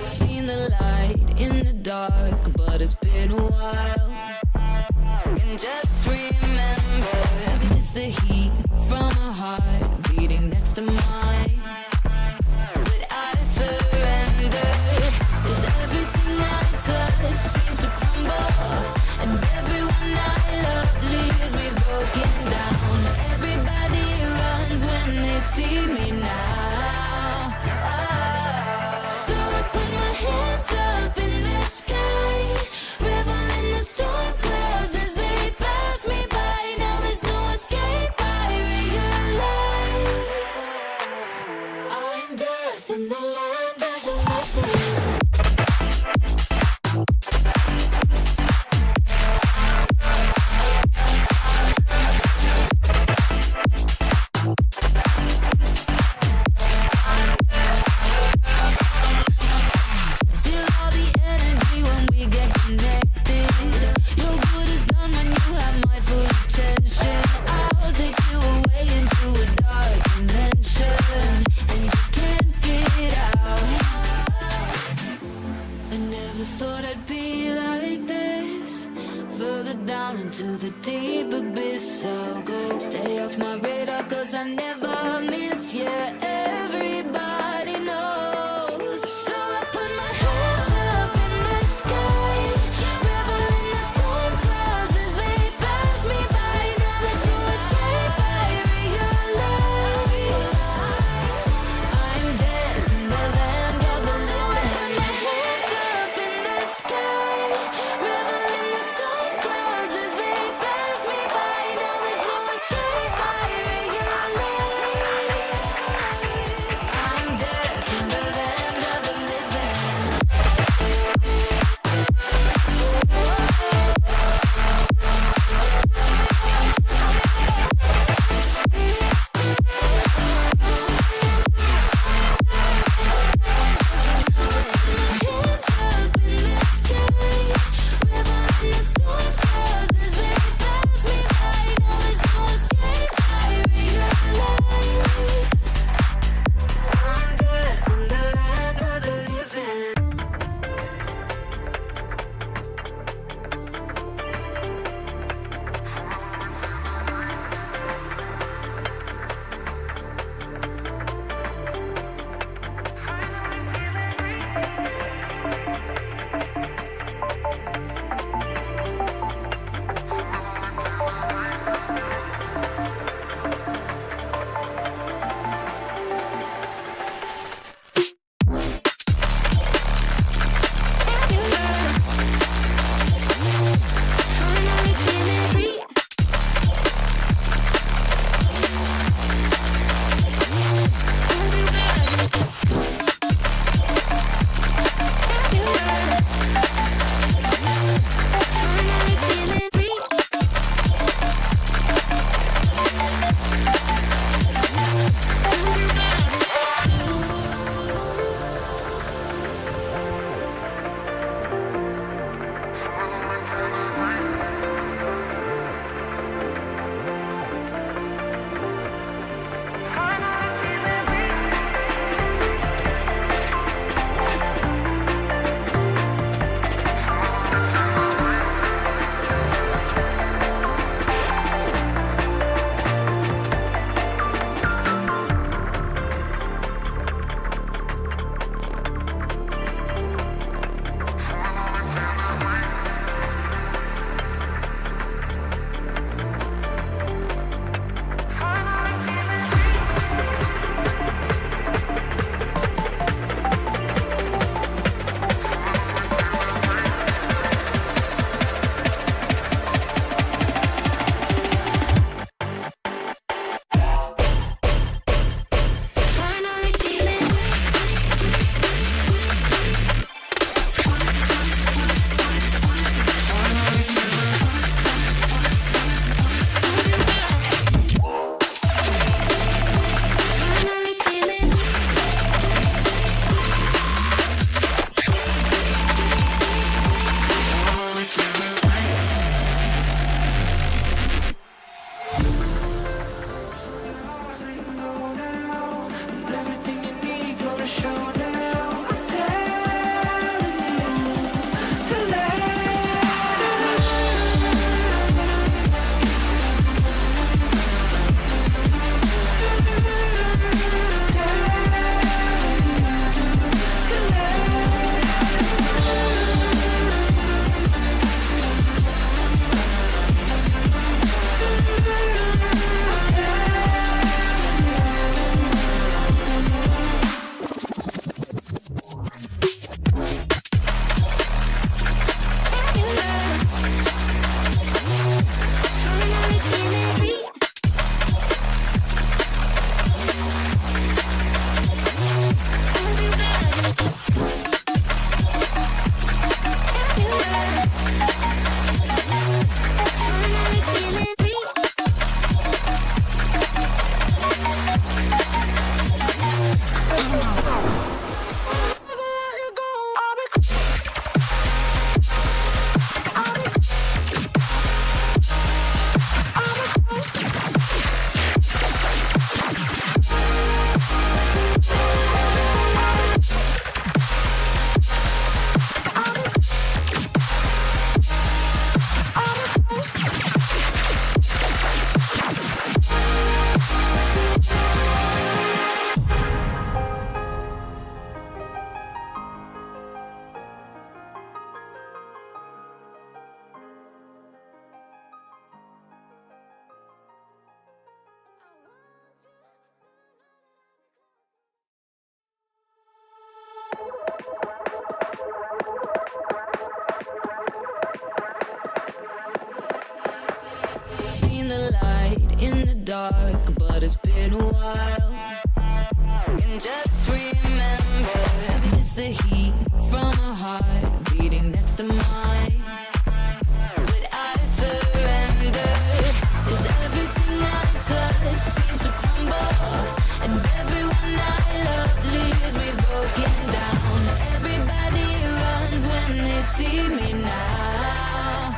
Seen the light in the dark, but it's been a while. And just remember, it's the heat from a heart beating next to mine. But I surrender, 'cause everything I touch seems to crumble, and everyone I love leaves me broken down. Everybody runs when they see me now. So I put my hands up in the sky, reveling the storm clouds as they pass me by. Now there's no escape, I realize I'm death in the land of the living. Still all the energy when we get connected. Your good is done when you have my full attention. I'll take you away into a dark dimension, and you can't get out. I never thought I'd be like this. Further down into the deep abyss I'll go. Stay off my radar 'cause I never miss you. Everybody knows. So I put my hands up in the sky, reveling the storm clouds as they pass me by. Now there's no escape, I realize I'm dead in the land of the living. So I put my hands up in the sky, reveling the storm clouds as they pass me by. Now there's no escape, I realize been a while. And just remember, it's the heat from a heart beating next to mine. But I surrender, 'cause everything I touch seems to crumble, and everyone I love leaves me broken down. Everybody runs when they see me now.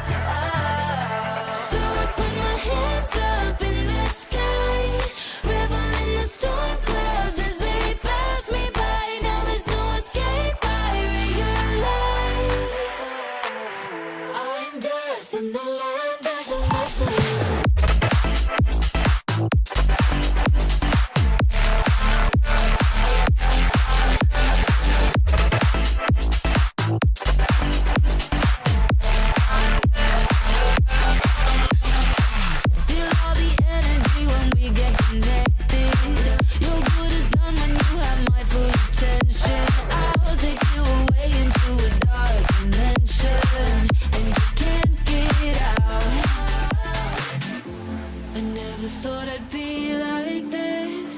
So I put my hands up in the sky, revel in the storm clouds as they pass me by. Now there's no escape, I realize I'm death in the land of the living. Still all the energy when we get connected. Your good is done when you have my full attention. I'll take you away into a dark dimension, and you can't get out. I never thought I'd be like this.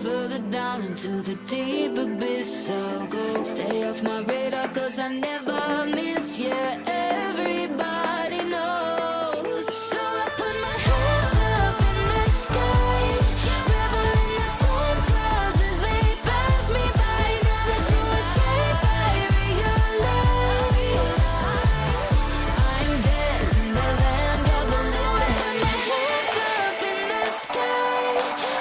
Further down into the deep abyss I'll go. Stay off my radar 'cause I never miss. Yeah, everybody knows. So I put my hands up in the sky, revel in the storm clouds as they pass me by. Now there's no escape, I realize I'm dead in the land of the living. So I put my hands up in the sky,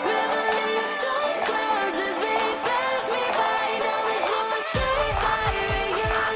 revel in the storm clouds as they pass me by. Now there's no escape, I realize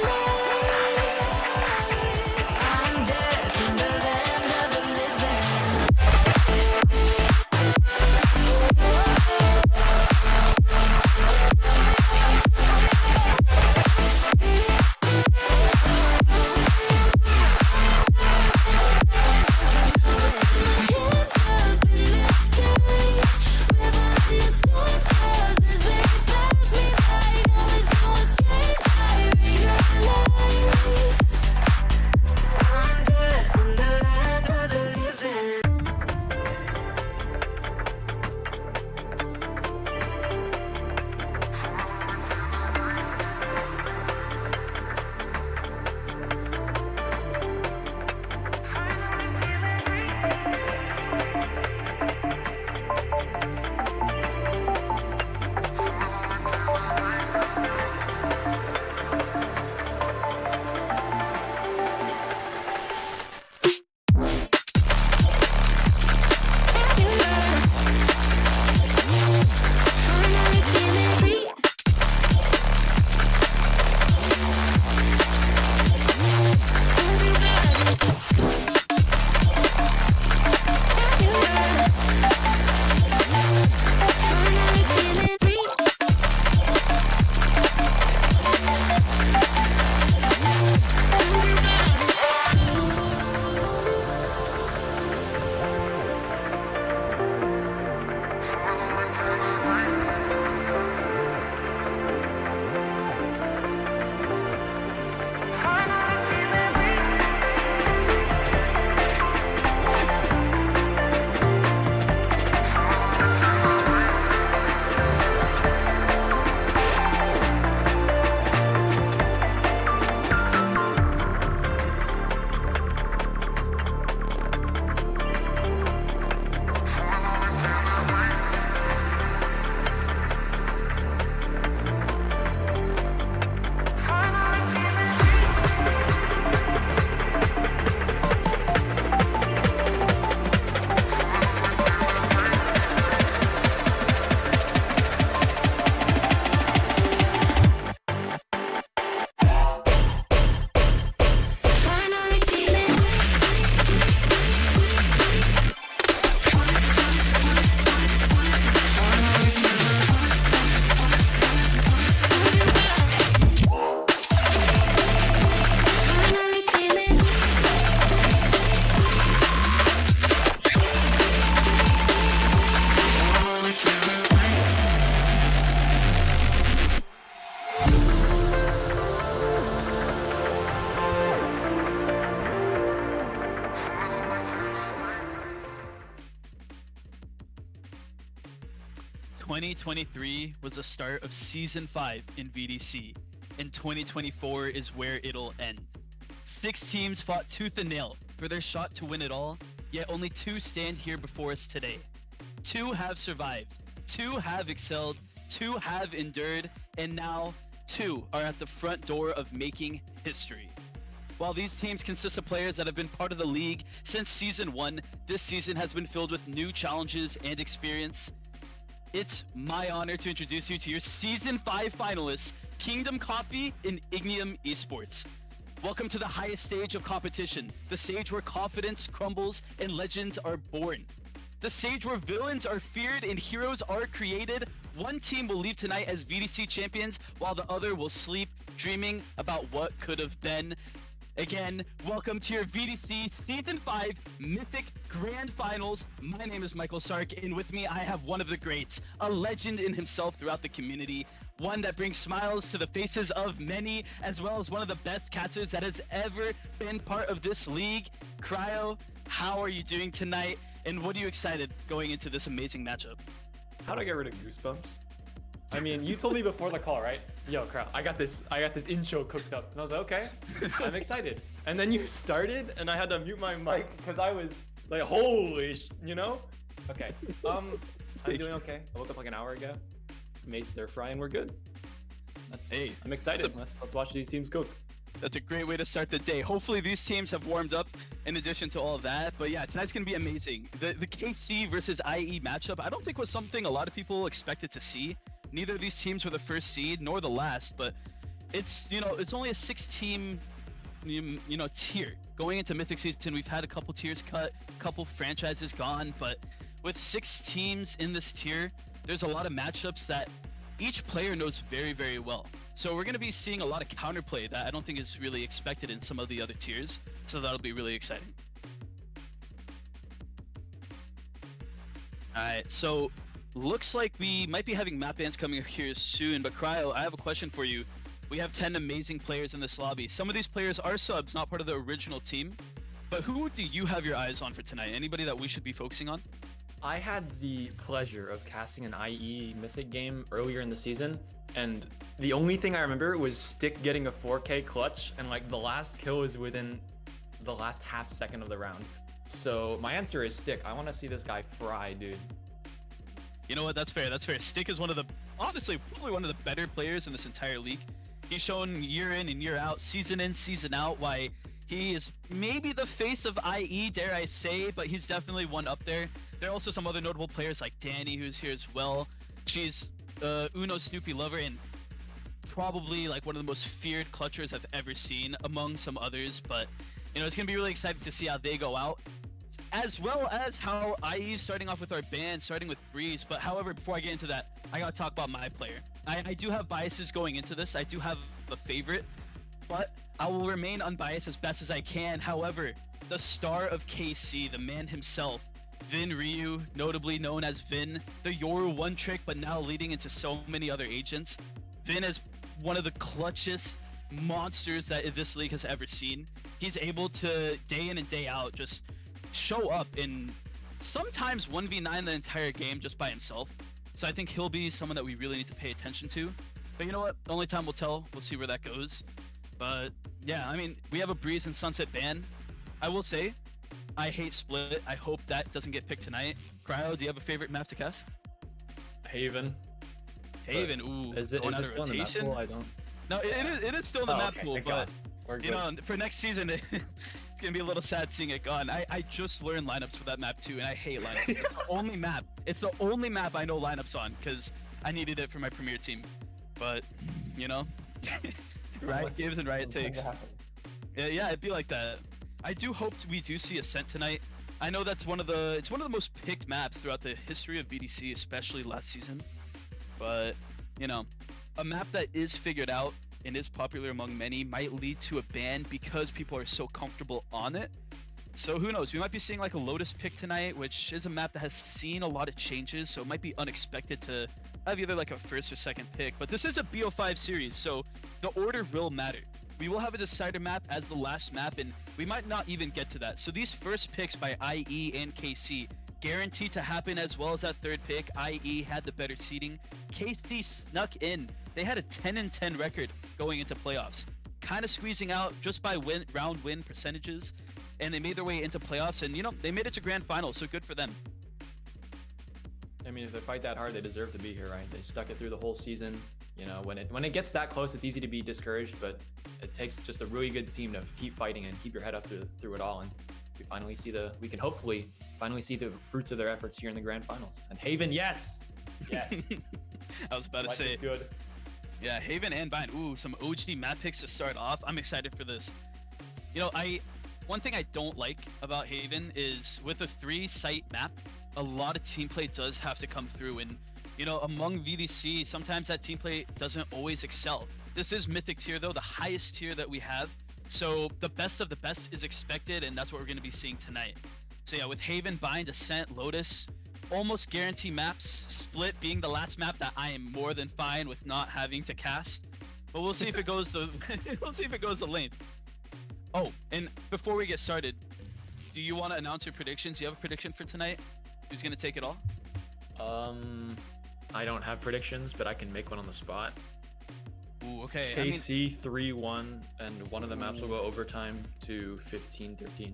2023 was the start of Season 5 in VDC, and 2024 is where it'll end. 6 teams fought tooth and nail for their shot to win it all, yet only 2 stand here before us today. 2 have survived, 2 have excelled, 2 have endured, and now 2 are at the front door of making history. While these teams consist of players that have been part of the league since Season 1, this season has been filled with new challenges and experience. It's my honor to introduce you to your Season 5 finalists, Kingdom Coffee and Ignium Esports. Welcome to the highest stage of competition, the stage where confidence crumbles and legends are born. The stage where villains are feared and heroes are created. One team will leave tonight as VDC champions, while the other will sleep, dreaming about what could have been. Again, welcome to your VDC Season 5 Mythic Grand Finals. My name is MichaelSark, and with me I have one of the greats, a legend in himself throughout the community, one that brings smiles to the faces of many, as well as one of the best catchers that has ever been part of this league. Kryo, how are you doing tonight, and what are you excited going into this amazing matchup? How do I get rid of goosebumps? I mean, you told me before the call, right? Yo, Kryo, I got this intro cooked up. And I was like, okay, I'm excited. And then you started, and I had to mute my mic because I was like, holy you know? Okay, I'm doing okay. I woke up like an hour ago. Made stir fry, and we're good. Hey, I'm excited. Let's watch these teams cook. That's a great way to start the day. Hopefully these teams have warmed up in addition to all of that. But yeah, tonight's going to be amazing. The KC versus IE matchup, I don't think was something a lot of people expected to see. Neither of these teams were the first seed nor the last, but it's, it's only a 6-team, tier. Going into Mythic season, we've had a couple tiers cut, a couple franchises gone, but with 6 teams in this tier, there's a lot of matchups that each player knows very, very well. So we're going to be seeing a lot of counterplay that I don't think is really expected in some of the other tiers. So that'll be really exciting. All right, so looks like we might be having map bans coming up here soon, but Kryo, I have a question for you. We have 10 amazing players in this lobby. Some of these players are subs, not part of the original team, but who do you have your eyes on for tonight? Anybody that we should be focusing on? I had the pleasure of casting an IE Mythic game earlier in the season, and the only thing I remember was Stick getting a 4K clutch, and like the last kill was within the last half second of the round. So my answer is Stick. I want to see this guy fry, dude. You know what? That's fair. That's fair. Stick is one of the, honestly, probably one of the better players in this entire league. He's shown year in and year out, season in, season out, why he is maybe the face of IE, dare I say, but he's definitely one up there. There are also some other notable players like Dani, who's here as well. She's Uno Snoopy lover and probably like one of the most feared clutchers I've ever seen, among some others. But, it's going to be really exciting to see how they go out, as well as how IE is starting off with our band, starting with Breeze. But however, before I get into that, I gotta talk about my player. I do have biases going into this. I do have a favorite, but I will remain unbiased as best as I can. However, the star of KC, the man himself, Vin Ryu, notably known as Vin, the Yoru one trick, but now leading into so many other agents. Vin is one of the clutchest monsters that this league has ever seen. He's able to, day in and day out, just show up in sometimes 1v9 the entire game just by himself. So I think he'll be someone that we really need to pay attention to. But you know what? Only time will tell. We'll see where that goes. But yeah, I mean, we have a Breeze and Sunset ban. I will say, I hate Split. I hope that doesn't get picked tonight. Kryo, do you have a favorite map to cast? Haven. Haven, ooh. Is it still in the map pool? I don't... No, it is still in the map pool, but for next season, it's gonna be a little sad seeing it gone. I just learned lineups for that map too, and I hate lineups. It's the only map. It's the only map I know lineups on because I needed it for my premier team. But Riot gives and Riot takes. Yeah, it'd be like that. I do hope we do see Ascent tonight. I know that's one of the most picked maps throughout the history of VDC, especially last season. But a map that is figured out and is popular among many might lead to a ban because people are so comfortable on it. So who knows? We might be seeing like a Lotus pick tonight, which is a map that has seen a lot of changes, so it might be unexpected to have either like a first or second pick. But this is a BO5 series, so the order will matter. We will have a decider map as the last map, and we might not even get to that. So these first picks by IE and KC guaranteed to happen, as well as that third pick. IE had the better seeding. KC snuck in. They had a 10-10 record going into playoffs, kind of squeezing out just by round win percentages, and they made their way into playoffs, and you know, they made it to grand finals, so good for them. I mean, if they fight that hard, they deserve to be here, right? They stuck it through the whole season. You know, when it gets that close, it's easy to be discouraged, but it takes just a really good team to keep fighting and keep your head up through it all. And we can hopefully finally see the fruits of their efforts here in the grand finals. And Haven, yes. I was about to say, good. Yeah, Haven and Bind. Ooh, some OG map picks to start off. I'm excited for this. You know, one thing I don't like about Haven is with a 3-site map, a lot of team play does have to come through, and you know, among VDC, sometimes that team play doesn't always excel. This is Mythic tier though, the highest tier that we have. So the best of the best is expected, and that's what we're going to be seeing tonight. So yeah, with Haven, Bind, Ascent, Lotus, almost guarantee maps. Split being the last map that I am more than fine with not having to cast. But we'll see if it goes the the length. Oh, and before we get started, do you want to announce your predictions? Do you have a prediction for tonight? Who's going to take it all? I don't have predictions, but I can make one on the spot. Ooh, okay. KC 3-1, and one of the maps will go overtime to 15-13.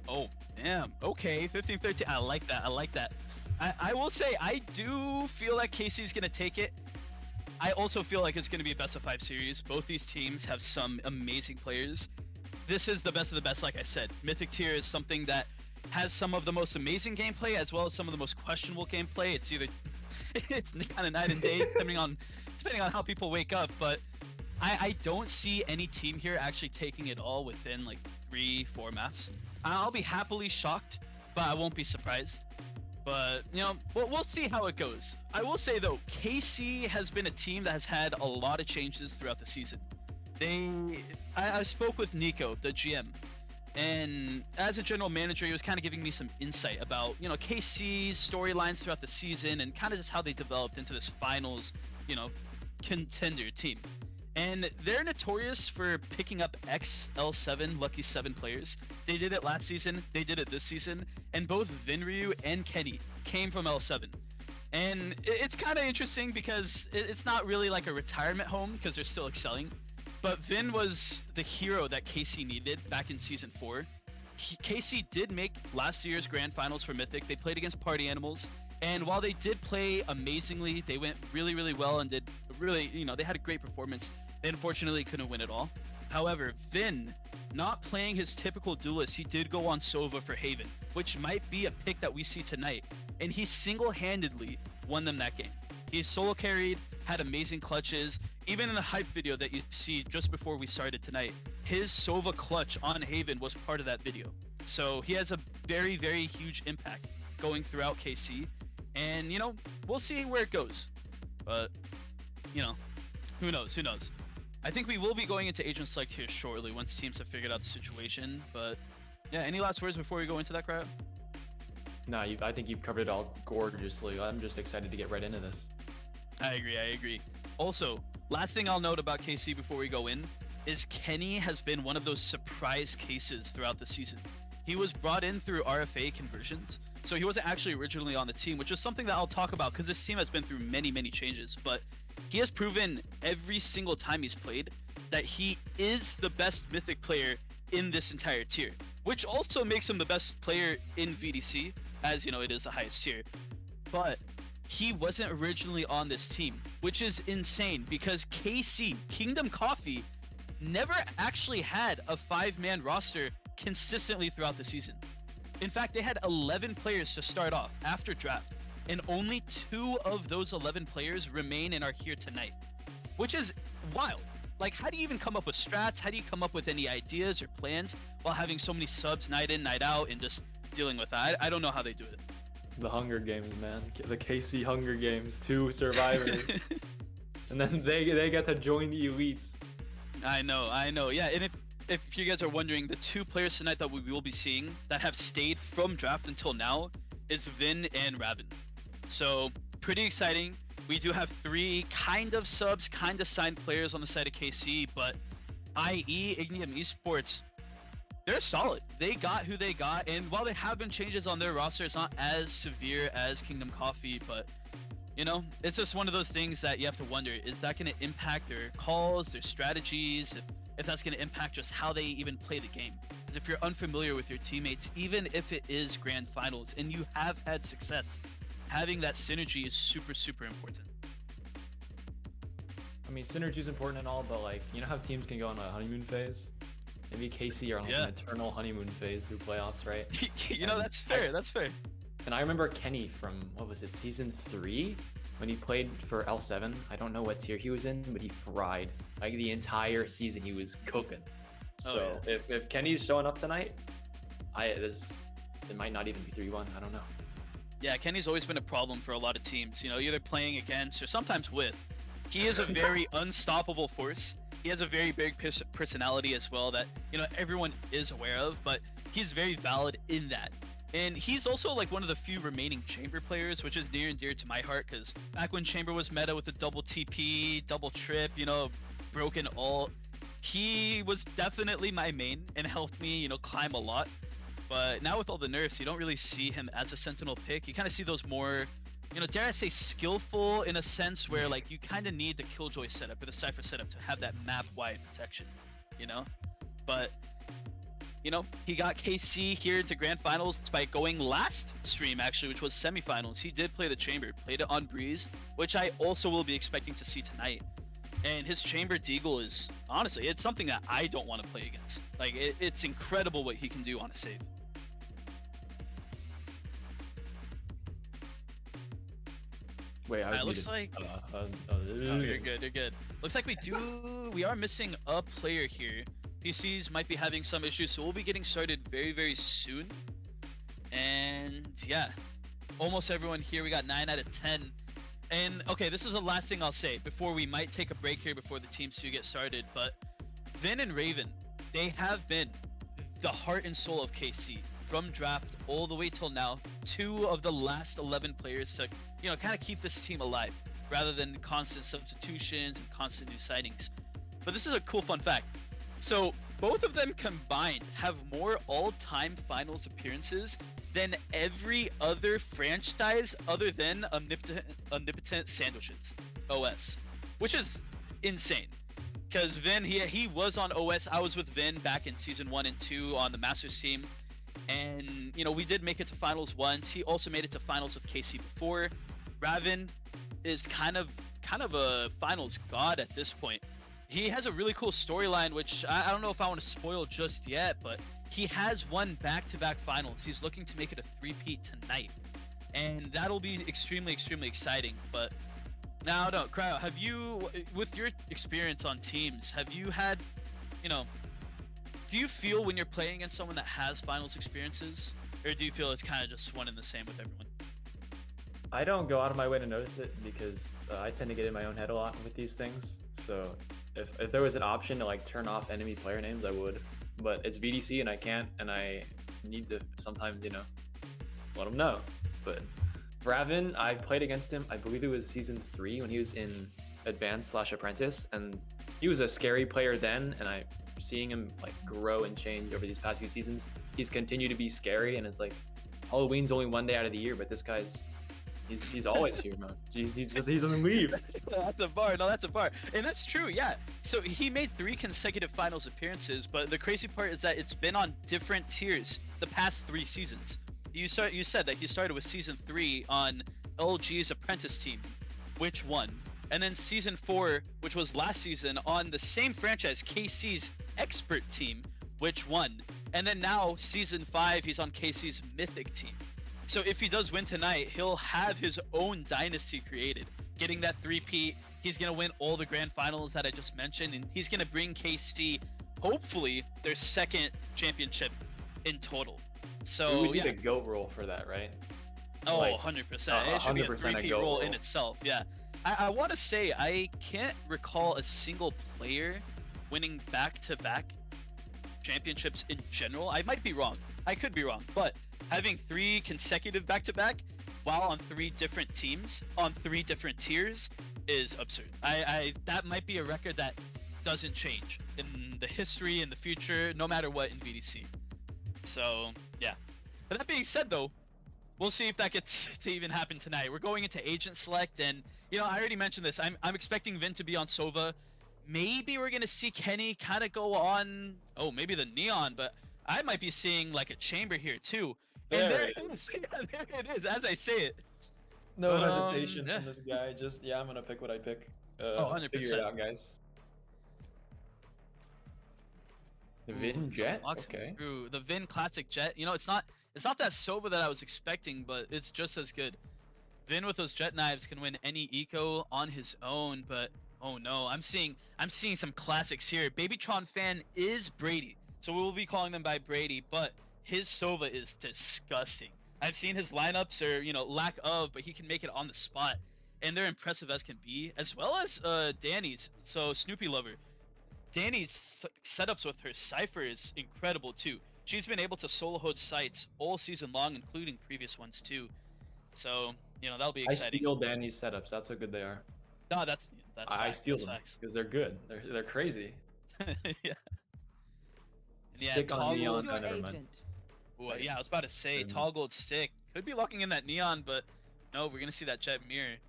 Oh, damn. Okay, 15-13. I like that. I like that. I will say, I do feel like KC's going to take it. I also feel like it's going to be a best-of-5 series. Both these teams have some amazing players. This is the best of the best, like I said. Mythic tier is something that has some of the most amazing gameplay as well as some of the most questionable gameplay. It's either it's kind of night and day depending on how people wake up, but I don't see any team here actually taking it all within like 3-4 maps. I'll be happily shocked, but I won't be surprised. But you know, we'll see how it goes. I will say though, KC has been a team that has had a lot of changes throughout the season. I spoke with Nico, the GM, and as a general manager, he was kind of giving me some insight about, you know, KC's storylines throughout the season and kind of just how they developed into this finals, you know, contender team. And they're notorious for picking up XL7 Lucky 7 players. They did it last season, they did it this season, and both Vinryu and Kenny came from L7. And it's kind of interesting because it's not really like a retirement home because they're still excelling. But Vin was the hero that KC needed back in Season 4. KC did make last year's Grand Finals for Mythic. They played against Party Animals. And while they did play amazingly, they went really, really well and did really, you know, they had a great performance. They unfortunately couldn't win it all. However, Vin, not playing his typical duelist, he did go on Sova for Haven, which might be a pick that we see tonight. And he single-handedly won them that game. He solo carried, had amazing clutches. Even in the hype video that you see just before we started tonight, his Sova clutch on Haven was part of that video. So he has a very, very huge impact going throughout KC. And, you know, we'll see where it goes. But, you know, who knows? Who knows? I think we will be going into agent select here shortly once teams have figured out the situation. But, yeah, any last words before we go into that, Kryo? No, I think you've covered it all gorgeously. I'm just excited to get right into this. I agree. Also, last thing I'll note about KC before we go in is Kenny has been one of those surprise cases throughout the season. He was brought in through RFA conversions, so he wasn't actually originally on the team, which is something that I'll talk about because this team has been through many, many changes. But he has proven every single time he's played that he is the best Mythic player in this entire tier, which also makes him the best player in VDC, as you know, it is the highest tier. But he wasn't originally on this team, which is insane because KC, Kingdom Coffee, never actually had a 5-man roster consistently throughout the season. In fact, they had 11 players to start off after draft, and only 2 of those 11 players remain and are here tonight, which is wild. Like, how do you even come up with strats? How do you come up with any ideas or plans while having so many subs night in, night out, and just dealing with that? I don't know how they do it. The Hunger Games, man. The KC Hunger Games, 2 survivors. And then they get to join the elites. I know. Yeah, and if you guys are wondering, the 2 players tonight that we will be seeing that have stayed from draft until now is Vin and Ravin. So, pretty exciting. We do have 3 kind of subs, kind of signed players on the side of KC, but IE, Esports, They're solid. They got who they got, and while there have been changes on their roster, it's not as severe as Kingdom Coffee, but you know, it's just one of those things that you have to wonder, is that going to impact their calls, their strategies, if that's going to impact just how they even play the game? Because if you're unfamiliar with your teammates, even if it is grand finals and you have had success, having that synergy is super, super important. I mean, synergy is important and all, but like, you know how teams can go on a honeymoon phase? Maybe KC are on like an eternal honeymoon phase through playoffs, right? You know, that's fair. That's fair. And I remember Kenny from, what was it, season 3? When he played for L7. I don't know what tier he was in, but he fried. Like the entire season, he was cooking. So if Kenny's showing up tonight, it might not even be 3-1. I don't know. Yeah, Kenny's always been a problem for a lot of teams. You know, either playing against or sometimes with. He is a very unstoppable force. He has a very big personality as well that, you know, everyone is aware of, but he's very valid in that. And he's also like one of the few remaining Chamber players, which is near and dear to my heart, because back when Chamber was meta with the double TP, double trip, you know, broken ult, he was definitely my main and helped me, you know, climb a lot. But now with all the nerfs, you don't really see him as a Sentinel pick. You kind of see those more, you know, dare I say skillful in a sense where like you kind of need the Killjoy setup or the Cypher setup to have that map-wide protection, you know? But, you know, he got KC here into Grand Finals by going last stream, actually, which was semifinals. He did play the Chamber, played it on Breeze, which I also will be expecting to see tonight. And his Chamber Deagle is, honestly, it's something that I don't want to play against. Like, it's incredible what he can do on a save. Wait, I was it looks muted. like... you're good, you're good. Looks like we are missing a player here. PCs might be having some issues, so we'll be getting started very, very soon. And yeah, almost everyone here. We got 9 out of 10. And okay, this is the last thing I'll say before we might take a break here before the teams do get started. But Vin and Ravin, they have been the heart and soul of KC from draft all the way till now. 2 of the last 11 players to, you know, kind of keep this team alive rather than constant substitutions and constant new signings. But this is a cool fun fact. So both of them combined have more all-time finals appearances than every other franchise other than Omnipotent Sandwiches OS, which is insane. Because Vin, he was on OS. I was with Vin back in season 1 and 2 on the Masters team, and you know, we did make it to finals once. He also made it to finals with KC before. Ravin is kind of a finals god at this point. He has a really cool storyline, which I don't know if I want to spoil just yet, but he has won back-to-back finals. He's looking to make it a three-peat tonight, and that'll be extremely, extremely exciting. But now, no, Kryo, have you, with your experience on teams, have you had, you know, do you feel when you're playing against someone that has finals experiences, or do you feel it's kind of just one and the same with everyone? I don't go out of my way to notice it because I tend to get in my own head a lot with these things. So if there was an option to like turn off enemy player names, I would. But it's VDC and I can't, and I need to sometimes, you know, let them know. But Ravin, I played against him, I believe it was season 3 when he was in Advanced/Apprentice, and he was a scary player then, and I seeing him like grow and change over these past few seasons. He's continued to be scary, and it's like Halloween's only one day out of the year, but this guy's he's always here, man. He doesn't leave. That's a bar. No, that's a bar. And that's true, yeah. So he made 3 consecutive finals appearances, but the crazy part is that it's been on different tiers the past 3 seasons. You said that he started with season 3 on LG's apprentice team, which won. And then season 4, which was last season, on the same franchise, KC's expert team, which won. And then now season 5, he's on KC's Mythic team. So if he does win tonight, he'll have his own dynasty created. Getting that 3-peat, he's going to win all the grand finals that I just mentioned, and he's going to bring KC, hopefully, their 2nd championship in total. So we would need a GOAT role for that, right? Oh, like, 100%. It should be a 3-peat role in itself, yeah. I want to say, I can't recall a single player winning back-to-back championships in general. I might be wrong. I could be wrong, but having 3 consecutive back-to-back while on 3 different teams on 3 different tiers is absurd. That might be a record that doesn't change in the history, in the future, no matter what in VDC. So yeah. But that being said, though, we'll see if that gets to even happen tonight. We're going into agent select, and you know, I already mentioned this. I'm expecting Vin to be on Sova. Maybe we're gonna see Kenny kind of go on. Oh, maybe the Neon, but I might be seeing like a chamber here too. And there it is. Yeah, there it is. As I say it. No But, hesitation yeah. from this guy. Just I'm gonna pick what I pick. Oh, 100%. Figure it out, guys. The Vin Jet. Okay. Ooh, the Vin Classic Jet. You know, it's not that Sova that I was expecting, but it's just as good. Vin with those jet knives can win any eco on his own, but oh no, I'm seeing some classics here. Babytron fan is Brady, so we will be calling them by Brady, but his Sova is disgusting. I've seen his lineups, or you know, lack of, but he can make it on the spot, and they're impressive as can be, as well as Dani's. So Snoopy Lover, Dani's setups with her Cypher is incredible too. She's been able to solo hold sites all season long, including previous ones too. So you know, that'll be exciting. I steal Dani's setups. That's how good they are. No, that's I facts, steal that's them facts. because they're good. They're crazy. Yeah. Yeah, Stick on Toggle- Neon. Your Never mind. agent. Ooh, yeah, I was about to say Mhm. toggled stick could be locking in that Neon, but no, we're gonna see that Jet mirror. And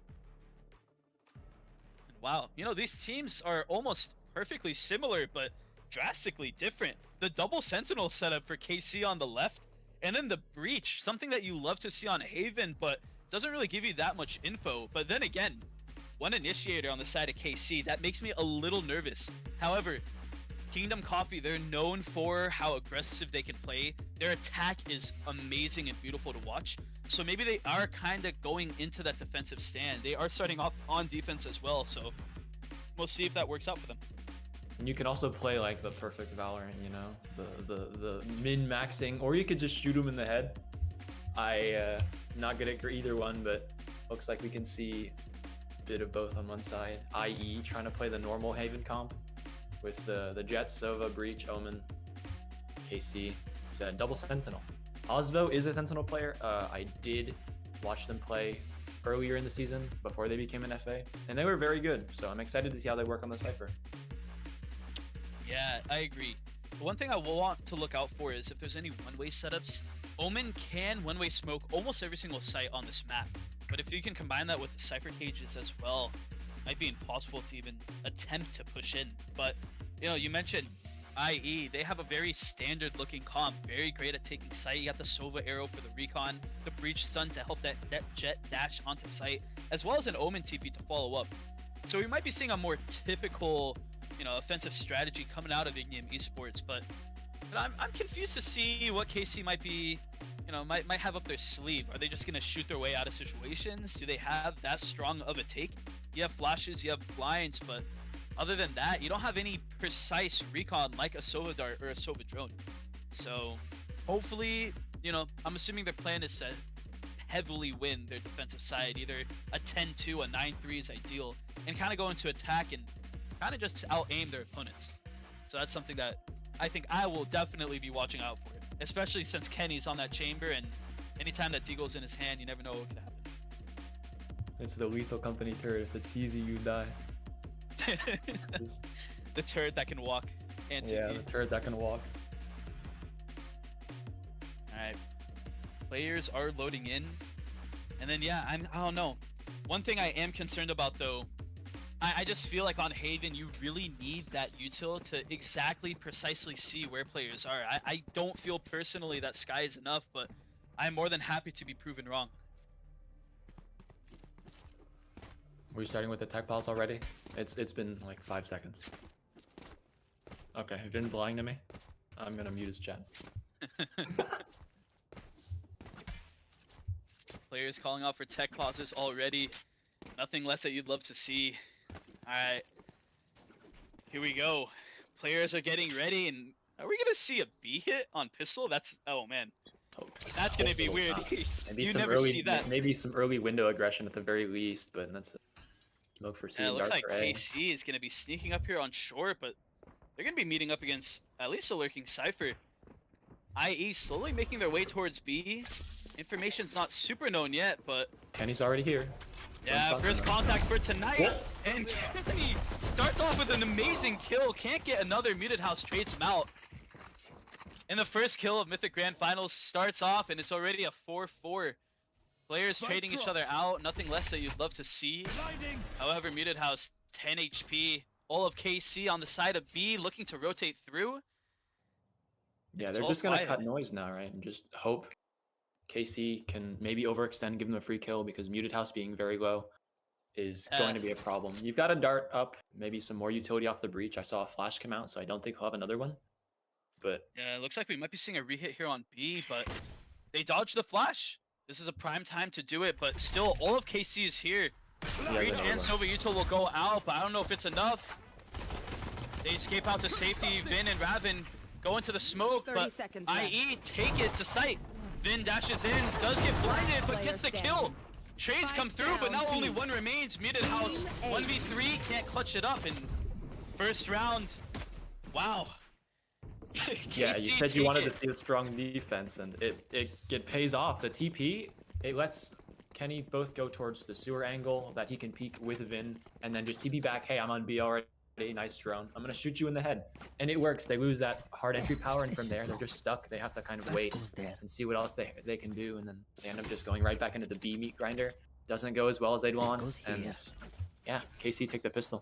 wow, you know, these teams are almost perfectly similar, but drastically different. The double Sentinel setup for KC on the left, and then the Breach, something that you love to see on Haven, but doesn't really give you that much info. But then again, one Initiator on the side of KC, that makes me a little nervous. However, Kingdom Coffee, they're known for how aggressive they can play. Their attack is amazing and beautiful to watch. So maybe they are kind of going into that defensive stand. They are starting off on defense as well, so we'll see if that works out for them. And you can also play like the perfect Valorant, you know, the min-maxing, or you could just shoot him in the head. Not good at either one, but looks like we can see a bit of both on one side. IE trying to play the normal Haven comp with the Jet, Sova, Breach, Omen, KC. It's a double Sentinel. Osvo is a Sentinel player. I did watch them play earlier in the season before they became an FA, and they were very good. So I'm excited to see how they work on the Cypher. Yeah, I agree. The one thing I will want to look out for is if there's any one-way setups. Omen can one-way smoke almost every single site on this map, but if you can combine that with the Cypher cages as well, it might be impossible to even attempt to push in. But you know, you mentioned IE, they have a very standard looking comp, very great at taking site. You got the Sova arrow for the recon, the Breach stun to help that Jet dash onto site, as well as an Omen TP to follow up. So we might be seeing a more typical, you know, offensive strategy coming out of IE Esports, but I'm confused to see what KC might be, you know, might have up their sleeve. Are they just gonna shoot their way out of situations? Do they have that strong of a take? You have flashes, you have blinds, but other than that, you don't have any precise recon like a Sova dart or a Sova drone. So hopefully, you know, I'm assuming their plan is to heavily win their defensive side. Either a 10-2, a 9-3 is ideal, and kind of go into attack and kind of just out-aim their opponents. So that's something that I think I will definitely be watching out for, especially since Kenny's on that chamber, and anytime that Deagle's in his hand, you never know what could happen. It's the Lethal Company turret. If it's easy, you die. The turret that can walk and Yeah, TP. the turret that can walk. Alright. Players are loading in. And then yeah, I don't know. One thing I am concerned about though, I just feel like on Haven you really need that util to exactly precisely see where players are. I don't feel personally that Sky is enough, but I'm more than happy to be proven wrong. Were you starting with the tech pulse already? It's been like 5 seconds. Okay, Vin's lying to me. I'm gonna mute his chat. Players calling out for tech pauses already. Nothing less that you'd love to see. Alright. Here we go. Players are getting ready, and are we gonna see a B hit on pistol? That's, oh man. That's gonna be weird. Maybe You some never early, see that. maybe some early window aggression at the very least, but that's a smoke for C. Yeah, it looks darts like for A. KC is gonna be sneaking up here on short, but they're gonna be meeting up against at least a lurking Cypher. IE slowly making their way towards B. Information's not super known yet, but Kenny's already here. yeah, Don't first fuck contact for tonight. Whoa. And Kenny starts off with an amazing kill. Can't get another. MutedHouse trades him out. And the first kill of Mythic Grand Finals starts off, and it's already a 4-4. Players trading each other out. Nothing less that you'd love to see. However, MutedHouse 10 HP. All of KC on the side of B, looking to rotate through. Yeah, It's they're all just gonna quiet. cut noise now, right? And just hope KC can maybe overextend, give them a free kill, because MutedHouse being very low is going to be a problem. You've got a dart up, maybe some more utility off the breach. I saw a flash come out, so I don't think he'll have another one. But Yeah, it looks like we might be seeing a rehit here on B, but they dodged the flash. This is a prime time to do it, but still, all of KC is here. Breach and Nova Util will go out, but I don't know if it's enough. They escape out to safety. Vin and Ravin go into the smoke, 30 but seconds left. IE take it to sight. Vin dashes in, does get blinded, but gets the kill. Trades come through, but now only one remains. MutedHouse 1v3 can't clutch it up in first round. Wow. yeah, you KC said you take wanted it. to see a strong defense, and it pays off. The TP, it lets Kenny both go towards the sewer angle that he can peek with Vin, and then just TP back. Hey, I'm on B already. Nice drone. I'm gonna shoot you in the head, and it works. They lose that hard entry power, and from there they're just stuck. They have to kind of wait and see what else they can do, and then they end up just going right back into the B meat grinder. Doesn't go as well as they'd want, and yeah, KC take the pistol.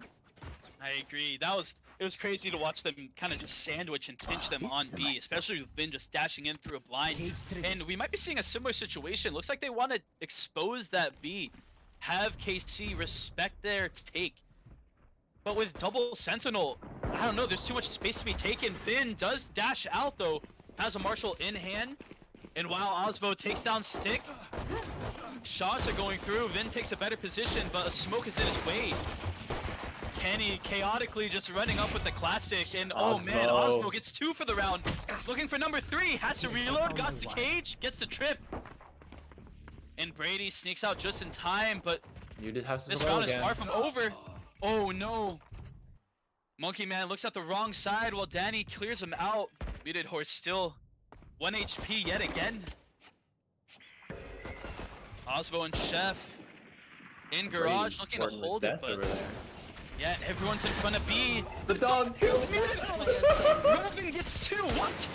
I agree. It was crazy to watch them kind of just sandwich and pinch them on B, especially with Vin just dashing in through a blind. And we might be seeing a similar situation. Looks like they want to expose that B, have KC respect their take. But with double Sentinel, I don't know, there's too much space to be taken. Vin does dash out though, has a Marshall in hand. And while Osvo takes down Stick, shots are going through. Vin takes a better position, but a smoke is in his way. Kenny chaotically just running up with the classic, and oh man, Osmo gets 2 for the round. Looking for number 3, has to reload, got the cage, gets the trip. And Brady sneaks out just in time, but MutedHouse this is round again. is far from over. Oh no. Monkey Man looks at the wrong side while Dani clears him out. MutedHouse still 1 HP yet again. Osvo and Chef in garage looking to hold it, but over there. yeah, everyone's in front of B. The dog killed me. Ravin gets 2. What?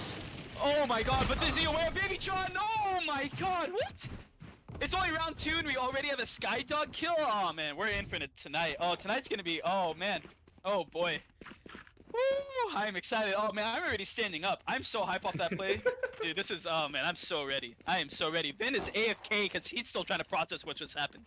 Oh my god, but is he aware of Babytron? Oh my god, what? It's only round 2 and we already have a Sky Dog kill? Oh man, we're in for it tonight. Oh, tonight's gonna be, oh man. Oh boy. Woo, I'm excited. Oh man, I'm already standing up. I'm so hype off that play. Dude, this is, oh man, I'm so ready. I am so ready. Vin is AFK because he's still trying to process what just happened.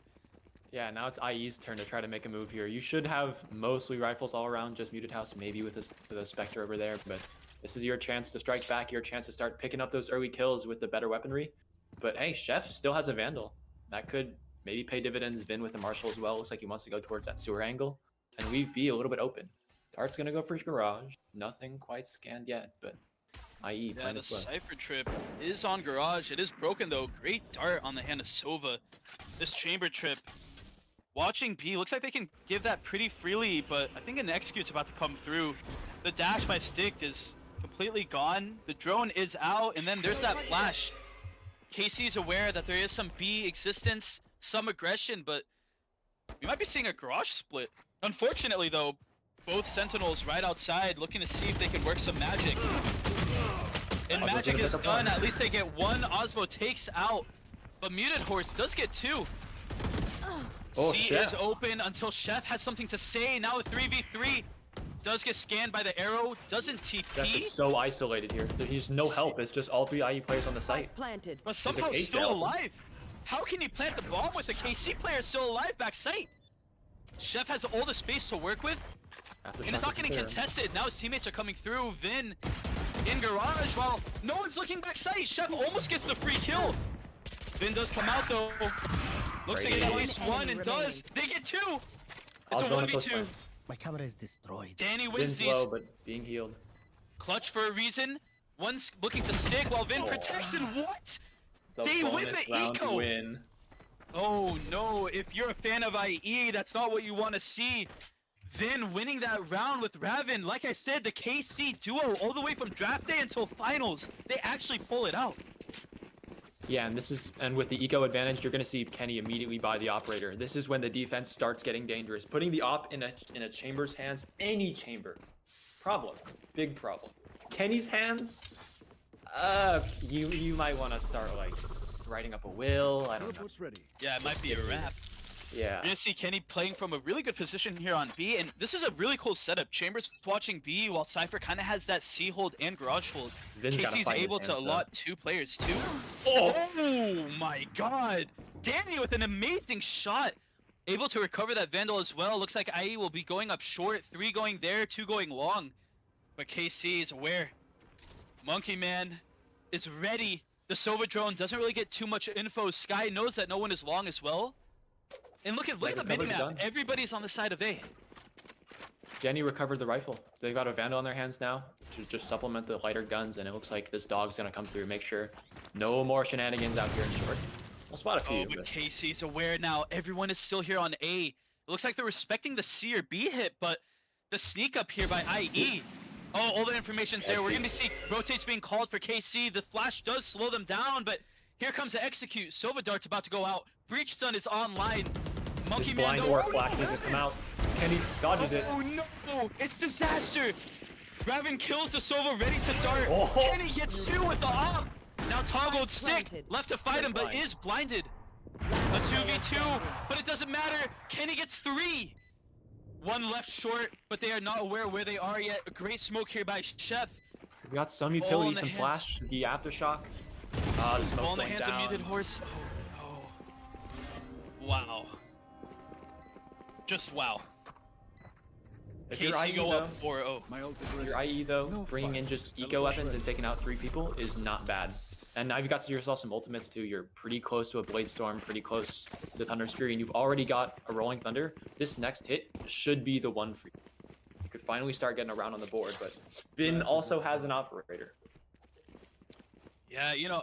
Yeah, now it's IE's turn to try to make a move here. You should have mostly rifles all around, just MutedHouse, maybe with a Spectre over there, but this is your chance to strike back, your chance to start picking up those early kills with the better weaponry. But hey, Chef still has a Vandal. That could maybe pay dividends. Vin with the Marshall as well. Looks like he wants to go towards that sewer angle, and leave B a little bit open. Dart's gonna go for garage. Nothing quite scanned yet, but IE Yeah, playing the it slow. Cypher trip is on garage. It is broken though. Great dart on the hand of Sova. This chamber trip. Watching B, looks like they can give that pretty freely, but I think an execute's about to come through. The dash by Stick is completely gone. The drone is out, and then there's that flash. KC is aware that there is some B existence, some aggression, but we might be seeing a garage split. Unfortunately though, both Sentinels right outside looking to see if they can work some magic. And Osvo's magic gonna is pick up done, one. at least they get 1. Osvo takes out, but MutedHouse does get 2. Oh, C Chef. is open until Chef has something to say. Now a 3v3. Does get scanned by the arrow. Doesn't Chef TP. is so isolated here. He's no help. It's just all 3 IE players on the site. Planted. But somehow case still down. alive. How can he plant the bomb with a KC player still alive back site? Chef has all the space to work with. After And it's Chef not is getting clear. contested. Now his teammates are coming through. Vin in garage while no one's looking back site. Chef almost gets the free kill. Vin does come out though. Looks like he at least 1 and does. They get 2. It's a Osvo on the 1v2. close My camera is destroyed. Dani wins Vin's these. low, but being healed. Clutch for a reason. One's looking to stick while Vin protects, and what? The They win bonus the round eco. win. Oh no, if you're a fan of IE, that's not what you want to see. Vin winning that round with Ravin. Like I said, the KC duo all the way from draft day until finals. They actually pull it out. Yeah, and with the eco advantage, you're gonna see Kenny immediately buy the operator. This is when the defense starts getting dangerous. Putting the op in a chamber's hands, any chamber, problem, big problem. Kenny's hands, you might want to start like writing up a will. I don't know. Teleport's ready. Yeah, it might be a wrap. Yeah. We're gonna see Kenny playing from a really good position here on B, and this is a really cool setup. Chambers watching B while Cypher kind of has that C hold and garage hold. Vin's gotta KC's fight his able to hands, though. allot 2 players too. Oh my god! Dani with an amazing shot. Able to recover that Vandal as well. Looks like IE will be going up short. 3 going there, 2 going long. But KC is aware. Monkey Man is ready. The Sova drone doesn't really get too much info. Sky knows that no one is long as well. And look at the minimap. Everybody's on the side of A. Dani recovered the rifle. They've got a Vandal on their hands now to just supplement the lighter guns, and it looks like this dog's gonna come through. Make sure no more shenanigans out here in short. We'll spot a few. Oh, but KC's aware now. Everyone is still here on A. It looks like they're respecting the C or B hit, but the sneak up here by IE. Oh, all the information's there. We're gonna see rotates being called for KC. The flash does slow them down, but here comes the execute. Sova Dart's about to go out. Breach Stun is online. Monkey Man, blind or flash doesn't come out. Kenny dodges it. Oh no! It's disaster! Ravin kills the Sova, ready to dart. Oh. Kenny gets 2 with the op. Now toggled stick, left to fight him, but is blinded. A 2v2, but it doesn't matter. Kenny gets 3. 1 left short, but they are not aware where they are yet. A great smoke here by Chef. We got some Ball utility, in the some hands. flash, the aftershock. The smoke's Ball in the going hands down. of Muted Horse. Oh no. Wow. Just wow. If you're KC IE go though, up 4-0. My ult is if ready. you're IE though, No bringing in fight. just eco Teleport's weapons and ready. taking out 3 people is not bad. And now you've got yourself some ultimates too. You're pretty close to a Blade Storm, pretty close to Thunder Fury, and you've already got a Rolling Thunder. This next hit should be the one for you. You could finally start getting around on the board, but Vin also has an operator. Yeah, you know,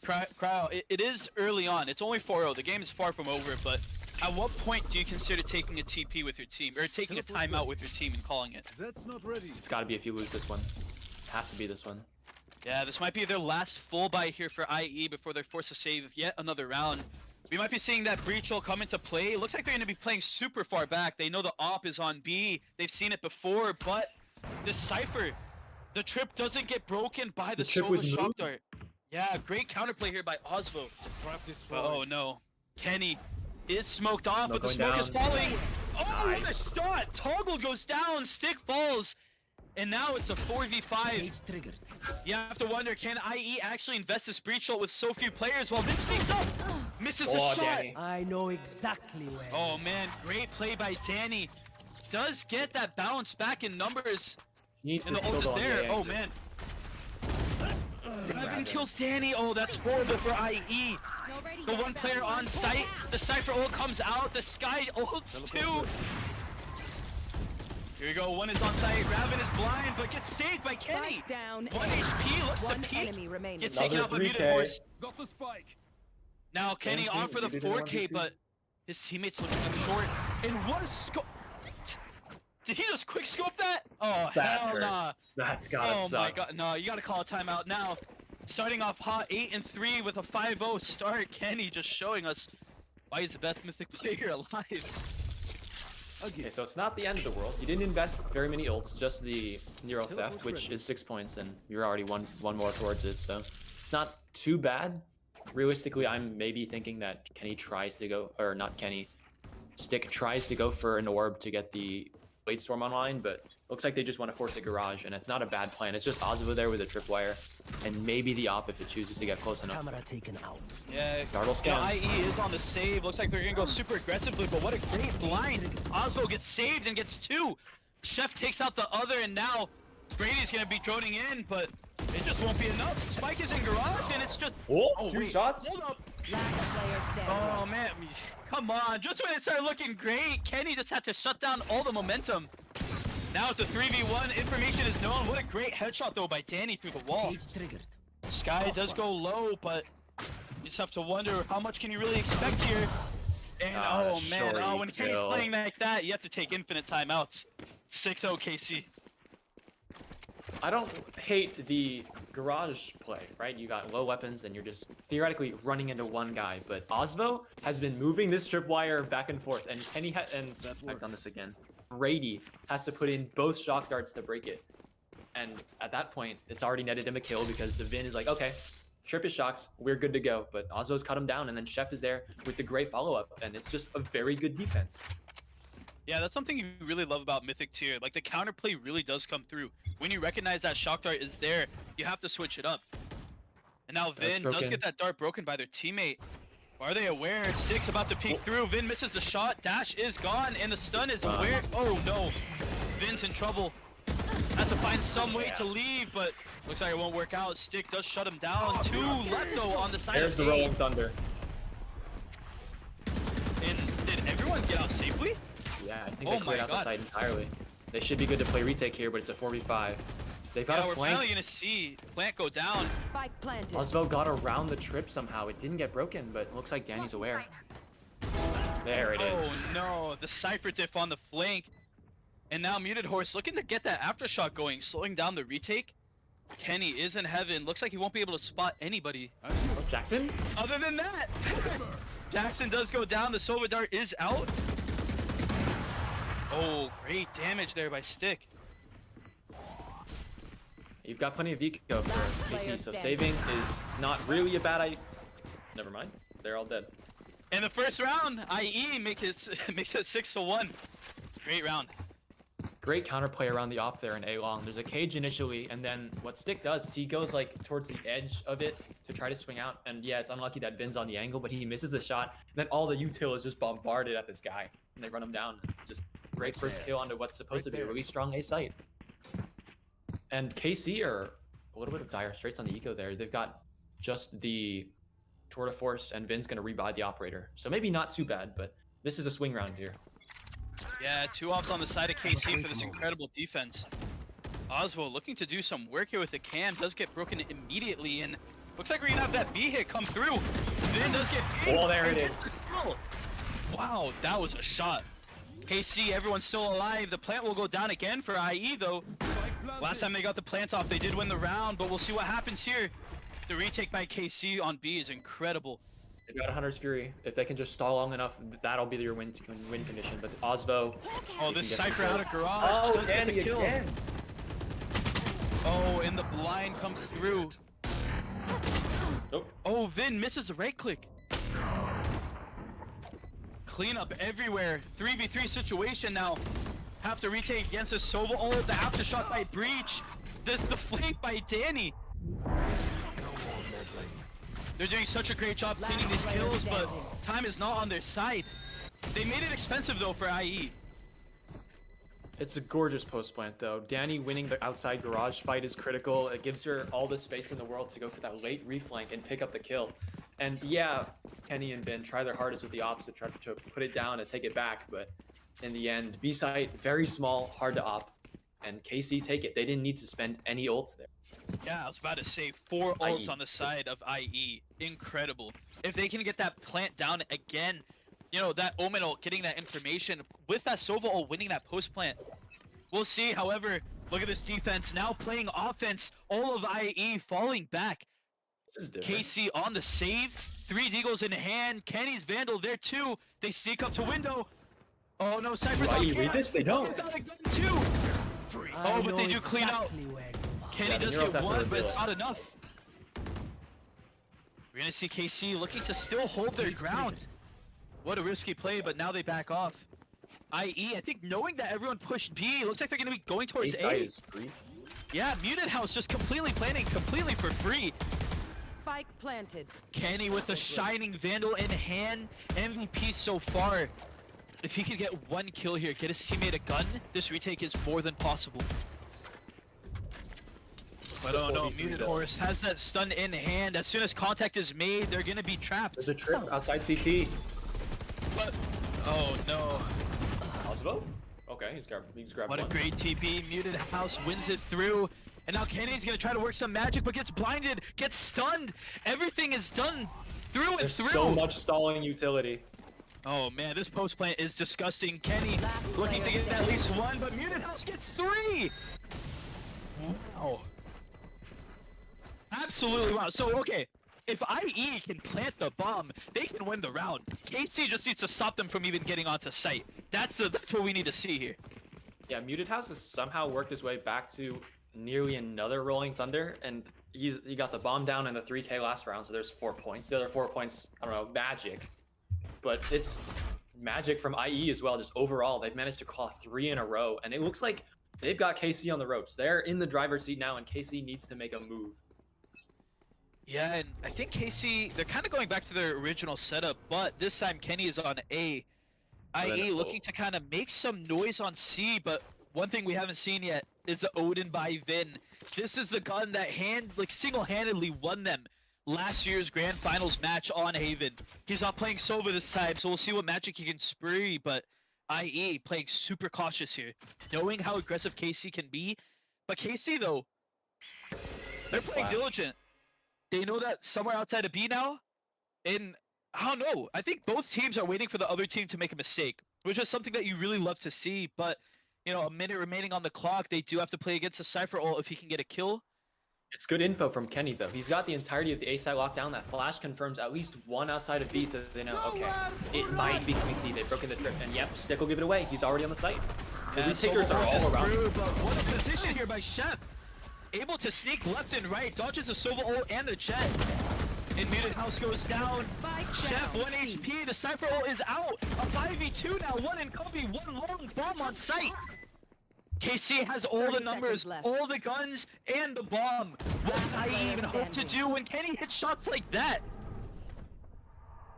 Kryo, it is early on. It's only 4-0. The game is far from over, but at what point do you consider taking a TP with your team, or taking a timeout with your team and calling it? That's not ready. It's got to be if you lose this one. It has to be this one. Yeah, this might be their last full buy here for IE before they're forced to save yet another round. We might be seeing that breach will come into play. It looks like they're going to be playing super far back. They know the op is on B. They've seen it before, but this Cypher, the trip doesn't get broken by the trip Sova was shock moved? dart. Yeah, great counterplay here by Osvo. Trap destroyed. Oh no. Kenny is smoked off, No, but the going smoke is down. falling. Oh, what a shot! Toggle goes down, stick falls, and now it's a 4v5. Cage triggered. You have to wonder, can IE actually invest this breach ult with so few players while Vin sneaks up? Misses a shot. Dani. I know exactly where. Oh man, great play by Dani. Does get that bounce back in numbers, He needs and to the ult is still go on there. the Oh exit. man. Ravin kills Dani. Oh, that's horrible for IE. The one player on site. The Cypher ult comes out. The Sky ults too. Here we go. One is on site. Ravin is blind, but gets saved by Kenny. Spike down. 1 HP. Looks One to peek. enemy remaining. Gets taken Another off by Muted 3K. Horse. Got the spike. Now Kenny Thank on you. for the You did it on 4K, PC. but his teammates looking up short. And what a scope! Did he just quick scope that? Oh That hell hurt. nah! That's gotta Oh suck. my god, no! You gotta call a timeout now. Starting off hot, 8-3 with a 5-0 start. Kenny just showing us why he's the best Mythic player alive. Okay, so it's not the end of the world. You didn't invest very many ults, just the Nero Theft, which is 6 points, and you're already one more towards it, so it's not too bad. Realistically, I'm maybe thinking that Kenny tries to go, or not Kenny, Stick tries to go for an orb to get the Blade Storm online, but looks like they just want to force a garage, and it's not a bad plan. It's just Ozvo there with a tripwire, and maybe the op if it chooses to get close enough. Camera taken out. Yeah, Dartle yeah, scan. IE is on the save. Looks like they're gonna go super aggressively, but what a great blind. Osvo gets saved and gets 2. Chef takes out the other, and now Brady's gonna be droning in, but it just won't be enough. Spike is in garage, and it's just... Oh, two wait, shots? Hold up. Last player standing. Oh man, come on. Just when it started looking great, Kenny just had to shut down all the momentum. Now it's a 3v1. Information is known. What a great headshot though by Dani through the wall. Cage triggered. Sky does go low, but you just have to wonder how much can you really expect here. And oh man, shorty when Kenny's kill. playing like that, you have to take infinite timeouts. 6-0 KC. I don't hate the garage play, right? You got low weapons and you're just theoretically running into one guy. But Osvo has been moving this tripwire back and forth, and Kenny and I've done this again. Brady has to put in both shock darts to break it. And at that point, it's already netted him a kill because the Vin is like, okay, trip his shocks, we're good to go. But Osvo's cut him down, and then Chef is there with the great follow-up, and it's just a very good defense. Yeah, that's something you really love about Mythic tier. Like, the counterplay really does come through. When you recognize that shock dart is there, you have to switch it up. And now Vin does get that dart broken by their teammate. Are they aware? Stick's about to peek through. Vin misses the shot. Dash is gone, and the stun is aware. Oh, no. Vin's in trouble. Has to find some way to leave, but looks like it won't work out. Stick does shut him down. 2 left, though, on the side There's of the Rolling Thunder. And did everyone get out safely? Yeah, I think they cleared out the site entirely. They should be good to play retake here, but it's a 4v5. They've got a we're flank. finally gonna see Plant go down. Spike planted. Osvo got around the trip somehow. It didn't get broken, but it looks like Danny's aware. There it is. Oh no, the Cypher diff on the flank. And now Muted Horse looking to get that aftershock going, slowing down the retake. Kenny is in heaven. Looks like he won't be able to spot anybody. Oh, Jxsn? Other than that, Jxsn does go down. The Sova Dart is out. Oh, great damage there by Stick. You've got plenty of eco for KC, so saving is not really a bad idea. Never mind. They're all dead. In the first round, IE makes it 6-1. Great round. Great counterplay around the op there in A-long. There's a cage initially, and then what Stick does is he goes like towards the edge of it to try to swing out. And yeah, it's unlucky that Vin's on the angle, but he misses the shot. And then all the util is just bombarded at this guy, and they run him down. Just great first kill onto what's supposed to be a really strong A site. And KC are a little bit of dire straits on the eco there. They've got just the Tour de Force, and Vin's gonna rebuy the operator. So maybe not too bad, but this is a swing round here. Yeah, 2 ops on the side of KC for this incredible defense. Osvo looking to do some work here with the cam, does get broken immediately, and looks like we're gonna have that B hit come through. Vin does get paid. Oh, there it is. Wow, that was a shot. KC, everyone's still alive. The plant will go down again for IE though. Last time they got the plant off, they did win the round, but we'll see what happens here. The retake by KC on B is incredible. They've got a Hunter's Fury. If they can just stall long enough, that'll be your win condition. But Osvo. Oh, this Cypher out of garage. Oh, does get the Danny kill. again. Oh, and the blind comes through. Nope. Oh, Vin misses the right click. Cleanup everywhere. 3v3 situation now. Have to retake against the Sova. Oh, the aftershock by Breach. This the flank by Dani. They're doing such a great job cleaning these kills, but time is not on their side. They made it expensive though for IE. It's a gorgeous post plant though. Dani winning the outside garage fight is critical. It gives her all the space in the world to go for that late reflank and pick up the kill. And yeah, Kenny and Ben try their hardest with the ops to try to put it down and take it back, but in the end, B site, very small, hard to op, and KC take it. They didn't need to spend any ults there. Yeah, I was about to say 4 ults IE. on the side of IE. Incredible. If they can get that plant down again, you know, that Omen ult getting that information, with that Sova ult winning that post plant, we'll see. However, look at this defense now playing offense. All of IE falling back. This is different. KC on the save. 3 deagles in hand. Kenny's Vandal there too. They sneak up to window. Oh no, Cypher's on IE read this? They don't. Without a gun too. Oh, but they do clean out. Kenny does Nero get have to 1, but reveal it's it. not enough. We're gonna see KC looking to still hold their ground. What a risky play, but now they back off. IE, I think knowing that everyone pushed B, looks like they're gonna be going towards A site A. is free. Yeah, MutedHouse just completely planning completely for free. Spike planted. Kenny with the shining Vandal in hand. MVP so far. If he could get 1 kill here, get his teammate a gun, this retake is more than possible. But oh no, Muted Horse has that stun in hand. As soon as contact is made, they're gonna be trapped. There's a trip outside CT. But oh no. Osvo? Okay, he's grabbed What a one. great TP. MutedHouse wins it through. And now Kenny's gonna try to work some magic, but gets blinded, gets stunned. Everything is done through and There's through. so much stalling utility. Oh man, this post plant is disgusting. Kenny looking to get at least 1, but MutedHouse gets 3. Wow. Absolutely wow. So, okay, if IE can plant the bomb, they can win the round. KC just needs to stop them from even getting onto site. That's what we need to see here. Yeah, MutedHouse has somehow worked his way back to nearly another Rolling Thunder, and he got the bomb down in the 3K last round, so there's 4 points. The other 4 points, I don't know, magic. But it's magic from IE as well, just overall. They've managed to claw 3 in a row, and it looks like they've got KC on the ropes. They're in the driver's seat now, and KC needs to make a move. Yeah, and I think KC, they're kind of going back to their original setup, but this time Kenny is on A. IE looking to kind of make some noise on C, but one thing we haven't seen yet is the Odin by Vin. This is the gun that single-handedly won them last year's Grand Finals match on Haven. He's not playing Sova this time, so we'll see what magic he can spree, but IE playing super cautious here, knowing how aggressive KC can be. But KC, though, they're playing diligent. They know that somewhere outside of B now, and I don't know. I think both teams are waiting for the other team to make a mistake, which is something that you really love to see. But, you know, a minute remaining on the clock, they do have to play against a Cypher ult if he can get a kill. It's good info from Kenny, though. He's got the entirety of the A side locked down. That flash confirms at least one outside of B, so they know, okay, it might be KC. They've broken the trip, and yep, Stick will give it away. He's already on the site. The retakers are all around. But what a position here by Chef. Able to sneak left and right, dodges the Sova ult and the Jet. And MutedHouse goes down. Chef 1 HP, the Cypher ult is out. A 5v2 now, 1 in copy, 1 long bomb on site. KC has all the numbers, all the guns, and the bomb. What can I even hope to do when Kenny hits shots like that?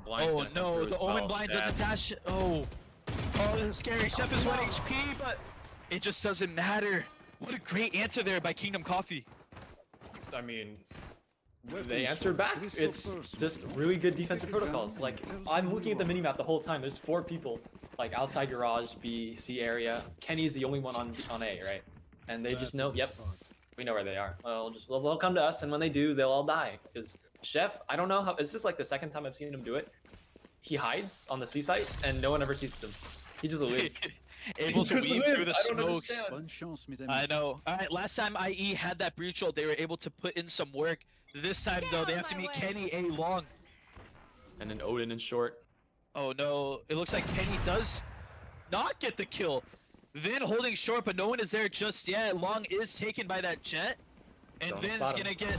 Oh no, the Omen blind doesn't dash. Oh, this is scary. Chef is 1 HP, but it just doesn't matter. What a great answer there by Kingdom Coffee. I mean, they answered back. It's just really good defensive protocols. Like, I'm looking at the minimap the whole time. There's 4 people, like, outside garage, B, C area. Kenny's the only one on A, right? And they just know, yep, we know where they are. Well, they'll come to us, and when they do, they'll all die. Because Chef, I don't know how, it's just like the second time I've seen him do it. He hides on the C site, and no one ever sees him. He just lives. Able to weave through the I don't smokes. understand. I know. Alright, last time IE had that breach ult, they were able to put in some work. This time, though, they have to meet Kenny A long. And then Odin in short. Oh no, it looks like Kenny does not get the kill. Vin holding short, but no one is there just yet. Long is taken by that Jet. And Vin's gonna get...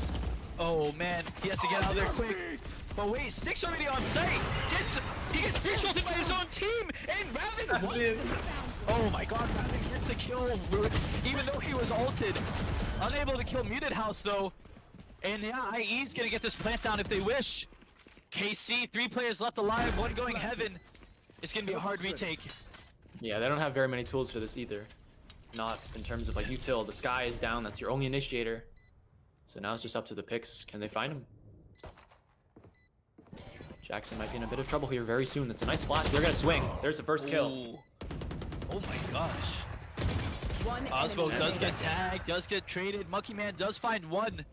Oh man, he has to get out of there quick. But wait, Stick's already on site. He gets breach ulted by his own team, and Ravin... Oh my god, Ravin gets a kill, even though he was ulted. Unable to kill MutedHouse though. And yeah, IE's gonna get this plant down if they wish. KC, 3 players left alive, 1 going heaven. It's gonna be a hard retake. Yeah, they don't have very many tools for this either. Not in terms of like util. The sky is down, that's your only initiator. So now it's just up to the picks. Can they find him? Jxsn might be in a bit of trouble here very soon. That's a nice flash. They're gonna swing. There's the first kill. Ooh. Oh my gosh. Osvo does get tagged, does get traded. Monkey Man does find 1.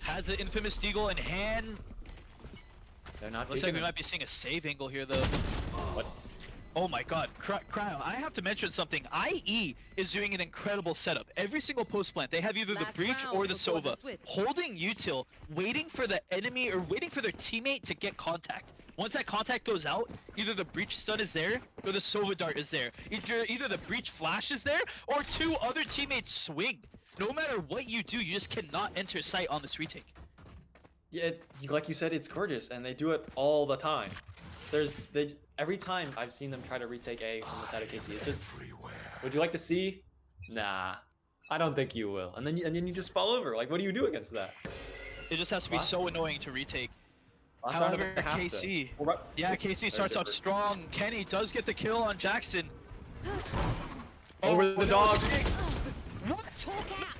Has the infamous Deagle in hand. They're not. Looks like we might be seeing a save angle here though. What? Oh my god, Kryo, I have to mention something. IE is doing an incredible setup. Every single post plant, they have either the breach or the Sova. Holding util, waiting for the enemy or waiting for their teammate to get contact. Once that contact goes out, either the breach stun is there or the Sova dart is there. Either the breach flash is there or 2 other teammates swing. No matter what you do, you just cannot enter sight on this retake. Yeah, like you said, it's gorgeous, and they do it all the time. Every time I've seen them try to retake A from the side of KC, it's just, would you like to see? Nah, I don't think you will. And then you just fall over. Like, what do you do against that? It just has to be so annoying to retake. Last round of However, the half, KC, though. yeah, KC starts out strong. Kenny does get the kill on Jxsn. Over the dog. What?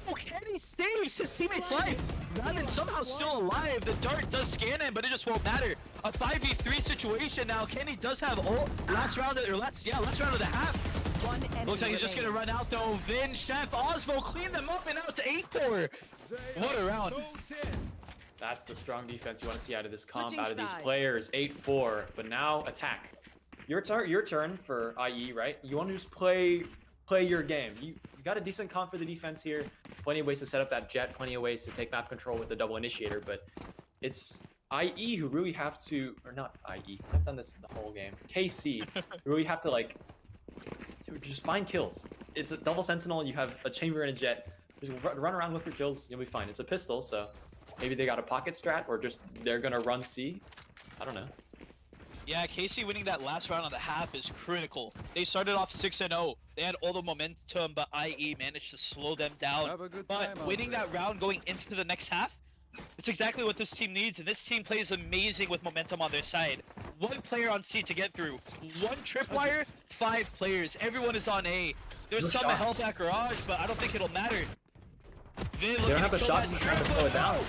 Oh, Kenny saves his teammate's life. Ravin somehow still alive. The dart does scan him, but it just won't matter. A 5v3 situation now. Kenny does have ult. Last round of the half. Looks like he's just gonna run out though. Vin, Chef, Osvo clean them up and out to 8-4. What a round. That's the strong defense you want to see out of this comp, out of these players. 8-4, but now attack. Your turn for IE, right? You want to just play your game. You got a decent comp for the defense here. Plenty of ways to set up that jet. Plenty of ways to take map control with the double initiator. But it's IE who really have to, or not IE. I've done this the whole game. KC who really have to like just find kills. It's a double sentinel. You have a chamber and a jet. Just run around, look for kills. You'll be fine. It's a pistol, so maybe they got a pocket strat, or just they're gonna run C. I don't know. Yeah, KC winning that last round of the half is critical. They started off 6-0. They had all the momentum, but IE managed to slow them down. Have a good But time winning out that round going into the next half, it's exactly what this team needs, and this team plays amazing with momentum on their side. One player on C to get through. One tripwire, 5 players. Everyone is on A. There's some help at garage, but I don't think it'll matter. Vin They don't have a shot to try to slow it down.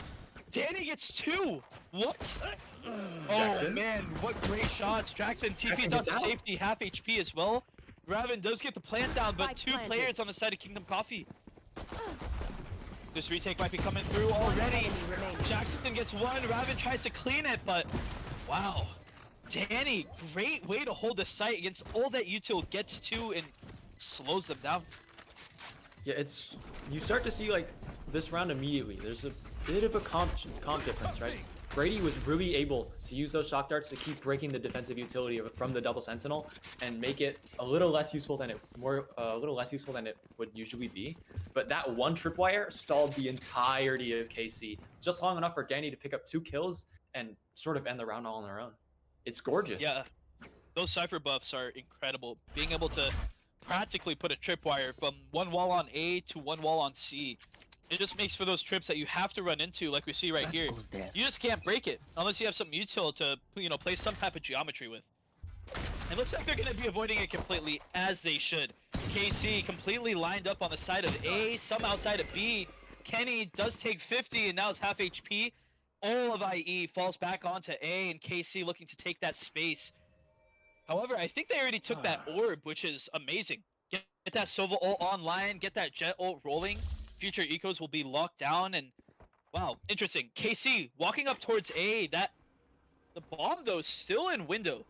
Dani gets 2. What? Oh Jxsn? man, what great shots. Jxsn TP's Jxsn out gets to out. safety, half HP as well. Ravin does get the plant down, but Spike 2 planted. players on the side of Kingdom Coffee. This retake might be coming through already. enemy remaining. Jxsn gets 1, Ravin tries to clean it, but wow. Dani, great way to hold the site against all that util gets to and slows them down. Yeah, it's you start to see like this round immediately. There's a bit of a comp difference, right? Brady was really able to use those shock darts to keep breaking the defensive utility from the double sentinel and make it a little less useful than it would usually be. But that one tripwire stalled the entirety of KC, just long enough for Dani to pick up 2 kills and sort of end the round all on their own. It's gorgeous. Yeah, those Cypher buffs are incredible. Being able to practically put a tripwire from one wall on A to one wall on C. It just makes for those trips that you have to run into, like we see right here. You just can't break it unless you have some util to, play some type of geometry with. It looks like they're going to be avoiding it completely, as they should. KC completely lined up on the side of A, some outside of B. Kenny does take 50 and now is half HP. All of IE falls back onto A, and KC looking to take that space. However, I think they already took that orb, which is amazing. Get that Sova ult online, get that Jet ult rolling. Future ecos will be locked down, and wow, interesting. KC walking up towards A. The bomb though is still in window.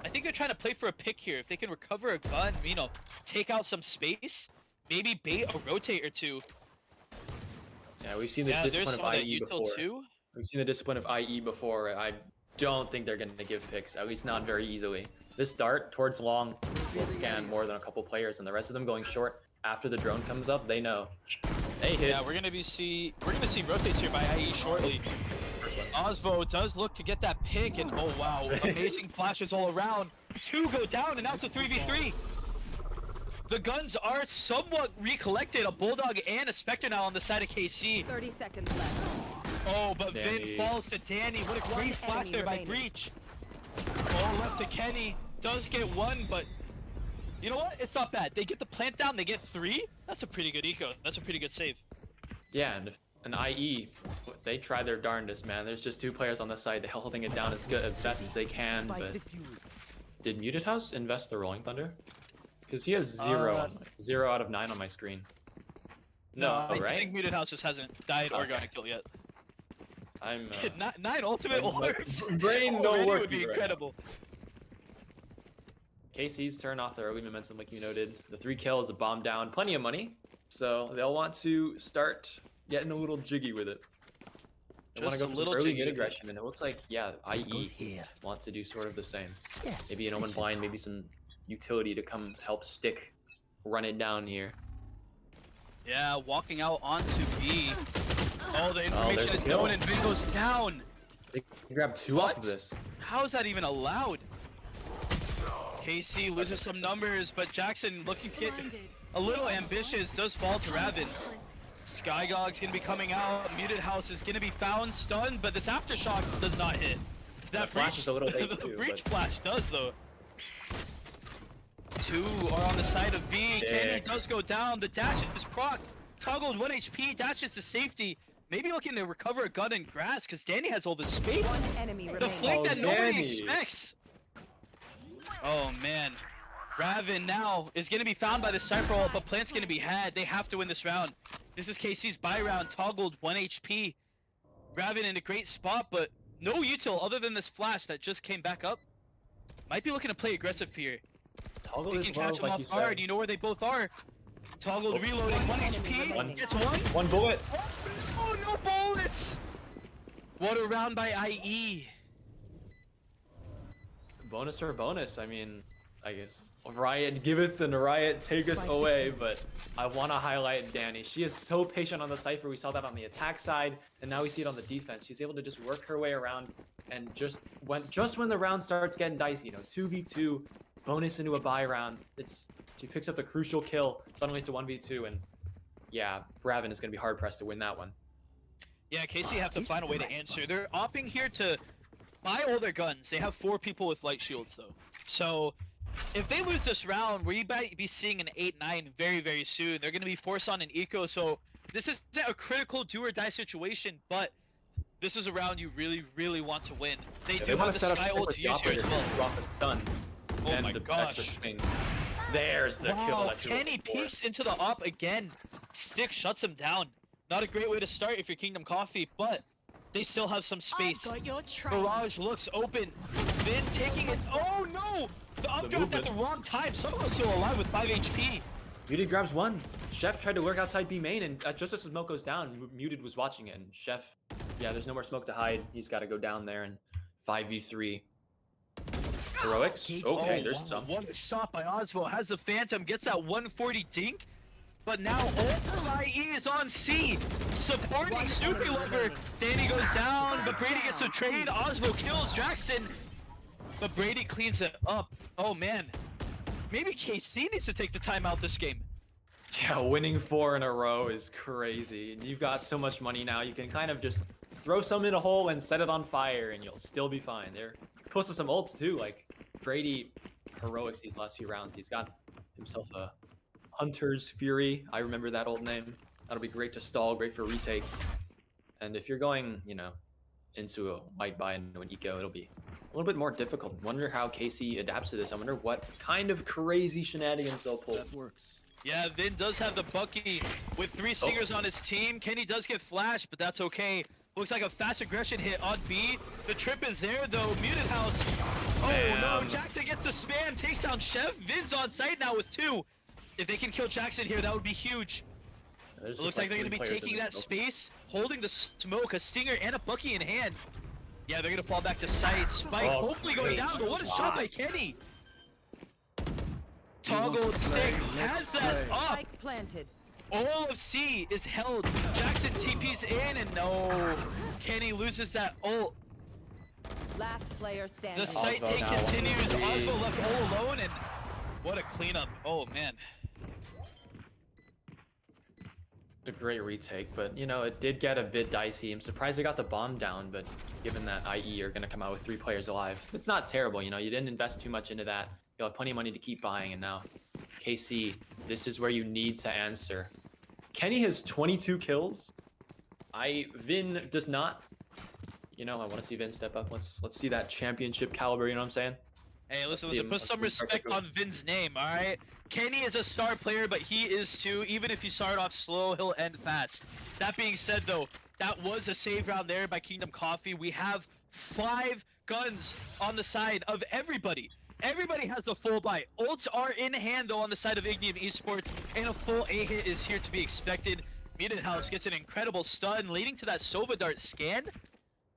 I think they're trying to play for a pick here. If they can recover a gun, take out some space, maybe bait a rotate or 2. Yeah, we've seen the Yeah, there's discipline some of of that IE util before. too. We've seen the discipline of IE before. I don't think they're going to give picks, at least not very easily. This dart towards long will scan more than a couple players, and the rest of them going short after the drone comes up, they know. They hit. Yeah, we're gonna see rotates here by IE shortly. Osvo does look to get that pick, and oh wow, amazing flashes all around. 2 go down, and now it's a 3v3. The guns are somewhat recollected. A Bulldog and a Spectre now on the side of KC. 30 seconds left. Oh, but Vin Dani. falls to Dani. What a One great flash enemy there by remaining. Breach. All left to Kenny. Does get 1, but you know what? It's not bad. They get the plant down. They get 3. That's a pretty good eco. That's a pretty good save. Yeah, and IE, they try their darndest, man. There's just 2 players on the side. They're holding it down as best as they can, Spike but defused. did MutedHouse invest the Rolling Thunder? Because he has 0 out of 9 on my screen. No, I right? think MutedHouse just hasn't died or got a kill yet. I'm 9 ultimate brain- orbs. brain no already work would be right now. incredible. KC's turn off their early momentum, like you noted. The 3 kills, a bomb down, plenty of money. So they'll want to start getting a little jiggy with it. They want to Just go a for some little early jiggy mid with it. aggression, and it looks like, yeah, Goes IE here. wants to do sort of the same. Yes. Maybe an Omen Blind, maybe some utility to come help Stick run it down here. Yeah, walking out onto B. Oh, the there's information a is kill. going, and Vin goes down. They can grab 2 off of What? this. How is that even allowed? KC loses some numbers, but Jxsn looking to get a little ambitious, does fall to Ravin. Skygog's gonna be coming out, MutedHouse is gonna be found, stunned, but this aftershock does not hit. That flash breach, is a little late the too, breach but- flash does though. 2 are on the side of B, Kenny Sick. does go down, the dash is proc, toggled 1 HP, dashes to safety. Maybe looking to recover a gun in grass, because Dani has all the space. One enemy The remaining. flank Oh, that nobody Dani. expects. Oh man. Ravin now is going to be found by the Cypher ult, but Plant's going to be had. They have to win this round. This is KC's buy round, toggled 1 HP. Ravin in a great spot, but no util other than this flash that just came back up. Might be looking to play aggressive here. Toggle They is can low, catch them like off you guard. said. You know where they both are. Toggled reloading, 1 HP, One. gets one. One bullet. Oh, no bullets! What a round by IE. Bonus or bonus. I mean, I guess a riot giveth and a riot taketh away, but I want to highlight Dani. She is so patient on the Cypher. We saw that on the attack side, and now we see it on the defense. She's able to just work her way around, and just when the round starts getting dicey, 2v2, bonus into a buy round, she picks up a crucial kill. Suddenly it's a 1v2, and yeah, Ravin is going to be hard pressed to win that one. Yeah, KC have to find a way to answer. They're opting here to buy all their guns. They have 4 people with light shields though. So if they lose this round, we might be seeing an 8-9 very, very soon. They're going to be forced on an eco. So this isn't a critical do or die situation, but this is a round you really, really want to win. They do have the Sky ult to use here as well. Done. Oh And my the gosh. extra swing. There's the kill. Wow, that you were Kenny looking for. peeks into the op again. Stick shuts him down. Not a great way to start if you're Kingdom Coffee, but they still have some space. Got your trail. Barrage looks open. Vin taking it. Oh no! The updraft at the wrong time. Somehow still alive with 5 HP. Muted grabs one. Chef tried to work outside B main, and just as the smoke goes down, Muted was watching it. And Chef, yeah, there's no more smoke to hide. He's got to go down there and 5v3. Heroics. Okay, there's some. One shot by Oswald has the Phantom, gets that 140 dink. But now all IE is on C, supporting Snoopy Lover. Dani goes down, but Brady gets a trade. Oswald kills Jxsn, but Brady cleans it up. Oh man, maybe KC needs to take the time out this game. Yeah, winning 4 in a row is crazy. You've got so much money now. You can kind of just throw some in a hole and set it on fire, and you'll still be fine. They're close to some ults too. Like Brady, heroics these last few rounds. He's got himself a Hunter's Fury. I remember that old name. That'll be great to stall, great for retakes. And if you're going, into a white buy into an eco, it'll be a little bit more difficult. Wonder how KC adapts to this. I wonder what kind of crazy shenanigans they'll pull. That works. Yeah, Vin does have the Bucky with 3 singers on his team. Kenny does get flashed, but that's okay. Looks like a fast aggression hit on B. The trip is there though. MutedHouse. Oh no, Jxsn gets the spam, takes down Chef. Vin's on site now with 2. If they can kill Jxsn here, that would be huge. It looks like they're going to be taking that space, holding the smoke, a stinger, and a Bucky in hand. Yeah, they're going to fall back to sight. Spike hopefully going down, but what a shot by Kenny. Toggled stick has that up. Spike planted. All of C is held. Jxsn TP's in, and no. Kenny loses that ult. Last player standing. The site Oswald take now, continues. 1v3. Oswald left all alone, and what a cleanup. Oh, man. It's a great retake, but it did get a bit dicey. I'm surprised they got the bomb down, but given that IE are going to come out with 3 players alive, it's not terrible. You didn't invest too much into that. You'll have plenty of money to keep buying, and now KC, this is where you need to answer. Kenny has 22 kills. Vin does not. I want to see Vin step up. Let's see that championship caliber. You know what I'm saying? Hey, listen, see him. put Let's some see him start to respect go. on Vin's name, all right? Kenny is a star player, but he is too. Even if you start off slow, he'll end fast. That being said, though, that was a save round there by Kingdom Coffee. We have 5 guns on the side of everybody. Everybody has a full buy. Ults are in hand, though, on the side of Ignium Esports, and a full A hit is here to be expected. MutedHouse gets an incredible stun, leading to that Sova Dart scan.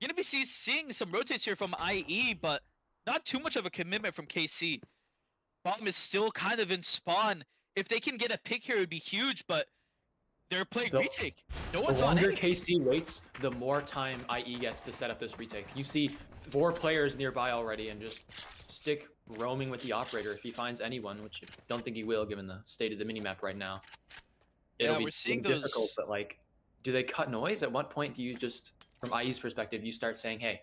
Gonna be seeing some rotates here from IE, but not too much of a commitment from KC. Bomb is still kind of in spawn. If they can get a pick here, it would be huge, but they're playing retake. No one's The on longer A. KC waits, the more time IE gets to set up this retake. You see 4 players nearby already, and just Stick roaming with the operator if he finds anyone, which I don't think he will given the state of the minimap right now. Yeah, we're seeing those. Difficult, but like, do they cut noise? At what point do you just, from IE's perspective, you start saying, hey,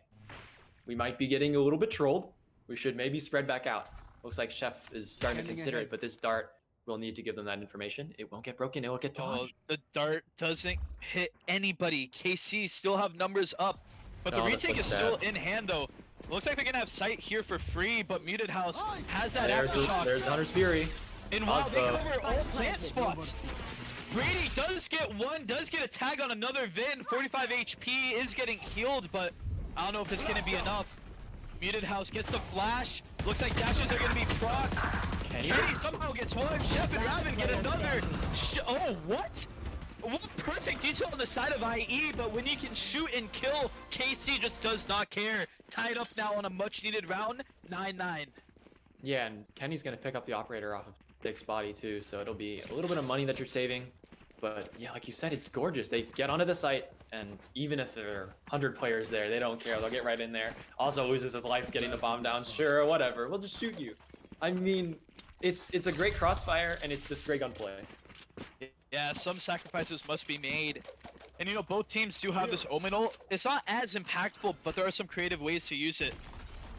we might be getting a little bit trolled. We should maybe spread back out. Looks like Chef is starting to consider it, but this dart will need to give them that information. It won't get broken, it will get Oh, dodged. the dart doesn't hit anybody. KC still have numbers up, but the Oh, that's retake is so still sad. in hand though. Looks like they're gonna have sight here for free, but MutedHouse has that There's aftershock. Hunter's Fury. And while they Osmo. cover all plant spots, Brady does get one, does get a tag on another Vin. 45 HP is getting healed, but I don't know if it's gonna be enough. MutedHouse gets the flash. Looks like dashes are gonna be procced. Kenny somehow gets one. Chef and Ravin get another. Oh, what? What perfect detail on the side of IE, but when you can shoot and kill, KC just does not care. Tied up now on a much-needed round, 9-9. Yeah, and Kenny's gonna pick up the operator off of Dick's body too, so it'll be a little bit of money that you're saving. But yeah, like you said, it's gorgeous. They get onto the site, and even if there are 100 players there, they don't care. They'll get right in there. Also loses his life getting the bomb down. Sure, whatever. We'll just shoot you. I mean, it's a great crossfire, and it's just great gunplay. Yeah, some sacrifices must be made. And you know, both teams do have this Omen ult. It's not as impactful, but there are some creative ways to use it.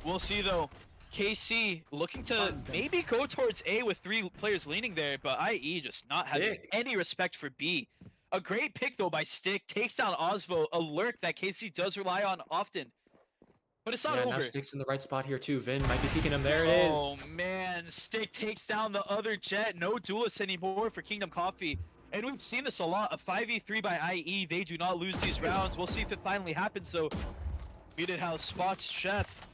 We'll see though. KC looking to maybe go towards A with 3 players leaning there, but IE just not having any respect for B. A great pick though by Stick, takes down Osvo, a lurk that KC does rely on often. But it's not Yeah, over. now Stick's in the right spot here too. Vin might be peeking him. There it is. Oh man, Stick takes down the other Jet. No duelists anymore for Kingdom Coffee. And we've seen this a lot. A 5v3 by IE. They do not lose these rounds. We'll see if it finally happens though. MutedHouse spots Chef.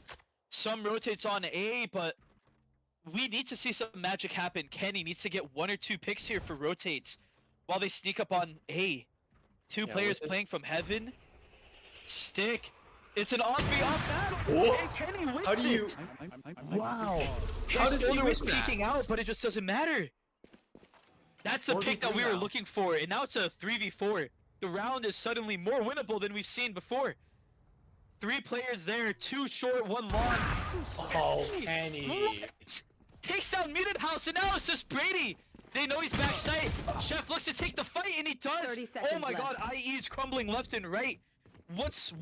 Some rotates on A, but we need to see some magic happen. Kenny needs to get 1 or 2 picks here for rotates while they sneak up on A. 2 players playing from heaven. Stick. It's an off-v-off battle. And Kenny wins How do you? Wow. How His did he shoulder was win that? peeking out, but it just doesn't matter. That's the pick that we were looking for, and now it's a 3v4. The round is suddenly more winnable than we've seen before. 3 players there, 2 short, 1 long. Oh, Kenny. What? Takes down MutedHouse, and now it's just Brady. They know he's backside. Chef looks to take the fight, and he does. 30 seconds Oh my god, left. IE's crumbling left and right. What was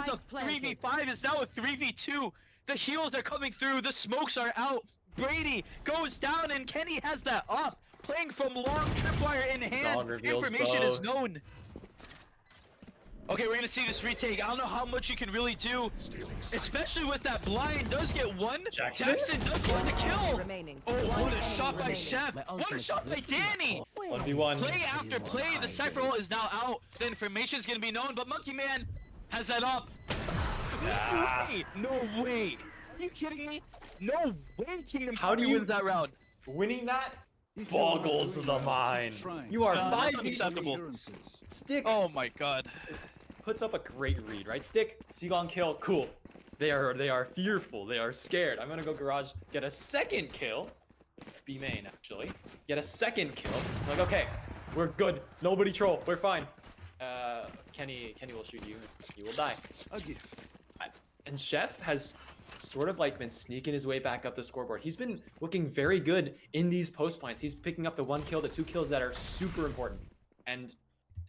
a Spike planted. 3v5 is now a 3v2. The heals are coming through, the smokes are out. Brady goes down, and Kenny has that up. Playing from long, tripwire in hand. Dog reveals Information is both. known. Okay, we're gonna see this retake. I don't know how much you can really do, especially with that blind. Does get 1. Jxsn? Jxsn does get the kill. Remaining. Oh, what a shot by remaining. Chef. What a shot by Dani. 1v1. Play after play, the Cypher ult is now out. The information is gonna be known, but Monkey Man has that up. No way. Are you kidding me? No way Kingdom How do Coffee you- wins that round. Winning that boggles the mind. You are That's 5 unacceptable. Stick Oh my god. puts up a great read, right? Stick, Seagon kill, cool. They are fearful. They are scared. I'm gonna go garage, get a second kill. B main actually. Get a second kill. I'm like, okay, we're good. Nobody troll. We're fine. Kenny will shoot you. You will die. And Chef has sort of like been sneaking his way back up the scoreboard. He's been looking very good in these post plants. He's picking up the 1 kill, the 2 kills that are super important. And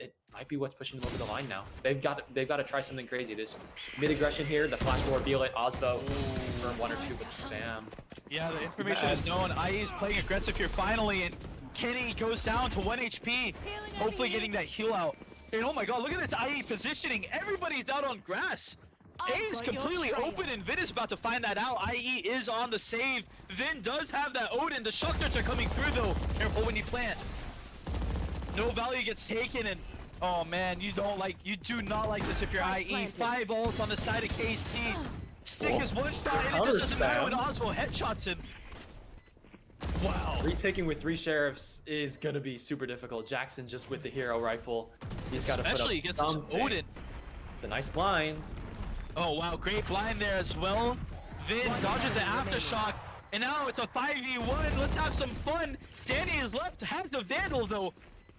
it might be what's pushing them over the line now. They've got to try something crazy. This mid aggression here, the flash will reveal it. Osvo confirm 1 or 2, but bam. Yeah, the information is known. IE's playing aggressive here finally, and Kenny goes down to 1 HP. Hopefully getting that heal out. And oh my god, look at this IE positioning. Everybody's out on grass. A is completely open, and Vin is about to find that out. IE is on the save. Vin does have that Odin. The shock darts are coming through though. Careful when you plant. No value gets taken, and oh man, you do not like this if you're IE. 5 ults on the side of KC. Stick is 1 shot, and it just doesn't matter when Osmo headshots him. Wow. Retaking with 3 sheriffs is gonna be super difficult. Jxsn just with the hero rifle. He's got to put up Especially against this something. Odin. It's a nice blind. Oh wow, great blind there as well. Vin dodges the aftershock, and now it's a 5v1. Let's have some fun. Dani is left, has the Vandal though.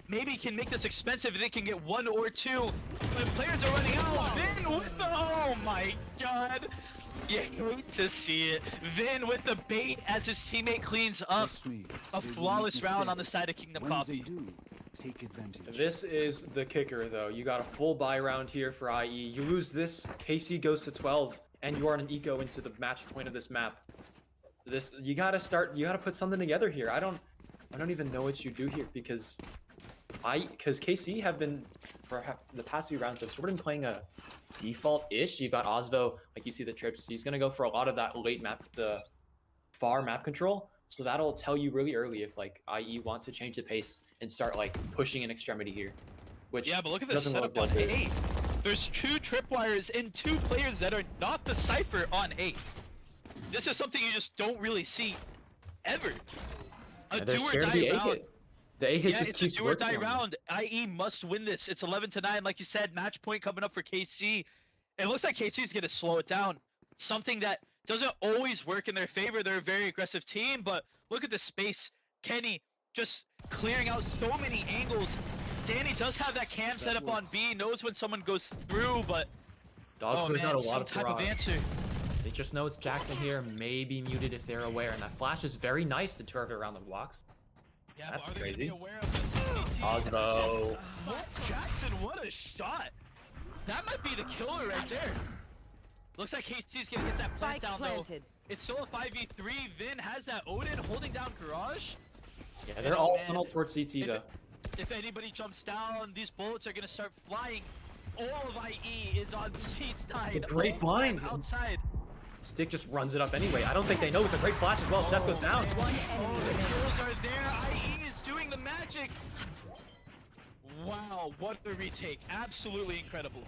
Maybe can make this expensive. They can get 1 or 2. But players are running out. Vin with the, oh my god. You hate to see it. Vin with the bait as his teammate cleans up. A flawless round on the side of Kingdom Coffee. Take advantage. This is the kicker though. You got a full buy round here for IE. You lose this, KC goes to 12, and you are an eco into the match point of this map. You gotta put something together here. I don't even know what you do here because KC have been for the past few rounds have sort of been playing a default-ish. You got Osvo, like you see the trips. He's gonna go for a lot of that late map, the far map control. So that'll tell you really early if like IE wants to change the pace and start like pushing an extremity here. Which Yeah, but look at this doesn't setup look on good. 8. There's 2 tripwires and 2 players that are not the Cypher on 8. This is something you just don't really see. ever. A Yeah, they're do or scared of die the A round. hit. The A hit Yeah, just it's a keeps do or die working on them. round. IE must win this. It's 11-9, like you said. Match point coming up for KC. It looks like KC is going to slow it down. Something that doesn't always work in their favor. They're a very aggressive team, but look at the space. Kenny just clearing out so many angles. Dani does have that cam set up on B, knows when someone goes through, but Dog puts out a lot some of type of garage. answer. They just know it's Jxsn here, maybe muted if they're aware, and that flash is very nice to turn it around the blocks. Yeah, That's but are they gonna crazy. be aware of the CCT? Osmo. What? Jxsn, what a shot! That might be the killer right there. Looks like KC's gonna get that plant Spike down planted. though. It's still a 5v3. Vin has that Odin holding down Garage. Yeah, they're all funneled towards CT though. If anybody jumps down, these bullets are gonna start flying. All of IE is on C side. It's a great all of them blind. outside. Stick just runs it up anyway. I don't think they know it's a great flash as well. Seth goes down. One Oh, enemy the remaining. kills are there. IE is doing the magic. Wow, what a retake. Absolutely incredible.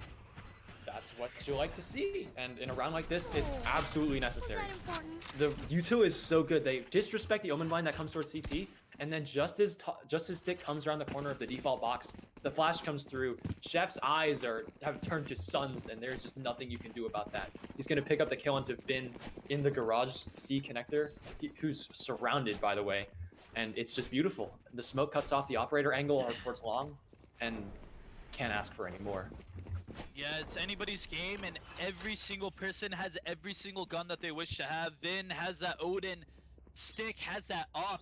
That's what you like to see. And in a round like this, it's absolutely necessary. The util is so good. They disrespect the Omen blind that comes towards CT, and then just as Stick comes around the corner of the default box, the flash comes through. Chef's eyes have turned to suns, and there's just nothing you can do about that. He's gonna pick up the kill onto Vin in the garage C connector, who's surrounded, by the way, and it's just beautiful. The smoke cuts off the operator angle towards long, and can't ask for any more. Yeah, it's anybody's game, and every single person has every single gun that they wish to have. Vin has that Odin, Stick has that AWP.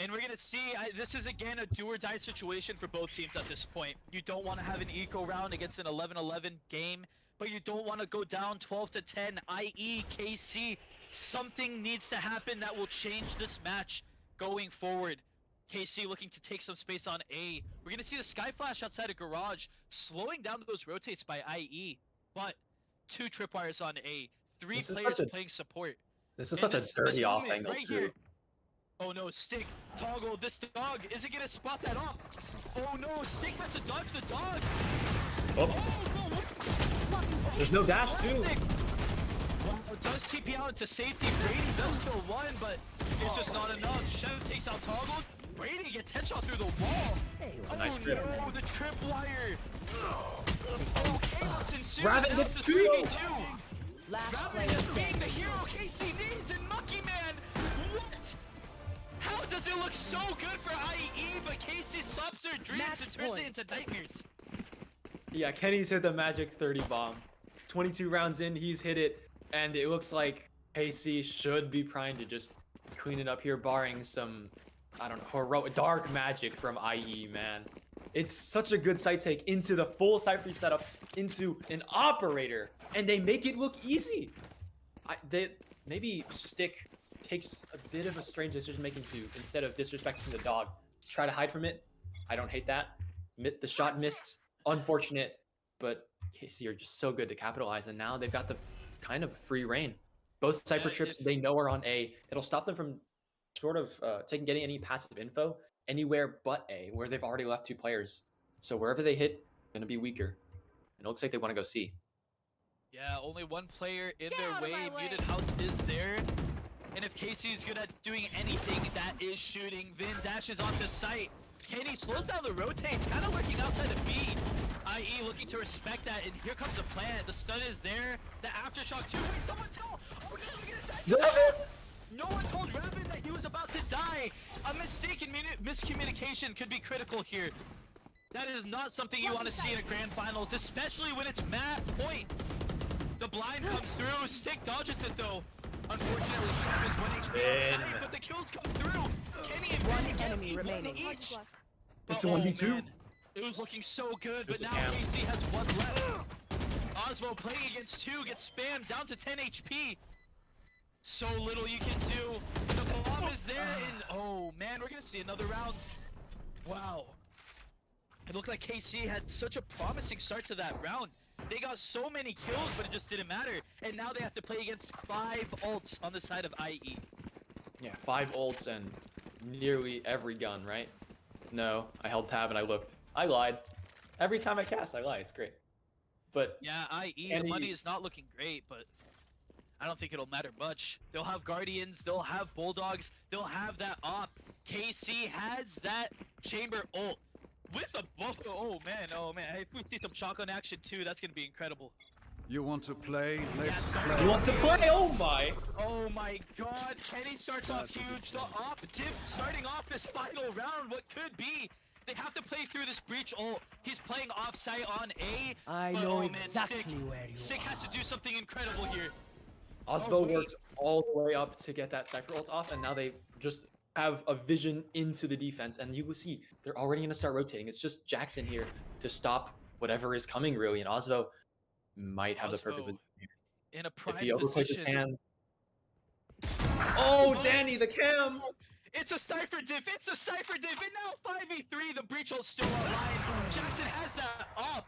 And we're gonna see, this is again a do or die situation for both teams at this point. You don't want to have an eco round against an 11-11 game, but you don't want to go down 12-10, i.e. KC. Something needs to happen that will change this match going forward. KC looking to take some space on A. We're gonna see the Sky Flash outside of Garage, slowing down those rotates by IE, but 2 tripwires on A, 3 This is players such a- playing support. This is And such a dirty off moment angle right too. here. Oh no, Stick, toggle, this dog, is it gonna spot that off? Oh no, Stick has to dodge the dog! Oh, Oh no, what? there's no dash too. Perfect. Wow, does TP out into safety, Brady does kill one, but it's just not enough. Chef takes out toggle, Brady gets headshot through the wall! a nice trip. No, the tripwire! Okay, let's ensue. Ravin Now gets it's a 2! 3v2. Last Ravin player is being standing. the hero KC needs, and Mucky Man, what? How does it look so good for IE, but KC stops their dreams Match and turns point. it into nightmares? Yeah, Kenny's hit the magic 30 bomb. 22 rounds in, he's hit it, and it looks like KC should be primed to just clean it up here, barring some, I don't know, heroic dark magic from IE, man. It's such a good site take into the full site free setup, into an operator, and they make it look easy. Maybe Stick takes a bit of a strange decision making too, instead of disrespecting the dog, try to hide from it. I don't hate that. The shot missed, unfortunate, but KC are just so good to capitalize, and now they've got the kind of free reign. Both Cypher Yeah, trips if- they know are on A. It'll stop them from sort of getting any passive info anywhere but A, where they've already left 2 players. So wherever they hit, gonna be weaker. And it looks like they want to go C. Yeah, only 1 player in Get their out of way. my way. MutedHouse is there. And if KC is good at doing anything, that is shooting. Vin dashes onto site. Kenny slows down the rotates, kind of lurking outside of B. IE looking to respect that, and here comes the plant. The stun is there. The aftershock too. Wait, someone tell! Oh no, we're gonna die! No one told Ravin that he was about to die. A mistaken miscommunication could be critical here. That is not something you want to see in a grand finals, especially when it's match point. The blind comes through. Stick dodges it though. Unfortunately, Chef is 1 HP outside, but the kills come through. Kenny and One Vin get enemy one remaining. each. It's But, a 1v2. man, it was looking so good, but There's a now cam. KC has 1 left. Osmo playing against 2 gets spammed down to 10 HP. So little you can do. The bomb is there, and oh man, we're gonna see another round. Wow. It looked like KC had such a promising start to that round. They got so many kills, but it just didn't matter. And now they have to play against 5 ults on the side of IE. Yeah, 5 ults and nearly every gun, right? No, I held tab and I looked. I lied. Every time I cast, I lie. It's great. But Yeah, IE, And the money he- is not looking great, but I don't think it'll matter much. They'll have Guardians, they'll have Bulldogs, they'll have that op. KC has that chamber ult with a oh man. If we see some shotgun action too, that's gonna be incredible. You want to play? Let's Yeah, play. He wants to play. Oh my. Oh my god, Kenny starts off huge. The op diff starting off this final round. What could be? They have to play through this breach ult. He's playing offsite on A. I but, know oh, man, exactly Stick, where you Stick has to do something incredible here. Osvo wait. worked all the way up to get that Cypher ult off, and now they just have a vision into the defense, and you will see they're already going to start rotating. It's just Jxsn here to stop whatever is coming, really, and Osvo might have the perfect Osvo position here. in a prime If he overplays his position. hand. Oh, Dani, the cam! It's a Cypher diff, it's a Cypher diff, and now 5v3, the breach ult's still online. Jxsn has that up.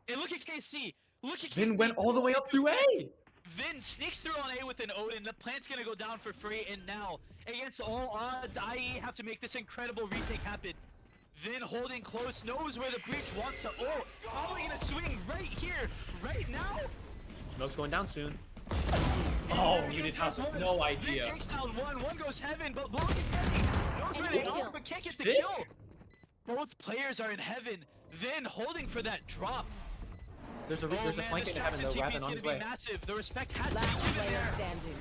And look at KC. Look at Vin KC. went all the way up through A! Vin sneaks through on A with an Odin. The plant's gonna go down for free, and now, against all odds, IE have to make this incredible retake happen. Vin holding close, knows where the breach wants to ult. Probably gonna swing right here, right now. Smoke's going down soon. Oh, MutedHouse has no idea. Vin takes down one goes heaven, but look at Kenny. Knows where they are, but can't get the Stick? kill. Both players are in heaven. Vin holding for that drop. There's a Oh there's a man, flank this in heaven Jxsn though, TP Ravin is on gonna his be way. massive. The respect has to Last be given player there. standing.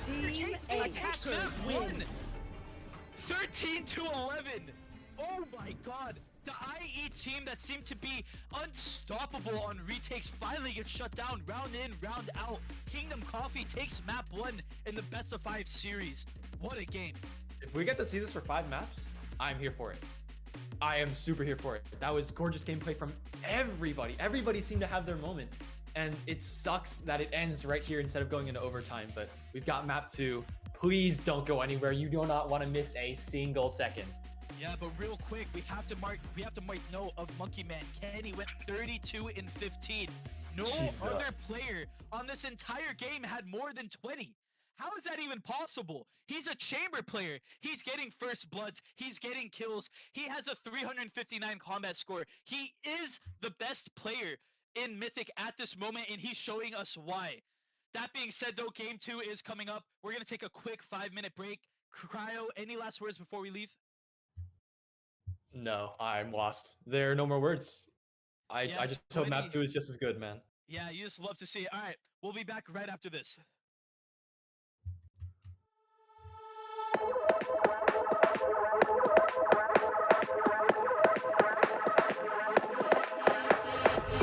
Team Jxsn attacks Attackers map win. 1. 13 to 11. Oh my god. The IE team that seemed to be unstoppable on retakes finally gets shut down round in, round out. Kingdom Coffee takes map 1 in the best of 5 series. What a game. If we get to see this for 5 maps, I'm here for it. I am super here for it. That was gorgeous gameplay from everybody. Everybody seemed to have their moment. And it sucks that it ends right here instead of going into overtime. But we've got map 2. Please don't go anywhere. You do not want to miss a single second. Yeah, but real quick, we have to make note of Monkey Man. Kenny went 32 and 15. No Jesus. other player on this entire game had more than 20. How is that even possible? He's a chamber player. He's getting first bloods. He's getting kills. He has a 359 combat score. He is the best player in Mythic at this moment, and he's showing us why. That being said, though, game 2 is coming up. We're going to take a quick 5-minute break. Kryo, any last words before we leave? No, I'm lost. There are no more words. I just hope map 2 is just as good, man. Yeah, you just love to see it. All right, we'll be back right after this.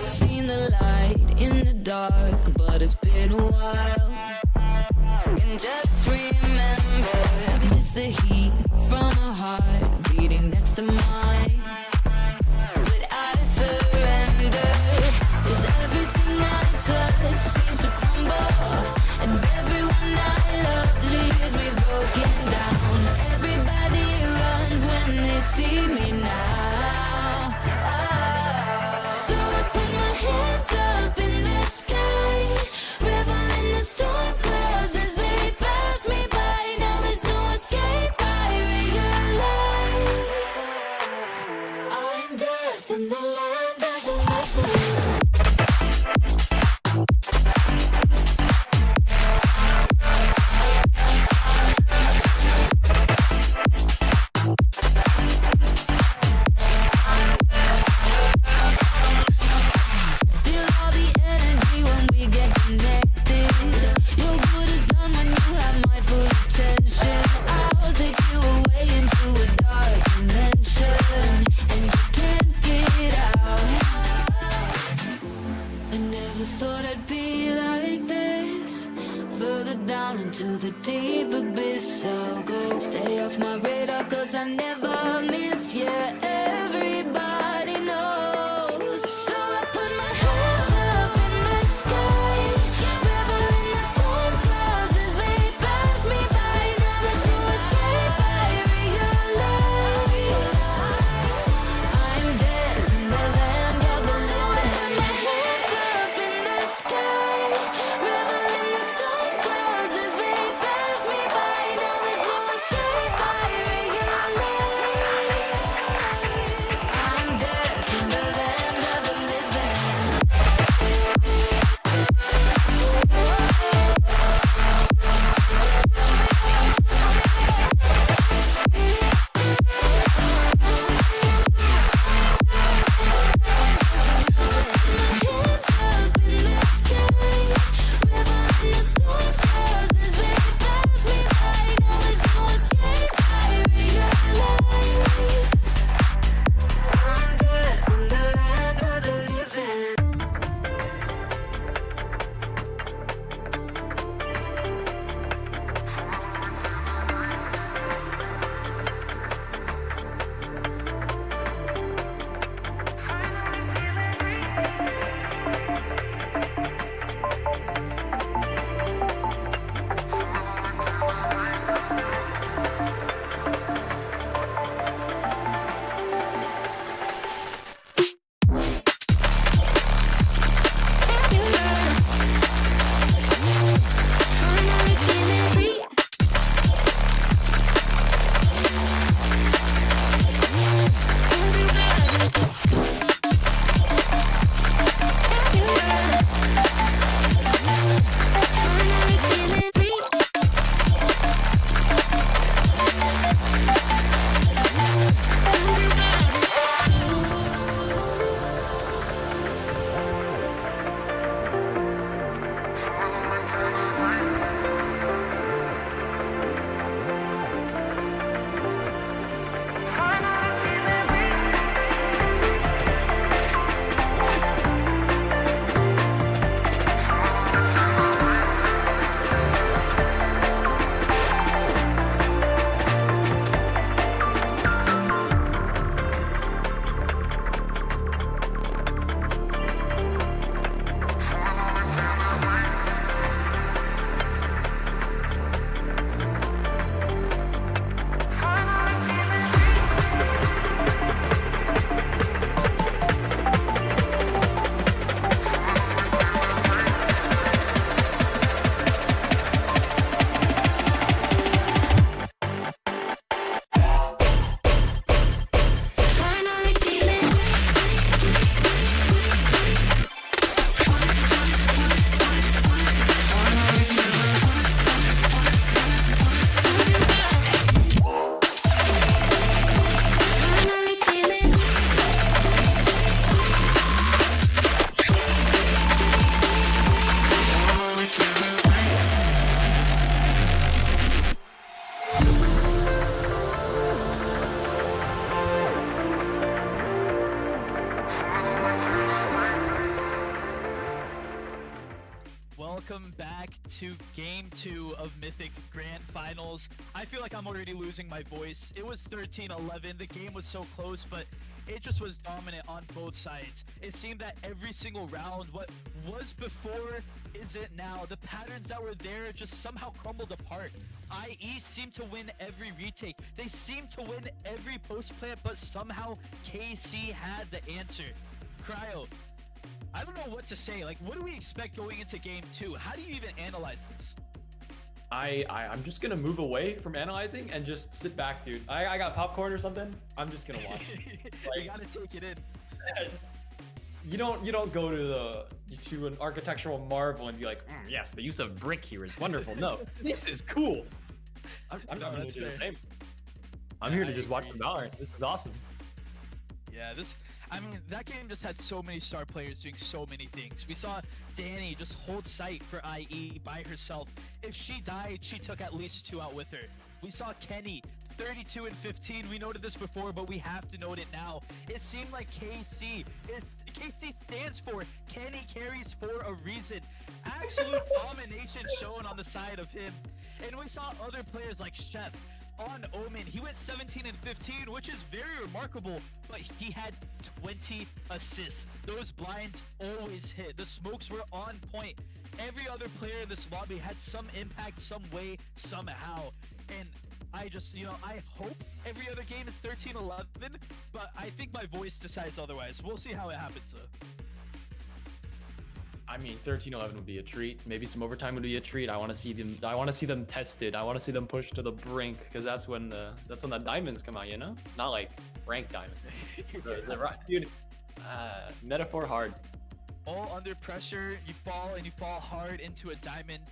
Seen the light in the dark, but it's been a while. And just remember, it's the heat from a heart beating next to mine. But I surrender, 'cause everything I touch seems to crumble, and everyone I love leaves me broken down. Everybody runs when they see me now. So I put my hands up in the sky, reveling the storm clouds as they pass me by. Now there's no escape, I realize I'm death in the land of the living. Still all the energy when we get connected. Your good is done when you have my full attention. I'll take you away into a dark dimension, and you can't get out. welcome back to Game 2 of Mythic Grand Finals. I feel like I'm already losing my voice. It was 13-11. The game was so close, but it just was dominant on both sides. It seemed that every single round, what was before isn't now. The patterns that were there just somehow crumbled apart. IE seemed to win every retake. They seemed to win every post plant, but somehow KC had the answer. Kryo, I don't know what to say. Like, what do we expect going into Game 2? How do you even analyze this? I'm just gonna move away from analyzing and just sit back, dude. I got popcorn or something. I'm just gonna watch. You gotta take it in. You don't go to an architectural marvel and be like, yes, the use of brick here is wonderful. No, this is cool. I'm not gonna do the same. I'm here to just watch some Valorant. This is awesome. Yeah, I mean, that game just had so many star players doing so many things. We saw Dani just hold sight for IE by herself. If she died, she took at least 2 out with her. We saw Kenny, 32 and 15. We noted this before, but we have to note it now. It seemed like KC stands for Kenny carries for a reason. Absolute domination shown on the side of him. And we saw other players like Chef. On Omen, he went 17 and 15, which is very remarkable, but he had 20 assists. Those blinds always hit. The smokes were on point. Every other player in this lobby had some impact, some way, somehow. And I just, I hope every other game is 13-11, but I think my voice decides otherwise. We'll see how it happens, though. I mean, 13-11 would be a treat. Maybe some overtime would be a treat. I want to see them tested. I want to see them pushed to the brink, because that's when the diamonds come out, Not like ranked diamonds. Dude, metaphor hard. All under pressure, you fall hard into a diamond.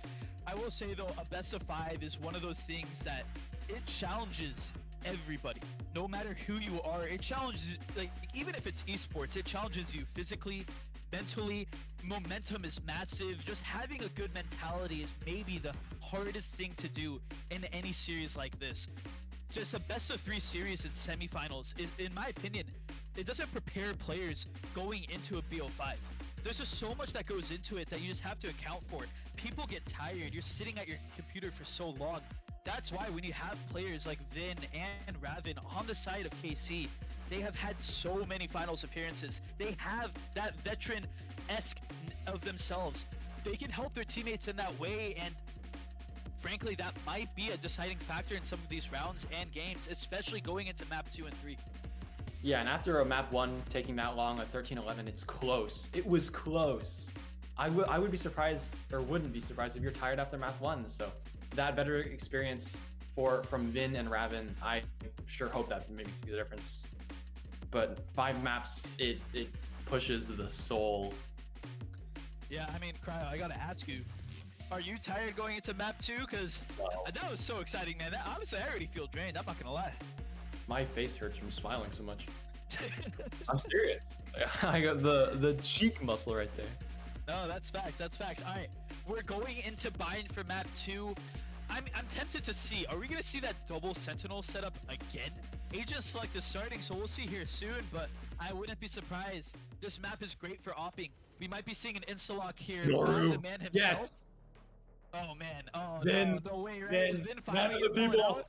I will say though, a best of 5 is one of those things that it challenges everybody. No matter who you are, it challenges, like, even if it's esports, it challenges you physically, mentally. Momentum is massive. Just having a good mentality is maybe the hardest thing to do in any series like this. Just a best of 3 series in semifinals is, in my opinion, it doesn't prepare players going into a BO5. There's just so much that goes into it that you just have to account for. People get tired. You're sitting at your computer for so long. That's why when you have players like Vin and Ravin on the side of KC, they have had so many finals appearances. They have that veteran-esque of themselves. They can help their teammates in that way, and frankly, that might be a deciding factor in some of these rounds and games, especially going into map 2 and 3. Yeah, and after a map 1 taking that long at 13-11, it's close. It was close. I would be surprised, or wouldn't be surprised, if you're tired after map 1. So that veteran experience from Vin and Ravin, I sure hope that maybe makes the difference. But 5 maps, it pushes the soul. Yeah, I mean, Kryo, I gotta ask you, are you tired going into map 2? Because that was so exciting, man. Honestly, I already feel drained. I'm not gonna lie. My face hurts from smiling so much. I'm serious. I got the cheek muscle right there. No, that's facts. That's facts. All right, we're going into bind for map 2. I'm tempted to see. Are we gonna see that double sentinel setup again? Agent select is starting, so we'll see here soon. But I wouldn't be surprised. This map is great for opping. We might be seeing an insta-lock here. The man himself. Yes. Oh man. Oh Vin, no way, right? Vin, It's Vin man finally of the people. out.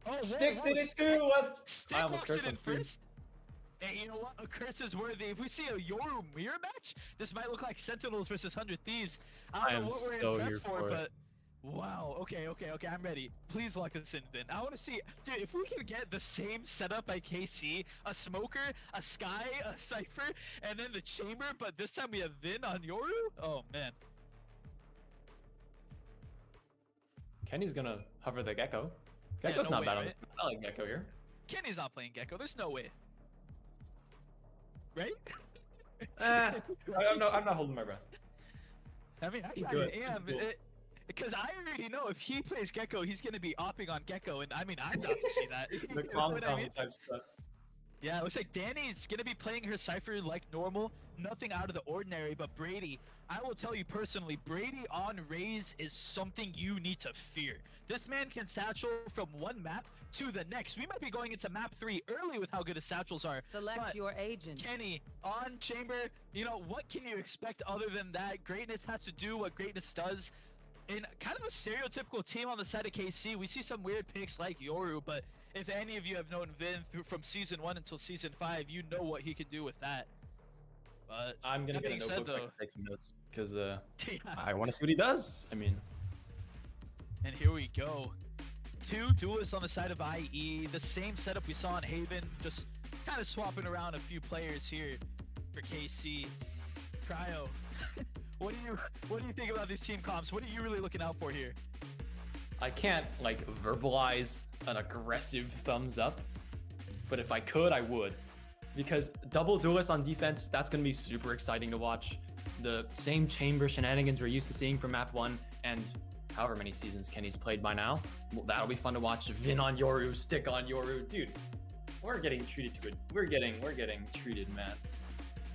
Oh, Stick did it Stick- too. Stick I almost walks cursed it in on screen. first. And you know what? A curse is worthy. If we see a Yoru mirror match, this might look like Sentinels versus 100 Thieves. I don't know what we're so in here prep for it. but wow. Okay, I'm ready. Please lock this in, Vin. I want to see, dude, if we can get the same setup by KC, a smoker, a Sky, a Cypher, and then the chamber, but this time we have Vin on Yoru? Oh, man. Kenny's gonna hover the Gecko. Yeah, Gecko's no not way, bad on right? this. I like Gecko here. Kenny's not playing Gecko. There's no way. Right? I'm not holding my breath. I mean, I He's kinda good. am. He's good. Because I already know if he plays Gecko, he's going to be opping on Gecko, and I mean, I'm down to see that. The You know what I mean? type stuff. Yeah, it looks like Dani's gonna be playing her Cypher like normal, nothing out of the ordinary, but Brady, I will tell you personally, Brady on Raze is something you need to fear. This man can satchel from one map to the next. We might be going into map 3 early with how good his satchels are. Select but your agent. Kenny, on Chamber, you know, what can you expect other than that? Greatness has to do what greatness does. In kind of a stereotypical team on the side of KC, we see some weird picks like Yoru, but if any of you have known Vin from season 1 until season 5, you know what he can do with that. But I'm gonna that get a being said, notebook so I though, can take some notes because yeah. I want to see what he does. I mean, And here we go. 2 duelists on the side of IE. The same setup we saw in Haven, just kind of swapping around a few players here for KC. Kryo, what do you think about these team comps? What are you really looking out for here? I can't like verbalize an aggressive thumbs up, but if I could, I would. Because double duelists on defense, that's gonna be super exciting to watch. The same chamber shenanigans we're used to seeing from map 1 and however many seasons Kenny's played by now. Well, that'll be fun to watch. Vin on Yoru, Stick on Yoru. Dude, we're getting treated to it. We're getting treated, man.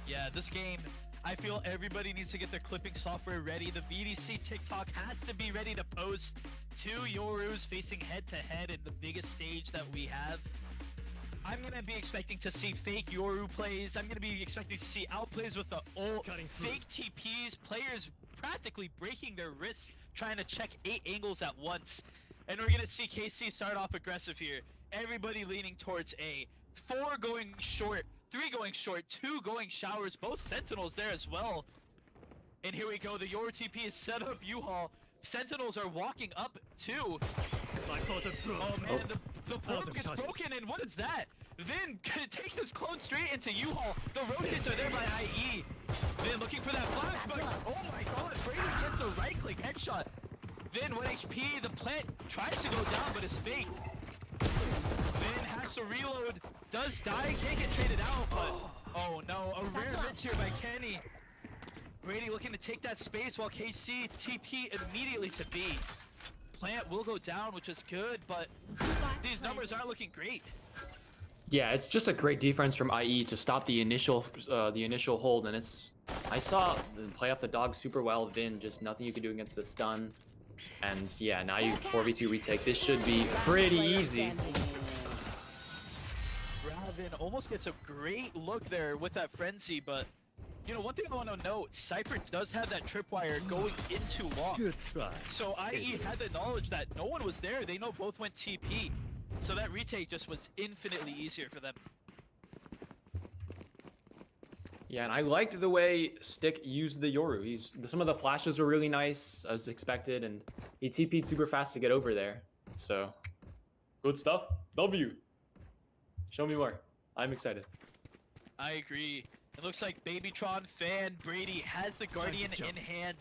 Yeah, this game, I feel everybody needs to get their clipping software ready. The VDC TikTok has to be ready to post 2 Yorus facing head-to-head in the biggest stage that we have. I'm going to be expecting to see fake Yoru plays. I'm going to be expecting to see outplays with the ult, fake TPs, players practically breaking their wrists, trying to check 8 angles at once. And we're going to see KC start off aggressive here. Everybody leaning towards A. 4 going short, 3 going short, 2 going showers, both Sentinels there as well. And here we go, the Yoru TP is set up U-Haul. Sentinels are walking up too. Oh man, the port gets broken, and what is that? Vin takes his clone straight into U-Haul. The rotates are there by IE. Vin looking for that flash, but oh my god, Brady gets the right click headshot. Vin 1 HP, the plant tries to go down, but is faked. Vin has to reload, does die, can't get traded out, but oh no, a rare miss here by Kenny. Brady looking to take that space while KC TP immediately to B. Plant will go down, which is good, but these numbers aren't looking great. Yeah, it's just a great defense from IE to stop the initial hold, and I saw the play off the dog super well. Vin, just nothing you can do against the stun, and yeah, now you 4v2 retake. This should be pretty easy. Ravin almost gets a great look there with that frenzy, but you know, one thing I want to note, Cypher does have that tripwire going into long. Good try. So IE had the knowledge that no one was there. They know both went TP. So that retake just was infinitely easier for them. Yeah, and I liked the way Stick used the Yoru. Some of the flashes were really nice, as expected, and he TP'd super fast to get over there. So, good stuff. W. Show me more. I'm excited. I agree. It looks like Babytron fan Brady has the Guardian in hand.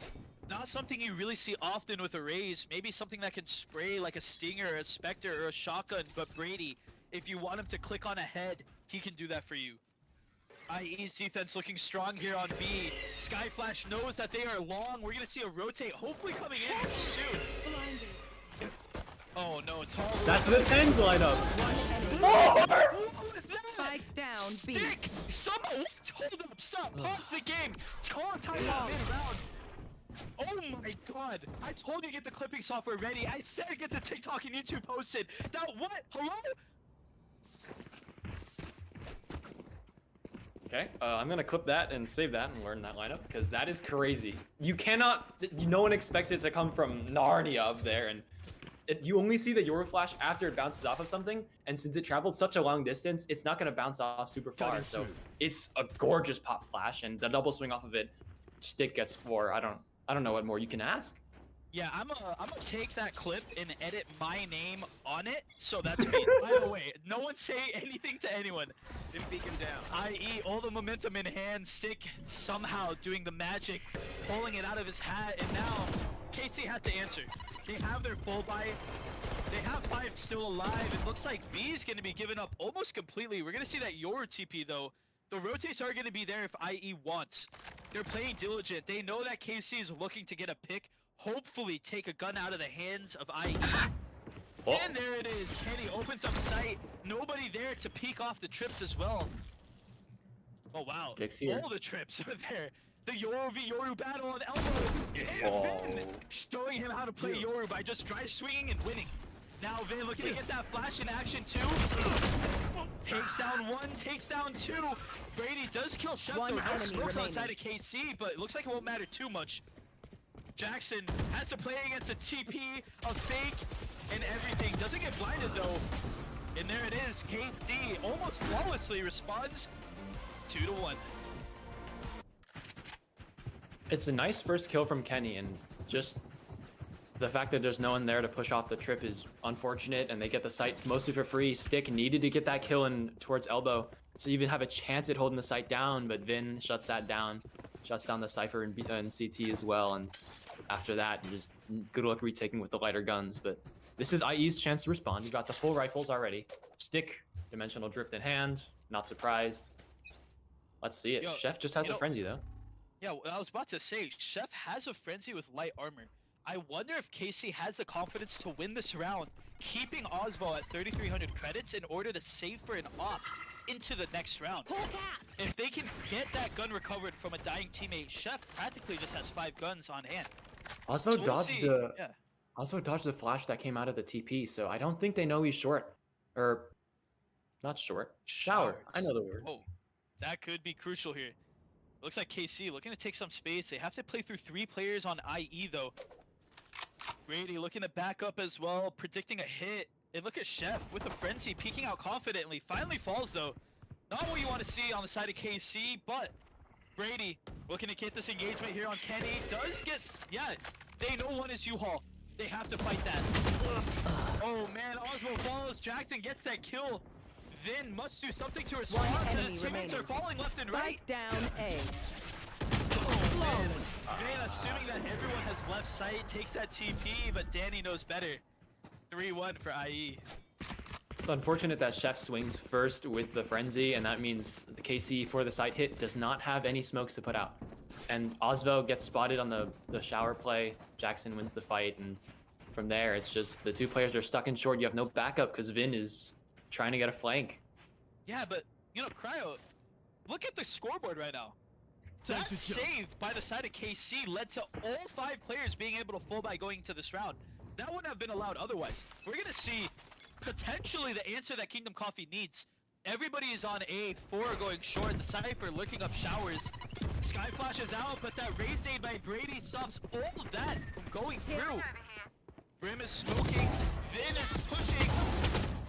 Not something you really see often with a Raze. Maybe something that can spray like a Stinger, a Spectre, or a Shotgun. But Brady, if you want him to click on a head, he can do that for you. IE's defense looking strong here on B. Skyflash knows that they are long. We're going to see a rotate, hopefully coming in soon. Oh no, tall. That's the 10s lineup. What was that? Spike down, B. Stick! Someone hold up, stop, pause the game. Call a timeout mid-round. Oh my god! I told you to get the clipping software ready. I said get the TikTok and YouTube posted. That what? Hello? Okay, I'm gonna clip that and save that and learn that lineup because that is crazy. You cannot, no one expects it to come from Narnia up there, and you only see the Yoru flash after it bounces off of something, and since it traveled such a long distance, it's not gonna bounce off super far. So it's a gorgeous pop flash, and the double swing off of it, Stick gets 4. I don't know what more you can ask. Yeah, I'm gonna take that clip and edit my name on it, so that's me. By the way, no one say anything to anyone. Didn't beacon down. IE, all the momentum in hand, Stick somehow doing the magic, pulling it out of his hat, and now KC had to answer. They have their full buy. They have 5 still alive. It looks like B is going to be given up almost completely. We're going to see that Yoru TP, though. The rotates are going to be there if IE wants. They're playing diligent. They know that KC is looking to get a pick, hopefully take a gun out of the hands of IE. Oh. And there it is. Kenny opens up sight. Nobody there to peek off the trips as well. Oh wow. Jxsn here. All the trips are there. The Yoru v Yoru battle on elbow. And Vin showing him how to play Yoru by just dry swinging and winning. Now Vin looking to get that flash in action too. Takes down one, takes down two. Brady does kill Chef though. No smokes on the side of KC, but it looks like it won't matter too much. Jxsn has to play against a TP, a fake, and everything. Doesn't get blinded though. And there it is. KC almost flawlessly responds 2-1. It's a nice first kill from Kenny, and just the fact that there's no one there to push off the trip is unfortunate, and they get the site mostly for free. Stick needed to get that kill in towards elbow to even have a chance at holding the site down, but Vin shuts that down, shuts down the Cypher and CT as well, and after that, just good luck retaking with the lighter guns. But this is IE's chance to respond. You got the full rifles already. Stick, Dimensional Drift in hand, not surprised. Let's see it. Yo, Chef just has a frenzy though. Yeah, I was about to say, Chef has a frenzy with light armor. I wonder if KC has the confidence to win this round, keeping Osvo at 3,300 credits in order to save for an op into the next round. If they can get that gun recovered from a dying teammate, Chef practically just has 5 guns on hand. Also So we'll dodged see. the Yeah. also dodged the flash that came out of the TP, so I don't think they know he's short. Or not short. Shower. I know the word. Oh, that could be crucial here. Looks like KC looking to take some space. They have to play through 3 players on IE though. Brady looking to back up as well, predicting a hit. And look at Chef with a frenzy, peeking out confidently. Finally falls though. Not what you want to see on the side of KC, but Brady looking to get this engagement here on Kenny. Does get, yeah, they know one is U-Haul. They have to fight that. Oh man, Osmo follows. Jxsn gets that kill. Vin must do something to respond. His teammates are falling left and right. Spike down A. Oh, man. Vin, assuming that everyone has left sight, takes that TP, but Dani knows better. 3-1 for IE. It's unfortunate that Chef swings first with the frenzy, and that means the KC for the site hit does not have any smokes to put out. And Osvo gets spotted on the shower play. Jxsn wins the fight, and from there it's just the 2 players are stuck in short. You have no backup because Vin is trying to get a flank. Yeah, but you know, Kryo, look at the scoreboard right now. That save by the side of KC led to all 5 players being able to full by going into this round. That wouldn't have been allowed otherwise. We're gonna see potentially the answer that Kingdom Coffee needs. Everybody is on A, 4 are going short. The Cypher lurking up showers. Sky flashes out, but that raise aid by Brady stops all of that from going through. Brim is smoking. Vin is pushing.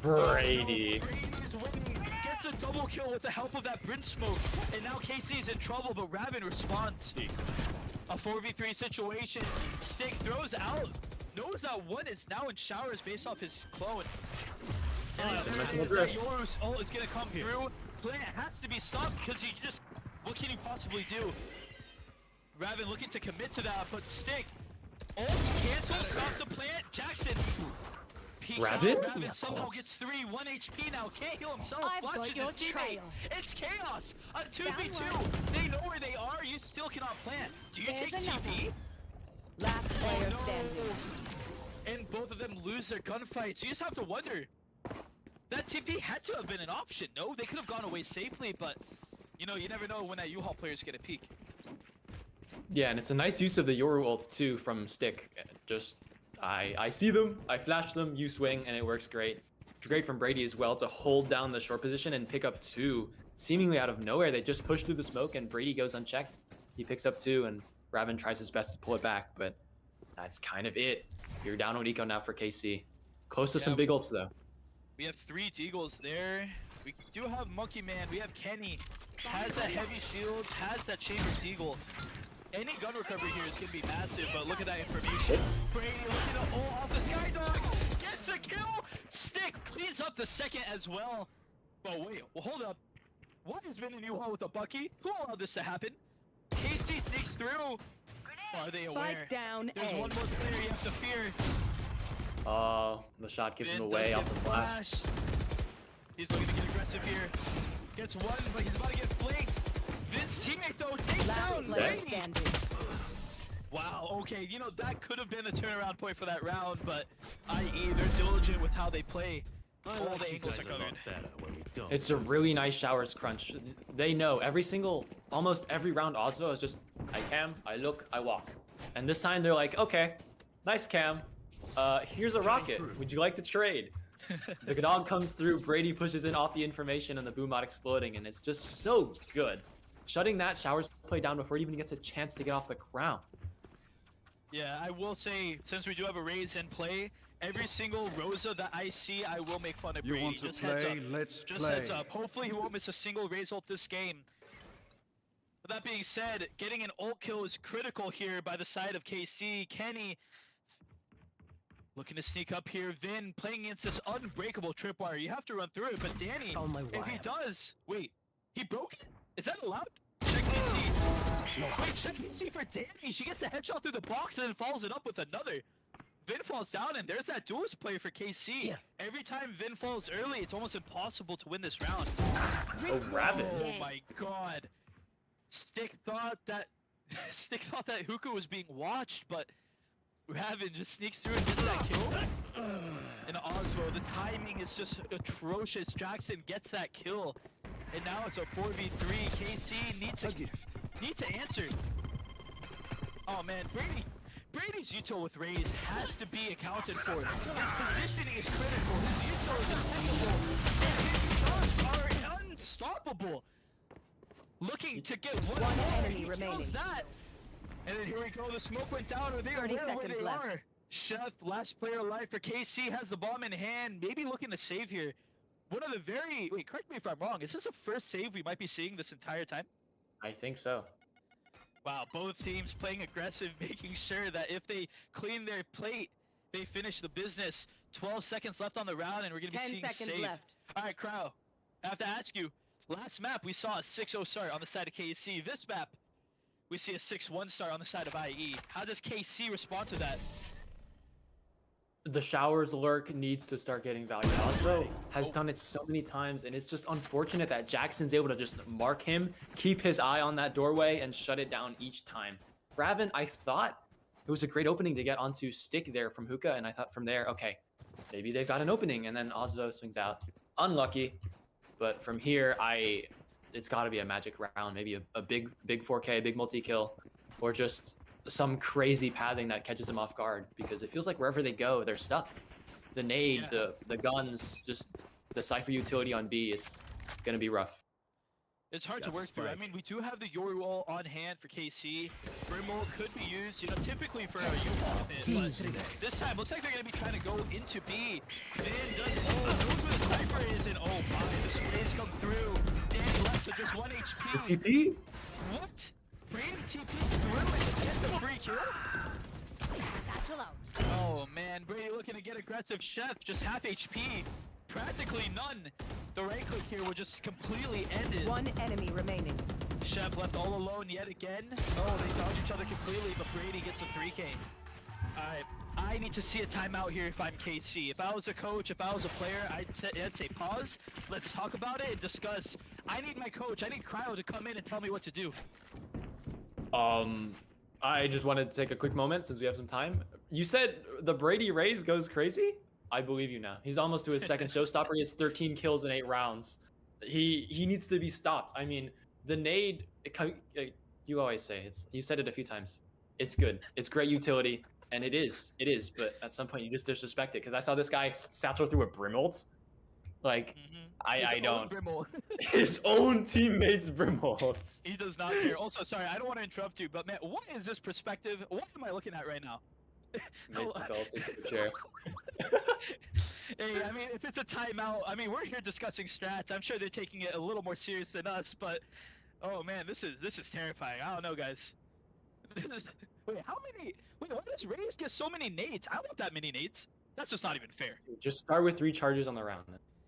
Brady. Brady's winning. Gets a double kill with the help of that Brim smoke. And now KC is in trouble, but Ravin responds. A 4v3 situation. Stick throws out. Knows that one is now in showers based off his clone. Yoru's ult is gonna come through. Plant has to be stopped because he just, what can you possibly do? Ravin looking to commit to that, but Stick ult cancels, stops the plant. Jxsn peeks Ravin? out. Ravin somehow gets 3, 1 HP now, can't heal himself. I've got Flushes your his teammate. trail. It's chaos. A 2v2. They know where they are. You still cannot plant. Do you There's take another. TP? Last player Oh, standing. no. And both of them lose their gunfights. You just have to wonder. That TP had to have been an option. No, they could have gone away safely, but you know, you never know when that U-Haul player's get a peek. Yeah, and it's a nice use of the Yoru ult too from Stick. Just, I see them, I flash them, you swing, and it works great. It's great from Brady as well to hold down the short position and pick up 2. Seemingly out of nowhere, they just push through the smoke and Brady goes unchecked. He picks up 2 and Ravin tries his best to pull it back, but that's kind of it. You're down on eco now for KC. Close to some big ults though. We have 3 Deagles there. We do have Monkey Man. We have Kenny. Has that heavy shield. Has that Chamber Deagle. Any gun recovery here is going to be massive, but look at that information. Brady looking to ult off the Skydog. Gets the kill. Stick cleans up the second as well. But wait, well, hold up. What has been in U-Haul with a Bucky? Who allowed this to happen? KC sneaks through. Are they aware? Spike down There's A. one more player you have to fear. Oh, the shot gives him Vin away does off get the flash. flashed. He's looking to get aggressive here. Gets one, but he's about to get flanked. Vin's teammate though takes Last down player Brady. standing. Wow, okay, you know, that could have been a turnaround point for that round, but IE, they're diligent with how they play. All the angles are covered. It's a really nice showers crunch. They know almost every round Osvo is just, I cam, I look, I walk. And this time they're like, okay, nice cam. Here's a rocket. Would you like to trade? The dog comes through, Brady pushes in off the information and the boom bot exploding, and it's just so good. Shutting that showers play down before it even gets a chance to get off the ground. Yeah, I will say, since we do have a raise in play, every single Rosa that I see, I will make fun of You Brady. want to Just heads play? up. Let's Just play. heads up. Hopefully he won't miss a single raise ult this game. With that being said, getting an ult kill is critical here by the side of KC. Kenny looking to sneak up here. Vin playing against this unbreakable tripwire. You have to run through it, but Dani, Oh my if he wire. does, wait, he broke it? Is that allowed? Check KC. Wait, check KC for Dani. She gets the headshot through the box and then follows it up with another. Vin falls down, and there's that duelist play for KC. Yeah. Every time Vin falls early, it's almost impossible to win this round. Oh, Ravin. Oh my god. Stick thought that Hookah was being watched, but Ravin just sneaks through and gets that kill. And Osvo, the timing is just atrocious. Jxsn gets that kill. And now it's a 4v3. KC needs to answer. Oh man, Brady's util with Raze has to be accounted for. His positioning is critical. His util is impeccable. And his shots are unstoppable. Looking to get one enemy he remaining. kills that. And then here we go. The smoke went down. Or they 30 are where seconds they left. are. Chef, last player alive for KC, has the bomb in hand. Maybe looking to save here. One of the wait, correct me if I'm wrong. Is this the first save we might be seeing this entire time? I think so. Wow, both teams playing aggressive, making sure that if they clean their plate, they finish the business. 12 seconds left on the round, and we're going to be 10 seeing seconds save. left. All right, Kryo, I have to ask you. Last map, we saw a 6-0 start on the side of KC. This map, we see a 6-1 start on the side of IE. How does KC respond to that? The showers lurk needs to start getting value. Osvo has done it so many times, and it's just unfortunate that Jxsn's able to just mark him, keep his eye on that doorway, and shut it down each time. Ravin, I thought it was a great opening to get onto stick there from Hookah, and I thought from there, okay, maybe they've got an opening, and then Osvo swings out. Unlucky, but from here, it's got to be a magic round, maybe a big 4K, big multi-kill, or just some crazy pathing that catches them off guard, because it feels like wherever they go, they're stuck. The nade, the guns, just the Cypher utility on B, it's gonna be rough. It's hard to work through. I mean, we do have the Yori wall on hand for KC. Brimwall could be used, typically for a U-wall hit, but this time looks like they're gonna be trying to go into B. Vin does knows where the Cypher is, and oh my, the sprays come through. Dani left with just 1 HP. The TP? What? Brady TP's through and just gets the free kill? Satchel out. Oh man, Brady looking to get aggressive. Chef, just half HP. Practically none. The right click here will just completely end it. One enemy remaining. Chef left all alone yet again. Oh, they dodge each other completely, but Brady gets a 3K. Alright, I need to see a timeout here if I'm KC. If I was a coach, if I was a player, I'd say pause. Let's talk about it and discuss. I need my coach, I need Kryo to come in and tell me what to do. I just wanted to take a quick moment since we have some time. You said the Brady Raze goes crazy? I believe you now. He's almost to his second showstopper. He has 13 kills in 8 rounds. He needs to be stopped. I mean, the nade, you always say, you said it a few times. It's good. It's great utility, and it is, but at some point you just disrespect it, because I saw this guy satchel through a Brim ult. Like, I don't. His own teammates Brim ults. He does not care. Also, sorry, I don't want to interrupt you, but man, what is this perspective? What am I looking at right now? Mason fell asleep in the chair. Hey, I mean, if it's a timeout, I mean, we're here discussing strats. I'm sure they're taking it a little more serious than us, but oh man, this is terrifying. I don't know, guys. Wait, why does Raze get so many nades? I don't want that many nades. That's just not even fair. Just start with 3 charges on the round.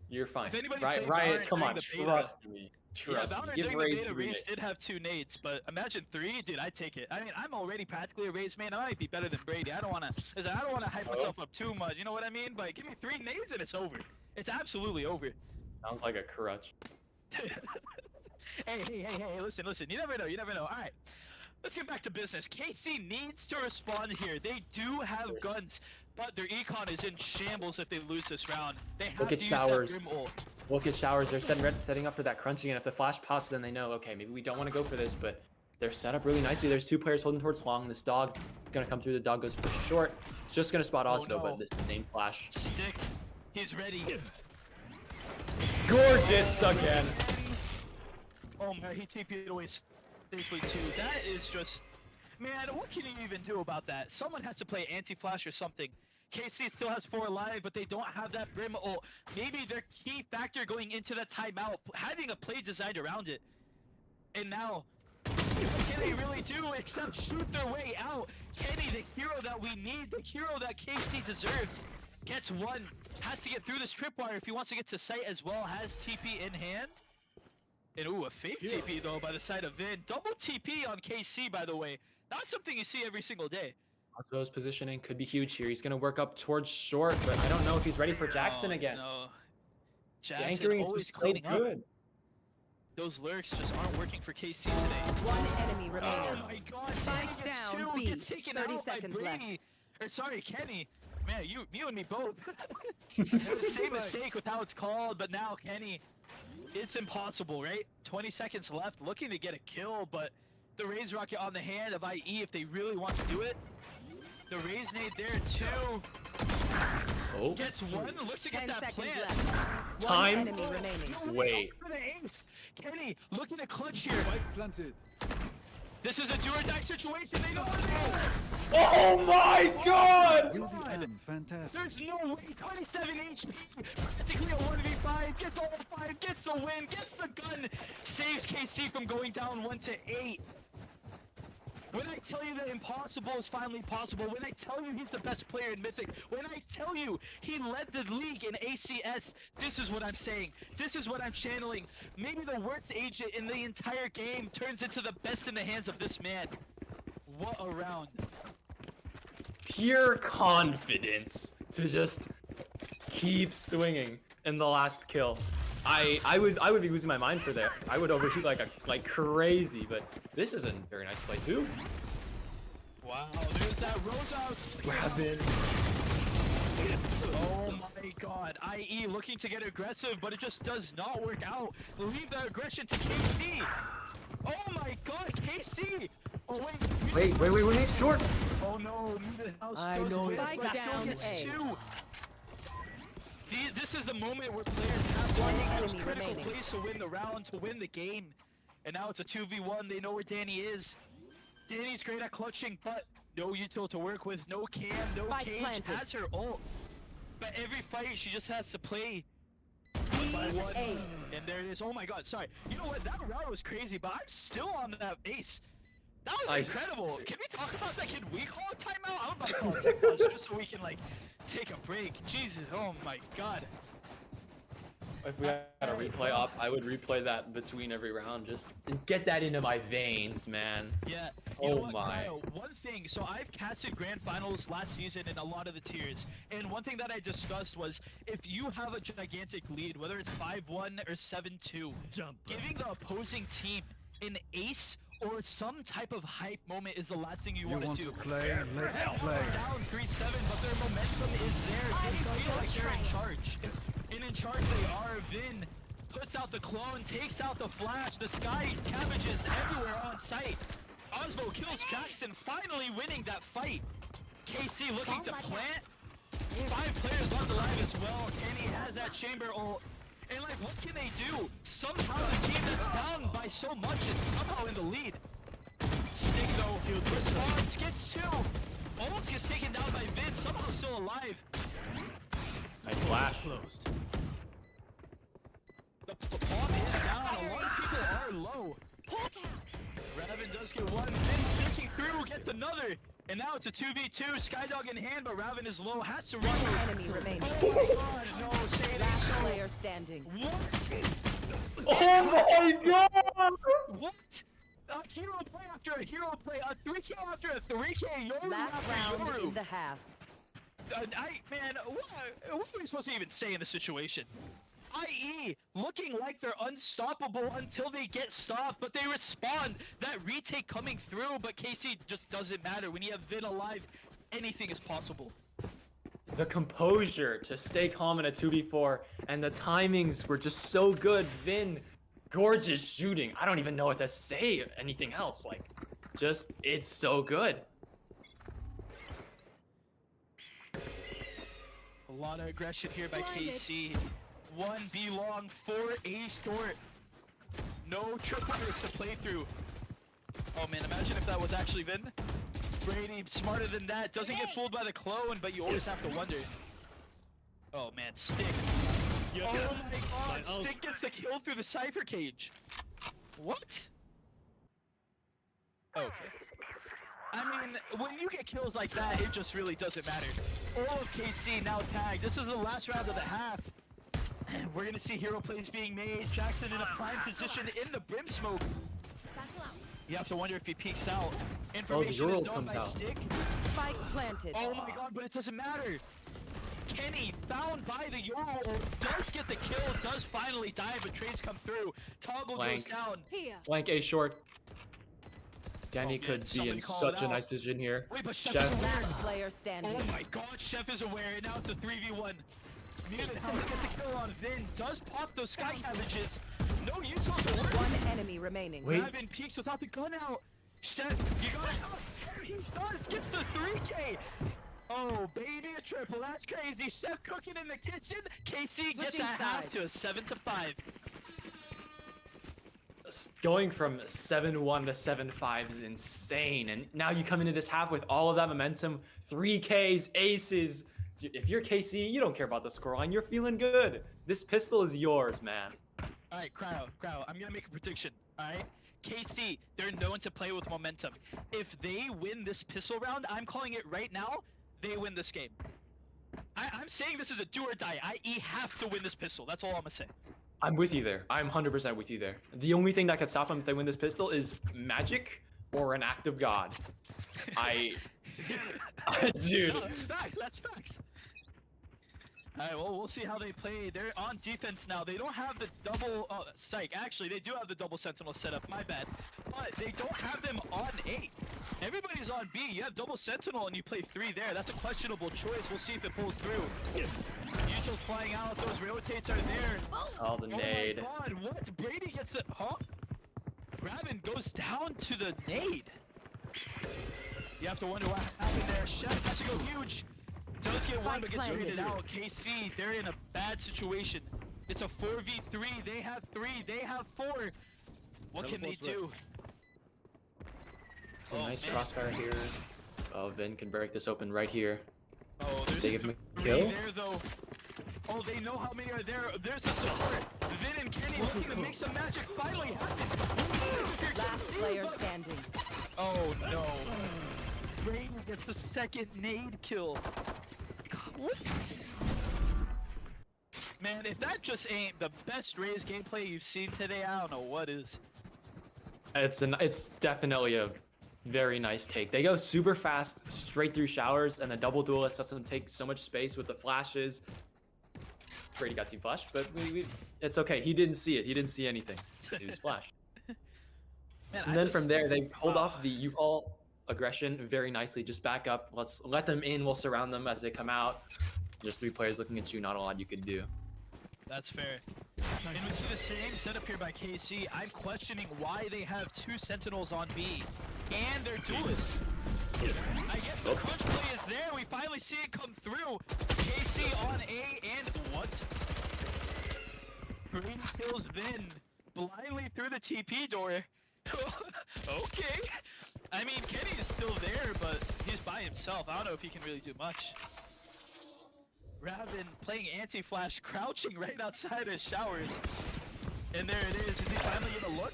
You're fine. If anybody Riot, played Valorant come on, during the beta- trust me. Trust Yeah, me. Valorant Give during the Raze beta, 3 Raze nades. did have 2 nades, but imagine 3, dude, I'd take it. I mean, I'm already practically a Raze man. I might be better than Brady. I don't want to hype myself up too much. You know what I mean? But give me 3 nades and it's over. It's absolutely over. Sounds like a crutch. Hey, listen. You never know. All right. let's get back to business. KC needs to respond here. They do have guns, but their econ is in shambles if they lose this round. They have Look to at use Showers. that Grim ult. Look at Showers. They're setting up for that crunching, and if the flash pops, then they know, okay, maybe we don't want to go for this, but they're set up really nicely. There's 2 players holding towards long. This dog gonna come through. The dog goes for short. It's just gonna spot Osvo, no. but this is named flash. Stick, he's ready. Gorgeous again. Oh man, he TP'd away safely too. That is just, man, what can you even do about that? Someone has to play anti-flash or something. KC still has 4 alive, but they don't have that Brim ult. Maybe their key factor going into that timeout, having a play designed around it. And now, what can they really do except shoot their way out? Kenny, the hero that we need, the hero that KC deserves, gets one. Has to get through this tripwire if he wants to get to site as well. Has TP in hand. And ooh, a fake TP though by the side of Vin. Double TP on KC, by the way. Not something you see every single day. Osvo's positioning could be huge here. He's gonna work up towards short, but I don't know if he's ready for Jxsn Oh, again. No. The Jxsn anchoring is always just so cleaning up. good. Those lurks just aren't working for KC today. One enemy Oh remaining. my god, Spike Dani gets down, 2, B. gets taken 30 out by seconds left. Brady. Or sorry, Kenny. Man, you and me both. The same mistake with how it's called, but now Kenny, it's impossible, right? 20 seconds left, looking to get a kill, but the Raze rocket on the hand of IE if they really want to do it. The Raze nade there too. Oh, Gets one, looks to 10 get that seconds plant. left. Time. One enemy remaining. Wait. For the ace. Kenny, looking to clutch here. Spike planted. This is a do or die situation. They know what it is. Oh my god! Will the end. Fantastic. There's no way. 27 HP. Practically a 1v5. Gets all 5. Gets the win. Gets the gun. Saves KC from going down 1-8. When I tell you that impossible is finally possible, when I tell you he's the best player in Mythic, when I tell you he led the league in ACS, this is what I'm saying. This is what I'm channeling. Maybe the worst agent in the entire game turns into the best in the hands of this man. What a round. Pure confidence to just keep swinging in the last kill. I would be losing my mind for that. I would overshoot like crazy, but this is a very nice play too. Wow, there's that rose out. Ravin. Oh my god. IE looking to get aggressive, but it just does not work out. Leave the aggression to KC. Oh my god, KC. Oh Wait, short. Oh no, MutedHouse I goes know with, it. but Spike still down gets A. 2. This is the moment where players have to One make those enemy critical remaining. plays to win the round, to win the game. And now it's a 2v1. They know where Dani is. Dani's great at clutching, but no util to work with, no cam, no Spike cage. planted. Has her ult. But every fight she just has to play one by one. Ace. And there it is. Oh my god, sorry. You know what? That round was crazy, but I'm still on that ace. That was Nice. incredible. Can we talk about that? Can we call a timeout? I'm about to call a timeout just so we can like take a break. Jesus, oh my god. If we had a replay op, I would replay that between every round. Just to get that into my veins, man. Yeah. Oh You know what, my. Kryo, one thing, so I've casted grand finals last season in a lot of the tiers, and one thing that I discussed was if you have a gigantic lead, whether it's 5-1 or 7-2, giving the opposing team an ace or some type of hype moment is the last thing you You want want to to do. play? Let's play. Down 3-7, but their momentum is there. They feel like they're in charge. And in charge they are. Vin puts out the clone, takes out the flash, the sky cabbages everywhere on site. Osvo kills Jxsn, finally winning that fight. KC looking to plant. 5 players left alive as well. Kenny has that chamber ult. And like, what can they do? Somehow the team that's down by so much is somehow in the lead. Stick though, responds, gets 2. Almost gets taken down by Vin, somehow still alive. Nice flash. The pawn is down, a lot of people are low. Ravin does get 1, Vin sneaking through, gets another. And now it's a 2v2, Skydog in hand, but Ravin is low, has to run. One enemy remaining. Oh my god, no, say it ain't Last so. player standing. What? Oh my god! What? A hero play after a hero play, a 3K after a 3K, Yoru Last after round Yoru. in the half. Man, what are we supposed to even say in this situation? IE looking like they're unstoppable until they get stopped, but they respond. That retake coming through, but KC just doesn't matter. When you have Vin alive, anything is possible. The composure to stay calm in a 2v4, and the timings were just so good. Vin, gorgeous shooting. I don't even know what to say anything else. Like, just, it's so good. A lot of aggression here by KC. 1B long, 4A short. No tripwires to play through. Oh man, imagine if that was actually Vin. Brady, smarter than that, doesn't get fooled by the clone, but you always have to wonder. Oh man, Stick. Oh my god, Stick gets the kill through the Cypher cage. What? Okay. I mean, when you get kills like that, it just really doesn't matter. All of KC now tagged. This is the last round of the half. We're gonna see hero plays being made. Jxsn in a prime position in the brim smoke. You have to wonder if he peeks out. Information is known by Stick. Spike planted. Oh my god, but it doesn't matter. Kenny, found by the Euro, does get the kill, does finally die, but trades come through. Toggle goes down. Flank A short. Dani Oh, could man, be in somebody call such it a nice out. position here. Wait, but Chef Chef. is aware. Last player standing. Oh my god, Chef is aware, and now it's a 3v1. MutedHouse gets the kill on Vin, does pop those sky cabbages. No use on the word. One enemy remaining. Wait. Ravin peeks without the gun out. Chef, you gotta help. He does, gets the 3K. Oh, baby, a triple, that's crazy. Chef cooking in the kitchen. KC gets Switching a half sides. to a 7-5. Going from 7-1 to 7-5 is insane. And now you come into this half with all of that momentum, 3Ks, aces. Dude, if you're KC, you don't care about the scoreline. You're feeling good. This pistol is yours, man. All right, Kryo, I'm gonna make a prediction. All right, KC, they're known to play with momentum. If they win this pistol round, I'm calling it right now. They win this game. I'm saying this is a do or die. IE have to win this pistol. That's all I'm gonna say. I'm with you there. I'm 100% with you there. The only thing that could stop them if they win this pistol is magic or an act of God. Dude. No, that's facts. That's facts. All right, well, we'll see how they play. They're on defense now. They don't have the double psych. Actually, they do have the double sentinel set up. My bad. But they don't have them on A. Everybody's on B. You have double sentinel and you play 3 there. That's a questionable choice. We'll see if it pulls through. Usel's flying out. Those rotates are there. Oh, the nade. Oh my god, what? Brady gets it. Huh? Ravin goes down to the nade. You have to wonder what happened there. Chef has to go huge. Does get one, but gets rated out. KC, they're in a bad situation. It's a 4v3. They have 3. They have 4. What can they do? It's a nice crossfire here. Oh, Vin can break this open right here. Oh, there's They give him a 3 kill? there, though. Oh, they know how many are there. There's a support. Vin and Kenny looking to make some magic finally happen. Last player standing. Oh, no. Brayden gets the second nade kill. What? Man, if that just ain't the best Raze gameplay you've seen today, I don't know what is. It's definitely a very nice take. They go super fast, straight through showers, and the double duelist doesn't take so much space with the flashes. Brady got team flashed, but it's okay. He didn't see it. He didn't see anything. He was flashed. Man, And then from there, they hold off the U-Haul aggression very nicely. Just back up. Let's let them in. We'll surround them as they come out. There's 3 players looking at you. Not a lot you can do. That's fair. And we see the same setup here by KC. I'm questioning why they have 2 sentinels on B and they're duelists. I guess the crunch play is there. We finally see it come through. KC on A and what? Green kills Vin blindly through the TP door. Okay. I mean, Kenny is still there, but he's by himself. I don't know if he can really do much. Ravin playing anti-flash, crouching right outside his showers. And there it is. Is he finally gonna look?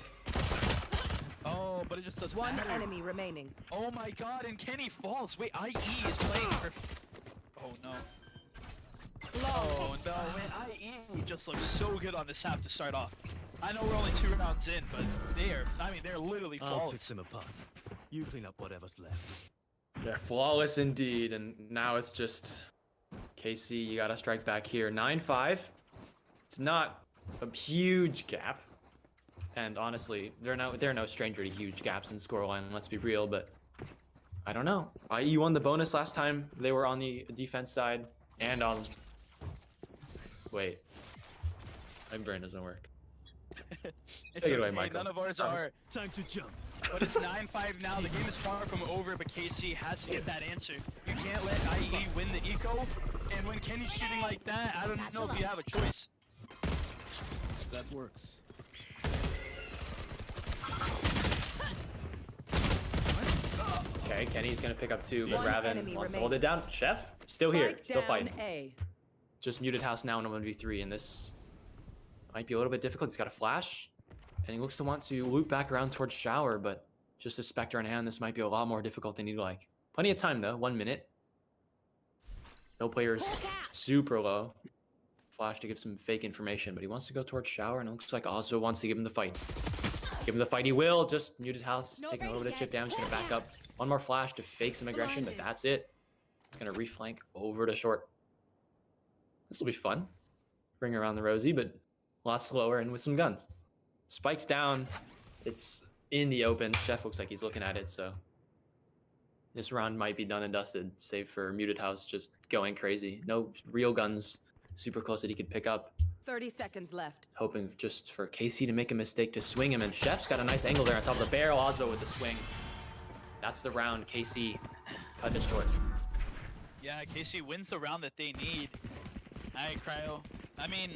Oh, but it just doesn't One matter. enemy remaining. Oh my god, and Kenny falls. Wait, IE is playing her. Oh no. Oh no, man, IE just looks so good on this half to start off. I know we're only 2 rounds in, but they're literally I'll flawless. fix them apart. You clean up whatever's left. They're flawless indeed, and now it's just KC. You gotta strike back here. 9-5. It's not a huge gap. And honestly, they're no stranger to huge gaps in scoreline, let's be real, but I don't know. IE won the bonus last time they were on the defense side and on... Wait. My brain doesn't work. It's Take it away, okay, Michael. none of ours are. Time to jump. But it's 9-5 now. The game is far from over, but KC has to get that answer. You can't let IE win the eco. And when Kenny's shooting like that, I don't know if you have a choice. That works. Okay, Kenny's gonna pick up 2, but One Ravin enemy wants to hold remaining. it down. Chef, still here, Spike still down fighting. A. Just MutedHouse now in a 1v3, and this might be a little bit difficult. He's got a flash, and he looks to want to loop back around towards shower, but just a Spectre in hand, this might be a lot more difficult than you'd like. Plenty of time though, 1 minute. No players super low. Flash to give some fake information, but he wants to go towards shower, and it looks like Oslo wants to give him the fight. Give him the fight, he will. Just MutedHouse, taking a little bit of chip damage, gonna back up. One more flash to fake some aggression, but that's it. Gonna reflank over to short. This will be fun. Bring around the Rosie, but a lot slower and with some guns. Spikes down. It's in the open. Chef looks like he's looking at it, so this round might be done and dusted, save for MutedHouse just going crazy. No real guns super close that he could pick up. 30 seconds left. Hoping just for KC to make a mistake to swing him, and Chef's got a nice angle there on top of the barrel. Oslo with the swing. That's the round. KC cut it short. Yeah, KC wins the round that they need. Alright, Kryo. I mean,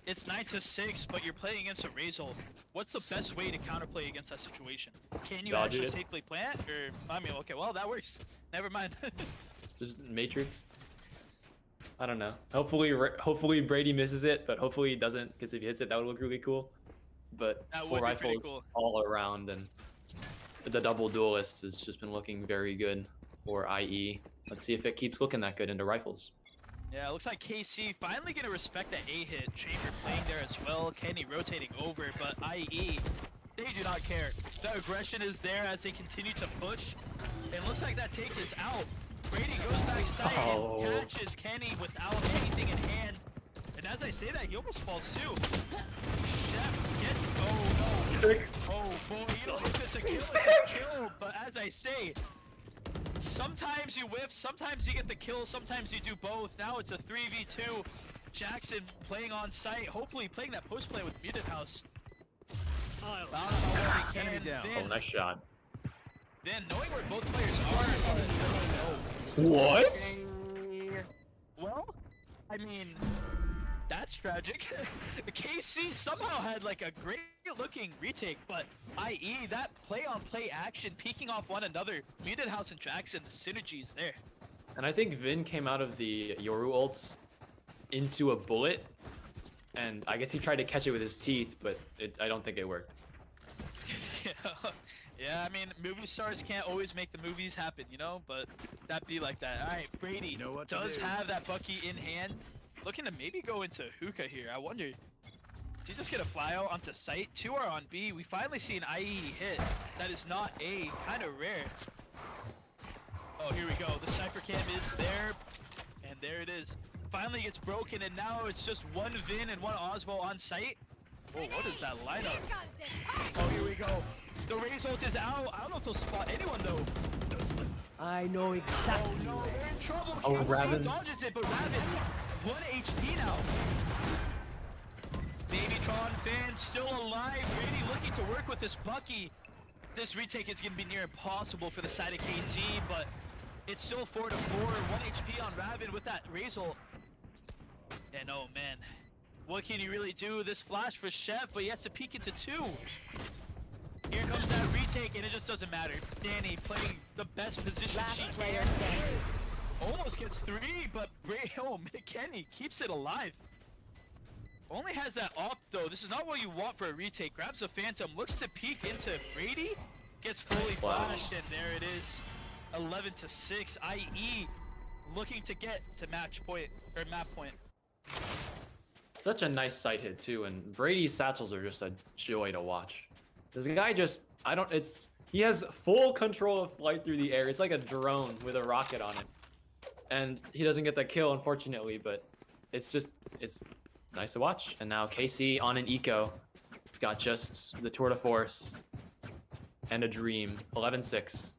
it's 9-6, but you're playing against a Razor. What's the best way to counterplay against that situation? Can you Dodge actually it. safely plant? Or, I mean, okay, well, that works. Never mind. Just Matrix. I don't know. Hopefully Brady misses it, but hopefully he doesn't, because if he hits it, that would look really cool. But That 4 would be pretty rifles cool. all around, and the double duelists has just been looking very good for IE. Let's see if it keeps looking that good into rifles. Yeah, it looks like KC finally gonna respect that A hit. Chamber playing there as well. Kenny rotating over, but IE, they do not care. The aggression is there as they continue to push. It looks like that take is out. Brady goes backside Oh. and catches Kenny without anything in hand. And as I say that, he almost falls too. Chef gets, oh no. Oh boy, you don't think it's a kill, it's a kill. But as I say, sometimes you whiff, sometimes you get the kill, sometimes you do both. Now it's a 3v2. Jxsn playing on site, hopefully playing that post play with MutedHouse. Enemy down. Oh, nice shot. Then knowing where both players are. What? Well, I mean, that's tragic. KC somehow had like a great looking retake, but IE, that play on play action, peeking off one another, MutedHouse and Jxsn, the synergy is there. And I think Vin came out of the Yoru ults into a bullet, and I guess he tried to catch it with his teeth, but I don't think it worked. Yeah, I mean, movie stars can't always make the movies happen, you know, but that be like that. All right, Brady know what to does do. have that Bucky in hand, looking to maybe go into hookah here. I wonder, did he just get a fly out onto site? 2 are on B. We finally see an IE hit. That is not A, kind of rare. Oh, here we go. The Cypher cam is there, and there it is. Finally gets broken, and now it's just one Vin and one Oswald on site. Oh, what is that lineup? Oh, here we go. The Raze ult is out. I don't know if they'll spot anyone, though. I know exactly. Oh, no, they're in trouble. Oh, KC Ravin. dodges it, but Ravin, 1 HP now. Babytron fan still alive. Brady looking to work with this Bucky. This retake is going to be near impossible for the side of KC, but it's still 4-4. 1 HP on Ravin with that Raze ult. And oh, man. What can you really do? This flash for Chef, but he has to peek into 2. Here comes that retake, and it just doesn't matter. Dani playing the best position she Last player can. standing. Almost gets 3, but Kenny keeps it alive. Only has that op, though. This is not what you want for a retake. Grabs a Phantom, looks to peek into Brady, gets fully flashed, and there it is. 11-6. IE looking to get to match point, or map point. Such a nice sight hit too, and Brady's satchels are just a joy to watch. This guy just, he has full control of flight through the air. It's like a drone with a rocket on it. And he doesn't get the kill, unfortunately, but it's nice to watch. And now KC on an eco. Got just the tour de force and a dream. 11-6.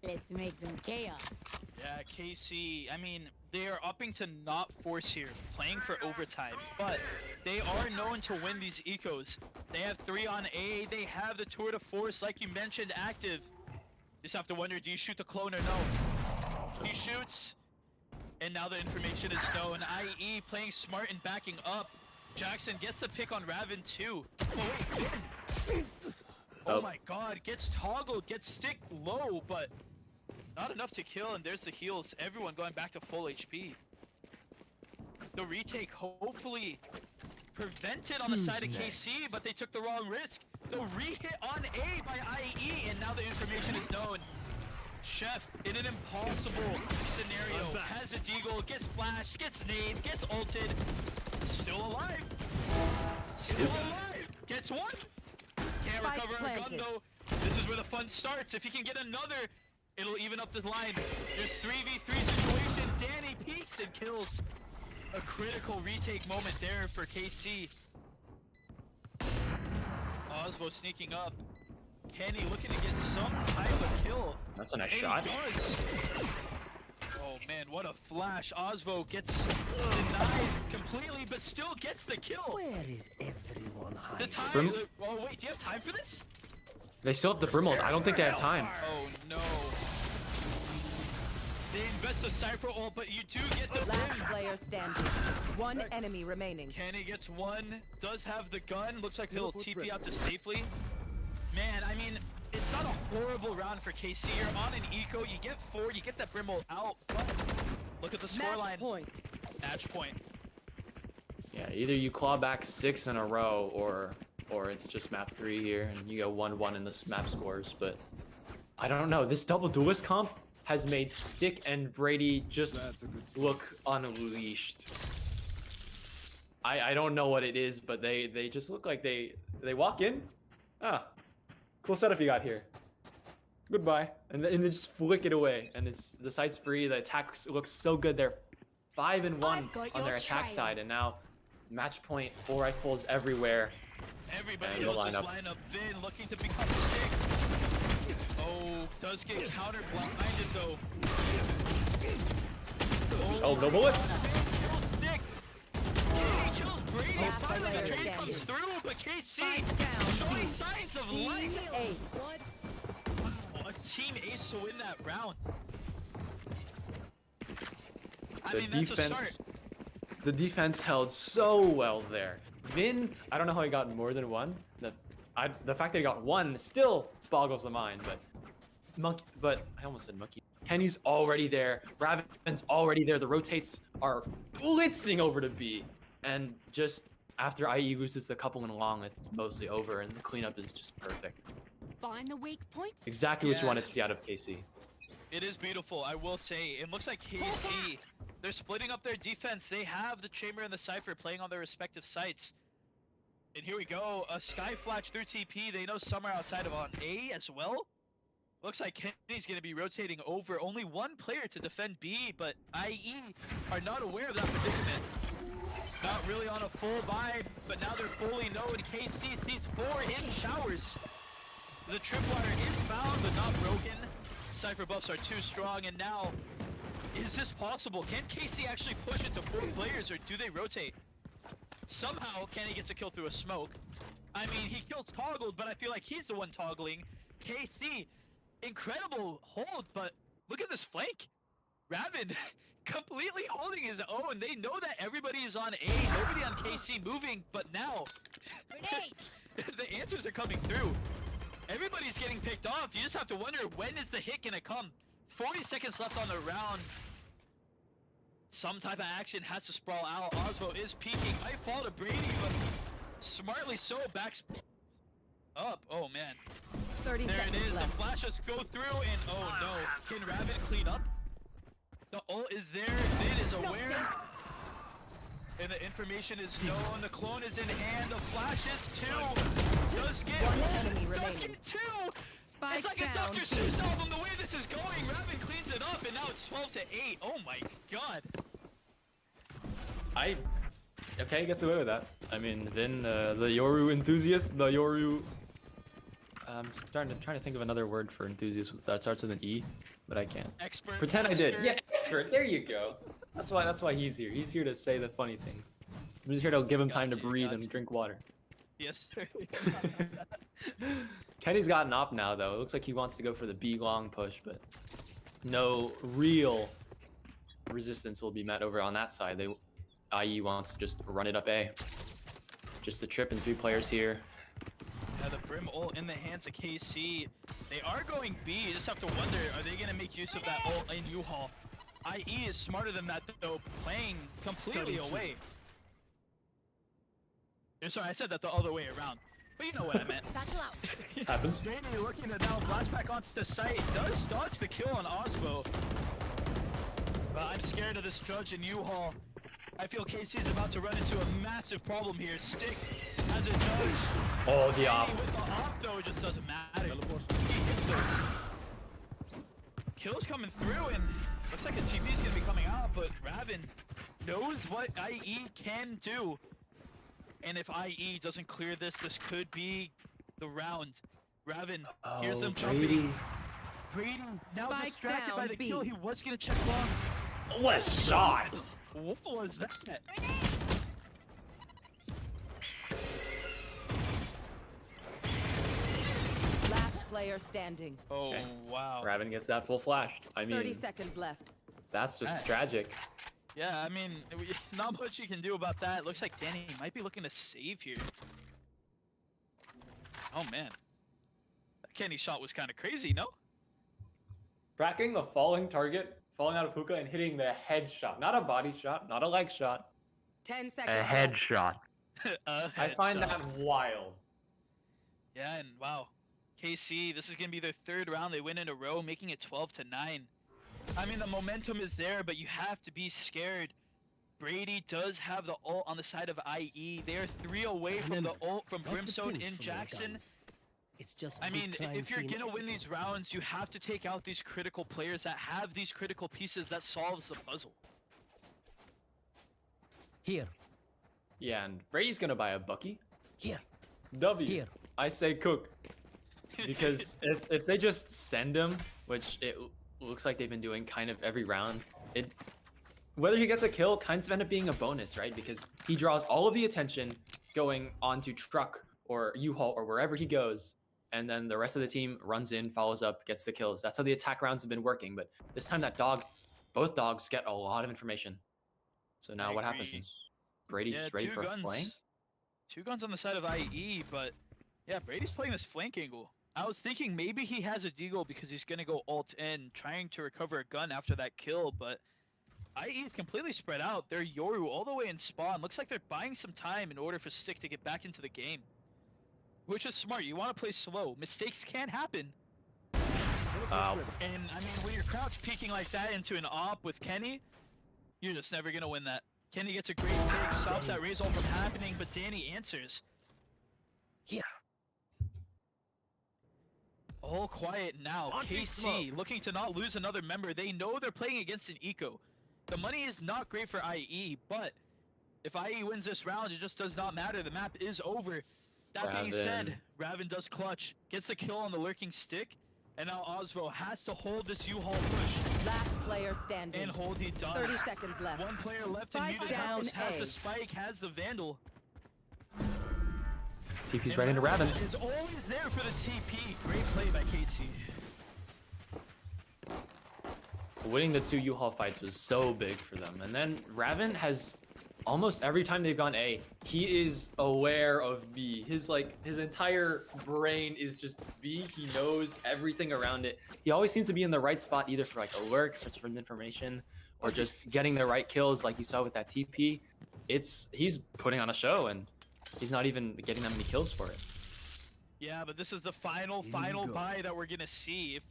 Let's make some chaos. Yeah, KC, I mean, they are upping to not force here, playing for overtime, but they are known to win these ecos. They have 3 on A, they have the tour de force, like you mentioned, active. Just have to wonder, do you shoot the clone or no? He shoots, and now the information is known. IE playing smart and backing up. Jxsn gets the pick on Ravin too. Oh, wait. Oh my god, gets toggled, gets stick low, but not enough to kill, and there's the heals. Everyone going back to full HP. The retake hopefully prevented on the side of KC, but they took the wrong risk. The re-hit on A by IE, and now the information is known. Chef, in an impossible scenario, has a deagle, gets flashed, gets nade, gets ulted. Still alive. Still alive. Gets one. Can't Spike recover a gun planted. though. This is where the fun starts. If he can get another, it'll even up the line. There's 3v3 situation. Dani peeks and kills. A critical retake moment there for KC. Osvo sneaking up. Kenny looking to get some type of kill. That's a nice And shot. he does. Oh man, what a flash. Osvo gets denied completely, but still gets the kill. Where is everyone The hiding? time. Oh wait, do you have time for this? They still have the Brimhold. I don't think they have time. Oh no. They invest the Cypher ult, but you do get the Last brim. player standing. One enemy remaining. Kenny gets one, does have the gun. Looks like he'll TP out to safely. Man, I mean, it's not a horrible round for KC. You're on an eco, you get 4, you get that Brimble out. But look at the Match scoreline. point. Match point. Yeah, either you claw back 6 in a row, or it's just map 3 here, and you go 1-1 in the map scores. But I don't know. This double duelist comp has made Stick and Brady just That's a good spot. look unleashed. I don't know what it is, but they just look like they walk in. Ah, cool setup you got here. Goodbye, and then they just flick it away, and it's the site's free. The attack looks so good. They're 5-1 I've got on your their attack trail. side, and now match point, 4 rifles everywhere. Everybody And the else just lineup. line up. Vin looking to become Stick. Oh, does get counter blinded though. Oh, no bullets. Kills Stick. Kenny kills Brady. Last Finally, the player trace standing. comes through, but KC Spike down. showing signs of life. Ace. Oh, a team ace to win that round. I The mean, that's a start. the defense held so well there. Vin, I don't know how he got more than one. The fact that he got one still boggles the mind. But I almost said Monkey. Kenny's already there. Ravin's already there. The rotates are blitzing over to B, and just after IE loses the couple and long, it's mostly over, and the cleanup is just perfect. Find the weak point. Exactly what you Yeah. wanted to see out of KC. It is beautiful, I will say. It looks like KC, they're splitting up their defense. They have the Chamber and the Cypher playing on their respective sites. And here we go, a Sky Flash through TP. They know somewhere outside of on A as well. Looks like Kenny's going to be rotating over. Only one player to defend B, but IE are not aware of that predicament. Not really on a full vibe, but now they're fully known. KC sees 4 in showers. The tripwire is found, but not broken. Cypher buffs are too strong, and now, is this possible? Can KC actually push it to 4 players, or do they rotate? Somehow, Kenny gets a kill through a smoke. I mean, he kills Toggled, but I feel like he's the one toggling. KC, incredible hold, but look at this flank. Ravin completely holding his own. They know that everybody is on A, nobody on KC moving, but now, the answers are coming through. Everybody's getting picked off. You just have to wonder, when is the hit gonna come? 40 seconds left on the round. Some type of action has to sprawl out. Osvo is peeking. Might fall to Brady, but smartly so backs up. Oh man. 30 There it seconds is. The left. flashes go through, and oh no. Can Ravin clean up? The ult is there. Vid is aware. And the information is known. The clone is in hand. The flashes too. Does get One enemy does remaining. get 2. Spike It's like a down. Dr. Seuss album, the way this is going. Ravin cleans it up, and now it's 12-8. Oh my god. Okay, gets away with that. I mean, Vin, the Yoru enthusiast, the Yoru. I'm trying to think of another word for enthusiast that starts with an E, but I can't. Expert. Pretend I did. master. Yeah, expert. There you go. That's why he's here. He's here to say the funny thing. I'm just here to give him time to Gotcha, breathe gotcha. and drink water. Yes, sir. Kenny's gotten op now though. It looks like he wants to go for the B long push, but no real resistance will be met over on that side. IE wants to just run it up A. Just a trip and 3 players here. Yeah, the Brim ult in the hands of KC. They are going B. You just have to wonder, are they going to make use of that ult in U-Haul? IE is smarter than that, though, playing completely away. Sorry, I said that the other way around. But you know what I meant. Satchel out. Happens. Dani looking to now blast back onto the site. Does dodge the kill on Osmo. But I'm scared of this judge in U-Haul. I feel KC is about to run into a massive problem here. Stick has a judge. Oh, the op. Dani with the op, though, it just doesn't matter. He hits those. Kills coming through, and looks like a TP is going to be coming out, but Ravin knows what IE can do. And if IE doesn't clear this, this could be the round. Ravin, here's them jumping. Brady now Spike distracted down by the B. kill. He was going to check long. What a shot! What was that? Last player standing. Oh, Okay. wow. Ravin gets that full flashed. I 30 mean, seconds left. that's just Right. tragic. Yeah, I mean, not much you can do about that. It looks like Dani might be looking to save here. Oh, man. That Kenny shot was kind of crazy, no? Tracking the falling target, falling out of hookah and hitting the head shot. Not a body shot, not a leg shot. 10 seconds left. shot. I find that wild. Yeah, and wow. KC, this is going to be their 3rd round. They win in a row, making it 12-9. I mean, the momentum is there, but you have to be scared. Brady does have the ult on the side of IE. They're 3 away from the ult from Brimstone in Jxsn. It's just I good mean, crime if you're scene gonna win etiquette. these rounds, you have to take out these critical players that have these critical pieces that solves the puzzle. Here, Yeah, and Brady's gonna buy a Bucky. here, W. here. I say cook. Because if they just send him, which it looks like they've been doing kind of every round, whether he gets a kill kind of end up being a bonus, right? Because he draws all of the attention going onto truck or U-Haul or wherever he goes, and then the rest of the team runs in, follows up, gets the kills. That's how the attack rounds have been working. But this time both dogs get a lot of information. So now I what agree. happens? Brady just ready for a flank? 2 guns on the side of IE, but yeah, Brady's playing this flank angle. I was thinking maybe he has a deagle because he's gonna go ult in, trying to recover a gun after that kill, but IE is completely spread out. They're Yoru all the way in spawn. Looks like they're buying some time in order for Stick to get back into the game. Which is smart. You want to play slow. Mistakes can happen. Wow. And I mean, when you're crouch peeking like that into an op with Kenny, you're just never gonna win that. Kenny gets a great pick, stops that raise ult from happening, but Dani answers. Here. All quiet now. Launching KC smoke. looking to not lose another member. They know they're playing against an eco. The money is not great for IE, but if IE wins this round, it just does not matter. The map is over. That being said, Ravin does clutch, gets the kill on the lurking Stick, and now Osmo has to hold this U-Haul push. Last player standing. And hold he does. 30 seconds left. One player left Spike in down MutedHouse, has A. the spike, has the Vandal. TP's And right into Ravin. is always there for the TP. Great play by KC. Winning the 2 U-Haul fights was so big for them. And then Ravin has almost every time they've gone A, he is aware of B. His entire brain is just B. He knows everything around it. He always seems to be in the right spot, either for like a lurk, just for information, or just getting the right kills, like you saw with that TP. He's putting on a show, and he's not even getting that many kills for it. Yeah, but this is the final Here we go. buy that we're gonna see. If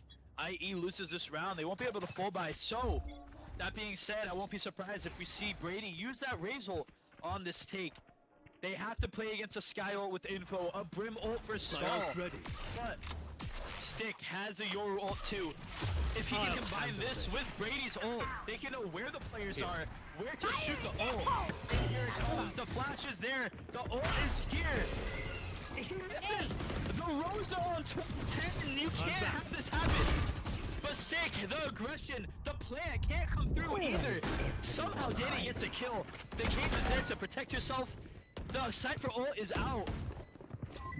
IE loses this round, they won't be able to full buy. So, that being said, I won't be surprised if we see Brady use that raise ult on this take. They have to play against a Sky ult with info, a Brim ult for stall. Ready. But Stick Stick has a Yoru ult too. If he can combine this with Brady's ult, they can know where the players are, where to shoot the ult. And here it comes, the flash is there, the ult is here. He misses the Rosa on 12-10, you can't have this happen. But Stick, the aggression, the plan can't come through either. Somehow Dani gets a kill. The case is there to protect yourself. The Cypher ult is out.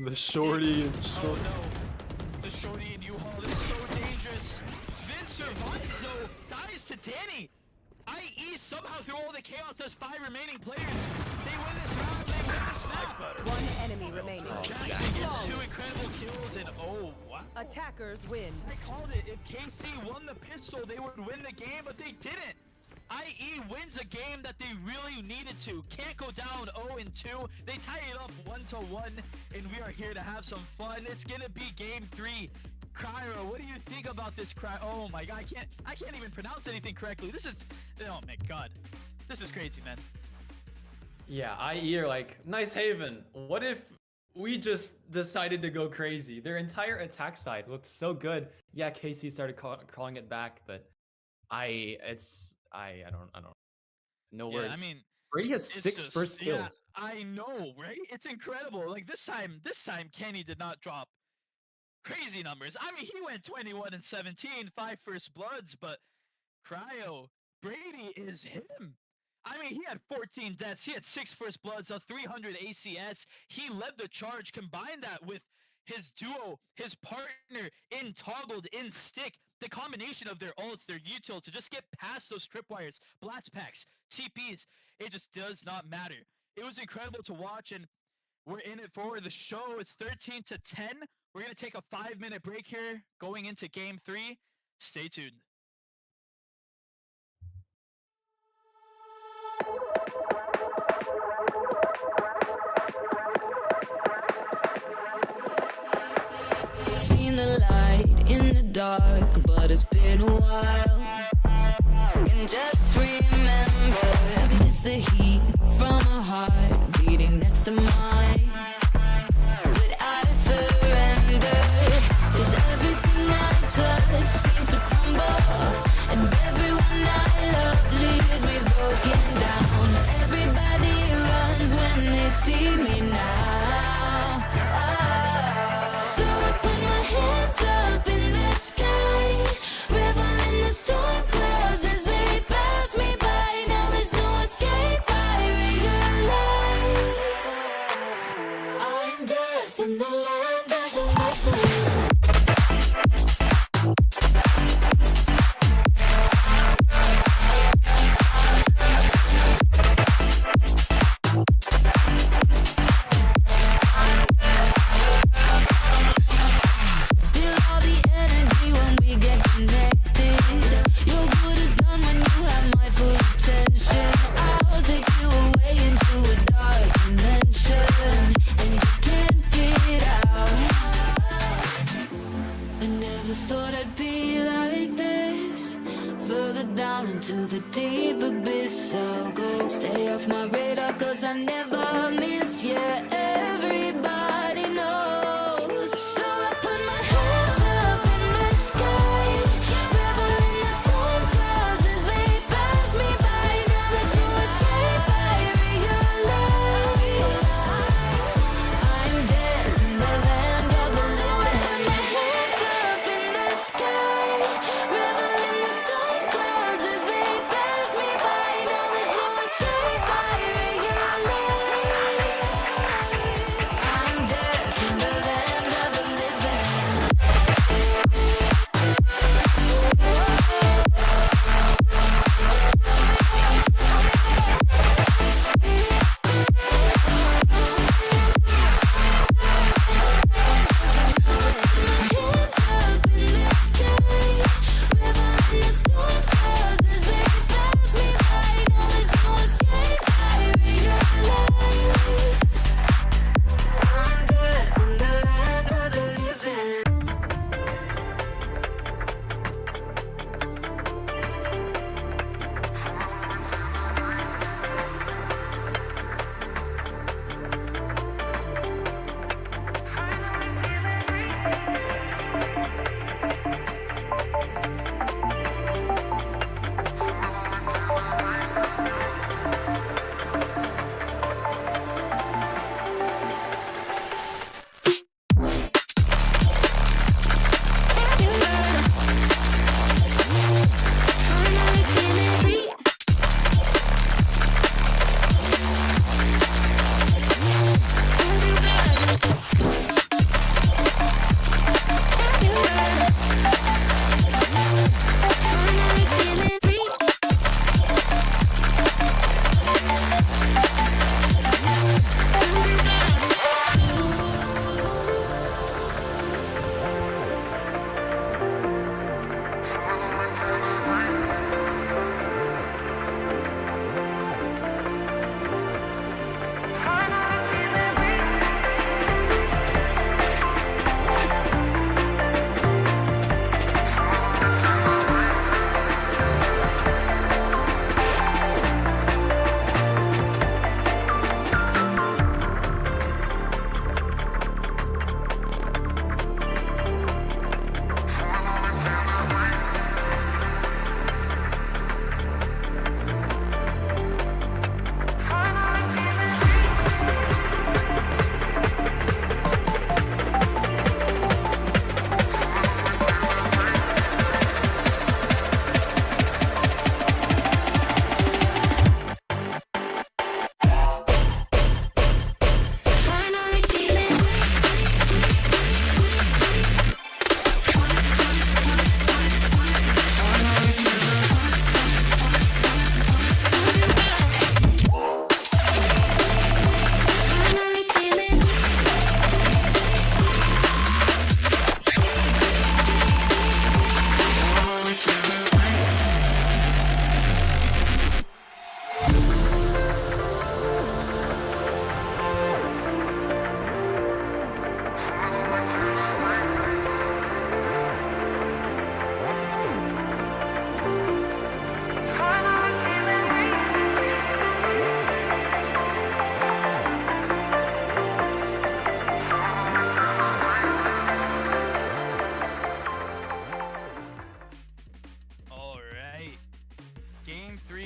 The shorty and Oh no. The shorty and U-Haul is so dangerous. Vin survives though, dies to Dani. IE somehow through all the chaos has 5 remaining players. They win this round, they win this map. One enemy remaining. Jxsn gets 2 incredible kills and oh wow. Attackers win. I called it. If KC won the pistol, they would win the game, but they didn't. IE wins a game that they really needed to. Can't go down 0-2. They tie it up 1-1, and we are here to have some fun. It's gonna be game 3. Kryo, what do you think about this Kryo? Oh my god, I can't even pronounce anything correctly. This is, oh my god. This is crazy, man. yeah, IE are like, nice haven. What if we just decided to go crazy? Their entire attack side looked so good. Yeah, KC started calling it back, but I don't no Yeah, words. I mean, Brady has it's 6 just- first yeah, kills. I know, right? It's incredible. Like this time Kenny did not drop crazy numbers. I mean, he went 21 and 17, 5 first bloods, but Kryo, Brady is him. I mean, he had 14 deaths. He had 6 first bloods, a 300 ACS. He led the charge. Combine that with his duo, his partner in Toggled, in Stick. The combination of their ults, their utils to just get past those tripwires, blast packs, TPs, it just does not matter. It was incredible to watch, and we're in it for the show. It's 13-10. We're going to take a 5-minute break here going into game 3. Stay tuned. Seen the light in the dark, but it's been a while. And just remember, it's the heat from a heart beating next to mine. But I surrender, 'cause everything I touch seems to crumble, and everyone I love leaves me broken down. Everybody runs when they see me now. So I put my hands up in the sky, revel in the storm clouds as they pass me by. Now there's no escape, I realize I'm death in the land of the living. Still all the energy when we get connected. Your good is done when you have my full attention. I'll take you away into a dark dimension, and you can't get out. I never thought I'd be like this. Further down into the deep abyss I'll go. Stay off my radar 'cause I never miss. Yeah, everybody knows. So I put my hands up in the sky, revel in the storm clouds as they pass me by. Now there's no escape, I realize I'm dead in the land of the living. So I put my hands up in the sky, revel in the storm clouds as they pass me by. Now there's no escape, I realize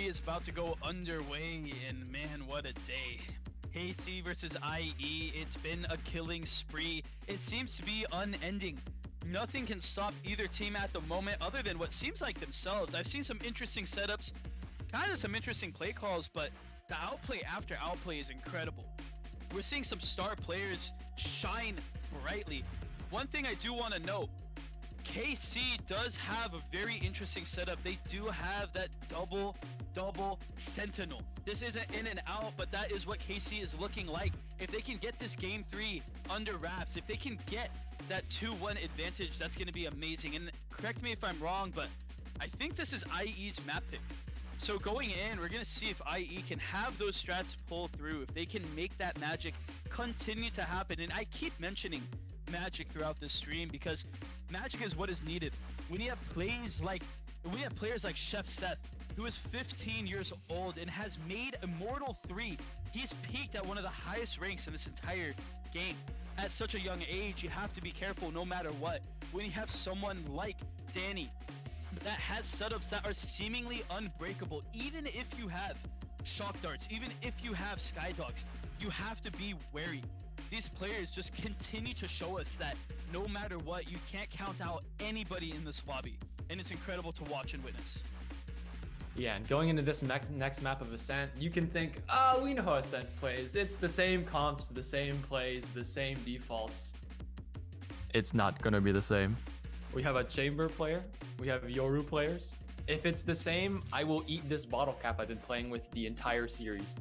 lobby is about to go underway, and man, what a day. KC versus IE, it's been a killing spree. It seems to be unending. Nothing can stop either team at the moment other than what seems like themselves. I've seen some interesting setups, kind of some interesting play calls, but the outplay after outplay is incredible. We're seeing some star players shine brightly. One thing I do want to note, KC does have a very interesting setup. They do have that double sentinel. This isn't in and out, but that is what KC is looking like. If they can get this game 3 under wraps, if they can get that 2-1 advantage, that's going to be amazing. And correct me if I'm wrong, but I think this is IE's map pick. So going in, we're going to see if IE can have those strats pull through, if they can make that magic continue to happen. And I keep mentioning magic throughout this stream because magic is what is needed. When you have players like Chef Seth, who is 15 years old and has made Immortal 3. He's peaked at one of the highest ranks in this entire game. At such a young age, you have to be careful no matter what. When you have someone like Dani that has setups that are seemingly unbreakable, even if you have shock darts, even if you have skydogs, you have to be wary. These players just continue to show us that no matter what, you can't count out anybody in this lobby. And it's incredible to watch and witness. Yeah, and going into this next map of Ascent, you can think, oh, we know how Ascent plays. It's the same comps, the same plays, the same defaults. It's not gonna be the same. We have a Chamber player, we have Yoru players. If it's the same, I will eat this bottle cap I've been playing with the entire series.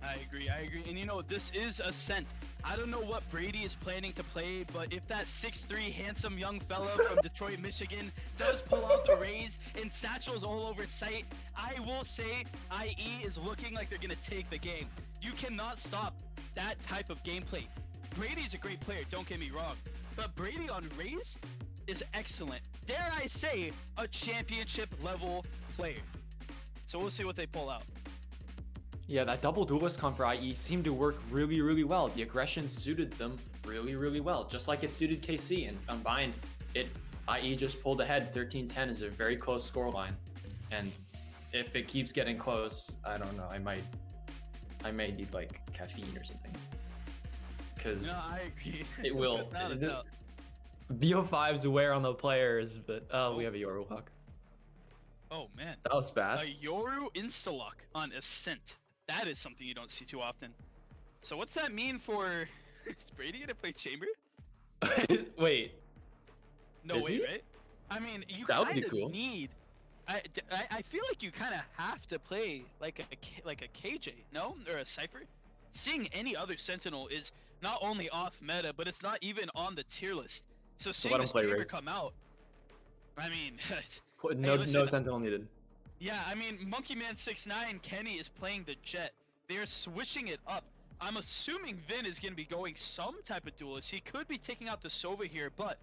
I agree. And you know, this is Ascent. I don't know what Brady is planning to play, but if that 6'3" handsome young fella from Detroit, Michigan does pull out the raise and satchels all over site, I will say IE is looking like they're gonna take the game. You cannot stop that type of gameplay. Brady's a great player, don't get me wrong, but Brady on raise is excellent. Dare I say, a championship level player. So we'll see what they pull out. Yeah, that double duelist comp for IE seemed to work really, really well. The aggression suited them really, really well, just like it suited KC. And combined, IE just pulled ahead. 13-10 is a very close scoreline. And if it keeps getting close, I don't know. I may need like caffeine or something. Because no, I agree. It will. Without a doubt. BO5's wear on the players, but we have a Yoru lock. Oh man, That was fast. a Yoru insta-lock on Ascent. That is something you don't see too often. So what's that mean for... Is Brady gonna play Chamber? Wait. No Is way, he? right? I mean, you That would kind be of cool. need... I feel like you kind of have to play like a KJ, no? Or a Cypher? Seeing any other Sentinel is not only off meta, but it's not even on the tier list. So seeing let him this play Chamber Raze. come out, I mean... No, Hey, listen, no Sentinel needed. Yeah, I mean, Monkeyman69 Kenny is playing the Jet. They're switching it up. I'm assuming Vin is going to be going some type of duelist. He could be taking out the Sova here, but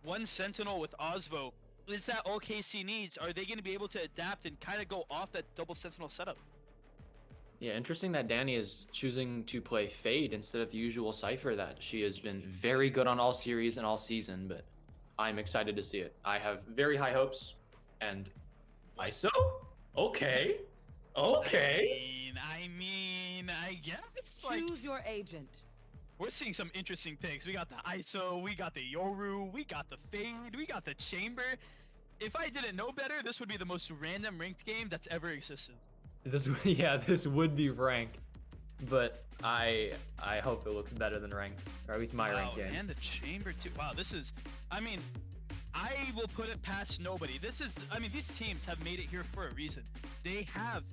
one Sentinel with Osvo. Is that all KC needs? Are they going to be able to adapt and kind of go off that double Sentinel setup? Yeah, interesting that Dani is choosing to play Fade instead of the usual Cypher that she has been very good on all series and all season, but I'm excited to see it. I have very high hopes, and ISO? Okay. I mean, I guess, like, Choose your agent. we're seeing some interesting picks. We got the ISO, we got the Yoru, we got the Fade, we got the Chamber. If I didn't know better, this would be the most random ranked game that's ever existed. This would be ranked, but I hope it looks better than ranked, or at least my ranked game. And the Chamber too. Wow, this is, I mean, I will put it past nobody. These teams have made it here for a reason. They have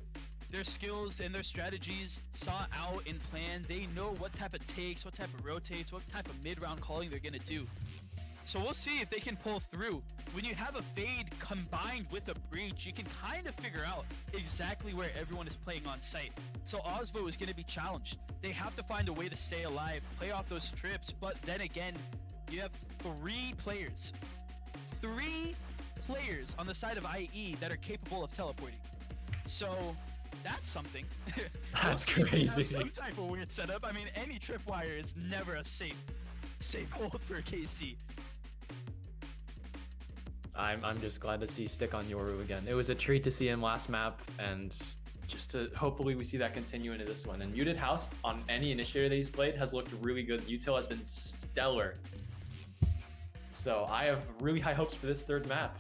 their skills and their strategies sought out and planned. They know what type of takes, what type of rotates, what type of mid-round calling they're gonna do. So we'll see if they can pull through. When you have a Fade combined with a Breach, you can kind of figure out exactly where everyone is playing on site. So Osvo is gonna be challenged. They have to find a way to stay alive, play off those trips, but then again, you have three players on the side of IE that are capable of teleporting. So that's something. That's We'll see if we have crazy. some type of weird setup. I mean, any tripwire is never a safe hold for KC. I'm just glad to see Stick on Yoru again. It was a treat to see him last map, and just to hopefully we see that continue into this one. And MutedHouse on any initiator that he's played has looked really good. Util has been stellar. So I have really high hopes for this third map.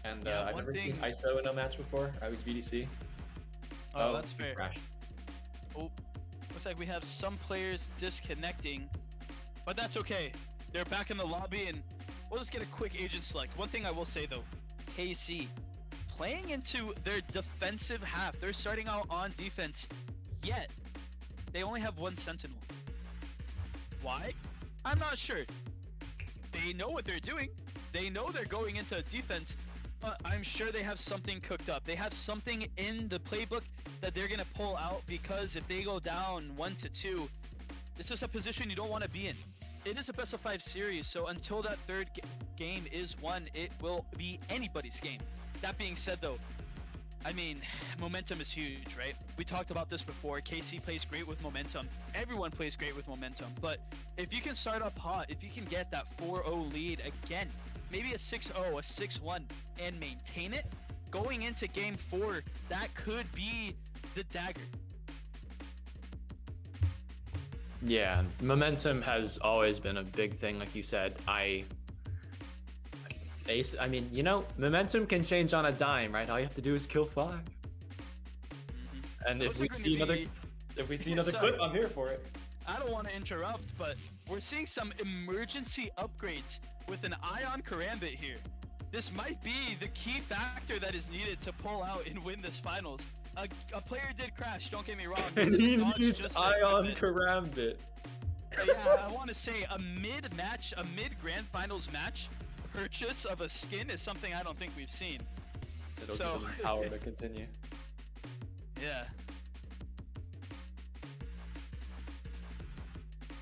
And Yeah, I've one never seen thing- ISO in a match before. I was BDC. Oh, that's he fair. crashed. Oh, looks like we have some players disconnecting, but that's okay. They're back in the lobby, and we'll just get a quick agent select. One thing I will say though, KC playing into their defensive half. They're starting out on defense, yet they only have one sentinel. Why? I'm not sure. They know what they're doing. They know they're going into defense, but I'm sure they have something cooked up. They have something in the playbook that they're gonna pull out, because if they go down 1-2, this is a position you don't want to be in. It is a best of 5 series, so until that third game is won, it will be anybody's game. That being said though, I mean, momentum is huge, right? We talked about this before. KC plays great with momentum. Everyone plays great with momentum. But if you can start off hot, if you can get that 4-0 lead again, maybe a 6-0, a 6-1, and maintain it, going into game 4, that could be the dagger. Yeah, momentum has always been a big thing, like you said. I mean, you know, momentum can change on a dime, right? All you have to do is kill 5. And if Those we are gonna see another, be- if we see another Sorry. clip, I'm here for it. I don't want to interrupt, but we're seeing some emergency upgrades with an Ion Karambit here. This might be the key factor that is needed to pull out and win this finals. A player did crash, don't get me wrong. And but he the dodge needs just Ion said, Karambit. yeah, I want to say a mid-match, a mid-grand finals match purchase of a skin is something I don't think we've seen. It'll So- give him the power to continue. Yeah.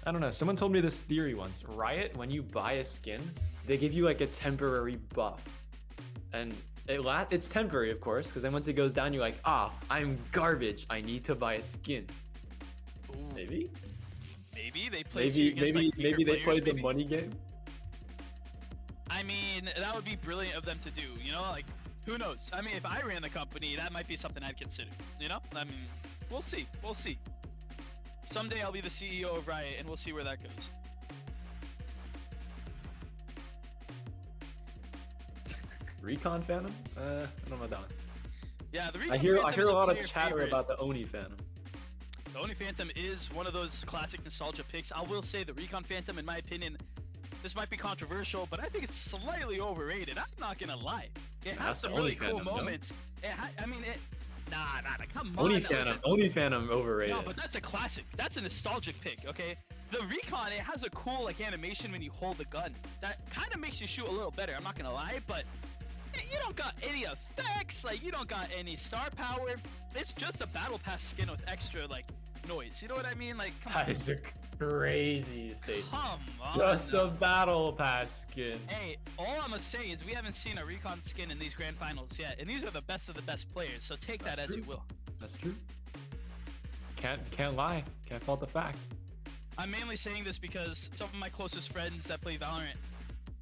I don't know. Someone told me this theory once. Riot, when you buy a skin, they give you like a temporary buff, and it's temporary, of course, because then once it goes down, you're like, I'm garbage. I need to buy a skin. Ooh, Maybe, maybe they play you against, like, weaker maybe they players, played the maybe? money game. I mean, that would be brilliant of them to do, you know? Like, who knows? I mean, if I ran the company, that might be something I'd consider, you know? I mean, we'll see. We'll see. Someday I'll be the CEO of Riot, and we'll see where that goes. Recon Phantom? I don't know about that one. Yeah, the I hear Phantom a is lot of player chatter favorite. about the Oni Phantom. The Oni Phantom is one of those classic nostalgia picks. I will say the Recon Phantom, in my opinion, this might be controversial, but I think it's slightly overrated. I'm not gonna lie. It has That's some the really Oni cool Phantom, no? moments. Nah, come on. Oni Phantom overrated. No, but that's a classic. That's a nostalgic pick, okay? The Recon, it has a cool like animation when you hold the gun. That kind of makes you shoot a little better. I'm not gonna lie, but you don't got any effects. Like, you don't got any star power. It's just a battle pass skin with extra like noise. You know what I mean? Like, come on. That is a crazy statement. Come on. Just a battle pass skin. Hey, all I'm gonna say is we haven't seen a Recon skin in these grand finals yet, and these are the best of the best players. So take that That's as true. you will. That's true. Can't lie. Can't fault the facts. I'm mainly saying this because some of my closest friends that play Valorant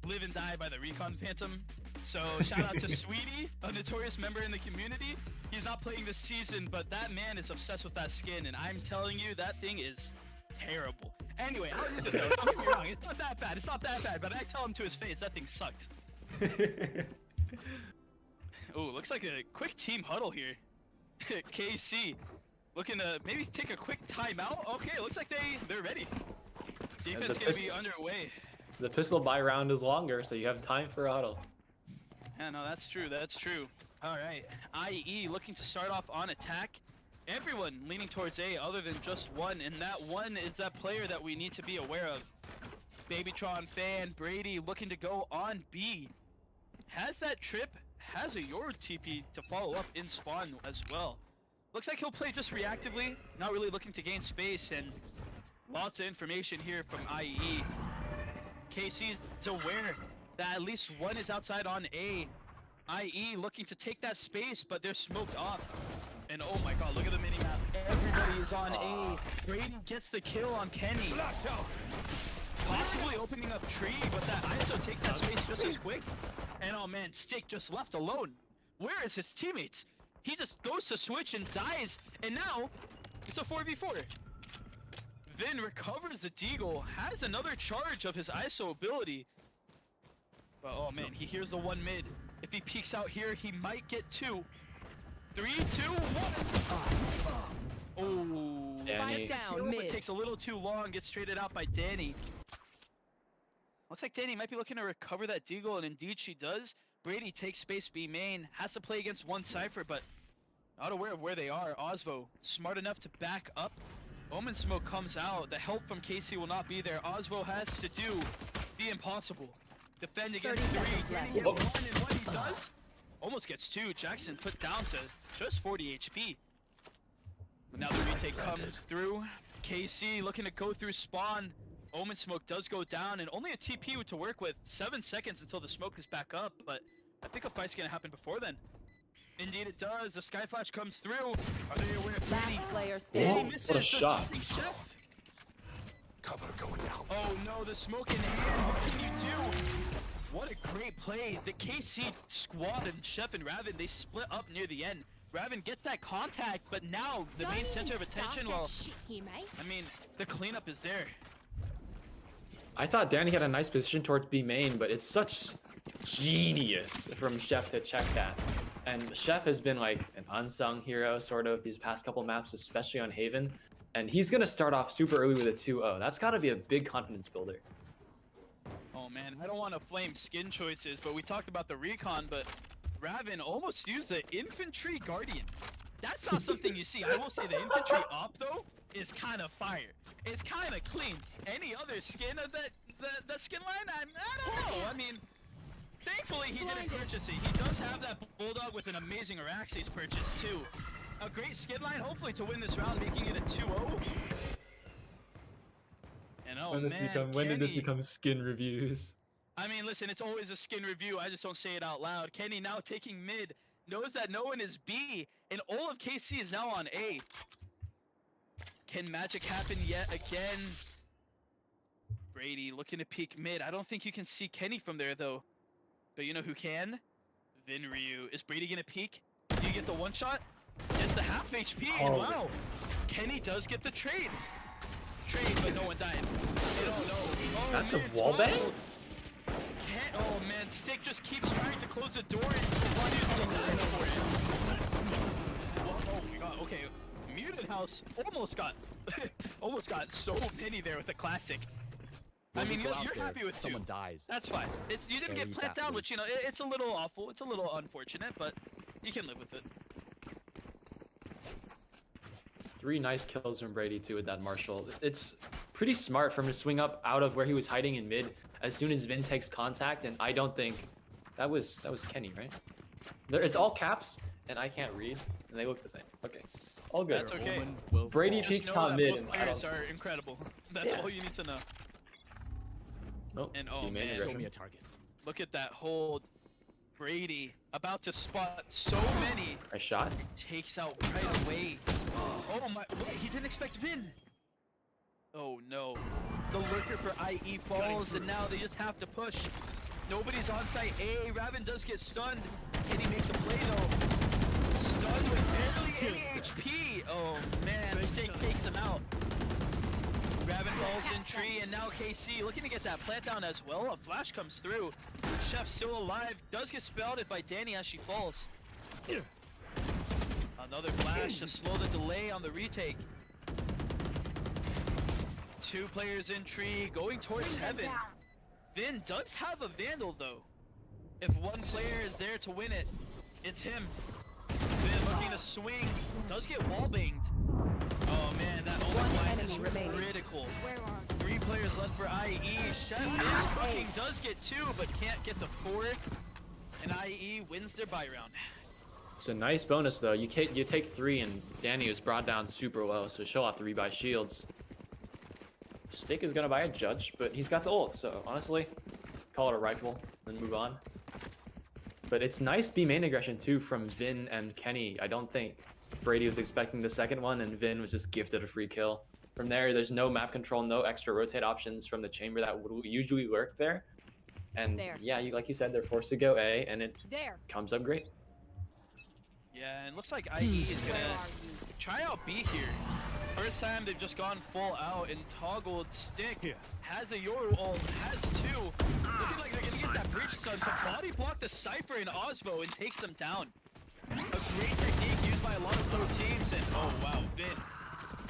live and die by the Recon Phantom. So shout out to Sweetie, a notorious member in the community. He's not playing this season, but that man is obsessed with that skin, and I'm telling you, that thing is terrible. Anyway, I'll use it though. Don't get me wrong, it's not that bad. It's not that bad, but I tell him to his face, that thing sucks. Oh, looks like a quick team huddle here. KC looking to maybe take a quick timeout. Okay, looks like they're ready. Defense gonna be underway. The pistol buy round is longer, so you have time for auto. Yeah, no, that's true. That's true. All right, IE looking to start off on attack. Everyone leaning towards A other than just one, and that one is that player that we need to be aware of. Babytron fan Brady looking to go on B. Has that trip, has a Yoru TP to follow up in spawn as well. Looks like he'll play just reactively, not really looking to gain space, and lots of information here from IE. KC is aware that at least one is outside on A. IE looking to take that space, but they're smoked off. And oh my god, look at the minimap. Everybody is on A. Brady gets the kill on Kenny. Possibly opening up tree, but that ISO takes that space just as quick. And oh man, Stick just left alone. Where is his teammates? He just goes to switch and dies, and now it's a 4v4. Vin recovers the deagle, has another charge of his ISO ability. But oh man, he hears the one mid. If he peeks out here, he might get 2. 3, 2, 1. Oh, Dani. Spike down Kill, but mid. takes a little too long, gets traded out by Dani. Looks like Dani might be looking to recover that deagle, and indeed she does. Brady takes space B main, has to play against one Cypher, but not aware of where they are. Osvo, smart enough to back up. Omen Smoke comes out. The help from KC will not be there. Osvo has to do the impossible. Defend against 30 3. seconds left. Get 1, and what he does, almost gets 2. Jxsn put down to just 40 HP. But now the retake comes through. KC looking to go through spawn. Omen Smoke does go down, and only a TP to work with. 7 seconds until the smoke is back up, but I think a fight's gonna happen before then. Indeed it does. The Sky Flash comes through. Are they aware of Dani? Last player Dani standing. misses What a the shot. jumping chef. Cover going out. Oh no, the smoke in hand. What can you do? What a great play. The KC squad and Chef and Ravin, they split up near the end. Ravin gets that contact, but now the main center of attention, well, Shit here, mate. I mean, the cleanup is there. I thought Dani had a nice position towards B main, but it's such genius from Chef to check that. And Chef has been like an unsung hero sort of these past couple maps, especially on Haven. And he's gonna start off super early with a 2-0. That's gotta be a big confidence builder. Oh man, I don't want to flame skin choices, but we talked about the recon, but Ravin almost used the infantry guardian. That's not something you see. I will say the infantry op though is kind of fire. It's kind of clean. Any other skin of that skin line, I don't know. I mean, thankfully he didn't purchase it. He does have that bulldog with an amazing Araxes purchase too. A great skin line, hopefully to win this round, making it a 2-0. And oh When did this Kenny- become skin reviews? I mean, listen, it's always a skin review. I just don't say it out loud. Kenny now taking mid, knows that no one is B, and all of KC is now on A. Can magic happen yet again? Brady looking to peek mid. I don't think you can see Kenny from there, though. But you know who can? Vin Ryu. Is Brady gonna peek? Do you get the one shot? Gets the half HP. Oh. Wow. Kenny does get the trade. But no one died. They don't know. Oh, That's a man, wallbang? Oh man, Stick just keeps trying to close the door and continuously dies for it. Oh my god, okay. MutedHouse almost got so many there with the classic. I mean, you're happy with 2. Someone dies. That's fine. You didn't get Bury plant that down, which, you know, it's a little awful. It's a little unfortunate, but you can live with it. 3 nice kills from Brady too with that Marshall. It's pretty smart from him to swing up out of where he was hiding in mid as soon as Vin takes contact, and I don't think that was Kenny, right? It's all caps, and I can't read, and they look the same. Okay, all good. That's okay. Woman will Brady fall. peeks Just know top that mid, both and I players don't. are incredible. That's Yeah. all you need to know. Nope. And oh he made man, it Show aggression. me a target. look at that hold. Brady about to spot so many. Nice shot. Takes out right away. Oh my, what? He didn't expect Vin. Oh no. The lurker for IE falls, and now they just have to push. Nobody's on site A. Ravin does get stunned. Can he make the play though? Stunned with barely any HP. Oh man, Stick takes him out. Ravin falls in tree, and now KC looking to get that plant down as well. A flash comes through. Chef still alive, does get spouted by Dani as she falls. Another flash to slow the delay on the retake. 2 players in tree going towards heaven. Vin does have a Vandal though. If one player is there to win it, it's him. Vin looking to swing, does get wallbanged. Oh man, that One line is enemy remaining. critical. Where are 3 players left for IE. Chef is cooking, does get 2, but can't get the 4. And IE wins their buy round. It's a nice bonus though. You take 3, and Dani was brought down super well, so she'll have to rebuy shields. Stick is gonna buy a judge, but he's got the ult, so honestly, call it a rifle, then move on. But it's nice B main aggression too from Vin and Kenny. I don't think Brady was expecting the second one, and Vin was just gifted a free kill. From there, there's no map control, no extra rotate options from the chamber that would usually lurk there. And There. yeah, like you said, they're forced to go A, and it There. comes up great. Yeah, and looks like IE is Where gonna are you? try out B here. First time they've just gone full out and toggled stick. Has a Yoru ult, has two. Looking like they're gonna get that breach stun to body block the Cypher and Osvo and takes them down. A great technique used by a lot of pro teams, and oh wow, Vin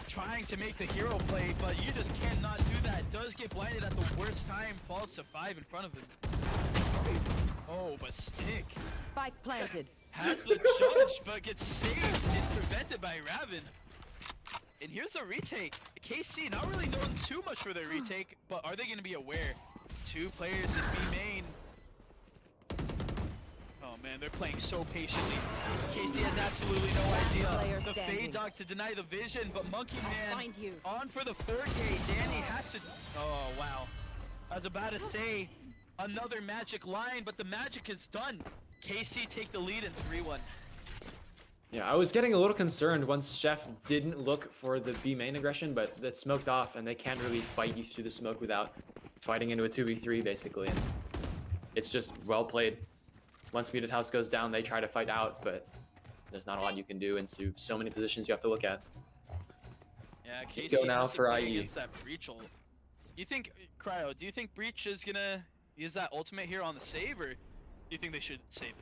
trying to make the hero play, but you just cannot do that. Does get blinded at the worst time, falls to 5 in front of him. Oh, but stick Spike planted. has the judge, but gets saved and prevented by Ravin. And here's a retake. KC not really known too much for their retake, but are they going to be aware? 2 players in B main. Oh man, they're playing so patiently. KC has absolutely no player idea. The standing. fade dog to deny the vision, but Monkey Man Find you. on for the 4K. Dani has to. Oh wow. I was about to say another magic line, but the magic is done. KC take the lead in 3-1. Yeah, I was getting a little concerned once Chef didn't look for the B main aggression, but that smoked off, and they can't really fight you through the smoke without fighting into a 2v3 basically. And it's just well played. Once MutedHouse goes down, they try to fight out, but there's not a lot you can do into so many positions you have to look at. Yeah, KC Go now has to for play IE. against that Breach ult. You think, Kryo, do you think Breach is gonna use that ultimate here on the save, or do you think they should save it?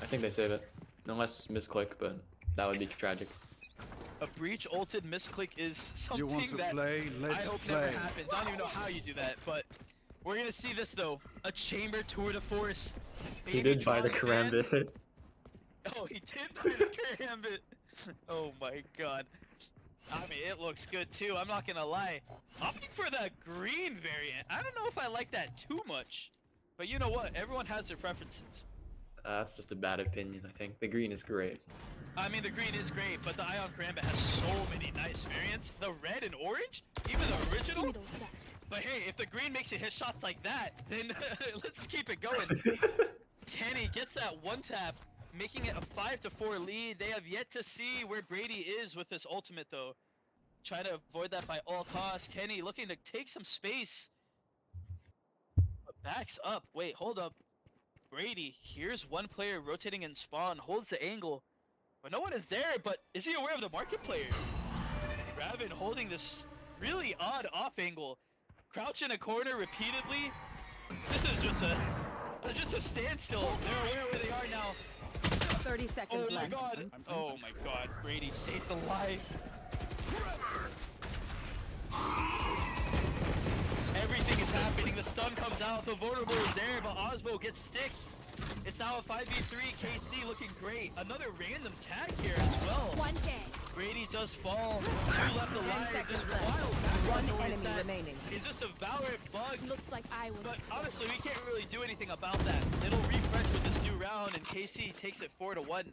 I think they save it, unless misclick, but that would be tragic. A Breach ulted misclick is something You want to that play? I Let's hope play. never happens. I don't even know how you do that, but we're gonna see this though. A chamber tour de force. He Baby did buy the John fan. Karambit. Oh, he did buy the Karambit. Oh my god. I mean, it looks good too. I'm not gonna lie. Opting for the green variant. I don't know if I like that too much, but you know what? Everyone has their preferences. That's just a bad opinion, I think. The green is great. I mean, the green is great, but the Ion Karambit has so many nice variants. The red and orange, even the original. But hey, if the green makes you hit shots like that, then let's keep it going. Kenny gets that one tap, making it a 5-4 lead. They have yet to see where Brady is with this ultimate though. Try to avoid that by all costs. Kenny looking to take some space. But backs up. Wait, hold up. Brady, here's one player rotating in spawn, holds the angle. But no one is there, but is he aware of the market player? Ravin holding this really odd off angle. Crouch in a corner repeatedly. This is just a standstill. They're aware where they are now. 30 seconds Oh my left. god. Oh my god. Brady stays alive. Everything is happening. The stun comes out. The vulnerable is there, but Osvo gets sticked. It's now a 5v3. KC looking great. Another random tag here as well. One day. Brady does fall. 2 left 10 alive. This seconds left. wild background One noise enemy that remaining. is just a Valorant bug. Looks like I was. But honestly, we can't really do anything about that. It'll refresh with this new round, and KC takes it 4-1.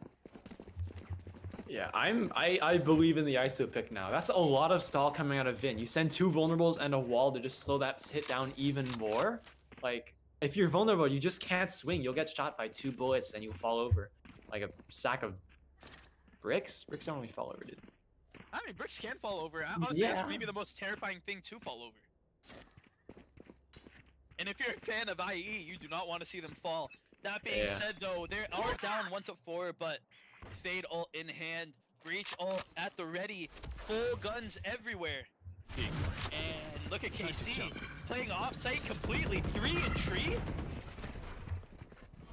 Yeah, I believe in the ISO pick now. That's a lot of stall coming out of Vin. You send 2 vulnerables and a wall to just slow that hit down even more. Like, if you're vulnerable, you just can't swing. You'll get shot by 2 bullets and you'll fall over. Like a sack of bricks? Bricks don't really fall over, dude. I mean, bricks can fall over. Honestly, Yeah. that's maybe the most terrifying thing to fall over. And if you're a fan of IE, you do not want to see them fall. That being Yeah. said, though, they are down 1-4, but Fade ult in hand, Breach ult at the ready, full guns everywhere. And look at KC playing offsite completely. 3 and tree.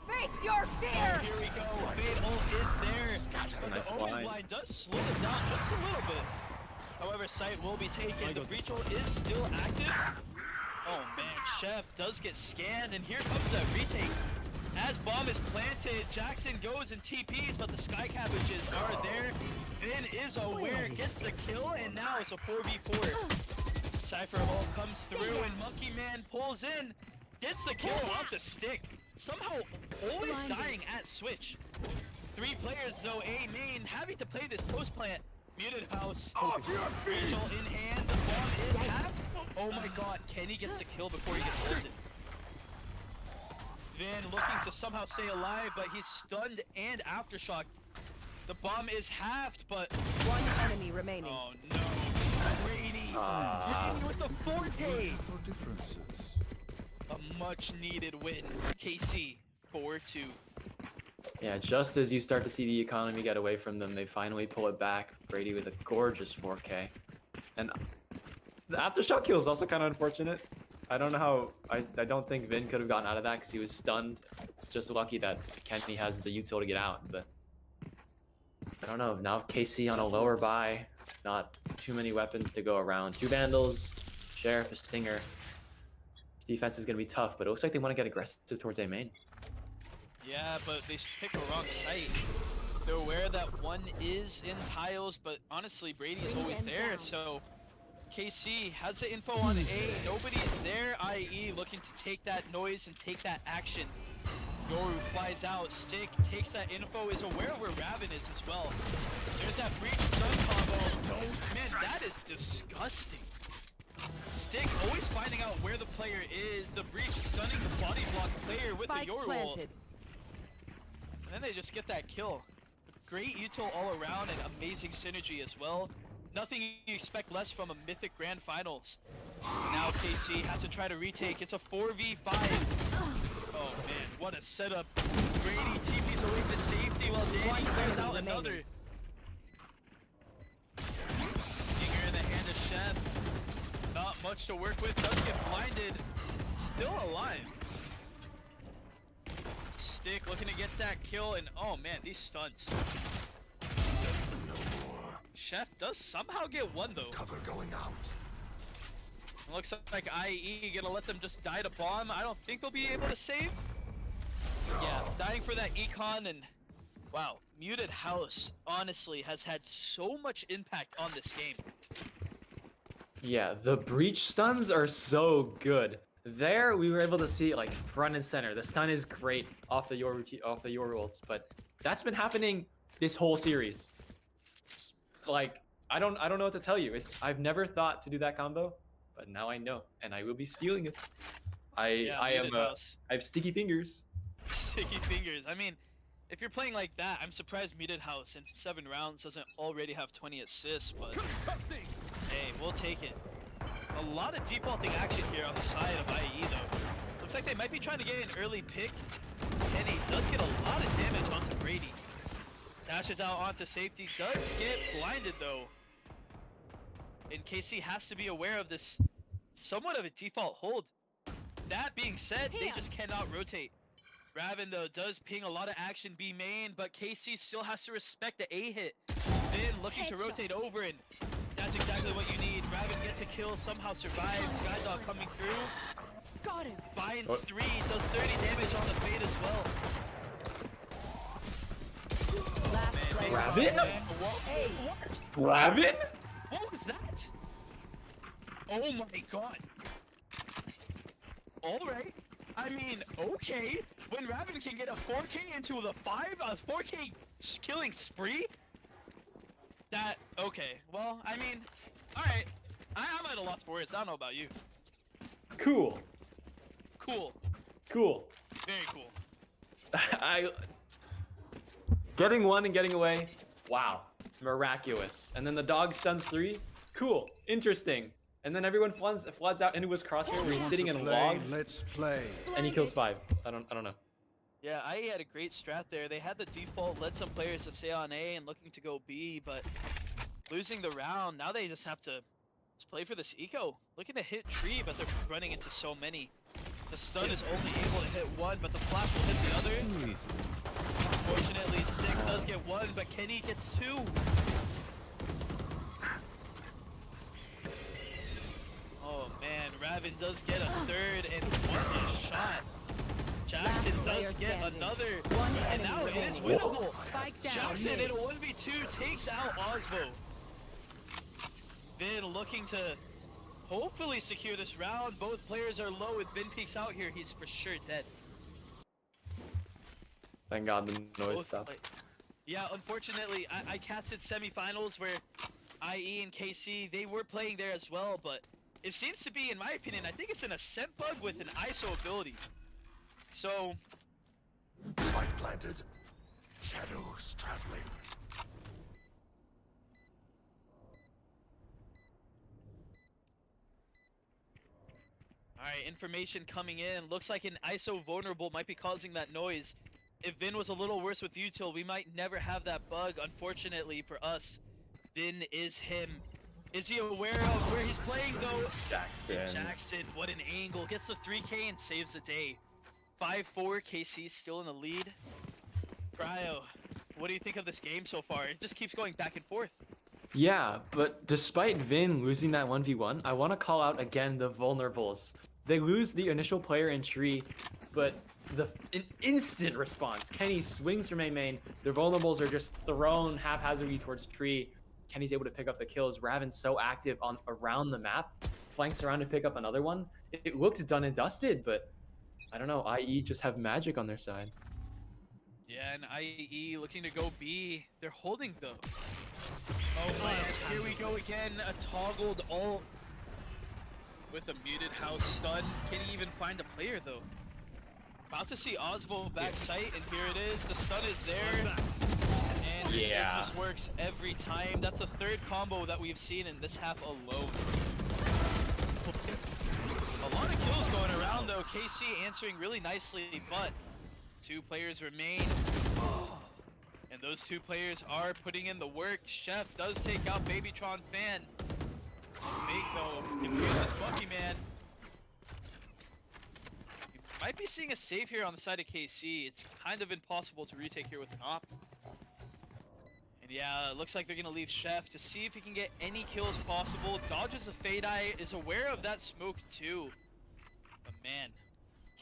Face your fear. Here we go. Fade ult is there. But Nice the Omen blind. blind does slow them down just a little bit. However, sight will be taken. The breach ult is still active. Oh man, Chef does get scanned, and here comes a retake. As bomb is planted, Jxsn goes and TPs, but the sky cabbages are there. Vin is aware, gets the kill, and now it's a 4v4. Cypher ult comes through, and Monkey Man pulls in, gets the kill onto Stick. Somehow always dying at switch. 3 players though, A main, having to play this post plant. MutedHouse, Rachel in hand, the bomb is half. Oh my god, Kenny gets the kill before he gets ulted. Vin looking to somehow stay alive, but he's stunned and aftershock. The bomb is halved, but One enemy remaining. oh no. Brady with the 4K. Little differences. A much needed win. KC 4-2. Yeah, just as you start to see the economy get away from them, they finally pull it back. Brady with a gorgeous 4K. And the aftershock kill is also kind of unfortunate. I don't know how. I don't think Vin could have gotten out of that because he was stunned. It's just lucky that Kenny has the util to get out. But I don't know. Now KC on a lower buy. Not too many weapons to go around. 2 Vandals, Sheriff, a Stinger. This defense is going to be tough, but it looks like they want to get aggressive towards A main. Yeah, but they pick a wrong site. They're aware that one is in tiles, but honestly, Brady is always there, so KC has the info on A. Nobody's there, IE looking to take that noise and take that action. Yoru flies out, Stick takes that info, is aware of where Ravin is as well. There's that breach stun combo. Man, that is disgusting. Stick always finding out where the player is, the breach stunning the body block player with Spike the Yoru ult. planted. And then they just get that kill. Great util all around and amazing synergy as well. Nothing you expect less from a Mythic Grand Finals. Now KC has to try to retake. It's a 4v5. Oh man, what a setup. Brady TP's away to safety while Dani clears out another. Stinger in the hand of Chef. Not much to work with. Does get blinded. Still alive. Stick looking to get that kill, and oh man, these stunts. Chef does somehow get one though. Cover going out. It looks like IE gonna let them just die to bomb. I don't think they'll be able to save. Yeah, dying for that econ, and wow, MutedHouse honestly has had so much impact on this game. Yeah, the breach stuns are so good. There, we were able to see like front and center. The stun is great off the Yoru ults, but that's been happening this whole series. Like, I don't know what to tell you. I've never thought to do that combo, but now I know, and I will be stealing it. I have sticky fingers. Sticky fingers. I mean, if you're playing like that, I'm surprised MutedHouse in 7 rounds doesn't already have 20 assists, but hey, we'll take it. A lot of defaulting action here on the side of IE though. Looks like they might be trying to get an early pick. Kenny does get a lot of damage onto Brady. Dashes out onto safety, does get blinded though. And KC has to be aware of this somewhat of a default hold. That being said, they just cannot rotate. Ravin though does ping a lot of action B main, but KC still has to respect the A hit. Then looking to rotate over, and that's exactly what you need. Ravin gets a kill, somehow survives. Skydog coming through. Got him. Binds 3, does 30 damage on the fade as well. Last player. Ravin? What? Ravin? What was that? Oh my god. Alright. I mean, okay. When Ravin can get a 4K into the 5, a 4K killing spree? That, okay. Well, I mean, alright. I'm at a loss for words. I don't know about you. Cool. Cool. Cool. Very cool. Getting one and getting away. Wow. Miraculous. And then the dog stuns 3. Cool. Interesting. And then everyone floods out into his crosshair where he's sitting in logs. Let's play. And he kills 5. I don't know. Yeah, IE had a great strat there. They had the default, led some players to stay on A and looking to go B, but losing the round, now they just have to just play for this eco. Looking to hit tree, but they're running into so many. The stun is only able to hit one, but the flash will hit the other. Unfortunately, Sick does get one, but Kenny gets 2. Oh man, Ravin does get a 3rd, and what a shot. Jxsn does get another, and now it is winnable. Spike down. Jxsn in a 1v2 takes out Osmo. Vin looking to hopefully secure this round. Both players are low. With Vin peeks out here, he's for sure dead. Thank God the noise Both stopped. Yeah, unfortunately, I casted semifinals where IE and KC, they were playing there as well, but it seems to be, in my opinion, I think it's an ascent bug with an ISO ability. So, Spike planted. Shadows traveling. Alright, information coming in. Looks like an ISO vulnerable might be causing that noise. If Vin was a little worse with util, we might never have that bug. Unfortunately for us, Vin is him. Is he aware of where he's playing though? Jxsn, what an angle. Gets the 3K and saves the day. 5-4, KC still in the lead. Kryo, what do you think of this game so far? It just keeps going back and forth. Yeah, but despite Vin losing that 1v1, I want to call out again the vulnerables. They lose the initial player in tree, but an instant response. Kenny swings from main. Their vulnerables are just thrown haphazardly towards tree. Kenny's able to pick up the kills. Ravin's so active on around the map, flanks around to pick up another one. It looked done and dusted, but I don't know. IE just have magic on their side. Yeah, and IE looking to go B. They're holding though. Oh man, here we go again. A toggled ult with a MutedHouse stun. Can he even find a player though? About to see Osvo back sight, and here it is. The stun is there. And it just works every time. That's the third combo that we've seen in this half alone. A lot of kills going around though. KC answering really nicely, but 2 players remain. And those 2 players are putting in the work. Chef does take out Babytron Fan. Fake though, confuses Bucky Man. You might be seeing a save here on the side of KC. It's kind of impossible to retake here with an op. And yeah, it looks like they're gonna leave Chef to see if he can get any kills possible. Dodges the Fade Eye, is aware of that smoke too. But man,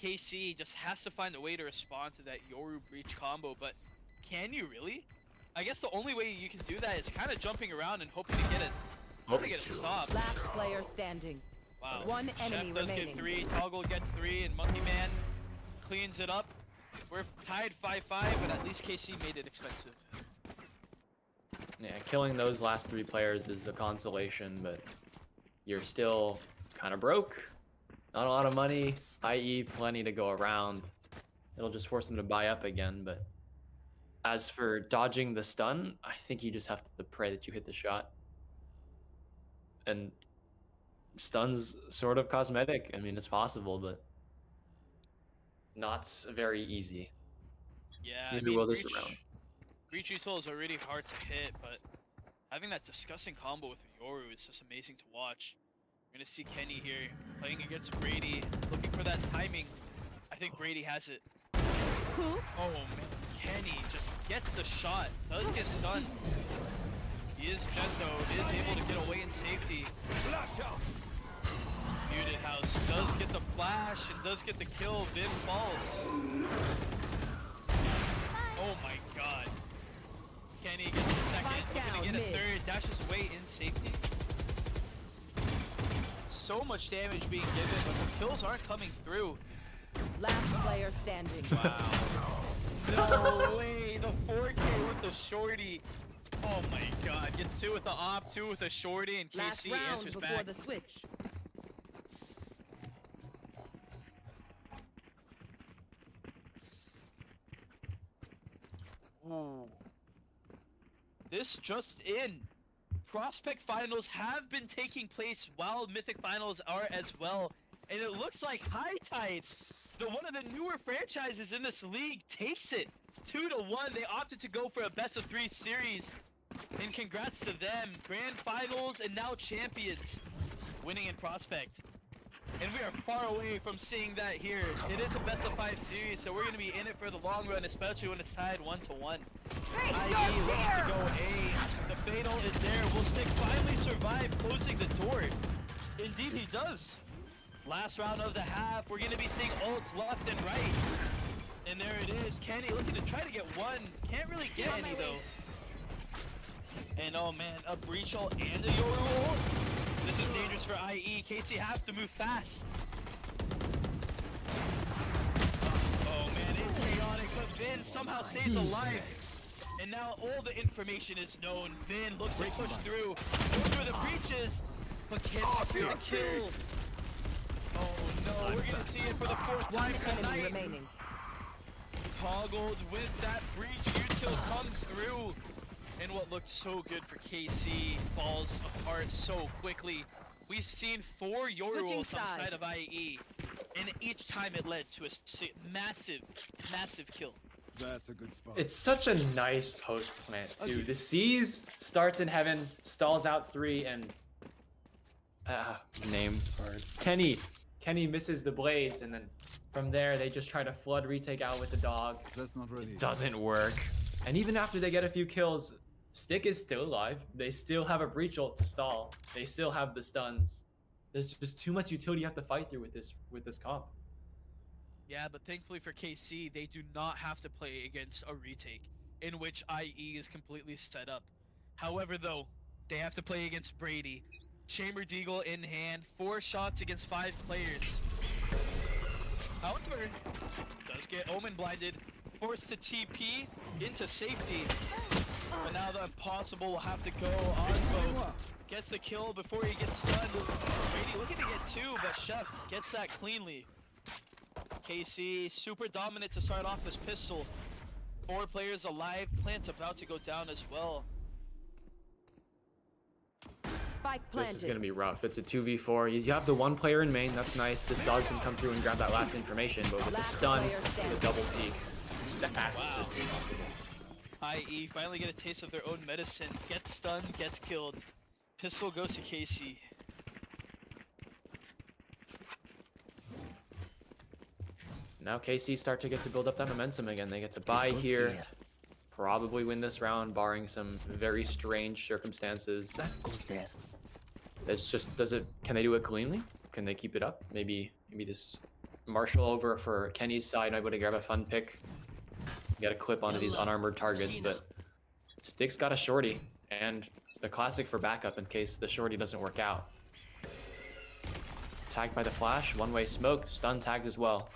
KC just has to find a way to respond to that Yoru breach combo, but can you really? I guess the only way you can do that is kind of jumping around and hoping to get a stop. Last player standing. Wow. 1 enemy Chef does remaining. get 3, Toggle gets 3, and Monkey Man cleans it up. We're tied 5-5, but at least KC made it expensive. Yeah, killing those last 3 players is a consolation, but you're still kind of broke. Not a lot of money, i.e. plenty to go around. It'll just force them to buy up again, but as for dodging the stun, I think you just have to pray that you hit the shot. And stun's sort of cosmetic. I mean, it's possible, but not very easy. Yeah, Neither will this round. Breach util is already hard to hit, but having that disgusting combo with Yoru is just amazing to watch. We're gonna see Kenny here playing against Brady, looking for that timing. I think Brady has it. Oops. Oh man, Kenny just gets the shot, does get stunned. He is Jet though, is able to get away in safety. MutedHouse does get the flash and does get the kill. Vim falls. Oh my god. Kenny gets a second, looking to get a third, dashes away in safety. So much damage being given, but the kills aren't coming through. Last player standing. Wow. No way, the 4K with the shorty. Oh my god, gets 2 with the op, 2 with the shorty, and Last KC round answers before back. the switch. Ooh. This just in. Prospect finals have been taking place while Mythic finals are as well. And it looks like High Tide, one of the newer franchises in this league, takes it 2-1. They opted to go for a best of 3 series. And congrats to them. Grand finals and now champions winning in Prospect. And we are far away from seeing that here. It is a best of 5 series, so we're going to be in it for the long run, especially when it's tied 1-1. IE looking to go A. The Fatal is there. Will Stick finally survive closing the door? Indeed he does. Last round of the half, we're going to be seeing ults left and right. And there it is. Kenny looking to try to get one. Can't really get any though. And oh man, a breach ult and a Yoru ult. This is dangerous for IE. KC has to move fast. Oh man, it's chaotic, but Vin somehow stays alive. And now all the information is known. Vin looks to push through. Goes for the breaches, but can't secure the kill. Oh no, we're gonna see it for the 4th time tonight. Remaining. Toggled with that breach, util comes through. And what looked so good for KC falls apart so quickly. We've seen 4 Yoru Switching ults on the side sides. of IE, and each time it led to a massive, massive kill. That's a good spot. It's such a nice post plant too. The C's starts in heaven, stalls out 3, and name word. Kenny misses the blades, and then from there they just try to flood retake out with the dog. That's not ready. Doesn't work. And even after they get a few kills, Stick is still alive. They still have a breach ult to stall. They still have the stuns. There's just too much utility you have to fight through with this comp. Yeah, but thankfully for KC, they do not have to play against a retake, in which IE is completely set up. However, though, they have to play against Brady. Chamber Deagle in hand, 4 shots against 5 players. However, does get Omen blinded, forced to TP into safety. But now the impossible will have to go. Osmo gets the kill before he gets stunned. Brady looking to get 2, but Chef gets that cleanly. KC super dominant to start off this pistol. 4 players alive. Plant's about to go down as well. Spike This is planted. gonna be rough. It's a 2v4. You have the 1 player in main. That's nice. This dog can come through and grab that last information. But with the Last stun, player with standing. the double peek, that's Wow. just impossible. IE finally get a taste of their own medicine. Gets stunned, gets killed. Pistol goes to KC. Now KC start to get to build up that momentum again. They get to buy here. Probably win this round, barring some very strange circumstances. That goes there. It's just, can they do it cleanly? Can they keep it up? Maybe this Marshall over for Kenny's side, able to grab a fun pick. Get a clip onto these unarmored targets, but Stick's got a shorty and the classic for backup in case the shorty doesn't work out. Tagged by the flash, one-way smoke, stun tagged as well.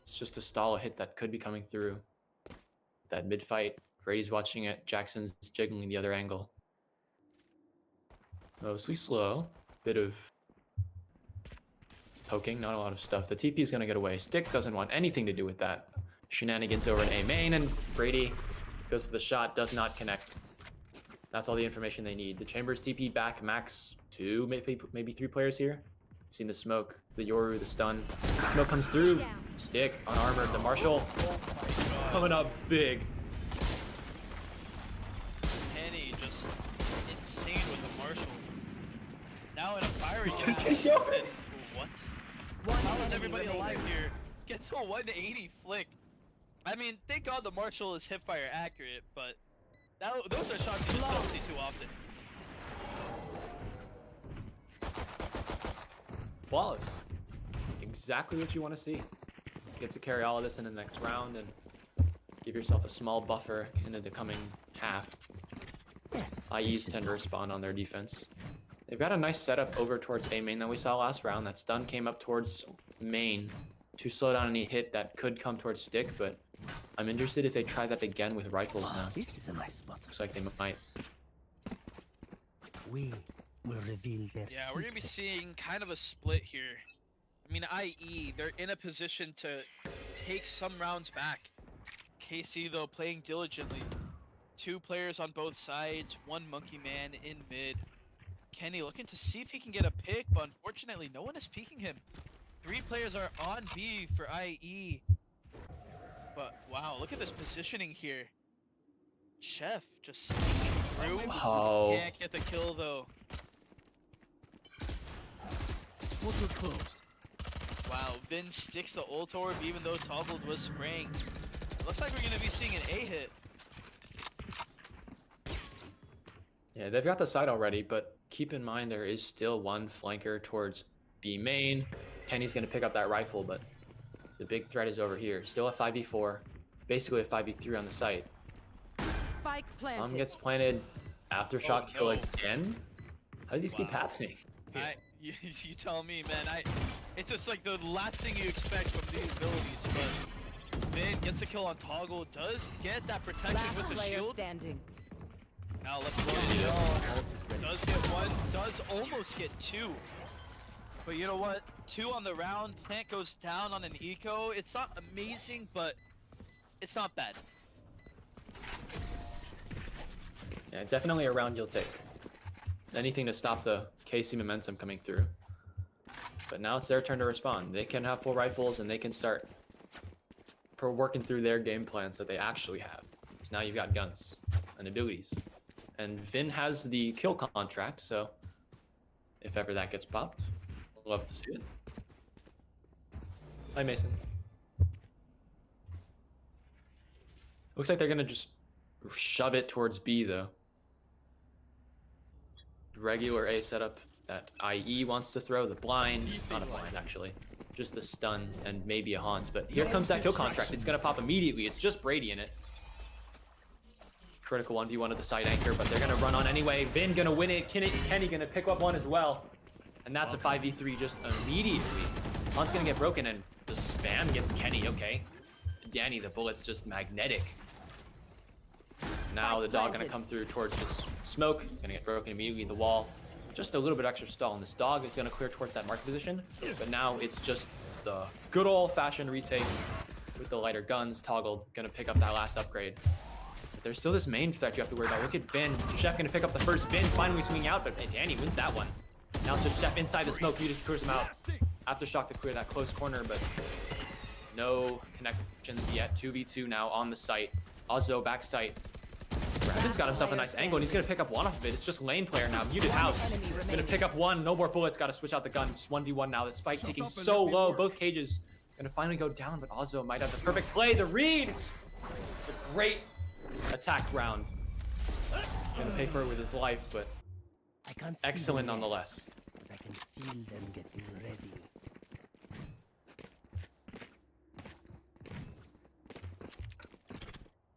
It's just to stall a hit that could be coming through. That mid-fight, Brady's watching it, Jxsn's jiggling the other angle. Mostly slow, bit of poking, not a lot of stuff. The TP is gonna get away. Stick doesn't want anything to do with that. Shenanigans over in A main, and Brady goes for the shot, does not connect. That's all the information they need. The Chambers TP back, max 2, maybe 3 players here. You've seen the smoke, the Yoru, the stun. The smoke comes through. Stick, unarmored, the Marshall coming up big. Kenny just insane with the Marshall. Now in a firing taking dash. Yoru. And what? How is everybody alive here? Gets a 180 flick. I mean, thank God the Marshall is hipfire accurate, but those are shots you just don't see too often. Flawless. Exactly what you want to see. Get to carry all of this in the next round and give yourself a small buffer into the coming half. IEs tend to respond on their defense. They've got a nice setup over towards A main that we saw last round. That stun came up towards main to slow down any hit that could come towards Stick, but I'm interested if they try that again with rifles now. This is a nice spot. Looks like they might. We will reveal their Yeah, we're gonna be secret. seeing kind of a split here. I mean, IE, they're in a position to take some rounds back. KC, though, playing diligently. 2 players on both sides, 1 monkey man in mid. Kenny looking to see if he can get a pick, but unfortunately, no one is peeking him. 3 players are on B for IE. But wow, look at this positioning here. Chef just sneaking through. Oh. Can't get the kill though. Portal closed. Wow, Vin sticks the ult orb even though Toggled was spraying. Looks like we're gonna be seeing an A hit. Yeah, they've got the side already, but keep in mind there is still 1 flanker towards B main. Kenny's gonna pick up that rifle, but the big threat is over here. Still a 5v4, basically a 5v3 on the site. Spike planted. Gets planted, aftershock Oh, kill no. again. How do these keep Wow. happening? You tell me, man. It's just like the last thing you expect from these abilities, but Vin gets the kill on Toggle, does get that protection Last with the player shield. standing. Now let's go. Does get 1, does almost get 2. But you know what? 2 on the round. Plant goes down on an eco. It's not amazing, but it's not bad. Yeah, definitely a round you'll take. Anything to stop the KC momentum coming through. But now it's their turn to respond. They can have full rifles and they can start working through their game plans that they actually have. So now you've got guns and abilities. And Vin has the kill contract, so if ever that gets popped, we'll love to see it. Hi, Mason. Looks like they're gonna just shove it towards B though. Regular A setup that IE wants to throw, the blind, not a blind actually, just the stun and maybe a Hans, but here comes that kill contract. It's gonna pop immediately. It's just Brady in it. Critical 1v1 at the side anchor, but they're gonna run on anyway. Vin gonna win it. Kenny gonna pick up one as well. And that's a 5v3 just immediately. Hans gonna get broken and the spam gets Kenny, okay. Dani, the bullet's just magnetic. Now the dog gonna come through towards this smoke. It's gonna get broken immediately, the wall. Just a little bit extra stall, and this dog is gonna clear towards that mark position. But now it's just the good old-fashioned retake with the lighter guns toggled. Gonna pick up that last upgrade. But there's still this main threat you have to worry about. Look at Vin. Chef gonna pick up the first. Vin finally swinging out, but Dani wins that one. Now it's just Chef inside the smoke. He just clears him out. Aftershock to clear that close corner, but no connections yet. 2v2 now on the site. Ozzo back site. Ravin's got himself a nice angle, and he's gonna pick up one off of it. It's just lane player now. MutedHouse gonna pick up one. No more bullets. Gotta switch out the gun. Just 1v1 now. The spike taking so low. Both cages gonna finally go down, but Ozzo might have the perfect play. The read. It's a great attack round. Gonna pay for it with his life, but I can't see excellent them yet, nonetheless. but I can feel them getting ready.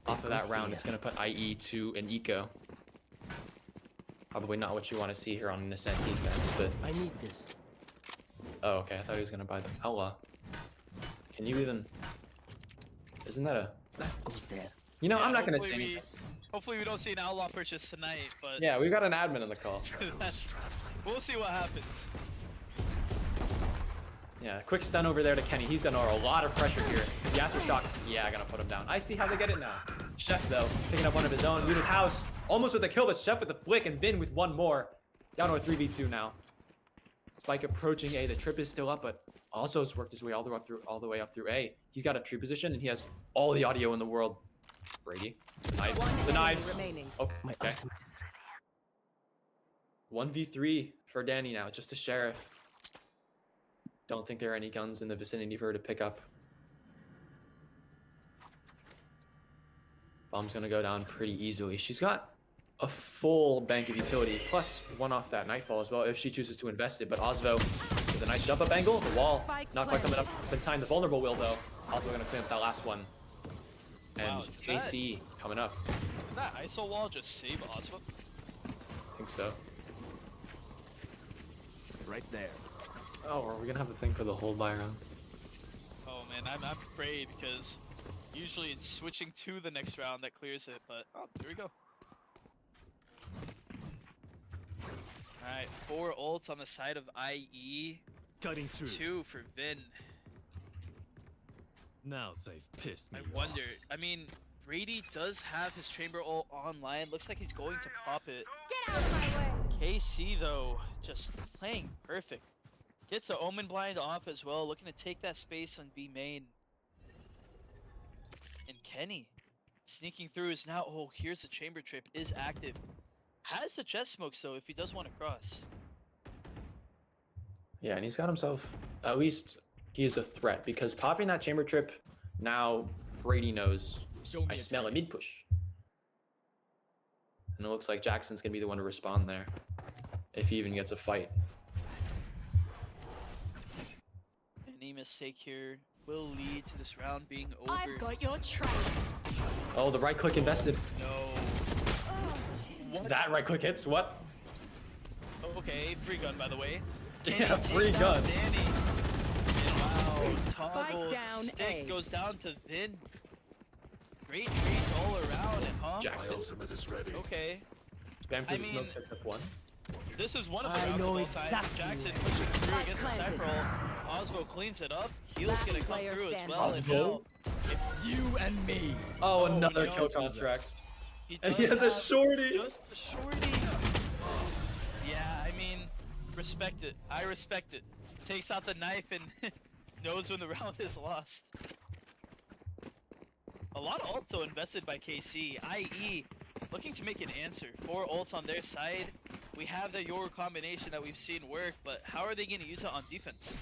Off of that round, it's gonna put IE to an eco. Probably not what you want to see here on an Ascent defense, but I need this. oh, okay. I thought he was gonna buy the outlaw. Can you even? Isn't that a? That goes there. You know, Yeah, I'm not gonna say hopefully anything. Hopefully we don't see an outlaw purchase tonight, but Yeah, we've got an admin on the call. we'll see what happens. Yeah, quick stun over there to Kenny. He's under a lot of pressure here. The aftershock, yeah, gonna put him down. I see how they get it now. Chef though, picking up one of his own. MutedHouse, almost with a kill, but Chef with the flick and Vin with one more. Down to a 3v2 now. Spike approaching A. The trip is still up, but also has worked his way all the way up through A. He's got a tree position and he has all the audio in the world. Brady, the knives, the knives. Remaining. Okay. My Okay. ultimate. 1v3 for Dani now, just a sheriff. Don't think there are any guns in the vicinity for her to pick up. Bomb's gonna go down pretty easily. She's got a full bank of utility, plus one off that Nightfall as well, if she chooses to invest it. But Ozvo with a nice jump up angle, the wall, not quite coming up in time. The vulnerable will though. Ozvo gonna clean up that last one. And Wow, KC coming up. Did that ISO wall just save Ozvo? I think so. Right there. Oh, are we gonna have the thing for the hold by round? Oh man, I'm afraid because usually it's switching to the next round that clears it, but oh, there we go. Alright, 4 ults on the side of IE, Cutting through. 2 for Vin. Now they've pissed me I off. wonder, I mean, Brady does have his chamber ult online. Looks like he's going to pop it. Get out of my way. KC though, just playing perfect. Gets the Omen blind off as well, looking to take that space on B main. And Kenny sneaking through is now, oh, here's the chamber trip, is active. Has the jet smokes though if he does want to cross. Yeah, and he's got himself, at least he is a threat, because popping that chamber trip, now Brady knows, Show me I a smell a target. mid push. And it looks like Jxsn's gonna be the one to respond there, if he even gets a fight. Any mistake here will lead to this round being over. I've got your trail. Oh, the right click invested. No. What? That right click hits, what? Okay, free gun by the way. Yeah, Kenny free takes gun. out Dani. And wow, toggle down stick A. goes down to Vin. Great trades all around and huh? Jxsn. ultimate is ready. Okay, Spam through I the smoke, mean- picks up one. this is one of the I rounds know of all time. exactly Jxsn where pushing through against the Planted. Cypher ult. Osmo cleans it up. Heal's Last gonna come player through as standing. well. and Osmo? now It's you and me. Oh, Oh, another no. kill contract. He And he does has a have shorty. Just a shorty. Yeah, I mean, Respect it. I respect it. Takes out the knife and knows when the round is lost. A lot of ults though invested by KC. IE looking to make an answer. 4 ults on their side. We have the Yoru combination that we've seen work, but how are they going to use it on defense?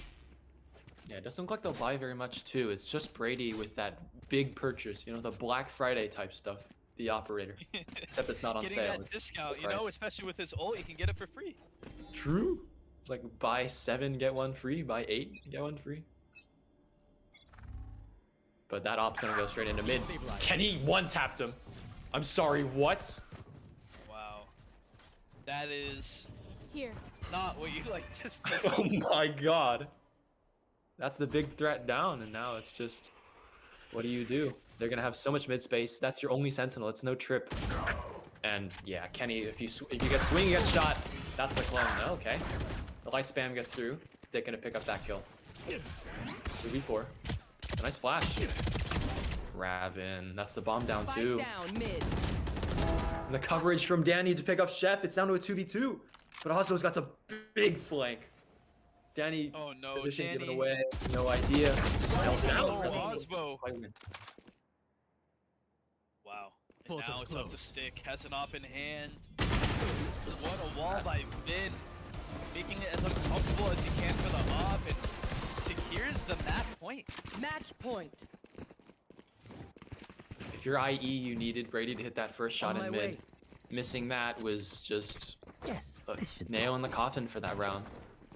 Yeah, it doesn't look like they'll buy very much too. It's just Brady with that big purchase, you know, the Black Friday type stuff. The operator. Except it's not on Getting sale. that It's discount, full you know, price. especially with his ult, you can get it for free. True. It's like buy 7, get 1 free. Buy 8, get 1 free. But that op's gonna go straight into mid. Kenny one-tapped him. I'm sorry, what? Wow. That is Here. not what you like to Oh see. my god. That's the big threat down, and now it's just, what do? They're gonna have so much mid space. That's your only sentinel. It's no trip. And yeah, Kenny, if you get swing, you get shot. That's the clone. Okay. The light spam gets through. They're gonna pick up that kill. 2v4. Nice flash. Ravin. That's the bomb down Spike too. down mid. And the coverage from Dani to pick up Chef. It's down to a 2v2. But also has got the big flank. Dani, Oh no, position given Dani. away. No idea. Smells down. Oh, Doesn't- Osvo. Wow. And Portal now it's up to closed. Stick. Has an op in hand. What a wall by Vin. Making it as uncomfortable as he can for the op and secures the map point. Match point. If you're IE, you needed Brady to hit that first shot On in my mid. way. Missing that was just Yes, a this should nail in the coffin for that round.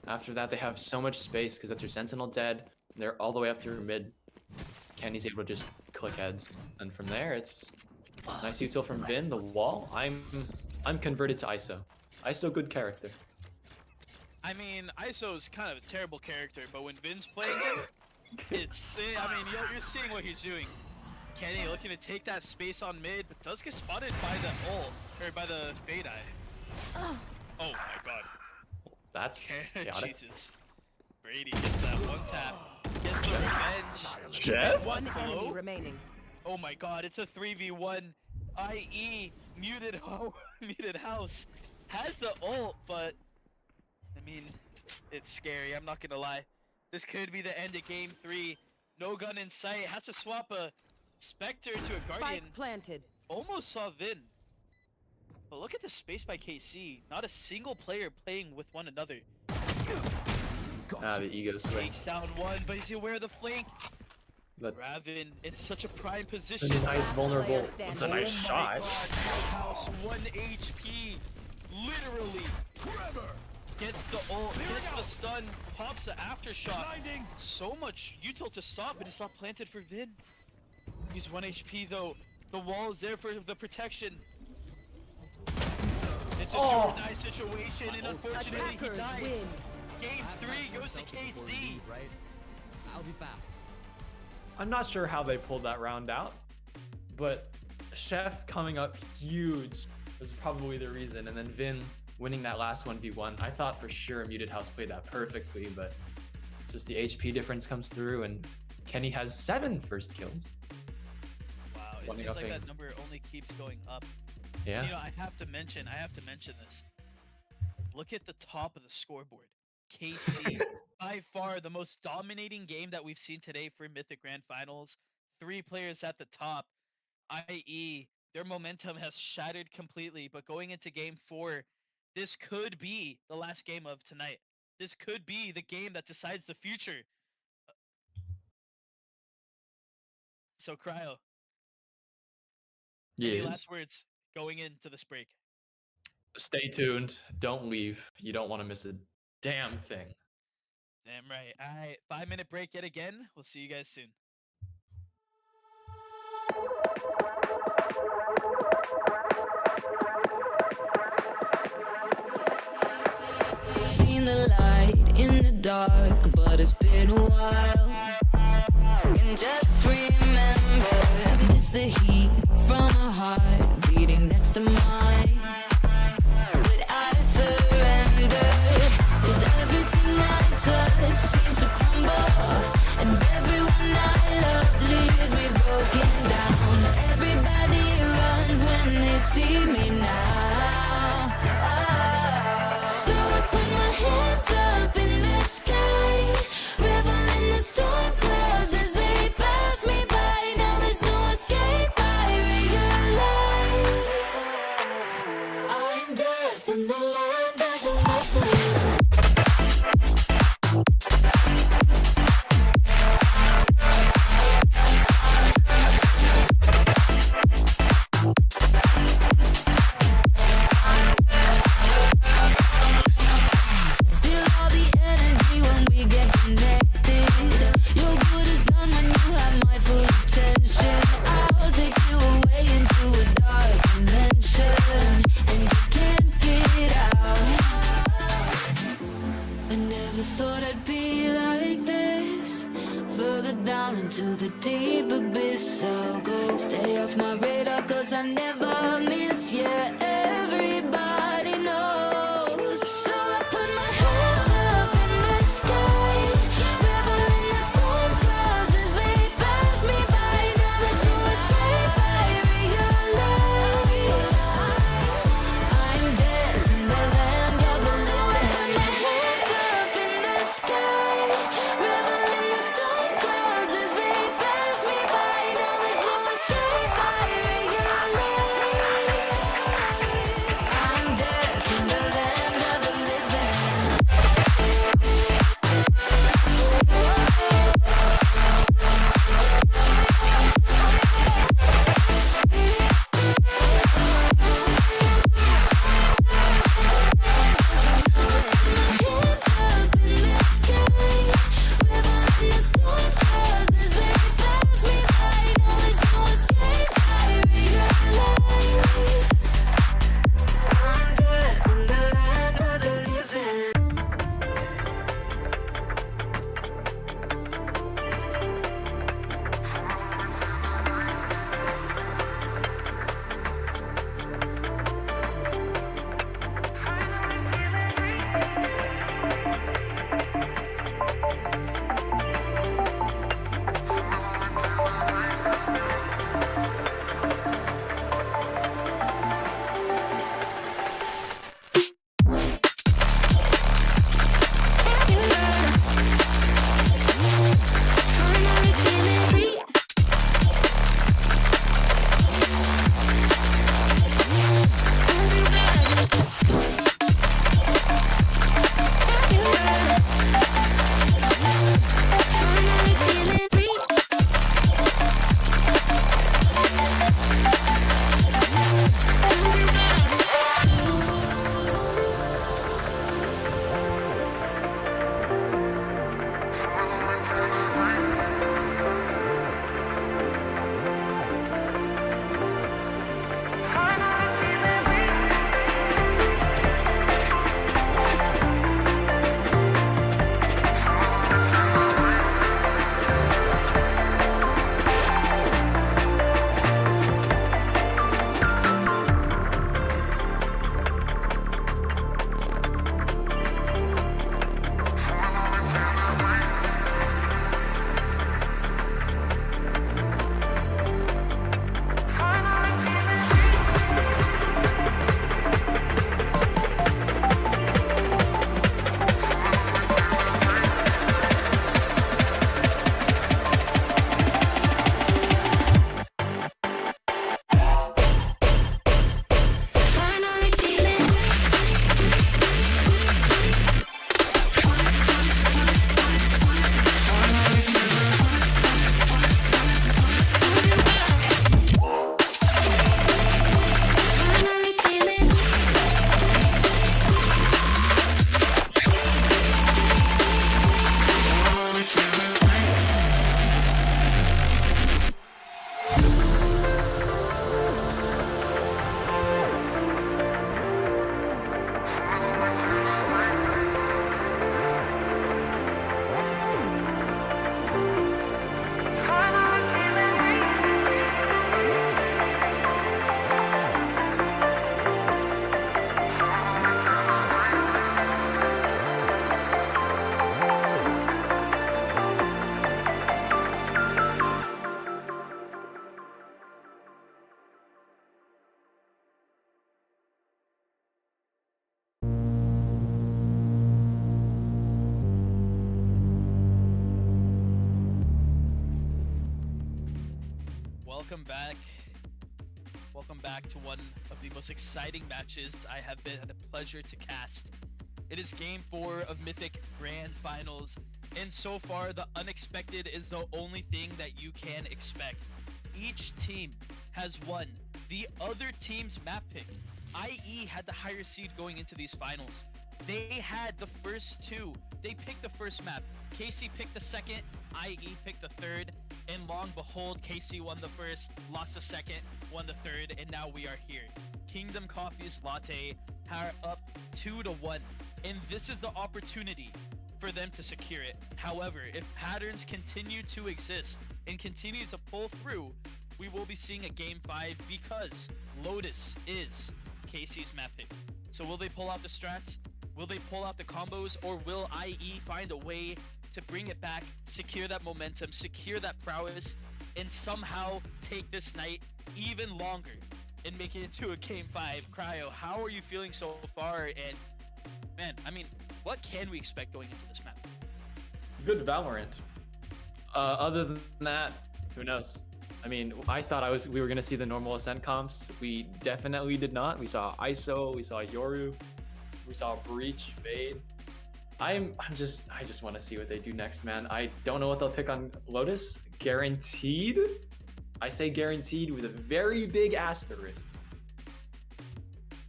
After that, they have so much space because that's your sentinel dead. They're all the way up through mid. Kenny's able to just click heads, and from there, it's nice util from Vin. The wall. I'm converted to ISO. ISO, good character. I mean, ISO's kind of a terrible character, but when Vin's playing it, it's, I mean, you're seeing what he's doing. Kenny looking to take that space on mid, but does get spotted by the ult, or by the fade eye. Oh my god. That's chaotic. Jesus. Brady gets that one tap. Gets the revenge. Jeff? One Hello? enemy remaining. Oh my god, it's a 3v1. IE muted house has the ult, but I mean, it's scary. I'm not gonna lie. This could be the end of game 3. No gun in sight. Has to swap a Spectre to a Guardian. Spike planted. Almost saw Vin. But look at the space by KC. Not a single player playing with one another. Ah, the ego swing. Takes down one, but is he aware of the flank? But Ravin in such a prime position. a nice vulnerable. Player It's a nice Oh shot. my God, House 1 HP. Literally. Gets the ult, gets the stun, pops the aftershock. So much util to stop, but it's not planted for Vin. He's 1 HP though. The wall is there for the protection. It's a do or die situation, and unfortunately he Attackers dies. win. Game 3 goes to KC. right? I'll be fast. I'm not sure how they pulled that round out, but Chef coming up huge was probably the reason. And then Vin winning that last 1v1. I thought for sure MutedHouse played that perfectly, but just the HP difference comes through, and Kenny has 7 first kills. Wow, it Running seems like up that in. number only keeps going up. Yeah. You know, I have to mention this. Look at the top of the scoreboard. KC, by far the most dominating game that we've seen today for Mythic Grand Finals. 3 players at the top. IE, their momentum has shattered completely, but going into game 4, this could be the last game of tonight. This could be the game that decides the future. So, Kryo, any Yeah. last words going into this break? Stay tuned. Don't leave. You don't want to miss a damn thing. Damn right. All right, 5-minute break yet again. We'll see you guys soon. Seen the light in the dark, but it's been a while. And just remember, it's the heat from a heart beating next to mine. But I surrender, 'cause everything I touch seems to crumble, and everyone I love leaves me broken down. Everybody runs when they see me now. So I put my head off my radar, cause I never miss, yeah, everybody knows. So I put my hands up in the sky, revel in the storm clouds as they pass me by. Now there's no escape, I realize I'm dead in the land of the living. So I put my hands up in the sky, revel in the storm clouds as they pass me by. Now there's no escape, I realize I'm dead in the land of the living. Hands up in the sky, revel in the storm clouds as they pass me by. Now there's no escape, I realize I'm dead in the land of the living. Finally feeling free. Finally feeling free. Finally feeling finally feeling Welcome back. Welcome back to one of the most exciting matches I have had the pleasure to cast. It is Game 4 of Mythic Grand Finals, and so far the unexpected is the only thing that you can expect. Each team has won the other team's map pick. IE had the higher seed going into these finals. They had the first two. They picked the first map. KC picked the second, IE picked the third, and long behold, KC won the first, lost the second, won the third, and now we are here. Kingdom Coffee's Latte are up 2-1, and this is the opportunity for them to secure it. However, if patterns continue to exist and continue to pull through, we will be seeing a game 5 because Lotus is KC's map pick. So will they pull out the strats? Will they pull out the combos? Or will IE find a way to bring it back, secure that momentum, secure that prowess, and somehow take this night even longer and make it into a game 5? Kryo, how are you feeling so far? And man, I mean, what can we expect going into this map? Good Valorant. Other than that, who knows? I mean, I thought we were gonna see the normal Ascent comps. We definitely did not. We saw ISO, we saw Yoru, we saw Breach, Fade. I just want to see what they do next, man. I don't know what they'll pick on Lotus. Guaranteed. I say guaranteed with a very big asterisk.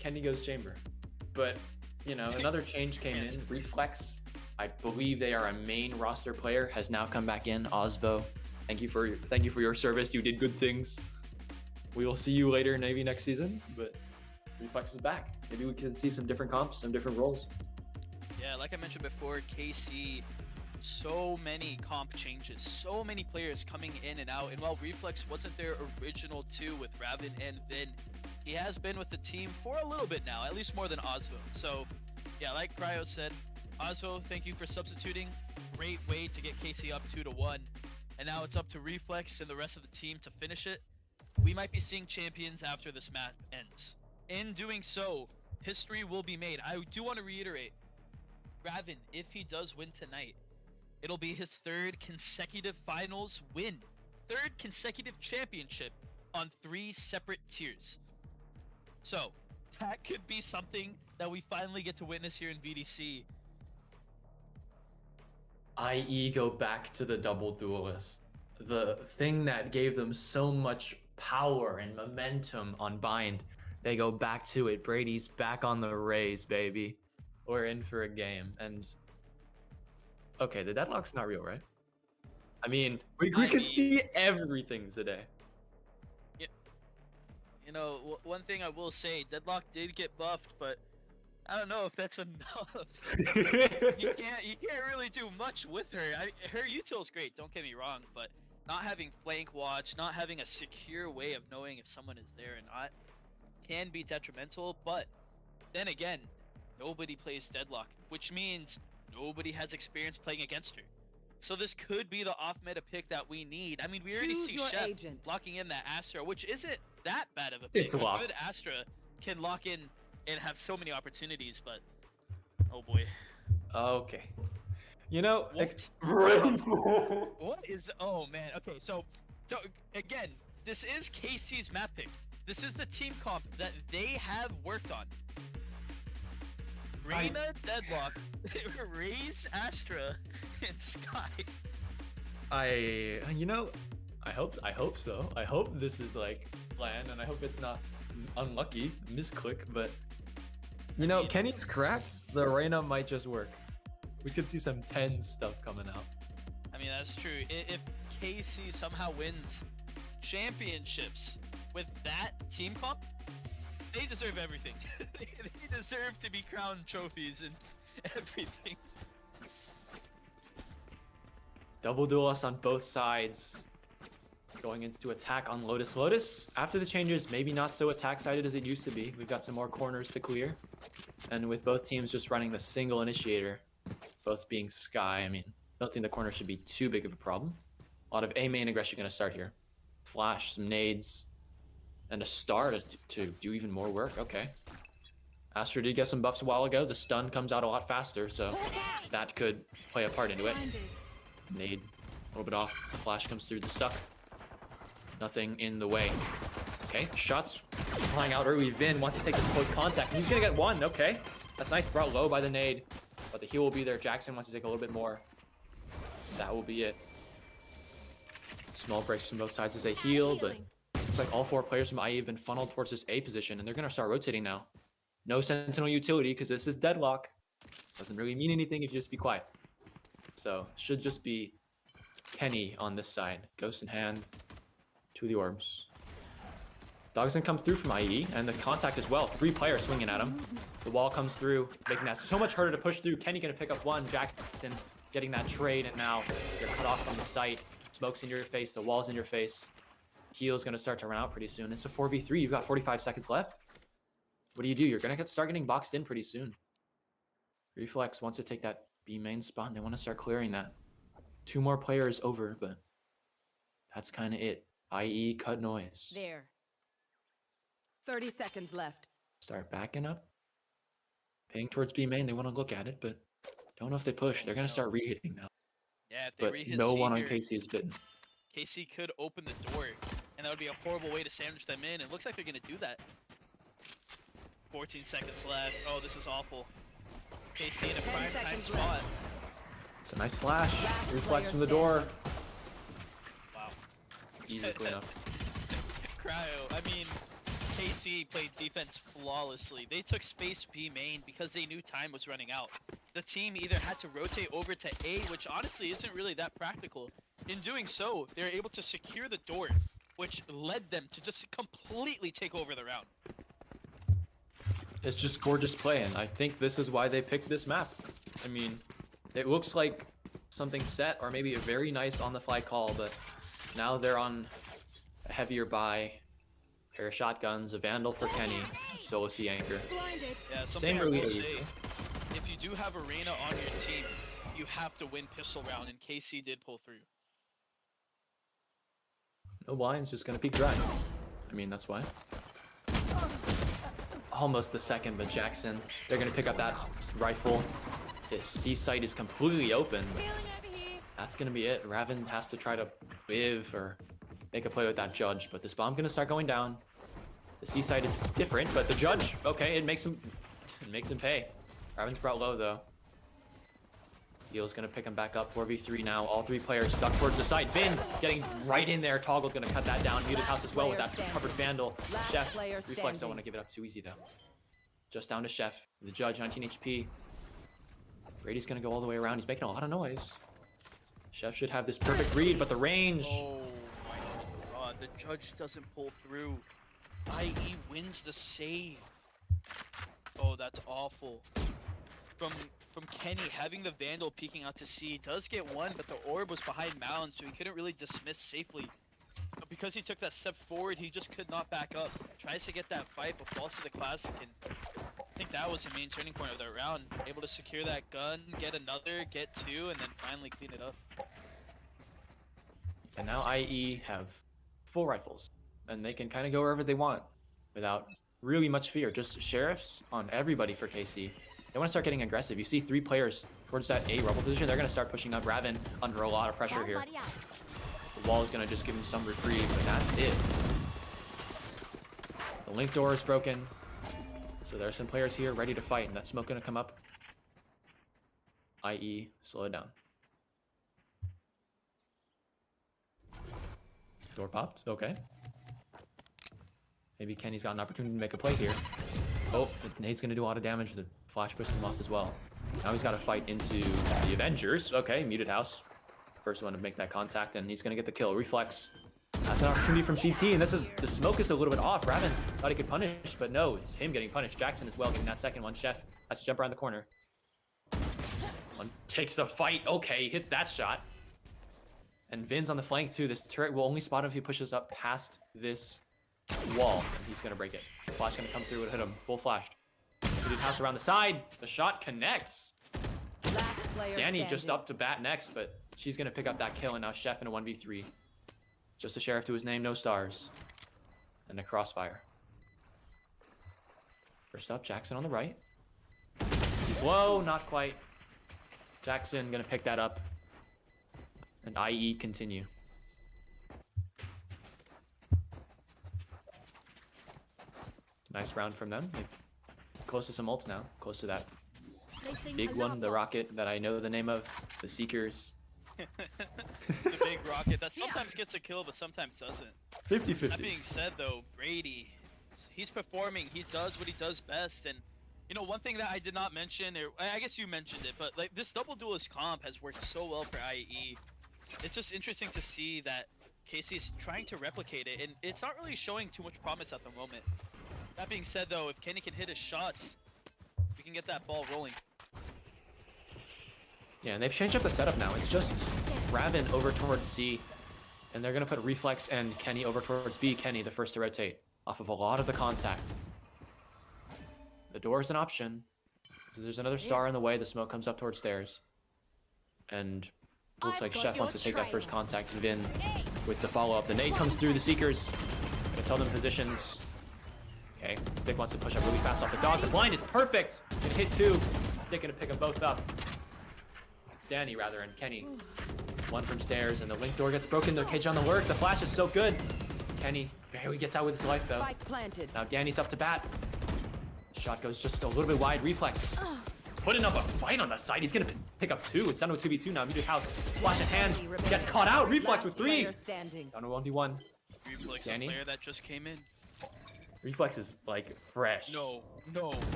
Kenny goes Chamber, but you know, another change came in. Reflex, I believe they are a main roster player, has now come back in. Osvo, thank you for your service. You did good things. We will see you later, maybe next season. But Reflex is back. Maybe we can see some different comps, some different roles. Yeah, like I mentioned before, KC, so many comp changes, so many players coming in and out. And while Reflex wasn't their original 2 with Ravin and Vin, he has been with the team for a little bit now, at least more than Osvo. So yeah, like Kryo said, Osvo, thank you for substituting. Great way to get KC up 2-1. And now it's up to Reflex and the rest of the team to finish it. We might be seeing champions after this map ends. In doing so, history will be made. I do want to reiterate, Ravin, if he does win tonight, it'll be his 3rd consecutive finals win. 3rd consecutive championship on 3 separate tiers. So, that could be something that we finally get to witness here in VDC. IE go back to the double duelist. The thing that gave them so much power and momentum on Bind, they go back to it. Brady's back on the Rays, baby. We're in for a game. And okay, the deadlock's not real, right? I mean, we could see everything today. Yeah. You know, one thing I will say, Deadlock did get buffed, but I don't know if that's enough. you can't really do much with her. Her util is great, don't get me wrong, but not having flank watch, not having a secure way of knowing if someone is there or not can be detrimental. But then again, nobody plays Deadlock, which means nobody has experience playing against her. So this could be the off-meta pick that we need. I mean, we already Choose see your Chef agent. locking in that Astra, which isn't that bad of a pick. It's A locked. good Astra can lock in and have so many opportunities, but oh boy. Okay. You know, What? What is? Oh man. Okay, so again, this is KC's map pick. This is the team comp that they have worked on. Reyna, Deadlock, Raze, Astra, and Sky. I hope so. I hope this is like planned, and I hope it's not unlucky, misclick, but you know, Kenny's correct. The Reyna might just work. We could see some 10 stuff coming out. I mean, that's true. If KC somehow wins championships with that team comp, they deserve everything. They deserve to be crowned trophies and everything. Double duelists on both sides. Going into attack on Lotus. Lotus, after the changes, maybe not so attack-sided as it used to be. We've got some more corners to clear. And with both teams just running the single initiator, both being Sky, I mean, I don't think the corner should be too big of a problem. A lot of A main aggression going to start here. Flash, some nades, and a star to do even more work. Okay. Astra did get some buffs a while ago. The stun comes out a lot faster, so that could play a part into it. Nade, a little bit off. Flash comes through the suck. Nothing in the way. Okay, shots flying out early. Vin wants to take this close contact. He's gonna get one. Okay, that's nice. Brought low by the nade, but the heal will be there. Jxsn wants to take a little bit more. That will be it. Small breaks from both sides as they heal, but looks like all 4 players from IE have been funneled towards this A position, and they're gonna start rotating now. No sentinel utility because this is deadlock. Doesn't really mean anything if you just be quiet. So should just be Kenny on this side. Ghost in hand to the orbs. Dogson comes through from IE, and the contact as well. 3 players swinging at him. The wall comes through, making that so much harder to push through. Kenny gonna pick up one. Jxsn getting that trade, and now you're cut off from the site. Smoke's in your face, the wall's in your face. heal's gonna start to run out pretty soon. It's a 4v3. You've got 45 seconds left. What do? You're gonna start getting boxed in pretty soon. Reflex wants to take that B main spot, and they want to start clearing that. 2 more players over, but that's kind of it. IE cut noise. There. 30 seconds left. Start backing up. Paying towards B main. They want to look at it, but don't know if they push. They're gonna start re-hitting now. Yeah, if they But re-hit no C one on here, KC is bitten. KC could open the door, and that would be a horrible way to sandwich them in. It looks like they're gonna do that. 14 seconds left. Oh, this is awful. KC in a 10 prime time seconds spot. left. It's a nice flash. Last Reflex player from the door. Wow. Easy cleanup. Kryo, I mean, KC played defense flawlessly. They took space B main because they knew time was running out. The team either had to rotate over to A, which honestly isn't really that practical. In doing so, they're able to secure the door, which led them to just completely take over the round. It's just gorgeous play, and I think this is why they picked this map. I mean, it looks like something set or maybe a very nice on-the-fly call, but now they're on a heavier buy. Pair of shotguns, a Vandal for Kenny, solo C anchor. Blinded. Yeah, Same something I early will age, say, huh? if you do have Arena on your team, you have to win pistol round, and KC did pull through. No blinds, just gonna peek dry. I mean, that's why. Almost the second, but Jxsn, they're gonna pick up that rifle. The C site is completely open, but Healing over here. that's gonna be it. Ravin has to try to live or make a play with that judge, but this bomb gonna start going down. The C site is different, but the judge, okay, it makes him pay. Ravin's brought low though. Heel's gonna pick him back up. 4v3 now. All 3 players stuck towards the side. Vin getting right in there. Toggle's gonna cut that down. MutedHouse as well with that covered Vandal. Last Chef. player Reflex standing. don't want to give it up too easy though. Just down to Chef. The judge, 19 HP. Brady's gonna go all the way around. He's making a lot of noise. Chef should have this perfect read, but the range. Oh my god, the judge doesn't pull through. IE wins the save. Oh, that's awful. From Kenny, having the Vandal peeking out to C does get one, but the orb was behind Mound, so he couldn't really dismiss safely. But because he took that step forward, he just could not back up. Tries to get that fight, but falls to the classic, and I think that was the main turning point of the round. Able to secure that gun, get another, get 2, and then finally clean it up. And now IE have full rifles, and they can kind of go wherever they want without really much fear. Just sheriffs on everybody for KC. They want to start getting aggressive. You see 3 players towards that A rubble position. They're going to start pushing up. Ravin under a lot of pressure here. Somebody out. The wall is going to just give him some reprieve, but that's it. The link door is broken. So there are some players here ready to fight, and that smoke going to come up. IE, slow it down. Door popped. Okay. Maybe Kenny's got an opportunity to make a play here. Oh, Nate's going to do a lot of damage. The flash pushed him off as well. Now he's got to fight into the Avengers. Okay, MutedHouse. First one to make that contact, and he's going to get the kill. Reflex. That's an opportunity from CT, and the smoke is a little bit off. Ravin thought he could punish, but no, it's him getting punished. Jxsn as well getting that second one. Chef has to jump around the corner. One takes the fight. Okay, he hits that shot. And Vin's on the flank too. This turret will only spot him if he pushes up past this wall. And he's gonna break it. Flash gonna come through and hit him. Full flashed. MutedHouse around the side. The shot connects. Last player Dani just standing. up to bat next, but she's gonna pick up that kill, and now Chef in a 1v3. Just a sheriff to his name, no stars. And a crossfire. First up, Jxsn on the right. He's low, not quite. Jxsn gonna pick that up. And IE continue. Nice round from them. They're close to some ults now. Close to that Placing big alarm one, the bot. rocket that I know the name of. The Seekers. The big rocket that sometimes gets a kill, but sometimes doesn't. 50-50. That being said, though, Brady, he's performing. He does what he does best, and you know, one thing that I did not mention, or I guess you mentioned it, but like this double duelist comp has worked so well for IE. It's just interesting to see that KC is trying to replicate it, and it's not really showing too much promise at the moment. That being said, though, if Kenny can hit his shots, we can get that ball rolling. Yeah, and they've changed up the setup now. It's just Ravin over towards C. And they're gonna put Reflex and Kenny over towards B. Kenny, the first to rotate, off of a lot of the contact. The door is an option. So there's another star in the way. The smoke comes up towards stairs. And looks like Chef wants to take that first contact. Vin with the follow-up. The nade comes through the Seekers. Gonna tell them positions. Okay, Stick wants to push up really fast off the dog. The blind is perfect. Gonna hit 2. Stick gonna pick them both up. It's Dani rather, and Kenny. One from stairs, and the link door gets broken. The cage on the lurk. The flash is so good. Kenny barely gets out with his life though. Spike planted. Now Dani's up to bat. Shot goes just a little bit wide. Reflex. Putting up a fight on the side. He's gonna pick up 2. It's down to a 2v2 now. MutedHouse. Flash in hand. Gets caught out. Reflex with 3. Player standing. Down to 1v1. Reflex, the Dani? player that just came in. Reflex is like fresh. No.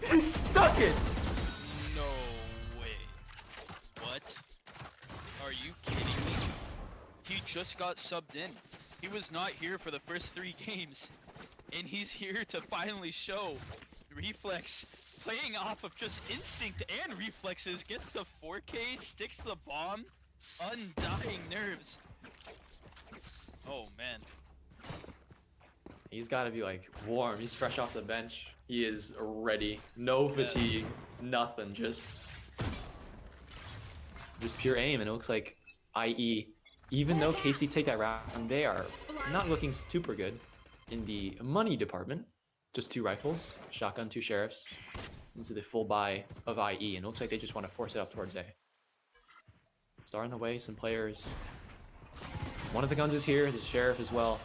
He stuck it. No way. What? Are you kidding me? He just got subbed in. He was not here for the first 3 games. And he's here to finally show Reflex playing off of just instinct and reflexes. Gets the 4K, sticks the bomb. Undying nerves. Oh man. He's got to be like warm. He's fresh off the bench. He is ready. No fatigue. Nothing. Just pure aim. And it looks like IE, even though KC take that round, they are not looking super good in the money department. Just 2 rifles, shotgun, 2 sheriffs into the full buy of IE. And it looks like they just want to force it up towards A. Star in the way, some players. One of the guns is here, the sheriff as well.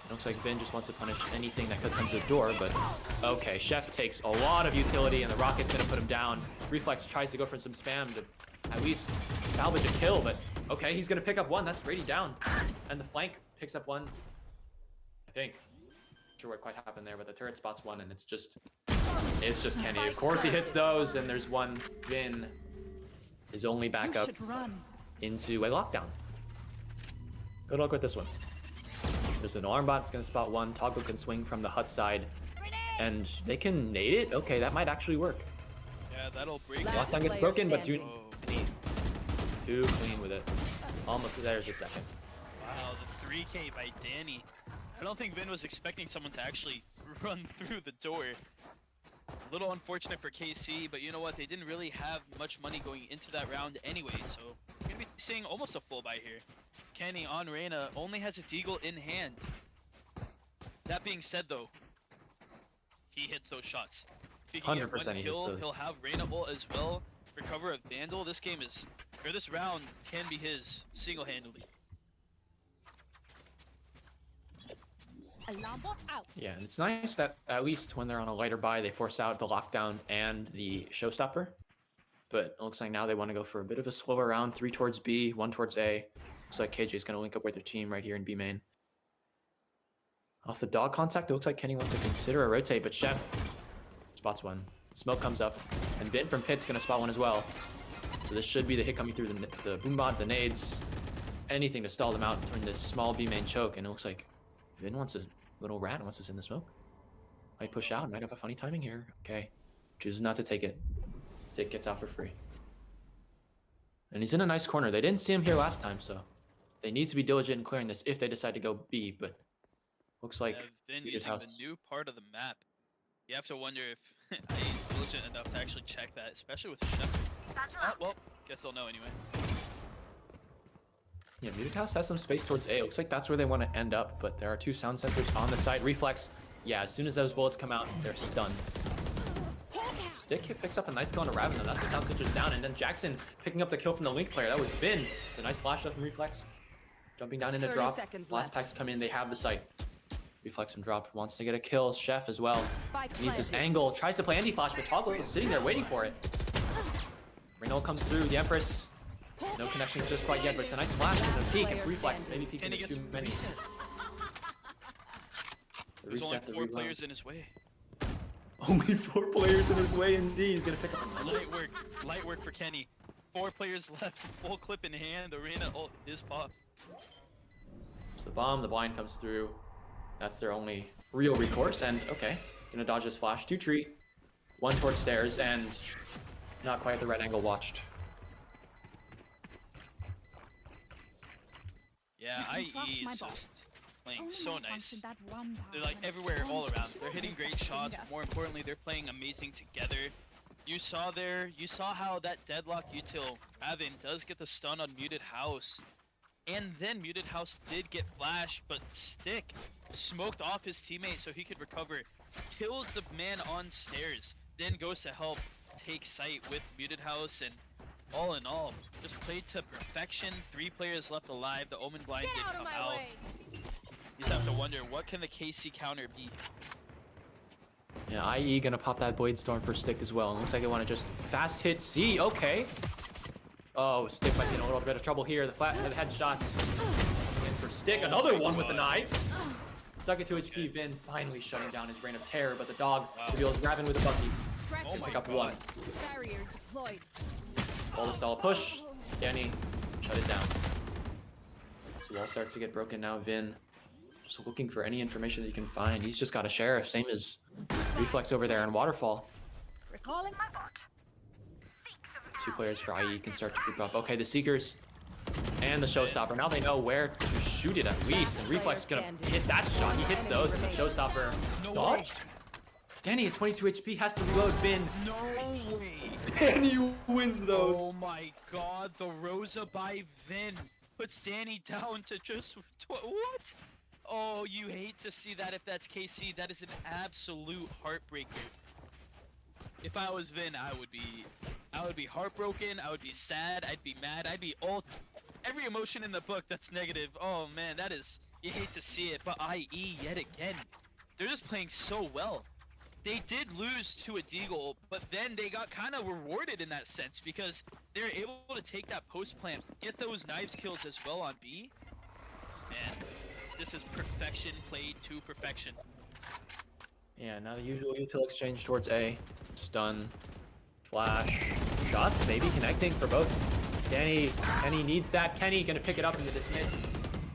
It looks like Vin just wants to punish anything that could come to the door, but okay, Chef takes a lot of utility and the rocket's gonna put him down. Reflex tries to go for some spam to at least salvage a kill, but okay, he's gonna pick up 1. That's Brady down. And the flank picks up 1. I think. Not sure what quite happened there, but the turret spots 1 and it's just Kenny. Of course he hits those, and there's 1. Vin is only back up into a lockdown. Good luck with this one. There's an alarm bot that's gonna spot 1. Toggle can swing from the hut side, and they can nade it. Okay, that might actually work. Yeah, that'll break. Lockdown gets broken, but standing. too clean with it. Almost there's a second. Wow, the 3K by Dani. I don't think Vin was expecting someone to actually run through the door. A little unfortunate for KC, but you know what? They didn't really have much money going into that round anyway, so we're gonna be seeing almost a full buy here. Kenny on Reyna only has a deagle in hand. That being said though, he hits those shots. If he can get 100% 1 he hits kill, those. he'll have Reyna ult as well. Recover a Vandal. This game is, or this round can be his single-handedly. Alarm bot out. Yeah, and it's nice that at least when they're on a lighter buy, they force out the lockdown and the showstopper. But it looks like now they want to go for a bit of a slower round. 3 towards B, 1 towards A. Looks like KJ is going to link up with their team right here in B main. Off the dog contact, it looks like Kenny wants to consider a rotate, but Chef spots 1. Smoke comes up, and Vin from Pit's going to spot 1 as well. So this should be the hit coming through the boombot, the nades, anything to stall them out in this small B main choke. And it looks like Vin wants a little rat, wants us in the smoke. Might push out, might have a funny timing here. Okay, chooses not to take it. Stick gets out for free. And he's in a nice corner. They didn't see him here last time, so they need to be diligent in clearing this if they decide to go B, but looks like Vin Muted using House. the new part of the map. You have to wonder if he's diligent enough to actually check that, especially with Chef. Well, guess they'll know anyway. Yeah, Muted House has some space towards A. Looks like that's where they want to end up, but there are 2 sound sensors on the side. Reflex. Yeah, as soon as those bullets come out, they're stunned. Stick picks up a nice kill on a Ravin, though. That's the sound sensors down, and then Jxsn picking up the kill from the Link player. That was Vin. It's a nice flash up from Reflex. Jumping down in a 30 drop. seconds Last left. packs come in, they have the sight. Reflex and drop. Wants to get a kill. Chef as well. Spike Needs his planted. angle. Tries to play anti-flash, but Toggle is sitting there waiting for it. Renault comes through. The Empress. No connection just quite yet, but it's a nice flash and a peek. If Reflex maybe peeks And he into gets too many. reset. The There's only reset, the 4 reload. players in his way. Only 4 players in his way, indeed. He's gonna pick up. Light work for Kenny. 4 players left, full clip in hand. Arena ult is popped. It's the bomb. The blind comes through. That's their only real recourse. And okay, gonna dodge this flash. 2 tree, 1 towards stairs, and not quite at the right angle watched. Yeah, You IE can trust my is boss. just playing Only so my nice. function that one time They're like when I everywhere, all almost around. They're hitting missed great that shots. finger. More importantly, they're playing amazing together. You saw how that deadlock util Ravin does get the stun on MutedHouse. And then MutedHouse did get flash, but Stick smoked off his teammate so he could recover. Kills the man on stairs, then goes to help take sight with MutedHouse, and all in all, just played to perfection. 3 players left alive. The Omen Blind Get did out of come my out. way. You just have to wonder, what can the KC counter be? Yeah, IE gonna pop that Blade Storm for Stick as well. It looks like they want to just fast hit C. Okay. Oh, Stick might be in a little bit of trouble here. The headshots. In for Stick. Another one with the knives. Stuck it to HP. Vin finally shutting down his reign of terror, but the dog reveals Ravin with a bucky. Scratch Oh it. my Pick up God. one. Barrier deployed. Wall stall push. Dani, shut it down. So wall starts to get broken now. Vin just looking for any information that you can find. He's just got a sheriff, same as Reflex over there in Waterfall. Recalling my bot. 2 players for IE can start to group up. Okay, the Seekers and the Showstopper. Now they know where to shoot it at least. And Reflex gonna hit that shot. He hits those, and the Showstopper dodged. Dani at 22 HP has to reload. Vin. No way! Dani wins those. Oh my god, the Rosa by Vin puts Dani down to just what? Oh, you hate to see that if that's KC. That is an absolute heartbreaker. If I was Vin, I would be heartbroken. I would be sad. I'd be mad. I'd be all every emotion in the book that's negative. Oh man, that is, you hate to see it. But IE yet again, they're just playing so well. They did lose to a Deagle, but then they got kind of rewarded in that sense because they're able to take that post plant, get those knives kills as well on B. Man, this is perfection played to perfection. Yeah, now the usual util exchange towards A. Stun. Flash. Shots maybe connecting for both. Kenny needs that. Kenny gonna pick it up in the dismiss.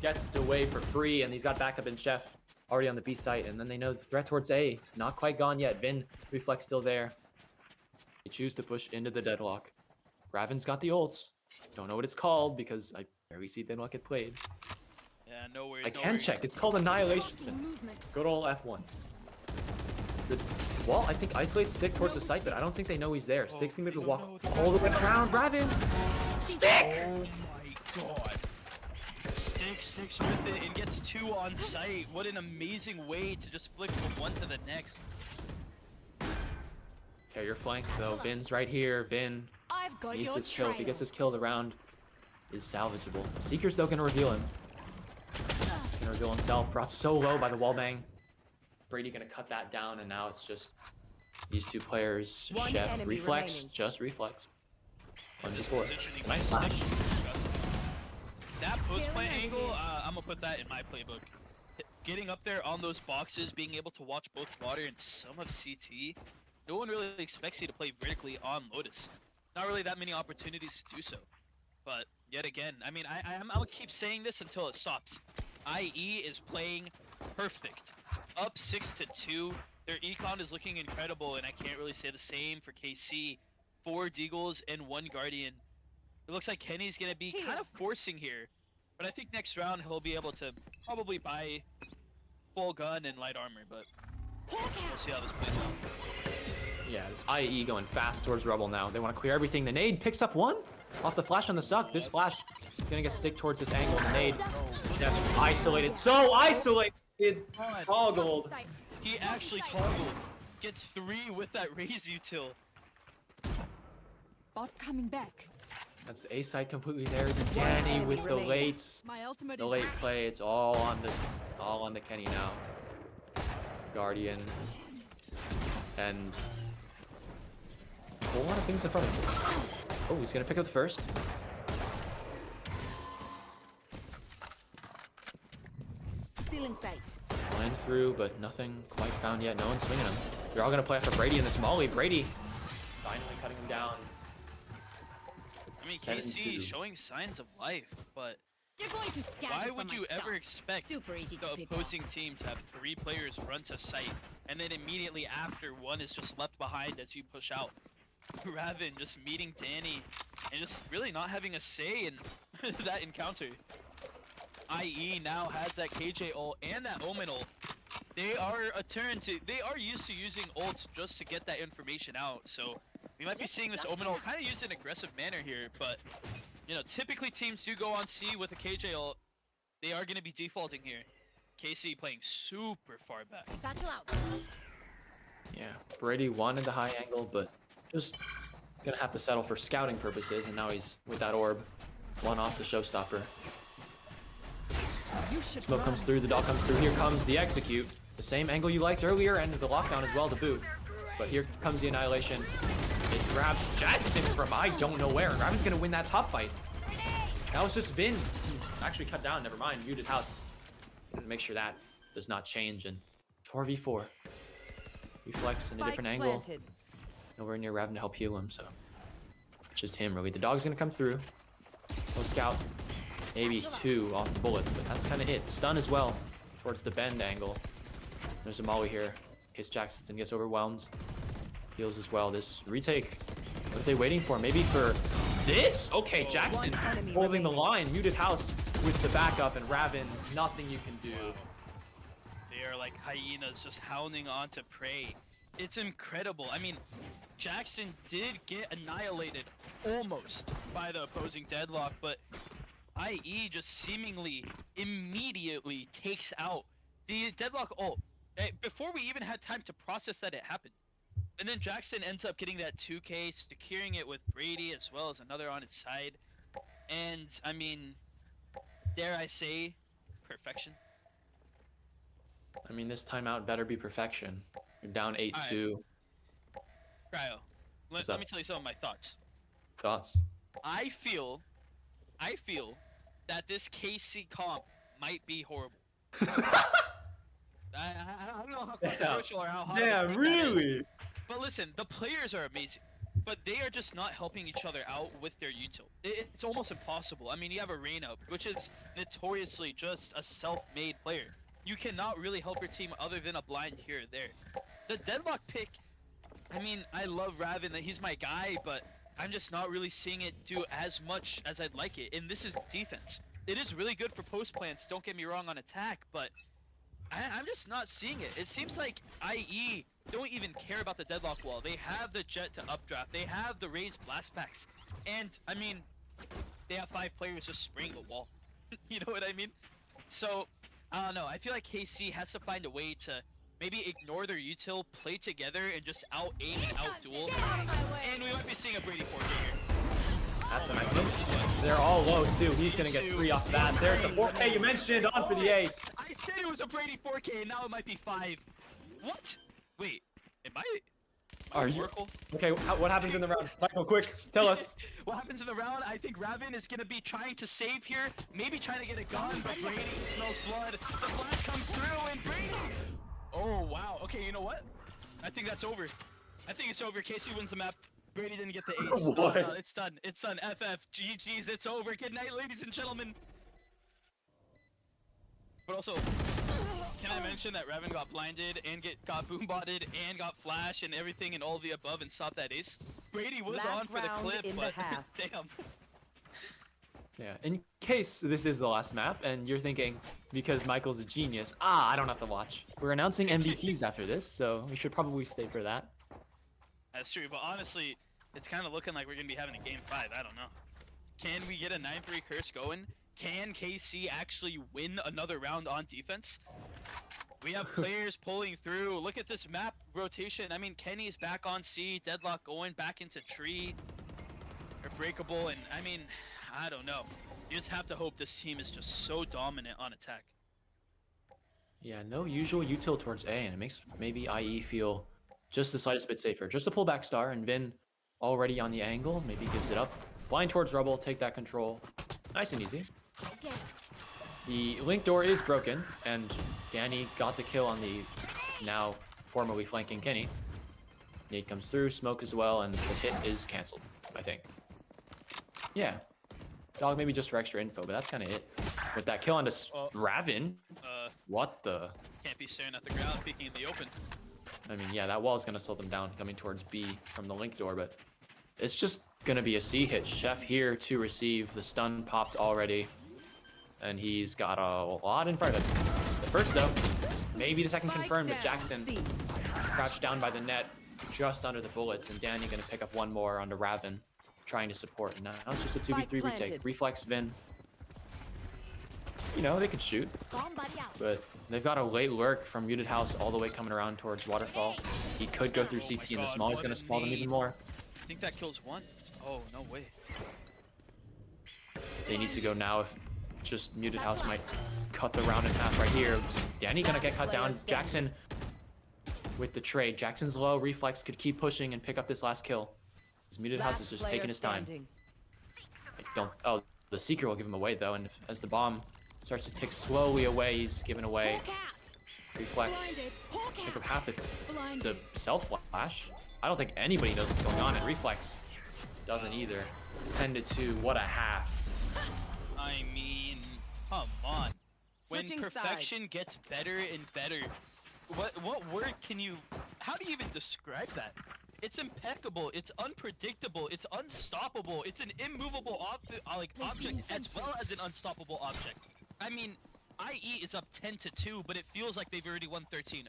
Gets it away for free, and he's got backup in Chef already on the B site. And then they know the threat towards A is not quite gone yet. Vin, Reflex still there. They choose to push into the deadlock. Ravin's got the ults. Don't know what it's called because I barely see deadlock get played. Yeah, no worries. I no can worries. check. It's called Annihilation. Movement. Good old F1. The wall, I think, isolates Stick towards the site, but I don't think they know he's there. Stick's gonna be able to walk all the way around. Ravin! Stick! Oh my god. Sticks with it and gets 2 on site. What an amazing way to just flick from one to the next. Okay, your flank though. Vin's right here. Vin I've got needs your his kill. If he trail. gets his kill, the round is salvageable. Seeker's though gonna reveal him. He's gonna reveal himself. Brought so low by the wallbang. Brady gonna cut that down, and now it's just these 2 players. One Chef, enemy Reflex, remaining. just Reflex. This 1v4. positioning Nice by flash. Stick is disgusting. That post plant angle, I'm gonna put that in my playbook. Getting up there on those boxes, being able to watch both water and some of CT. No one really expects you to play vertically on Lotus. Not really that many opportunities to do so. But yet again, I mean, I'll keep saying this until it stops. IE is playing perfect. Up 6-2. Their econ is looking incredible, and I can't really say the same for KC. 4 Deagles and 1 Guardian. It looks like Kenny's gonna be kind of forcing here, but I think next round he'll be able to probably buy full gun and light armor, but we'll see how this plays out. Yeah, it's IE going fast towards Rubble now. They want to clear everything. The nade picks up 1 off the flash on the suck. This flash is gonna get Stick towards this angle. The nade just isolated. So isolated. Toggled. He actually toggled. Gets 3 with that raise util. Bot coming back. That's A side completely there. Dani with the late, My ultimate the is late play. It's all on the Kenny now. Guardian and a whole lot of things in front of him. Oh, he's gonna pick up the first. Still in sight. Line through, but nothing quite found yet. No one's swinging him. They're all gonna play after Brady in this molly. Brady finally cutting him down. I mean, 7-2. KC showing signs of life, but They're going to scatter why for would my you ever stuff. expect Super easy to the pick up. opposing team to have 3 players run to site, and then immediately after, 1 is just left behind as you push out? Ravin just meeting Dani and just really not having a say in that encounter. IE now has that KJ ult and that Omen ult. They are used to using ults just to get that information out. So we might be seeing this Omen ult kind of used in an aggressive manner here, but you know, typically teams do go on C with a KJ ult. They are going to be defaulting here. KC playing super far back. Satchel out. Yeah, Brady wanted the high angle, but just gonna have to settle for scouting purposes, and now he's with that orb. One off the showstopper. Smoke comes through, the dog comes through. Here comes the execute. The same angle you liked earlier, and the lockdown as well to boot. But here comes the annihilation. It grabs Jxsn from I don't know where, and Ravin's gonna win that top fight. That was just Vin. Actually cut down, never mind. MutedHouse. Make sure that does not change, and 4v4. Reflex in a different angle. Nowhere near Ravin to help heal him, so it's just him really. The dog's gonna come through. No scout. Maybe 2 off the bullets, but that's kind of it. Stun as well towards the bend angle. There's a molly here. In case Jxsn gets overwhelmed. Heals as well. This retake. What are they waiting for? Maybe for this? Okay, Jxsn holding the line. MutedHouse with the backup, and Ravin, nothing you can do. They are like hyenas just hounding on to prey. It's incredible. I mean, Jxsn did get annihilated almost by the opposing deadlock, but IE just seemingly immediately takes out the deadlock ult before we even had time to process that it happened. And then Jxsn ends up getting that 2K, securing it with Brady as well as another on his side. And I mean, dare I say, perfection. I mean, this timeout better be perfection. You're down 8-2. Kryo, let me tell you some of my thoughts. Thoughts? I feel that this KC comp might be horrible. I don't know how controversial or how hot. Yeah, really? But listen, the players are amazing, but they are just not helping each other out with their util. It's almost impossible. I mean, you have Arena, which is notoriously just a self-made player. You cannot really help your team other than a blind here or there. The deadlock pick, I mean, I love Ravin, he's my guy, but I'm just not really seeing it do as much as I'd like it. And this is defense. It is really good for post plants, don't get me wrong, on attack, but I'm just not seeing it. It seems like IE don't even care about the deadlock wall. They have the jet to updraft. They have the raised blast packs. And, I mean, they have 5 players just spraying the wall. You know what I mean? So, I don't know. I feel like KC has to find a way to maybe ignore their util, play together, and just out-aim and out-duel. And we might be seeing a Brady 4K here. That's a nice one. They're all low, too. He's going to get 3 off that. There's the 4K you mentioned on for the ace. I said it was a Brady 4K, and now it might be 5. What? Wait, am I Are you? Oracle? Okay, what happens in the round? Michael, quick, tell us. What happens in the round? I think Ravin is going to be trying to save here, maybe trying to get a gun, but Brady smells blood. The flash comes through, and Brady... Oh, wow. Okay, you know what? I think that's over. I think it's over. KC wins the map. Brady didn't get the ace. What? Oh, no, it's done. It's done. FF. GG's. It's over. Good night, ladies and gentlemen. But also, can I mention that Ravin got blinded and got boombotted and got flash and everything and all the above and stopped that ace? Brady was on for the clip, but damn. Yeah, in case this is the last map and you're thinking, because Michael's a genius, I don't have to watch. We're announcing MVPs after this, so we should probably stay for that. That's true, but honestly, it's kind of looking like we're going to be having a game 5. I don't know. Can we get a 9-3 curse going? Can KC actually win another round on defense? We have players pulling through. Look at this map rotation. I mean, Kenny's back on C, deadlock going back into tree. Or breakable, and I mean, I don't know. You just have to hope this team is just so dominant on attack. Yeah, no usual util towards A, and it makes maybe IE feel just the slightest bit safer. Just a pullback star, and Vin already on the angle, maybe gives it up. Blind towards Rubble, take that control. Nice and easy. The link door is broken, and Dani got the kill on the now formerly flanking Kenny. Nade comes through, smoke as well, and the hit is cancelled, I think. Yeah. Dog maybe just for extra info, but that's kind of it. With that kill onto Ravin. What the? Can't be staring at the ground, peeking in the open. I mean, yeah, that wall is going to slow them down coming towards B from the link door, but it's just going to be a C hit. Chef here to receive. The stun popped already. and he's got a lot in front of him. The first though, maybe the second Spike confirmed, but down, Jxsn C. crouched down by the net, just under the bullets, and Dani gonna pick up one more onto Ravin, trying to support. Now it's just a 2v3 retake. planted. Reflex, Vin. You know, they could shoot, Bomb buddy out. but they've got a late lurk from MutedHouse all the way coming around towards Waterfall. He could go through Oh CT, my and the God, small is what gonna a stall them even nade. more. I think that kills one. Oh, no way. They need to go now if just MutedHouse might cut the round in half right here. Dani gonna get cut down. Jxsn with the trade. Jxsn's low. Reflex could keep pushing and pick up this last kill. Because MutedHouse is just taking his time. Oh, the Seeker will give him away though, and as the bomb starts to tick slowly away, he's given away. Hawk out. Reflex Blinded. Hawk pick out. up half the Blinded. self flash. I don't think anybody knows what's going on, and Reflex doesn't either. 10-2, what a half. I mean, come on. When Switching perfection sides. gets better and better, what word can you? How do you even describe that? It's impeccable. It's unpredictable. It's unstoppable. It's an immovable object as well as an unstoppable object. I mean, IE is up 10-2, but it feels like they've already won 13-0.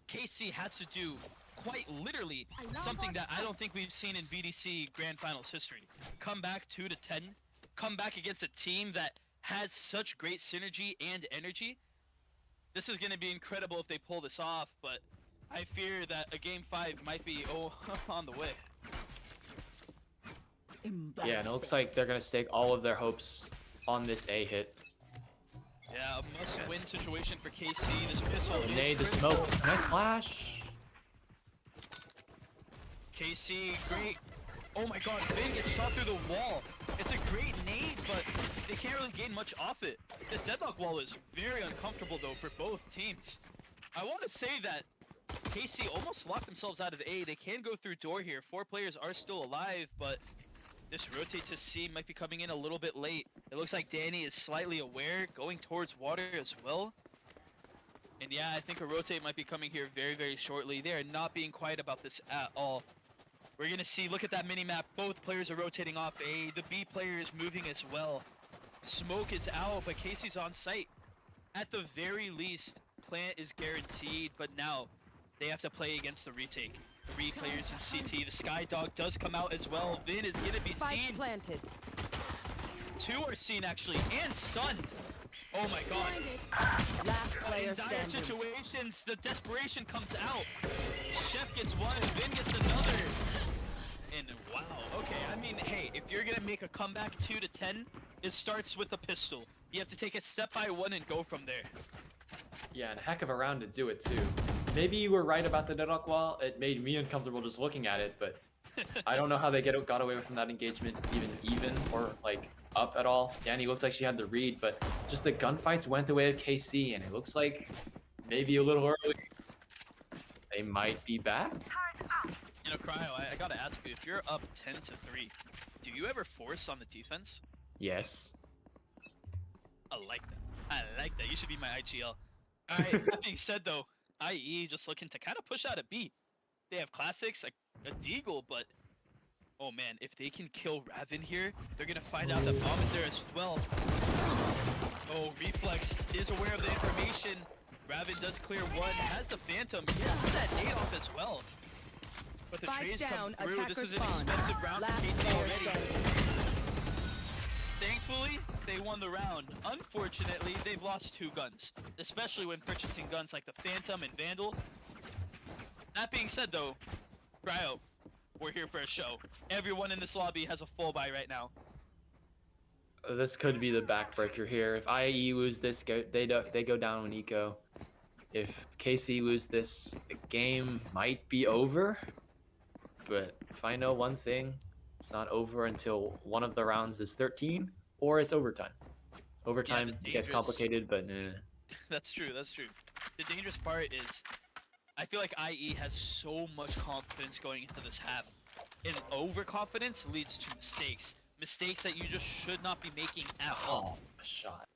KC has to do quite literally something that I don't think we've seen in VDC Grand Finals history. Come back 2-10. Come back against a team that has such great synergy and energy. This is going to be incredible if they pull this off, but I fear that a game 5 might be on the way. Yeah, and it looks like they're gonna stake all of their hopes on this A hit. Yeah, a must-win situation for KC. This pistol is Nade the critical. smoke. Nice flash. KC, great. Oh my god, Vin gets shot through the wall. It's a great nade, but they can't really gain much off it. This deadlock wall is very uncomfortable though for both teams. I want to say that KC almost locked themselves out of A. They can go through door here. 4 players are still alive, but this rotate to C might be coming in a little bit late. It looks like Dani is slightly aware, going towards water as well. And yeah, I think a rotate might be coming here very, very shortly. They are not being quiet about this at all. We're gonna see, look at that mini-map. Both players are rotating off A. The B player is moving as well. Smoke is out, but Casey's on site. At the very least, plant is guaranteed, but now they have to play against the retake. 3 players in CT. The Sky Dog does come out as well. Vin is gonna be Spike seen. planted. 2 are seen actually, and stunned. Oh my god. Last player In dire standing. situations, the desperation comes out. Chef gets one, Vin gets another. And wow, okay, I mean, hey, if you're gonna make a comeback 2-10, it starts with a pistol. You have to take it step by one and go from there. Yeah, and a heck of a round to do it too. Maybe you were right about the deadlock wall. It made me uncomfortable just looking at it, but I don't know how they got away from that engagement even or like up at all. Dani looked like she had the read, but just the gunfights went the way of KC, and it looks like maybe a little early they might be back. You know, Kryo, I gotta ask you, if you're up 10-3, do you ever force on the defense? Yes. I like that. I like that. You should be my IGL. Alright, that being said though, IE just looking to kind of push out a B. They have classics, like a Deagle, but oh man, if they can kill Ravin here, they're gonna find out that bomb is there as well. Oh, Reflex is aware of the information. Ravin does clear one, has the Phantom. He has that nade off as well. But the Spike trays down, come through. This attacker is an spawn. expensive round for Last KC player already. standing. Thankfully, they won the round. Unfortunately, they've lost 2 guns, especially when purchasing guns like the Phantom and Vandal. That being said though, Kryo, we're here for a show. Everyone in this lobby has a full buy right now. This could be the backbreaker here. If IE lose this, they go down on eco. If KC lose this, the game might be over. But if I know one thing, it's not over until one of the rounds is 13 or it's overtime. Overtime the gets dangerous- complicated, but That's true, that's true. The dangerous part is, I feel like IE has so much confidence going into this half. And overconfidence leads to mistakes. Mistakes that you just should not be making at all. a shot.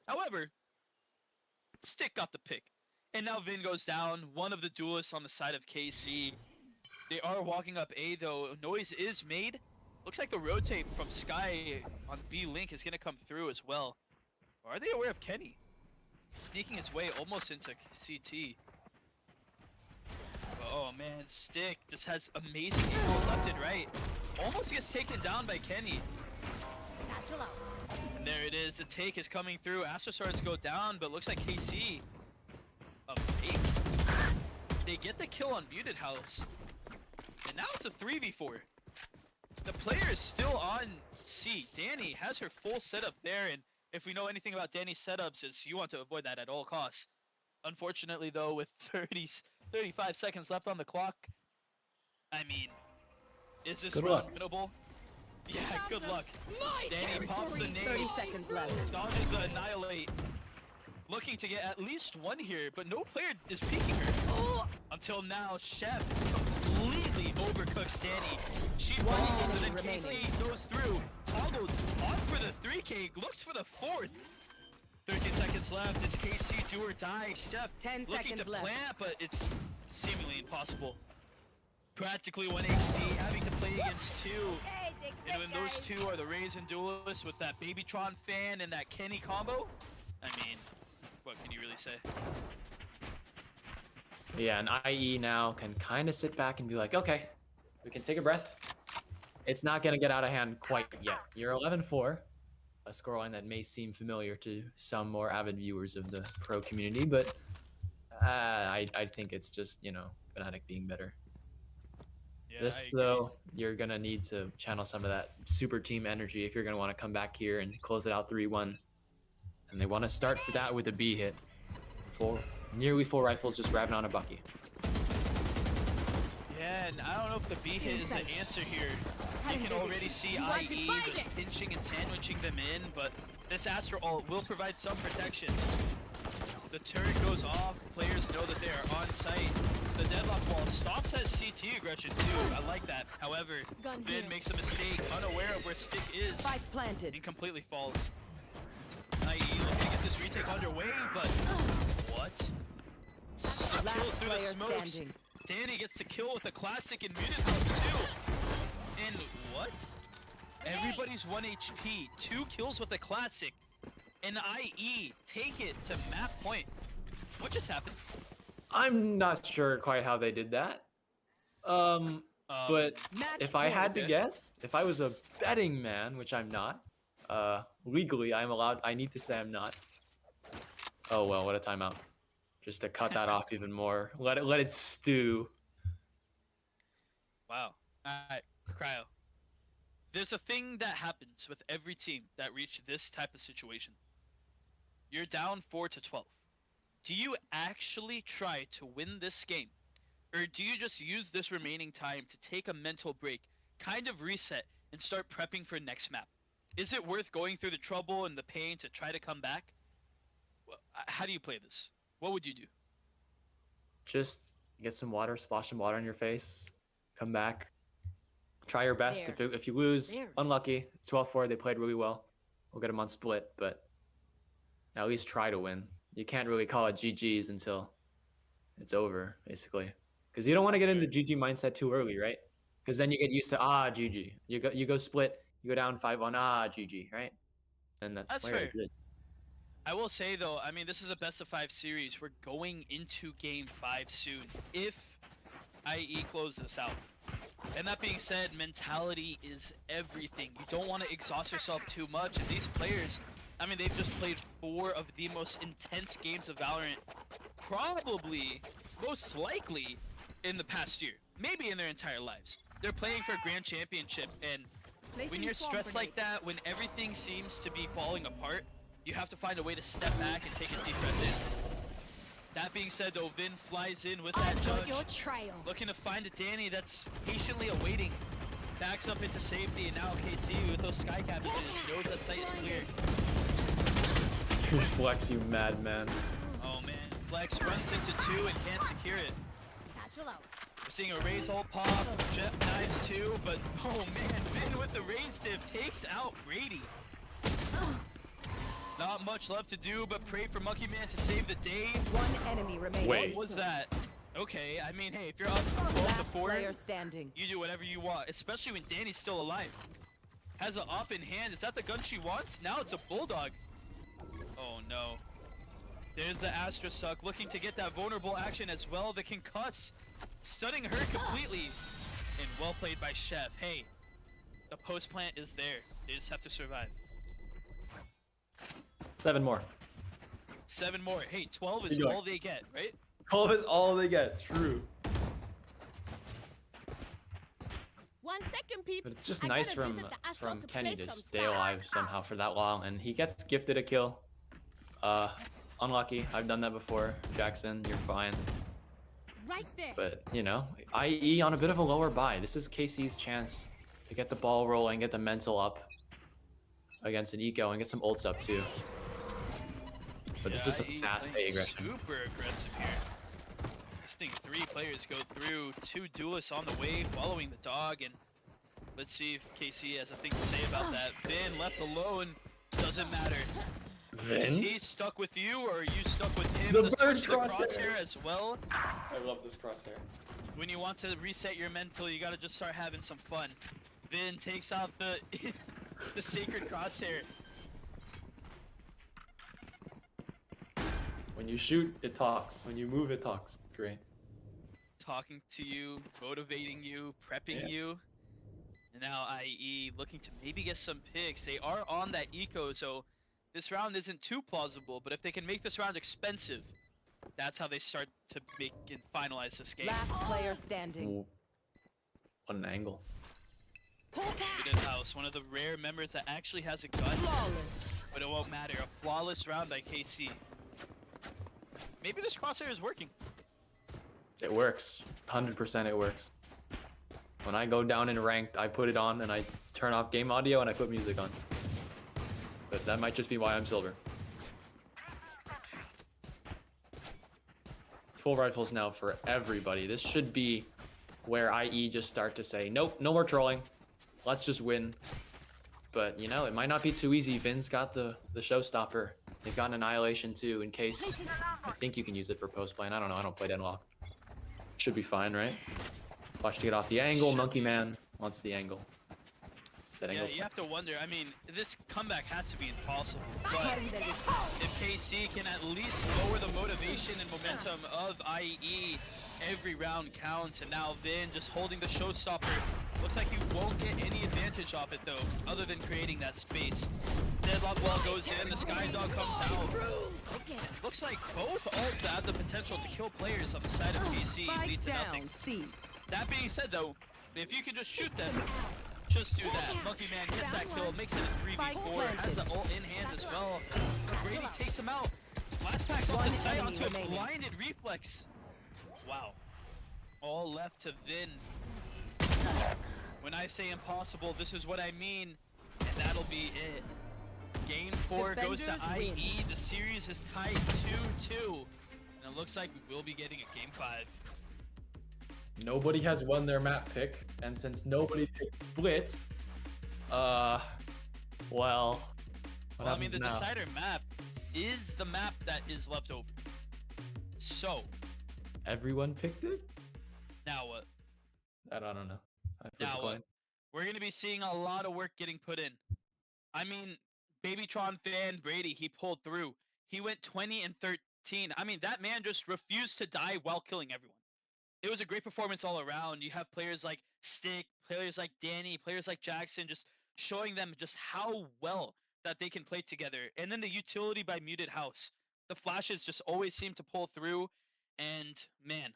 However, Stick got the pick. And now Vin goes down, one of the duelists on the side of KC. They are walking up A though. Noise is made. Looks like the rotate from Sky on B Link is going to come through as well. Or are they aware of Kenny? Sneaking his way almost into CT. Oh man, Stick just has amazing angles left and right. Almost gets taken down by Kenny. Satchel out. And there it is, the take is coming through. Astro Swords go down, but looks like KC. Fake. They get the kill on MutedHouse. And now it's a 3v4. The player is still on C. Dani has her full setup there, and if we know anything about Dani's setups, is you want to avoid that at all costs. Unfortunately though, with 35 seconds left on the clock, I mean, is this Good run luck. winnable? Yeah, good luck. My Dani pops the 30 nade, seconds left. dodges the annihilate. Looking to get at least one here, but no player is peeking her. Until now, Chef completely overcooks Dani. She falls and then KC goes through. Toggled on for the 3K, looks for the 4th. 13 seconds left, it's KC do or die. Chef 10 looking seconds to left. plant, but it's seemingly impossible. Practically 1 HP, having to play against 2. Hey, Dick, And when those two are the Ravin duelists with that Babytron fan and that Kenny combo, I mean, what can you really say? Yeah, and IE now can kind of sit back and be like, okay, we can take a breath. It's not going to get out of hand quite yet. You're 11-4, a scoreline that may seem familiar to some more avid viewers of the pro community, but I think it's just, you know, Fnatic being better. Yeah, This, though, you're going to need to channel some of that super team energy if you're going to want to come back here and close it out 3-1. And they want to start that with a B hit. Nearly full rifles, just Ravin on a Bucky. Yeah, and I don't know if the B hit is the answer here. You can already see IE just pinching and sandwiching them in, but this Astro ult will provide some protection. The turret goes off, players know that they are on site. The deadlock wall stops at CT aggression too, I like that. However, Gun Vin here. makes a mistake, unaware of where Stick is, Spike planted. and completely falls. IE looking to get this retake underway, but what? A kill Last through the player smokes. standing. Dani gets the kill with a classic in MutedHouse too. And what? Everybody's 1 HP, 2 kills with a classic, and IE take it to map point. What just happened? I'm not sure quite how they did that. But Match if I had to okay. guess, if I was a betting man, which I'm not, legally I need to say I'm not. Oh well, what a timeout. Just to cut that off even more. Let it stew. Wow. Alright, Kryo. There's a thing that happens with every team that reach this type of situation. You're down 4-12. Do you actually try to win this game? Or do you just use this remaining time to take a mental break, kind of reset, and start prepping for next map? Is it worth going through the trouble and the pain to try to come back? How do you play this? What would you do? Just get some water, splash some water on your face, come back, try your best. There. If you lose, There. unlucky. It's 12-4. They played really well. We'll get them on split, but at least try to win. You can't really call it GG's until it's over, basically, because you don't want to get into GG mindset too early, right? Because then you get used to GG. You go split, you go down 5-1, GG, right? And That's where fair. is it? I will say though, I mean, this is a best of 5 series. We're going into game 5 soon, if IE closes this out. And that being said, mentality is everything. You don't want to exhaust yourself too much. And these players, I mean, they've just played 4 of the most intense games of Valorant, probably, most likely, in the past year. Maybe in their entire lives. They're playing for a grand championship, and when you're stressed like that, when everything seems to be falling apart, you have to find a way to step back and take a deep breath in. That being said though, Vin flies in with that I've got judge, your trail. looking to find a Dani that's patiently awaiting. Backs up into safety, and now KC with those sky cabbages knows that sight is clear. Reflex, you madman. Oh man, Flex runs into 2 and can't secure it. Satchel out. We're seeing a raise ult pop, Jet knives too, but oh man, Vin with the raise stiff takes out Brady. Not much left to do, but pray for Monkey Man to save the day. One enemy remaining. Wait. What was that? Okay, I mean, hey, if you're up Last 12-4, player standing. you do whatever you want, especially when Dani's still alive. Has an up in hand. Is that the gun she wants? Now it's a bulldog. Oh no. There's the Astra Suck looking to get that vulnerable action as well. The concuss stunning her completely. And well played by Chef. Hey, the post plant is there. They just have to survive. 7 more. 7 more. Hey, 12 is Keep going. all they get, right? 12 is all they get. True. 1 second, peeps. But it's just I nice gotta from visit the Astro to Kenny play to some stay stars. alive somehow for that long, and he gets gifted a kill. Unlucky. I've done that before. Jxsn, you're fine. Right there. But you know, IE on a bit of a lower buy. This is KC's chance to get the ball rolling, get the mental up against an eco, and get some ults up too. But this is a IE fast playing A aggression. Super aggressive here. I think 3 players go through, 2 duelists on the way, following the dog, and let's see if KC has a thing to say about that. Vin left alone, doesn't matter. Is Vin? he stuck with you, or are you stuck with him? The Let's bird switch to the crosshair. as well. I love this crosshair. When you want to reset your mental, you gotta just start having some fun. Vin takes out the the sacred crosshair. When you shoot, it talks. When you move, it talks. Great. Talking to you, motivating you, prepping Yeah. you. And now IE looking to maybe get some picks. They are on that eco, so this round isn't too plausible, but if they can make this round expensive, that's how they start to make and finalize this game. Last player standing. Ooh. What an angle. MutedHouse, one of the rare members that actually has a gun, Flawless. but it won't matter. A flawless round by KC. Maybe this crosshair is working. It works. 100% it works. When I go down in ranked, I put it on and I turn off game audio and I put music on. But that might just be why I'm silver. Full rifles now for everybody. This should be where IE just start to say, nope, no more trolling. Let's just win. But, you know, it might not be too easy. Vin's got the showstopper. They've got an Annihilation too in case. I think you can use it for post-play. I don't know. I don't play Denlock. Should be fine, right? Watch to get off the angle. Monkey Man wants the angle. Set Yeah, angle. you have to wonder. I mean, this comeback has to be impossible. But if KC can at least lower the motivation and momentum of IE, every round counts. And now Vin just holding the showstopper. Looks like you won't get any advantage off it though, other than creating that space. Deadlock wall goes in, the Skydog comes out. Looks like both ults have the potential to kill players on the side of KC, lead Spike to nothing. down. C. That being said though, if you can just shoot them, just do that. Monkey Man gets that kill, makes it a 3v4, has the ult in hand as well. Brady takes him out. Last pack's ult to sight onto a blinded Reflex. Wow. All left to Vin. When I say impossible, this is what I mean, and that'll be it. Game 4 goes to Defenders IE. win. The series is tied 2-2, and it looks like we will be getting a Game 5. Nobody has won their map pick, and since nobody picked Blitz, well, what Well, I mean, happens the now? decider map is the map that is left over. So, Everyone picked it? now what? I don't know. I flipped Now a what? coin. We're going to be seeing a lot of work getting put in. I mean, Babytron fan Brady, he pulled through. He went 20 and 13. I mean, that man just refused to die while killing everyone. It was a great performance all around. You have players like Stick, players like Dani, players like Jxsn, just showing them just how well that they can play together. And then the utility by MutedHouse. The flashes just always seem to pull through. And man,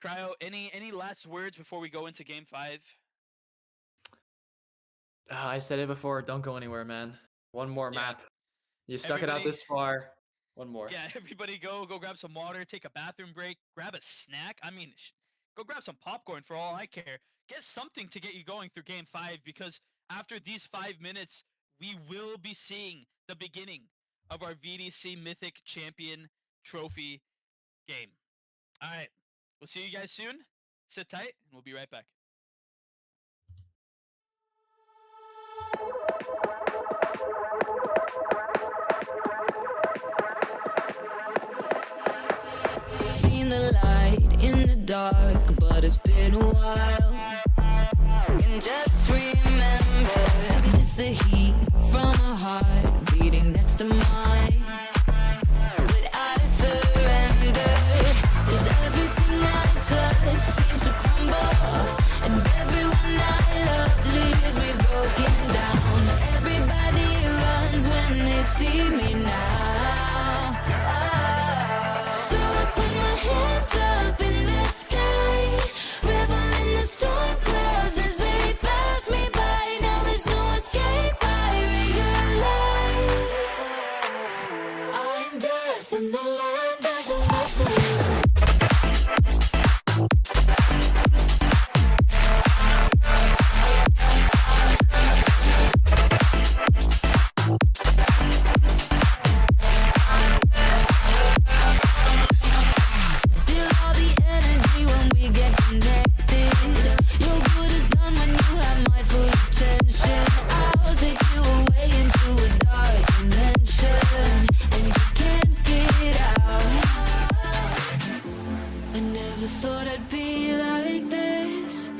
Kryo, any last words before we go into Game 5? I said it before. Don't go anywhere, man. One more Yeah. map. You stuck it out Everybody- this far. One more. Yeah, everybody go grab some water, take a bathroom break, grab a snack. I mean, go grab some popcorn for all I care. Get something to get you going through Game 5, because after these 5 minutes, we will be seeing the beginning of our VDC Mythic Champion Trophy game. All right, we'll see you guys soon. Sit tight, and we'll be right back. Seen the light in the dark, but it's been a while. And just remember, maybe it's the heat from a heart beating next to mine. see me now. So I put my hands up in the sky, revel in the storm clouds as they pass me by. Now there's no escape, I realize I'm death in the land of the living. Still all the energy when we get connected. Your good is done when you have my full attention. I'll take you away into a dark dimension, and you can't get out. I never thought I'd be like this.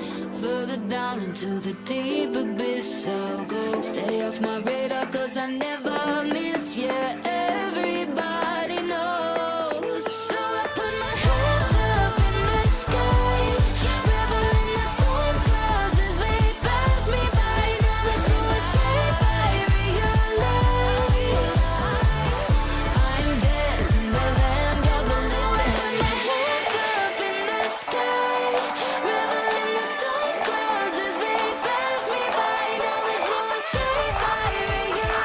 Further down into the deep abyss I'll go. Stay off my radar 'cause I never miss. Yeah, everybody knows. So I put my hands up in the sky, revel in the storm clouds as they pass me by. Now there's no escape, I realize I'm dead in the land of the living. So I put my hands up in the sky, revel in the storm clouds as they pass me by. Now there's no escape, I realize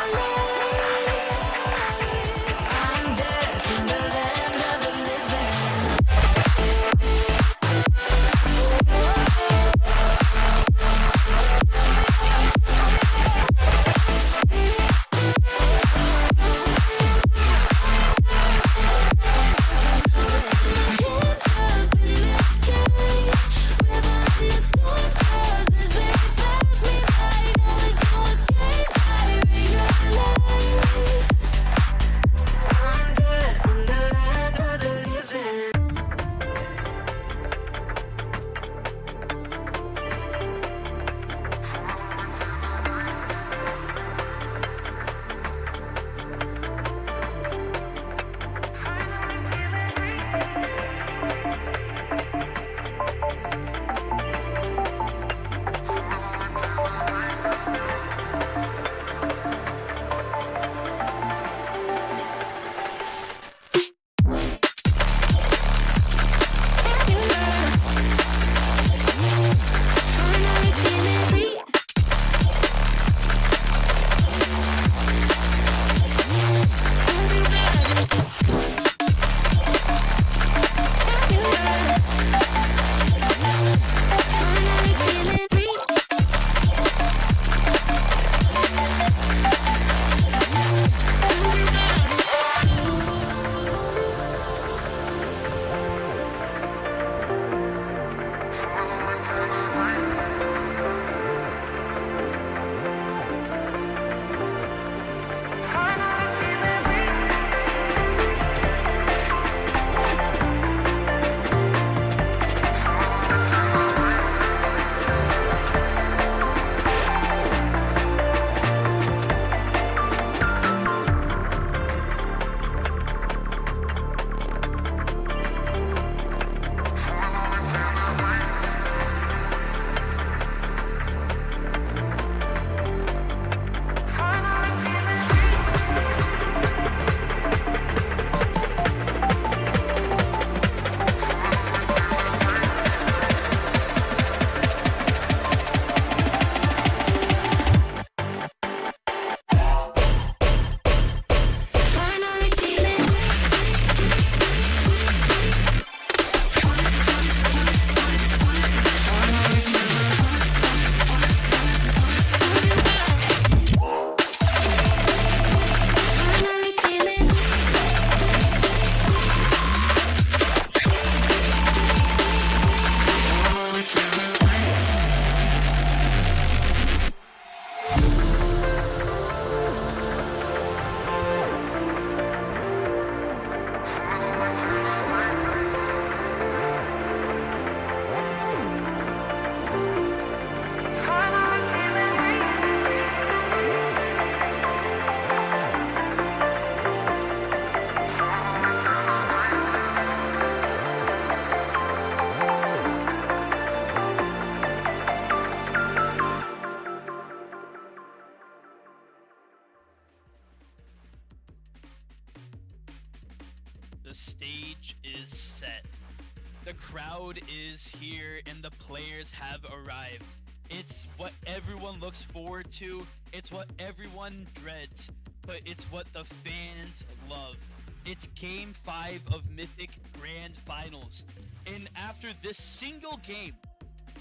The crowd is here and the players have arrived. It's what everyone looks forward to. It's what everyone dreads, but it's what the fans love. It's Game 5 of Mythic Grand Finals. And after this single game,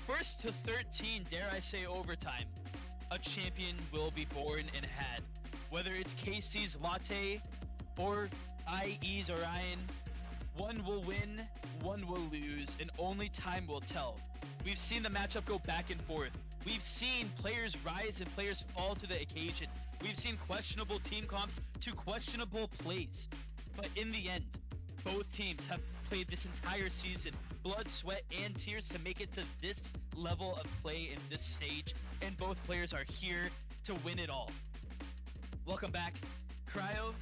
first to 13, dare I say overtime, a champion will be born and had. Whether it's KC's Latte or IE's Orion, one will win, one will lose, and only time will tell. We've seen the matchup go back and forth. We've seen players rise and players fall to the occasion. We've seen questionable team comps to questionable plays. But in the end, both teams have played this entire season, blood, sweat, and tears to make it to this level of play in this stage, and both players are here to win it all. Welcome back, Kryo.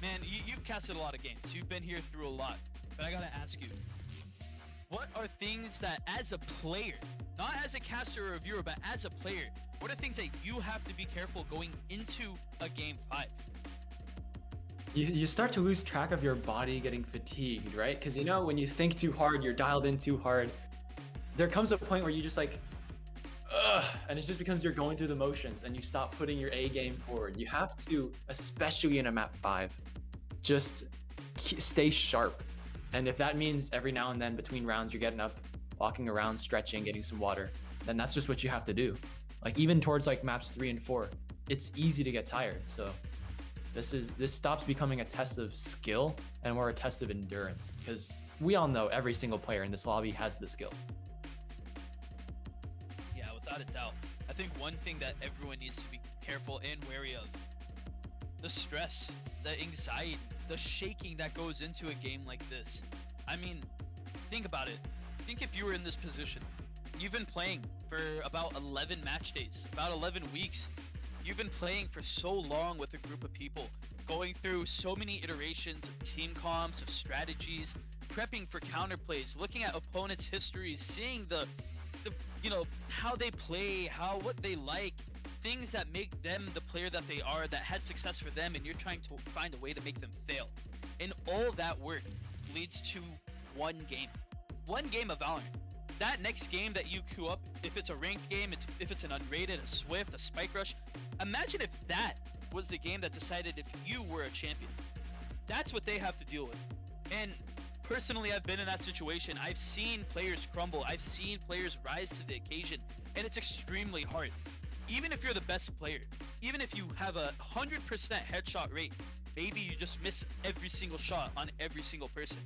Man, you've casted a lot of games. You've been here through a lot. But I gotta ask you, what are things that as a player, not as a caster or a viewer, but as a player, what are things that you have to be careful going into a Game 5? You start to lose track of your body getting fatigued, right? Because you know, when you think too hard, you're dialed in too hard. There comes a point where you just like, ugh, and it just becomes you're going through the motions and you stop putting your A game forward. You have to, especially in a map 5, just stay sharp. And if that means every now and then between rounds you're getting up, walking around, stretching, getting some water, then that's just what you have to do. Like even towards like maps 3 and 4, it's easy to get tired. So this stops becoming a test of skill and more a test of endurance, because we all know every single player in this lobby has the skill. Yeah, without a doubt. I think one thing that everyone needs to be careful and wary of, the stress, the anxiety, the shaking that goes into a game like this. I mean, think about it. Think if you were in this position. You've been playing for about 11 match days, about 11 weeks. You've been playing for so long with a group of people, going through so many iterations of team comps, of strategies, prepping for counterplays, looking at opponents' histories, seeing the you know, how they play, what they like, things that make them the player that they are, that had success for them, and you're trying to find a way to make them fail. And all that work leads to one game of Valorant. That next game that you queue up, if it's a ranked game, if it's an unrated, a Swift, a Spike Rush, imagine if that was the game that decided if you were a champion. That's what they have to deal with. And personally, I've been in that situation. I've seen players crumble. I've seen players rise to the occasion, and it's extremely hard. Even if you're the best player, even if you have a 100% headshot rate, maybe you just miss every single shot on every single person.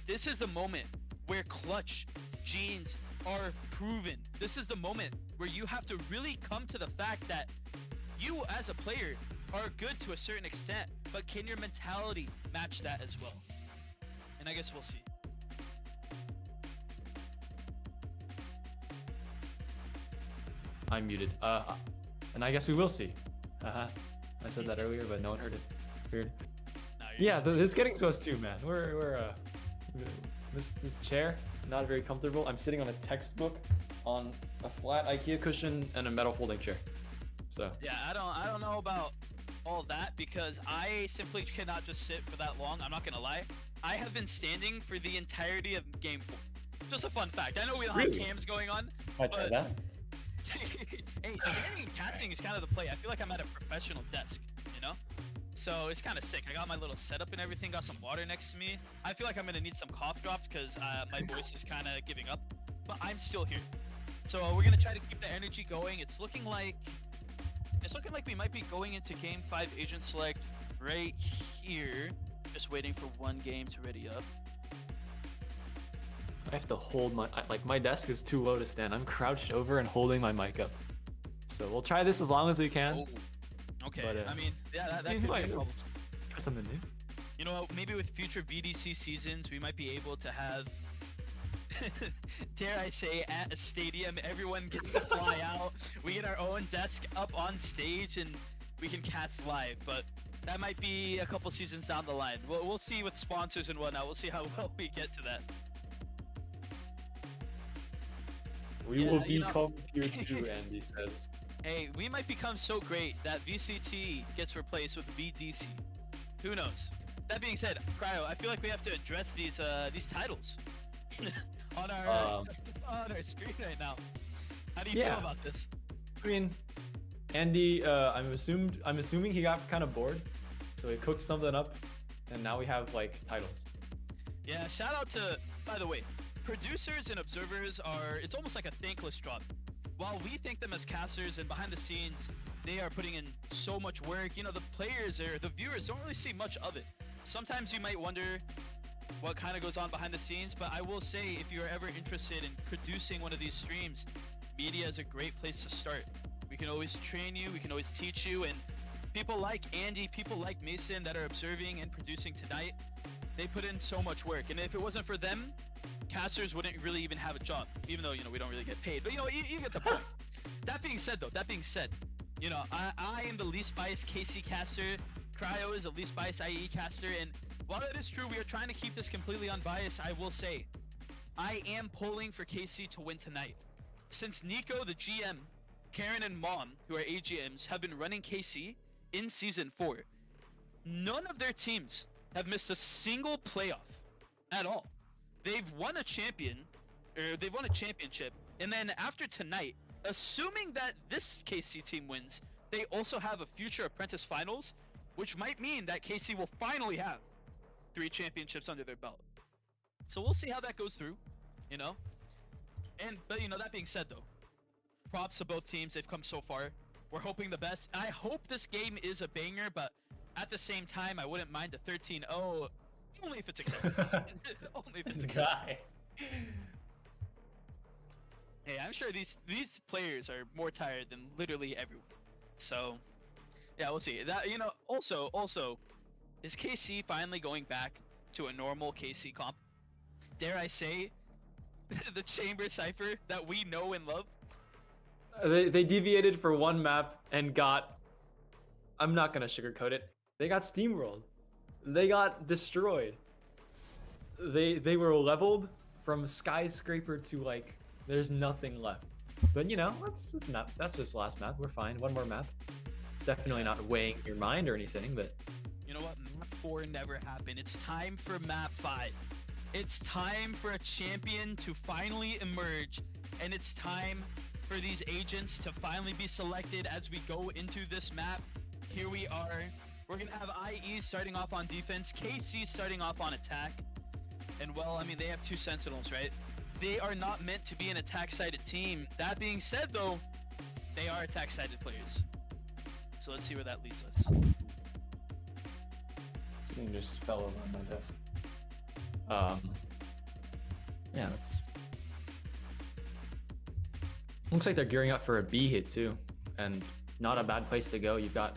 This is the moment where clutch genes are proven. This is the moment where you have to really come to the fact that you as a player are good to a certain extent, but can your mentality match that as well? And I guess we'll see. I'm muted. And I guess we will see. I said that earlier, but no one heard it. Weird. No, you're Yeah, it's getting to us too, man. We're this chair, not very comfortable. I'm sitting on a textbook on a flat IKEA cushion and a metal folding chair. So Yeah, I don't know about all that, because I simply cannot just sit for that long. I'm not gonna lie. I have been standing for the entirety of Game 4. Just a fun fact. I know we don't Really? have cams going on. I tried that. Hey, standing and casting is kind of the play. I feel like I'm at a professional desk, you know? So it's kind of sick. I got my little setup and everything, got some water next to me. I feel like I'm gonna need some cough drops because my voice is kind of giving up, but I'm still here. So we're gonna try to keep the energy going. It's looking like we might be going into Game 5 Agent Select right here. Just waiting for one game to ready up. I have to hold my desk is too low to stand. I'm crouched over and holding my mic up. So we'll try this as long as we can. Oh, okay. But, I mean, yeah, that could be a problem. Try something new. You know, maybe with future VDC seasons, we might be able to have, dare I say, at a stadium, everyone gets to fly out. We get our own desk up on stage, and we can cast live. But that might be a couple seasons down the line. We'll see with sponsors and whatnot. We'll see how well we get to that. We Yeah, will you know- become tier 2, Andy says. Hey, we might become so great that VCT gets replaced with VDC. Who knows? That being said, Kryo, I feel like we have to address these titles. on our on our screen right now. How do you Yeah. feel about this? I mean, Andy, I'm assuming he got kind of bored, so he cooked something up, and now we have like titles. Yeah, shout out to, by the way, producers and observers are, it's almost like a thankless job. While we thank them as casters and behind the scenes, they are putting in so much work. You know, the players or the viewers don't really see much of it. Sometimes you might wonder what kind of goes on behind the scenes, but I will say if you're ever interested in producing one of these streams, media is a great place to start. We can always train you, we can always teach you, and people like Andy, people like Mason that are observing and producing tonight, they put in so much work. And if it wasn't for them, casters wouldn't really even have a job, even though, you know, we don't really get paid. But, you know, you get the point. That being said, you know, I am the least biased KC caster. Kryo is the least biased IE caster. And while that is true, we are trying to keep this completely unbiased. I will say, I am pulling for KC to win tonight. Since Nico, the GM, Karen and Mom, who are AGMs, have been running KC in Season 4, none of their teams have missed a single playoff at all. They've won a championship, and then after tonight, assuming that this KC team wins, they also have a future apprentice finals, which might mean that KC will finally have 3 championships under their belt. So we'll see how that goes through, you know. But you know, that being said though, props to both teams. They've come so far. We're hoping the best. I hope this game is a banger, but at the same time, I wouldn't mind a 13-0, only if it's accepted. Only if it's This accepted. guy. Hey, I'm sure these players are more tired than literally everyone. So, yeah, we'll see. That, you know, also, is KC finally going back to a normal KC comp? Dare I say, the Chamber Cypher that we know and love? They deviated for one map and got, I'm not gonna sugarcoat it, they got steamrolled. They got destroyed. They were leveled from skyscraper to like there's nothing left. But you know, that's just last map. We're fine. One more map. It's definitely not weighing your mind or anything, but You know what? Map 4 never happened. It's time for map 5. It's time for a champion to finally emerge, and it's time for these agents to finally be selected as we go into this map. Here we are. We're gonna have IE starting off on defense, KC starting off on attack. And well, I mean, they have 2 Sentinels, right? They are not meant to be an attack-sided team. That being said, though, they are attack-sided players. So let's see where that leads us. something just fell over on my desk. Yeah, that's. Looks like they're gearing up for a B hit too, and not a bad place to go. You've got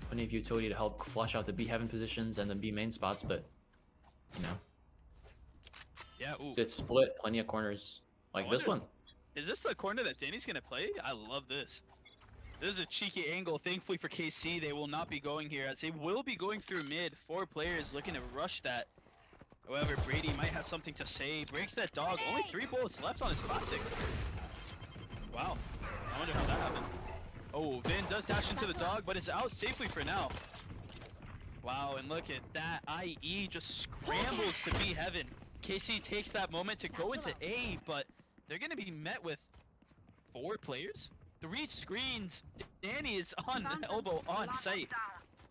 plenty of utility to help flush out the B heaven positions and the B main spots, but you know, Yeah, ooh. it's split, plenty of corners like this one. Is this the corner that Dani's gonna play? I love this. This is a cheeky angle. Thankfully for KC, they will not be going here, as they will be going through mid. 4 players looking to rush that. However, Brady might have something to say. Breaks that dog. Only 3 bullets left on his classic. Wow. I wonder how that happened. Oh, Vin does dash into the dog, but it's out safely for now. Wow, and look at that. IE just scrambles to B heaven. KC takes that moment to go into A, but they're going to be met with 4 players? 3 screens. Dani is on elbow on site.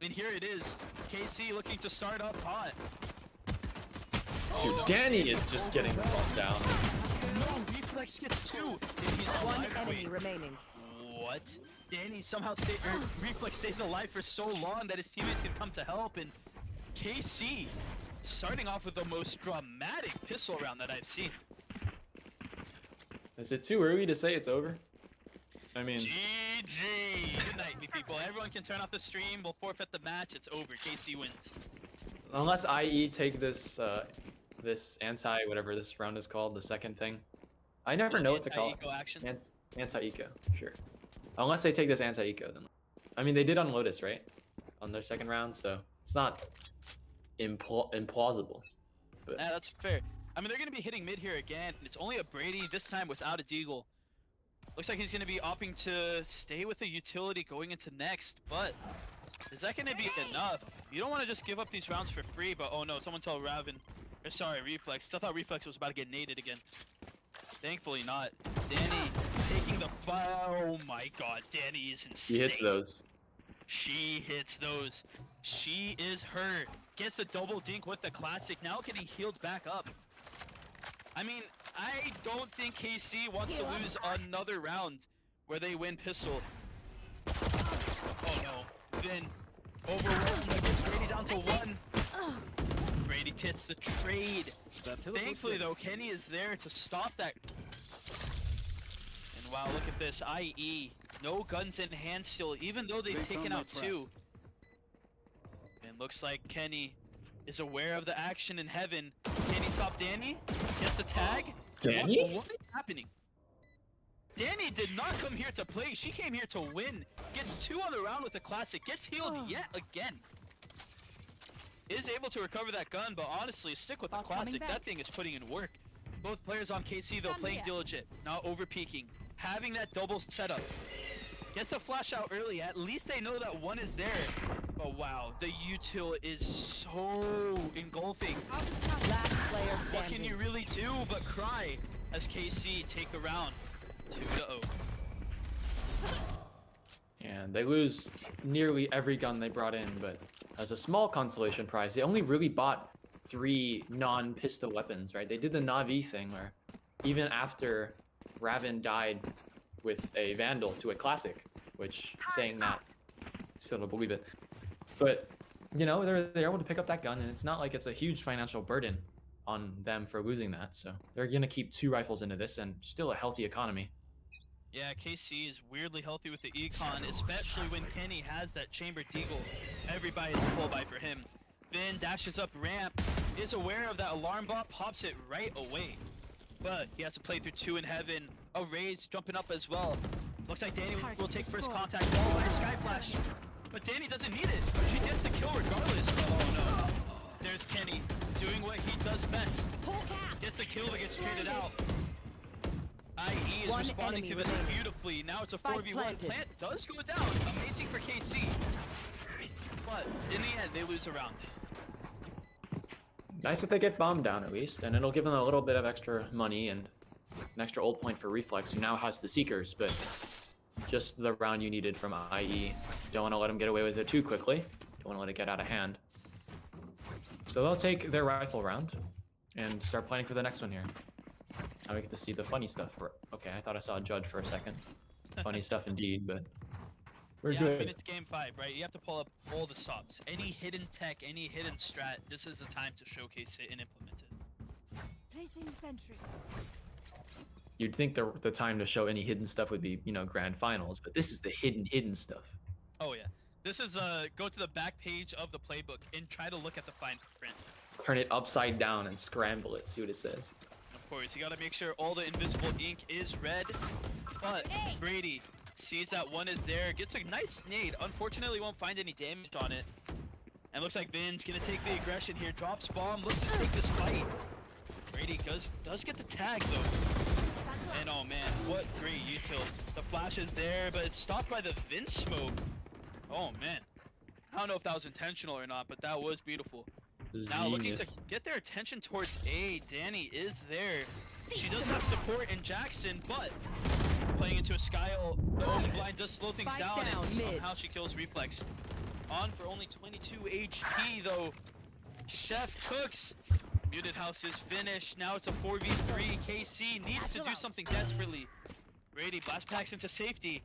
And here it is. KC looking to start up hot. Dude, Dani is just getting bumped down. No, Reflex gets 2. And he's One alive. enemy Wait, remaining. what? Dani somehow Reflex stays alive for so long that his teammates can come to help. And KC starting off with the most dramatic pistol round that I've seen. Is it too early to say it's over? I mean, GG! Good night, me people. Everyone can turn off the stream. We'll forfeit the match. It's over. KC wins. unless IE take this this whatever this round is called, the second thing. I never know what to call it. Anti-eco action. Anti-eco, sure. Unless they take this anti-eco, then. I mean, they did on Lotus, right? On their second round, so it's not implausible. But Yeah, that's fair. I mean, they're going to be hitting mid here again. It's only a Brady, this time without a Deagle. Looks like he's going to be opting to stay with the utility going into next, but is that going to be enough? You don't want to just give up these rounds for free, but oh no, someone tell Ravin Or sorry, Reflex. I thought Reflex was about to get naded again. Thankfully not. Dani taking the oh my god, Dani is insane. He hits those. She hits those. She is her. Gets the double dink with the classic. Now getting healed back up. I mean, I don't think KC wants to lose another round where they win pistol. Oh no. Then overwhelmed. Gets Brady down to 1. Brady gets the trade. Thankfully though, Kenny is there to stop that. And wow, look at this. IE. No guns in hand still, even though they've taken out 2. And looks like Kenny is aware of the action in heaven. Can he stop Dani? Gets the tag. Dani? What is happening? Dani did not come here to play. She came here to win. Gets 2 on the round with the classic. Gets healed yet again. Is able to recover that gun, but honestly, stick with the classic. That thing is putting in work. Both players on KC though playing diligent, not over peeking, having that double setup. Gets a flash out early. At least they know that 1 is there. But wow, the util is so engulfing. Last player standing. What can you really do but cry as KC take the round 2-0. And they lose nearly every gun they brought in, but as a small consolation prize, they only really bought 3 non-pistol weapons, right? They did the Na'Vi thing where even after Ravin died with a Vandal to a classic, which saying that, still don't believe it. But, you know, they're able to pick up that gun, and it's not like it's a huge financial burden on them for losing that. So they're going to keep 2 rifles into this and still a healthy economy. Yeah, KC is weirdly healthy with the econ, especially when Kenny has that chambered deagle. Everybody's full buy for him. Vin dashes up ramp, is aware of that alarm bot, pops it right away. But he has to play through 2 in heaven. A raise jumping up as well. Looks like Dani will take first contact. Oh, by Sky Flash. But Dani doesn't need it. She gets the kill regardless. Oh no. There's Kenny doing what he does best. Gets the kill that gets traded out. IE is responding to this beautifully. Now it's a 4v1. Plant does go down. Amazing for KC. But in the end, they lose a round. Nice that they get bombed down at least, and it'll give them a little bit of extra money and an extra ult point for Reflex, who now has the Seekers, but just the round you needed from IE. Don't want to let them get away with it too quickly. Don't want to let it get out of hand. So they'll take their rifle round and start planning for the next one here. Now we get to see the funny stuff. Okay, I thought I saw a judge for a second. Funny stuff indeed, but we're yeah, good. I mean, it's game 5, right? You have to pull up all the stops. Any hidden tech, any hidden strat, this is the time to showcase it and implement it. Placing sentry. You'd think the time to show any hidden stuff would be, you know, grand finals, but this is the hidden stuff. Oh yeah. This is go to the back page of the playbook and try to look at the fine print. Turn it upside down and scramble it, see what it says. Of course, you gotta make sure all the invisible ink is red. But Brady sees that 1 is there, gets a nice nade. Unfortunately, won't find any damage on it. And looks like Vin's gonna take the aggression here. Drops bomb, looks to take this fight. Brady does get the tag though. And oh man, what great util. The flash is there, but it's stopped by the Vin smoke. Oh man. I don't know if that was intentional or not, but that was beautiful. Now looking to get their attention towards A. Dani is there. She does have support in Jxsn, but playing into a Skyle, the Omen Blind does slow things down, and somehow she kills Reflex. On for only 22 HP though. Chef cooks. MutedHouse is finished. Now it's a 4v3. KC needs to do something desperately. Brady blast packs into safety.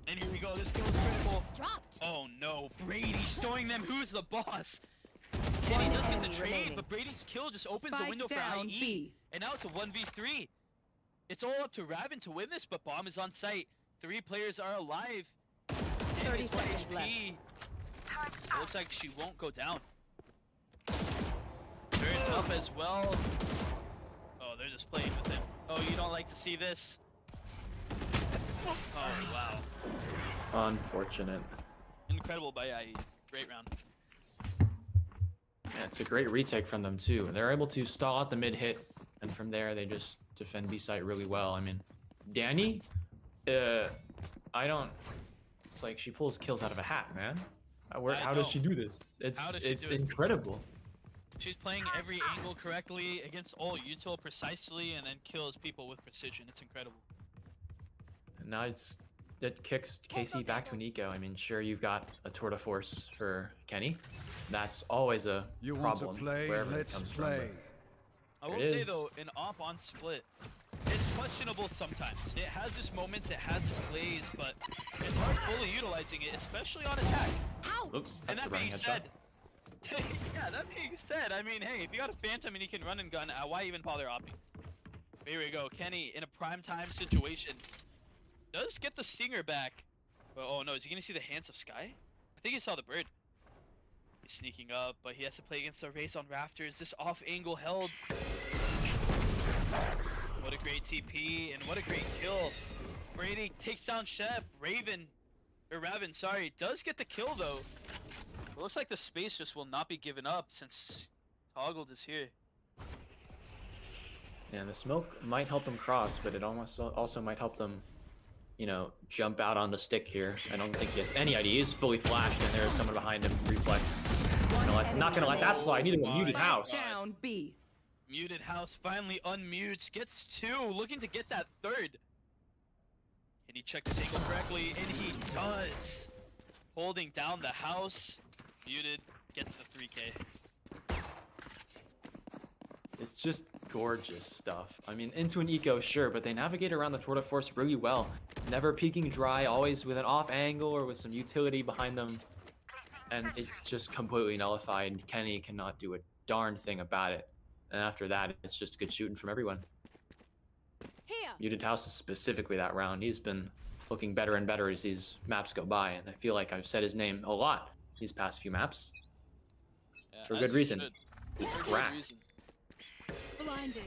And here we go. This kill is critical. Dropped. Oh no, Brady showing them who's the boss. Kenny does get the trade, but Brady's kill just opens the window for IE. And now it's a 1v3. It's all up to Ravin to win this, but Bomb is on site. 3 players are alive. 30 seconds left. It looks like she won't go down. Turns up as well. Oh, they're just playing with him. Oh, you don't like to see this? Oh, wow. Unfortunate. Incredible by IE. Great round. Yeah, it's a great retake from them too. They're able to stall out the mid hit, and from there they just defend B site really well. I mean, Dani, I don't. It's like she pulls kills out of a hat, man. How does she do this? It's incredible. She's playing every angle correctly against all util precisely, and then kills people with precision. It's incredible. And now it kicks KC back to an eco. I mean, sure, you've got a tour de force for Kenny. That's always a You want to problem play? wherever it Let's comes play. from. I There will it say is. though, an op on split is questionable sometimes. It has its moments, it has its plays, but it's hard fully utilizing it, especially on attack. Ouch! Oops, And that's that the running being headshot. said, yeah, that being said, I mean, hey, if you got a phantom and you can run and gun, why even bother opping? Here we go, Kenny in a prime time situation does get the stinger back. But, oh no, is he gonna see the hands of Sky? I think he saw the bird. He's sneaking up, but he has to play against the race on rafters. This off angle held. What a great TP and what a great kill. Brady takes down Chef. Ravin, sorry, does get the kill though. It looks like the space just will not be given up since Toggled is here. Yeah, the smoke might help them cross, but it almost also might help them, you know, jump out on the stick here. I don't think he has any idea. He's fully flashed, and there's someone behind him. Reflex. Not gonna let that slide. Needing a muted house. Down B. MutedHouse finally unmutes, gets two, looking to get that third. Can he check this angle correctly? And he does. Holding down the house. Muted gets the 3K. It's just gorgeous stuff. I mean, into an eco, sure, but they navigate around the tour de force really well. Never peeking dry, always with an off angle or with some utility behind them. And it's just completely nullified. Kenny cannot do a darn thing about it. And after that, it's just good shooting from everyone. Here! MutedHouse is specifically that round. He's been looking better and better as these maps go by, and I feel like I've said his name a lot these past few maps. Yeah, For as good you reason. should. He's For good cracked. reason. Blinded.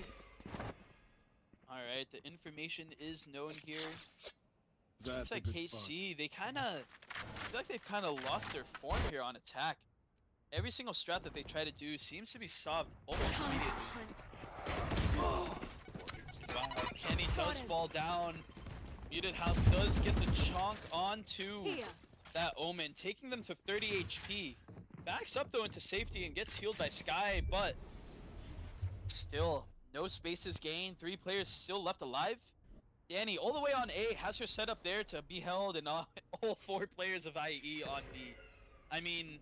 Alright, the information is known here. That's Looks a like good KC, they kinda, I feel like they've kinda lost their form here on attack. Every single strat that they try to do seems to be solved almost immediately. Wow, Kenny does fall down. MutedHouse does get the chonk onto Here. that Omen, taking them to 30 HP. Backs up though into safety and gets healed by Sky, but still, no spaces gained. 3 players still left alive. Dani, all the way on A, has her set up there to be held, and all 4 players of IE on B. I mean,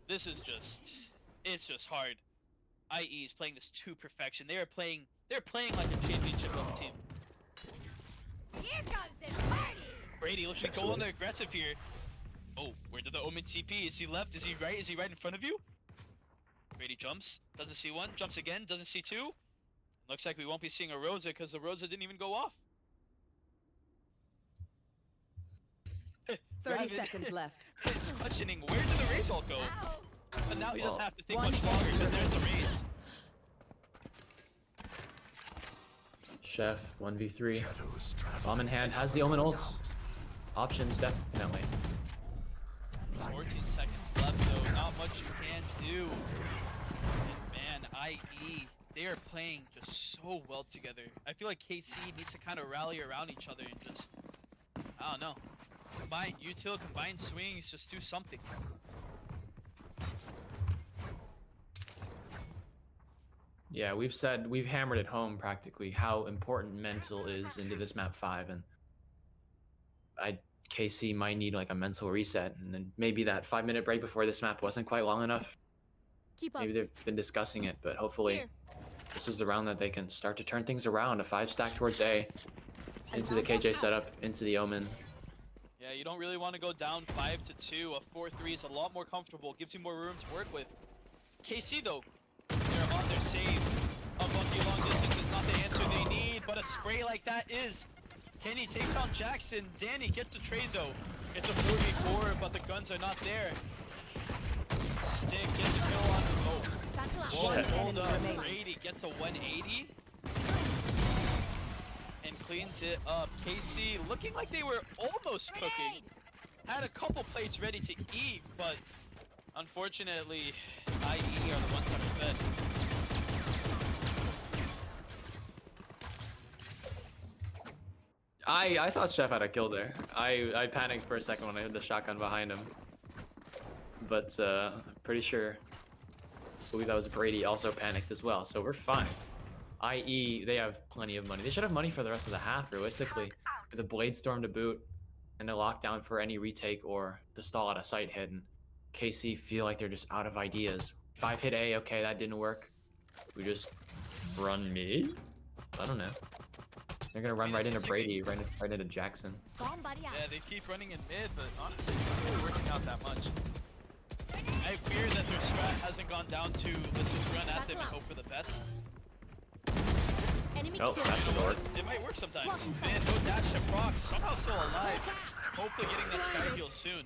this is just, it's just hard. IE is playing this to perfection. They're playing like a championship level team. Here comes this party! Brady looks to go on the aggressive here. Oh, where did the Omen TP? Is he left? Is he right? Is he right in front of you? Brady jumps, doesn't see one, jumps again, doesn't see two. Looks like we won't be seeing a Rosa because the Rosa didn't even go off. 30 Ravin seconds left. is questioning where did the race all go? Ow! But now he doesn't have to think One much longer because there's a race. Chef, 1v3. Bomb in hand, has the Omen ults. Options, definitely. 14 seconds left though, not much you can do. And man, IE, they are playing just so well together. I feel like KC needs to kind of rally around each other and just, I don't know. Combine util, combine swings, just do something. Yeah, we've hammered it home practically how important mental is into this map 5, and KC might need like a mental reset, and then maybe that 5-minute break before this map wasn't quite long enough. Keep up. Maybe they've been discussing it, but hopefully Here. this is the round that they can start to turn things around. A 5-stack towards A, into the KJ setup, into the Omen. Yeah, you don't really want to go down 5-2. A 4-3 is a lot more comfortable, gives you more room to work with. KC though, they're on their save. Unlucky long distance is not the answer they need, but a spray like that is. Kenny takes on Jxsn. Dani gets a trade though. It's a 4v4, but the guns are not there. Stick gets a kill on. Oh, Satchel one out. hold up. remaining. Brady gets a 180 and cleans it up. KC looking like they were almost cooking. Had a couple plates ready to eat, but unfortunately, IE are the ones that are fed. I thought Chef had a kill there. I panicked for a second when I heard the shotgun behind him. But pretty sure believe that was Brady, also panicked as well, so we're fine. IE, they have plenty of money. They should have money for the rest of the half, realistically. With a Blade Storm to boot, and a lockdown for any retake or to stall out a sight hit. And KC feel like they're just out of ideas. 5 hit A, okay, that didn't work. We just run mid? I don't know. They're gonna run right into Brady, right into Jxsn. Gone, buddy. Yeah, they keep running in mid, but honestly, it's not really working out that much. I fear that their strat hasn't gone down to let's just run at them and hope for the best. Enemy Oh, killed. that's a lord. It might work sometimes. Man, no dash to proc, somehow still alive. Hopefully getting that sky heal soon.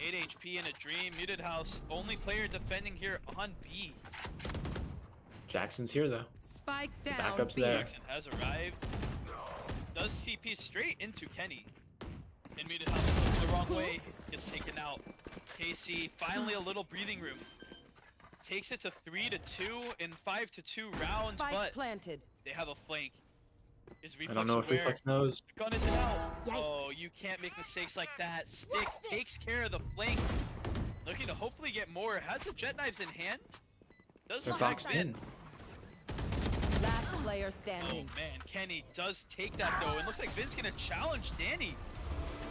8 HP in a dream. MutedHouse, only player defending here on B. Jxsn's here though. Spike down. Backup's B. there. Jxsn has arrived. Does TP straight into Kenny. And MutedHouse is looking the wrong way. Gets taken out. KC finally a little breathing room. Takes it to 3-2 in 5-2 rounds, Spike but planted. they have a flank. Is I Reflex don't know if aware? Reflex knows. The gun isn't out. Yikes. Oh, you can't make mistakes like that. Stick takes care of the flank. Looking to hopefully get more. Has the jet knives in hand. Does They're Spike boxed in. Last player Oh standing. man, Kenny does take that though. It looks like Vin's gonna challenge Dani.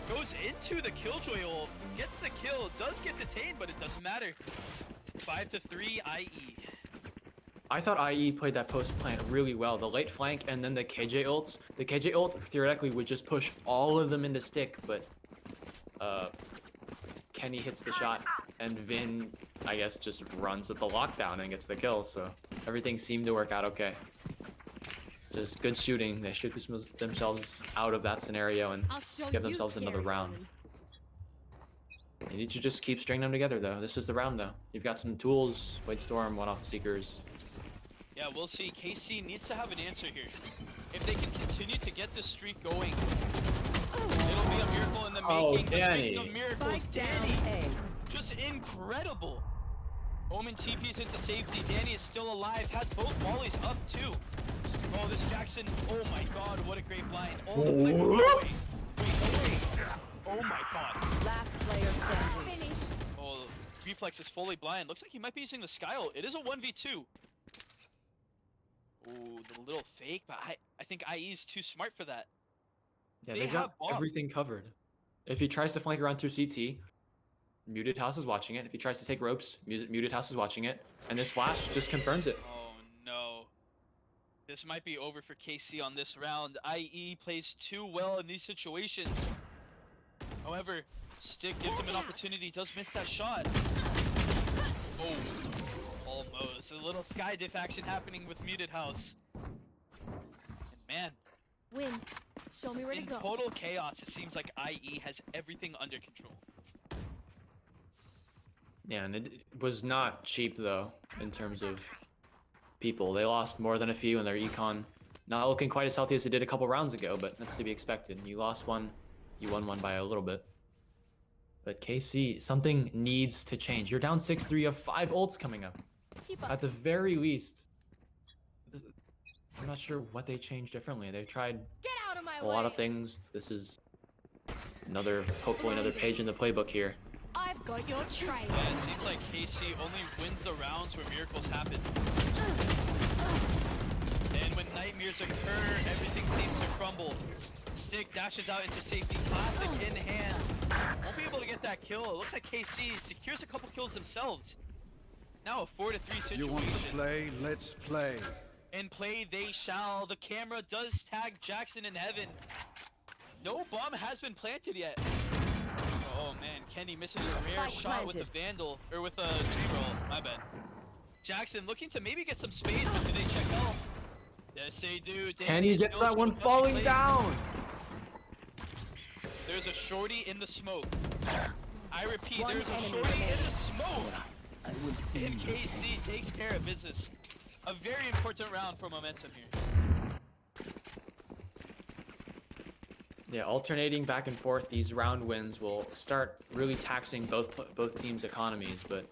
Goes into the Killjoy ult, gets the kill, does get detained, but it doesn't matter. 5-3 IE. I thought IE played that post plant really well. The late flank and then the KJ ults. The KJ ult theoretically would just push all of them into stick, but Kenny hits the shot and Vin, I guess, just runs at the lockdown and gets the kill. So everything seemed to work out okay. Just good shooting. They shoot themselves out of that scenario and I'll show give you themselves another scary, round. Ronan. You need to just keep stringing them together though. This is the round though. You've got some tools. Blade Storm, one off the Seekers. Yeah, we'll see. KC needs to have an answer here. If they can continue to get this streak going, it'll be a miracle in the Oh, making. But Dani. speaking of miracles, Spike down Dani, A. just incredible. Omen TP's into safety. Dani is still alive. Has both volleys up too. Oh, this Jxsn. Oh my god, what a great blind. Oh, the flick. No, wait. Wait, no way. Oh my god. Last player standing. Finished. Oh, Reflex is fully blind. Looks like he might be using the Sky ult. It is a 1v2. Ooh, the little fake, but I think IE's too smart for that. Yeah, They they've got have bomb. everything covered. If he tries to flank around through CT, MutedHouse is watching it. If he tries to take ropes, MutedHouse is watching it. And this flash just confirms it. Oh no. This might be over for KC on this round. IE plays too well in these situations. However, Stick gives him an opportunity, does miss that shot. Oh, almost. A little sky diff action happening with MutedHouse. And man, Win. Show me where to in go. total chaos, it seems like IE has everything under control. Yeah, and it was not cheap though, in terms of people. They lost more than a few in their econ. Not looking quite as healthy as they did a couple rounds ago, but that's to be expected. You lost one, you won one by a little bit. But KC, something needs to change. You're down 6-3, you have 5 ults coming up. Keep up. At the very least. I'm not sure what they changed differently. They've tried Get out of my a way. lot of things. This is hopefully another page in the playbook here. I've got your trail. Yeah, it seems like KC only wins the rounds where miracles happen. And when nightmares occur, everything seems to crumble. Stick dashes out into safety, classic in hand. Won't be able to get that kill. It looks like KC secures a couple kills themselves. Now a 4-3 situation. You want to play? Let's play. And play they shall. The camera does tag Jxsn in heaven. No bomb has been planted yet. Oh man, Kenny misses a rare Spike shot with the planted. Vandal, or with the G-roll, my bad. Jxsn looking to maybe get some space, but do they check out? Yes, they do. Kenny is gets no that one joke, falling plays. down! There's a shorty in the smoke. I repeat, One there's a enemy shorty in remaining. the smoke. And KC takes care of business. A very important round for momentum here. Yeah, alternating back and forth, these round wins will start really taxing both teams' economies, but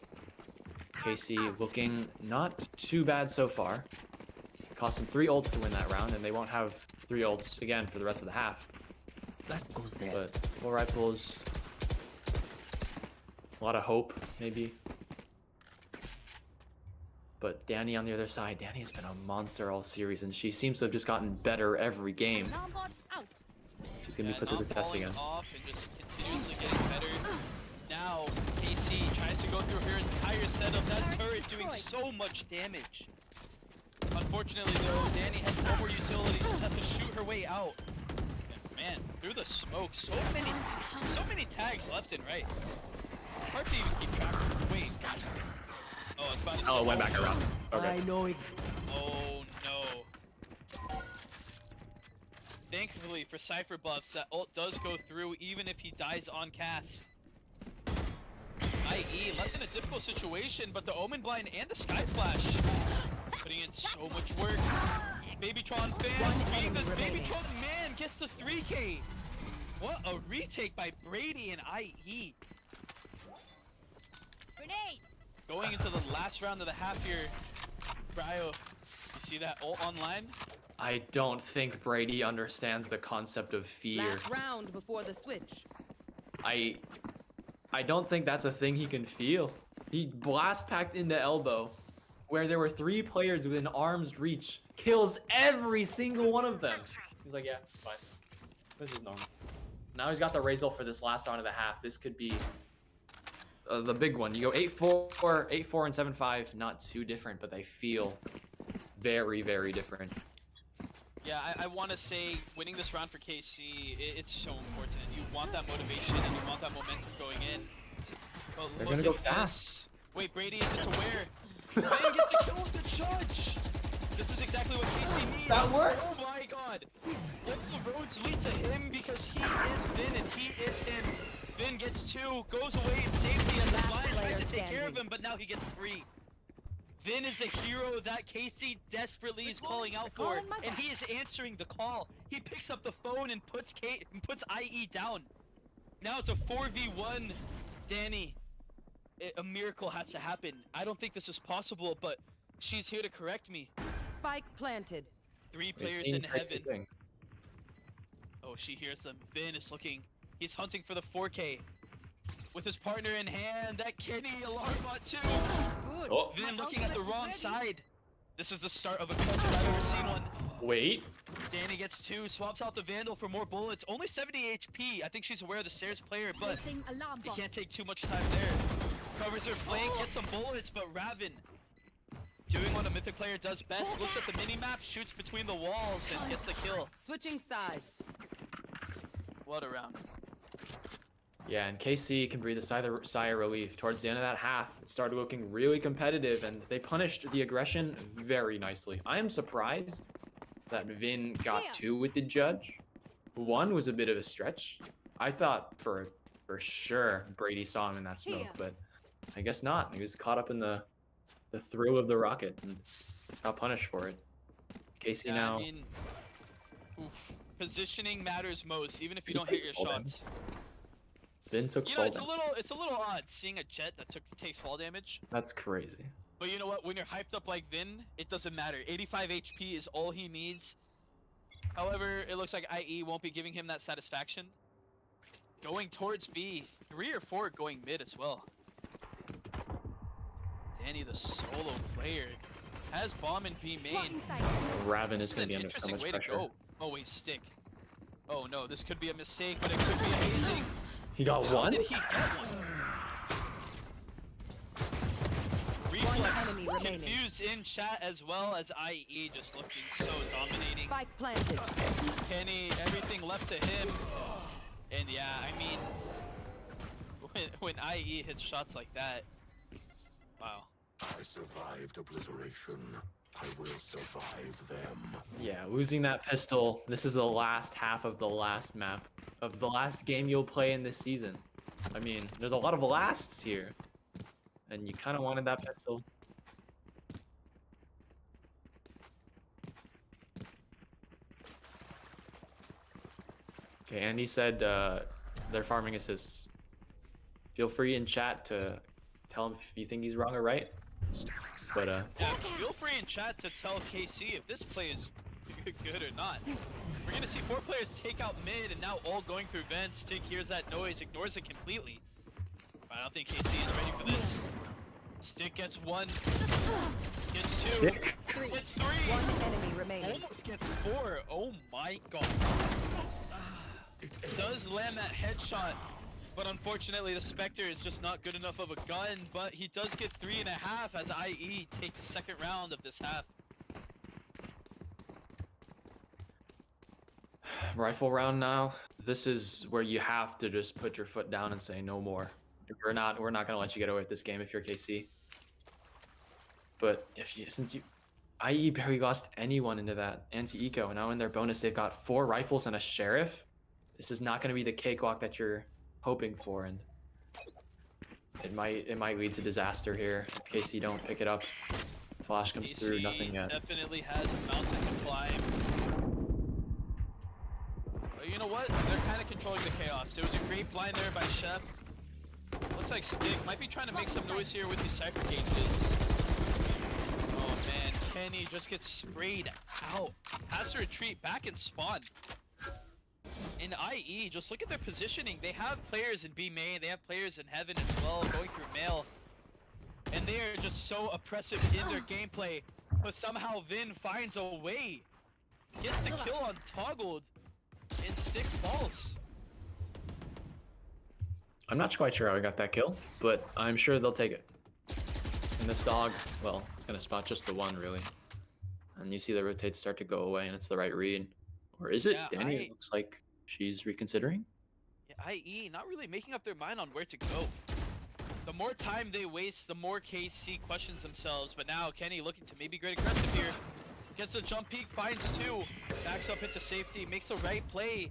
KC looking not too bad so far. Cost them 3 ults to win that round, and they won't have 3 ults again for the rest of the half. That goes there. But full rifles, a lot of hope, maybe. But Dani on the other side, Dani has been a monster all series, and she seems to have just gotten better every game. Alarm bot out. She's gonna be put to the test again. Off and just continuously getting better. Now KC tries to go through her entire setup. That turret doing so much damage. Unfortunately though, Dani has no more utility. Just has to shoot her way out. And man, through the smoke, so many tags left and right. Hard to even keep track of. Wait. Oh, it's about to Oh, it went back around. Okay. Oh no. Thankfully for Cypher buffs, that ult does go through even if he dies on cast. IE left in a difficult situation, but the Omen Blind and the Sky Flash putting in so much work. Babytron fan, being the Babytron man, gets the 3K. What a retake by Brady and IE. Grenade. Going into the last round of the half here, Kryo, you see that ult online? I don't think Brady understands the concept of fear. Last round before the switch. I don't think that's a thing he can feel. He blast packed into elbow, where there were 3 players within arm's reach, kills every single one of them. He's like, yeah, it's fine. This is normal. Now he's got the Razor for this last round of the half. This could be the big one. You go 8-4, 8-4, and 7-5. Not too different, but they feel very, very different. Yeah, I want to say winning this round for KC, it's so important. You want that motivation and you want that momentum going in. But They're look gonna go at fast. this. Wait, Brady isn't aware. Vin gets a kill with the judge. This is exactly what KC needs. That works. Oh my god. All the roads lead to him because he is Vin and he is him. Vin gets 2, goes away in safety as the Lion tries to take care of him, but now he gets 3. Vin is a hero that KC desperately is calling out for, and he is answering the call. He picks up the phone and puts IE down. Now it's a 4v1, Dani. A miracle has to happen. I don't think this is possible, but she's here to correct me. Spike planted. 3 players in heaven. Oh, she hears them. Vin is looking. He's hunting for the 4K. With his partner in hand, that Kenny alarm bot too. Good. Oh. Vin looking at the wrong side. This is the start of a clutch if I've ever seen one. Wait. Dani gets 2, swaps out the Vandal for more bullets. Only 70 HP. I think she's aware of the stairs player, but Placing alarm he bot. can't take too much time there. Covers her flank, gets some bullets, but Ravin doing what a Mythic player does best. Looks at the mini-map, shoots between the walls, and gets the kill. Switching sides. What a round. Yeah, and KC can breathe a sigh of relief. Towards the end of that half, it started looking really competitive, and they punished the aggression very nicely. I am surprised that Vin got 2 with the judge. 1 was a bit of a stretch. I thought for sure Brady saw him in that smoke, but I guess not. He was caught up in the thrill of the rocket and got punished for it. KC Yeah, now. I mean, positioning matters most, even if you don't hit your Fall shots. Vin took You know, fall it's a damage. little odd seeing a Jet that takes fall damage. That's crazy. But you know what? When you're hyped up like Vin, it doesn't matter. 85 HP is all he needs. However, it looks like IE won't be giving him that satisfaction. Going towards B, 3 or 4 going mid as well. Dani, the solo player, has bomb and B main. Blocking sight. Ravin This is is going an to be under so interesting much way to pressure. go. Oh wait, stick. Oh no, this could be a mistake, but it could be amazing. He got How 1? did he get one? Reflex enemy remaining. confused in chat as well as IE just looking so dominating. Spike planted. Kenny, everything left to him. And yeah, I mean, when IE hits shots like that, wow. I survived obliteration. I will survive them. Yeah, losing that pistol. This is the last half of the last map. Of the last game you'll play in this season. I mean, there's a lot of lasts here. And you kind of wanted that pistol. Okay, Andy said they're farming assists. Feel free in chat to tell him if you think he's wrong or right. But Yeah, feel free in chat to tell KC if this play is good or not. We're gonna see 4 players take out mid and now all going through vents. Stick hears that noise, ignores it completely. But I don't think KC is ready for this. Stick gets 1. Gets 2. Stick. Gets 3. One enemy remaining. Almost gets 4. Oh my god. Does land that headshot, but unfortunately the Spectre is just not good enough of a gun, but he does get 3.5 as IE take the second round of this half. Rifle round now. This is where you have to just put your foot down and say no more. We're not gonna let you get away with this game if you're KC. But since IE barely lost anyone into that anti-eco, and now in their bonus they've got 4 rifles and a sheriff. This is not gonna be the cakewalk that you're hoping for, and it might lead to disaster here if KC don't pick it up. Flash comes through, nothing yet. Definitely has a mountain to climb. But you know what? They're kind of controlling the chaos. There was a great blind there by Chef. Looks like Stick might be trying to make some noise here with these Cypher gauges. Oh man, Kenny just gets sprayed out. Has to retreat back and spawn. In IE, just look at their positioning. They have players in B main, they have players in Heaven as well, going through mail. And they are just so oppressive in their gameplay. But somehow Vin finds a way. Gets the kill on Toggled. And Stick falls. I'm not quite sure how I got that kill, but I'm sure they'll take it. And this dog, well, it's gonna spot just the one really. And you see the rotates start to go away, and it's the right read. Or is it? Yeah, Dani, it looks like she's reconsidering. Yeah, IE not really making up their mind on where to go. The more time they waste, the more KC questions themselves. But now Kenny looking to maybe get aggressive here. Gets a jump peek, finds 2, backs up into safety, makes the right play.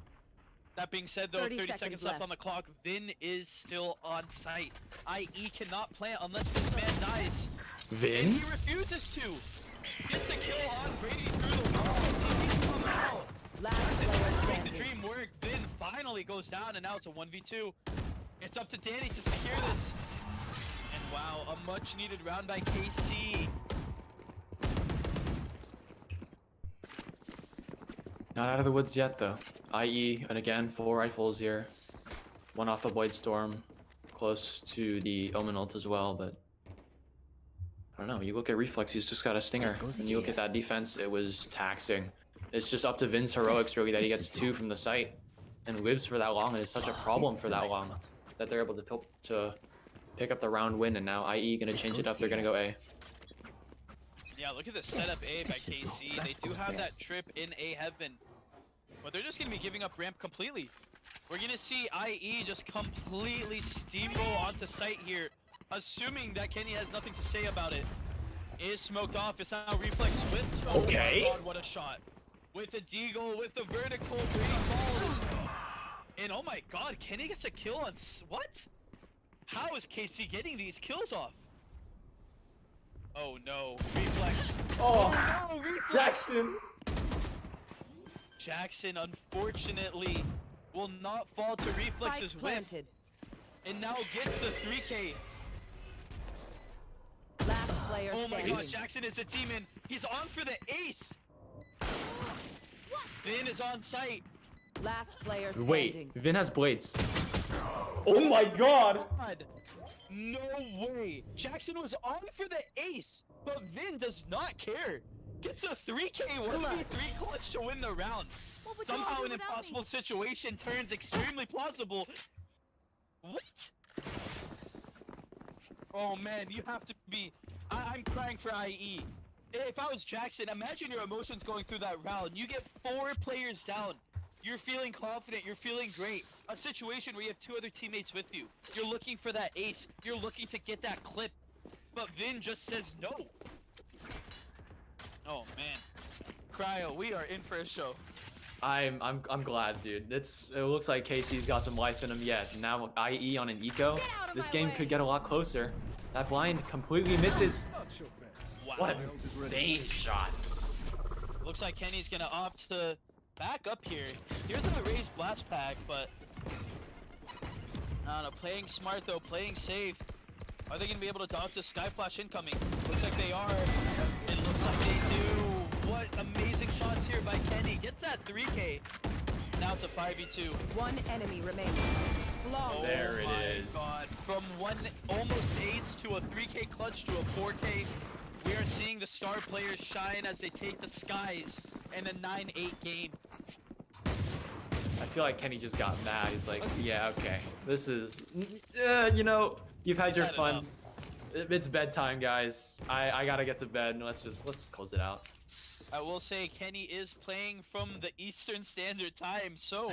That being said though, 30 seconds left on the clock. Vin is still on site. IE cannot plant unless this man dies. Vin? And he refuses to. Gets a kill on Brady through the wall. TV's come out. Last Make player the standing. dream work. Vin finally goes down, and now it's a 1v2. It's up to Dani to secure this. And wow, a much needed round by KC. Not out of the woods yet though. IE, and again, 4 rifles here. 1 off the Void Storm, close to the Omen ult as well, but I don't know. You look at Reflex, he's just got a stinger. And you look at that defense, it was taxing. It's just up to Vin's heroics really that he gets 2 from the site and lives for that long, and it's such a problem for that long that they're able to pick up the round win, and now IE gonna change it up. They're gonna go A. Yeah, look at the setup A by KC. They do have that trip in A Heaven, but they're just gonna be giving up ramp completely. We're gonna see IE just completely steamroll onto site here, assuming that Kenny has nothing to say about it. Is smoked off. It's now Reflex with. Oh Okay. my god, what a shot! With a deagle, with the vertical, Brady falls. And oh my god, Kenny gets a kill on what? How is KC getting these kills off? Oh no, Reflex. Oh, No, Reflex. Jxsn! Jxsn, unfortunately, will not fall to Reflex's Spike whip, planted. and now gets the 3K. Last player Oh my standing. god, Jxsn is a demon. He's on for the ace. Vin is on site. Last player standing. Wait, Vin has blades. Oh my god! God, no way. Jxsn was on for the ace, but Vin does not care. Gets a 3K 1v3 clutch to win the round. What would you all Somehow do an without impossible me? situation turns extremely plausible. What? Oh man, you have to be... I'm crying for IE. If I was Jxsn, imagine your emotions going through that round. You get 4 players down. You're feeling confident, you're feeling great. A situation where you have 2 other teammates with you. You're looking for that ace. You're looking to get that clip. But Vin just says no. Oh man. Kryo, we are in for a show. I'm glad, dude. It looks like KC's got some life in him yet. Now IE on an eco. Get out of This my game way. could get a lot closer. That blind completely misses. Wow. What an insane shot. Looks like Kenny's gonna opt to back up here. Here's a raised blast pack, but I don't know, playing smart though, playing safe. Are they gonna be able to dodge the sky flash incoming? Looks like they are. It looks like they do. What amazing shots here by Kenny. Gets that 3K. now it's a 5v2. One enemy remaining. Long. There it Oh my is. God. From one almost ace to a 3K clutch to a 4K, we are seeing the star players shine as they take the skies in a 9-8 game. I feel like Kenny just got mad. He's like, yeah, okay. This is, you know, you've had He's your had fun. enough. It's bedtime, guys. I gotta get to bed. Let's just close it out. I will say Kenny is playing from the Eastern Standard Time, so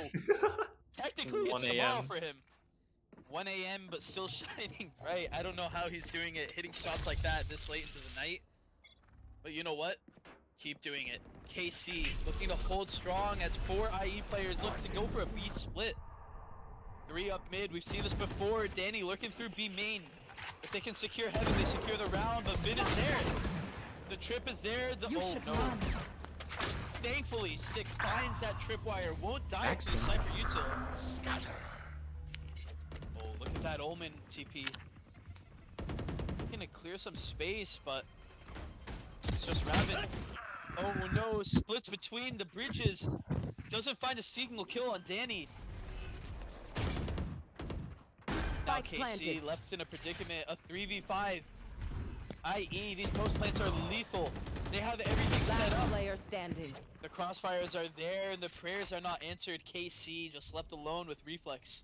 technically it's 1 tomorrow a.m. for him. 1 a.m. but still shining bright. I don't know how he's doing it, hitting shots like that this late into the night. But you know what? Keep doing it. KC looking to hold strong as 4 IE players look to go for a B split. 3 up mid. We've seen this before. Dani lurking through B main. If they can secure heaven, they secure the round. The mid is there. The trip is there. The You should no. run. Thankfully, Stick finds that tripwire. Won't die to Jxsn. the Cypher util. Scatter. Oh, look at that Omen TP. Looking to clear some space, but it's just Ravin. Oh no, splits between the bridges. Doesn't find a single kill on Dani. Now Spike KC planted. left in a predicament, a 3v5. IE, these post plants are lethal. They have everything set Last up. player standing. The crossfires are there and the prayers are not answered. KC just left alone with Reflex.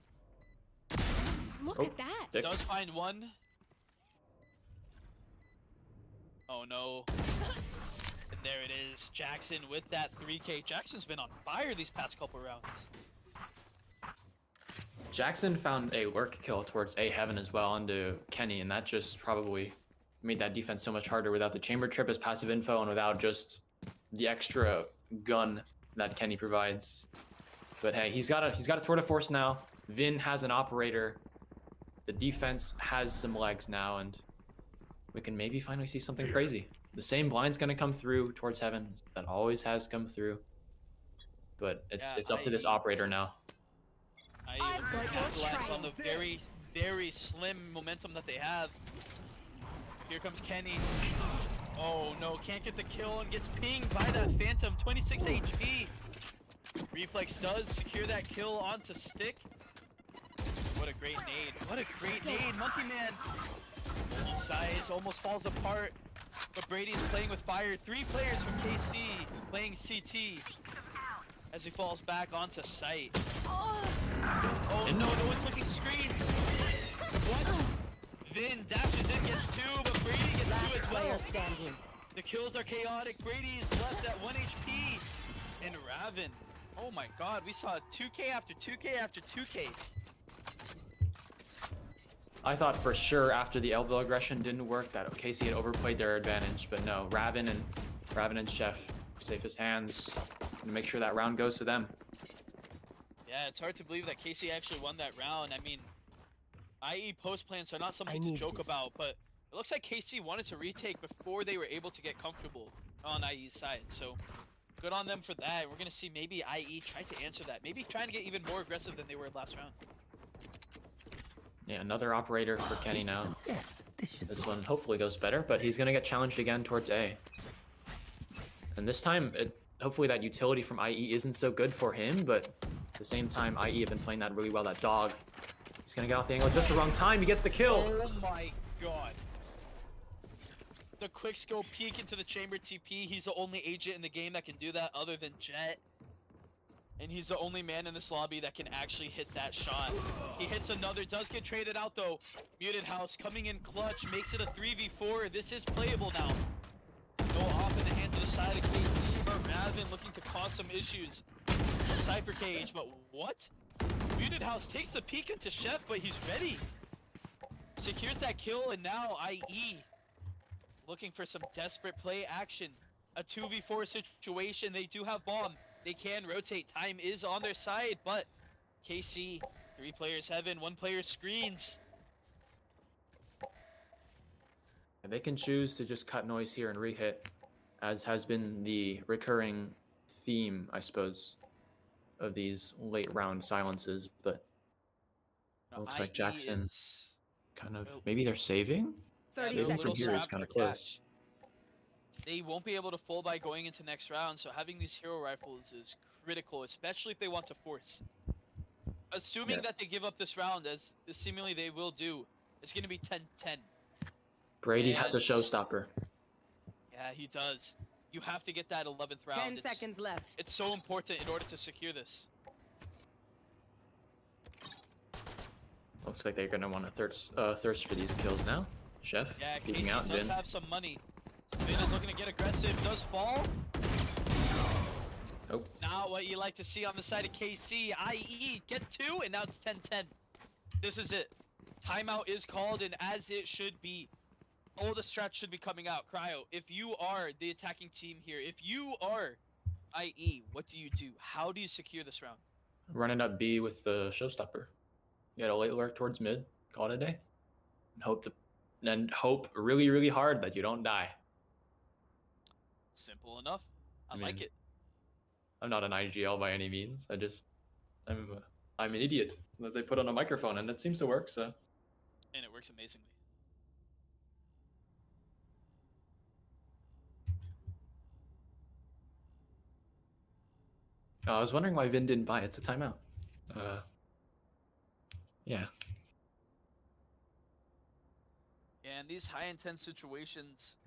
Look Oh, at that. Dick. Does find one. Oh no. And there it is. Jxsn with that 3K. Jxsn's been on fire these past couple rounds. Jxsn found a work kill towards A heaven as well onto Kenny, and that just probably made that defense so much harder without the chamber trip as passive info and without just the extra gun that Kenny provides. But hey, he's got a tour de force now. Vin has an operator. The defense has some legs now, and we can maybe finally see something crazy. The same blind's gonna come through towards heaven that always has come through. But it's up to this operator now. I've got your capitalize on trail. the very, very slim momentum that they have. Here comes Kenny. Oh no, can't get the kill and gets pinged by that Phantom. 26 HP. Reflex does secure that kill onto Stick. What a great nade. What a great nade, Monkey Man. Size almost falls apart. But Brady's playing with fire. 3 players from KC playing CT as he falls back onto site. Oh no, no one's looking screens. What? Vin dashes in, gets 2, but Brady gets 2 Last as well. player standing. The kills are chaotic. Brady is left at 1 HP. And Ravin. Oh my god, we saw 2K after 2K after 2K. I thought for sure after the elbow aggression didn't work that KC had overplayed their advantage, but no, Ravin and Chef safest hands to make sure that round goes to them. Yeah, it's hard to believe that KC actually won that round. I mean, IE post plants are not something to joke about, but it looks like KC wanted to retake before they were able to get comfortable on IE's side. So good on them for that. We're gonna see maybe IE try to answer that, maybe trying to get even more aggressive than they were last round. Yeah, another operator for Kenny now. This one hopefully goes better, but he's gonna get challenged again towards A. And this time, hopefully that utility from IE isn't so good for him, but at the same time, IE have been playing that really well, that dog. He's gonna get off the angle at just the wrong time, he gets the kill! Oh my god. The quick scope peek into the chamber TP, he's the only agent in the game that can do that other than Jet. And he's the only man in this lobby that can actually hit that shot. He hits another, does get traded out though. MutedHouse coming in clutch, makes it a 3v4. This is playable now. Go off in the hands of the side of KC, but Ravin looking to cause some issues. Cypher cage, but what? MutedHouse takes the peek into Chef, but he's ready. Secures that kill, and now IE looking for some desperate play action. A 2v4 situation, they do have bomb. They can rotate, time is on their side, but KC, 3 players heaven, 1 player screens. And they can choose to just cut noise here and re-hit, as has been the recurring theme, I suppose, of these late round silences, but Now, looks like IE Jxsn is- kind of, maybe they're saving? 30 Saving from seconds here is left. kind of close. they won't be able to full by going into next round. So having these hero rifles is critical, especially if they want to force. Assuming that they give up this round, as seemingly they will do, it's going to be 10-10. Brady has a And- showstopper. Yeah, he does. You have to get that 11th round. 10 seconds left. It's so important in order to secure this. Looks like they're gonna want to thirst for these kills now. Chef Yeah, peeking KC out. does Vin. have some money. Vin is looking to get aggressive. Does fall. Nope. Now what you like to see on the side of KC, IE get 2, and now it's 10-10. This is it. Timeout is called, and as it should be. All the strats should be coming out. Kryo, if you are the attacking team here, if you are IE, what do you do? How do you secure this round? Running up B with the showstopper. You gotta late work towards mid. Call it a day. And hope really, really hard that you don't die. Simple enough. I I like mean- it. I'm not an IGL by any means. I'm an idiot that they put on a microphone, and it seems to work. So And it works amazingly. I was wondering why Vin didn't buy it. It's a timeout. Yeah. And these high intense situations,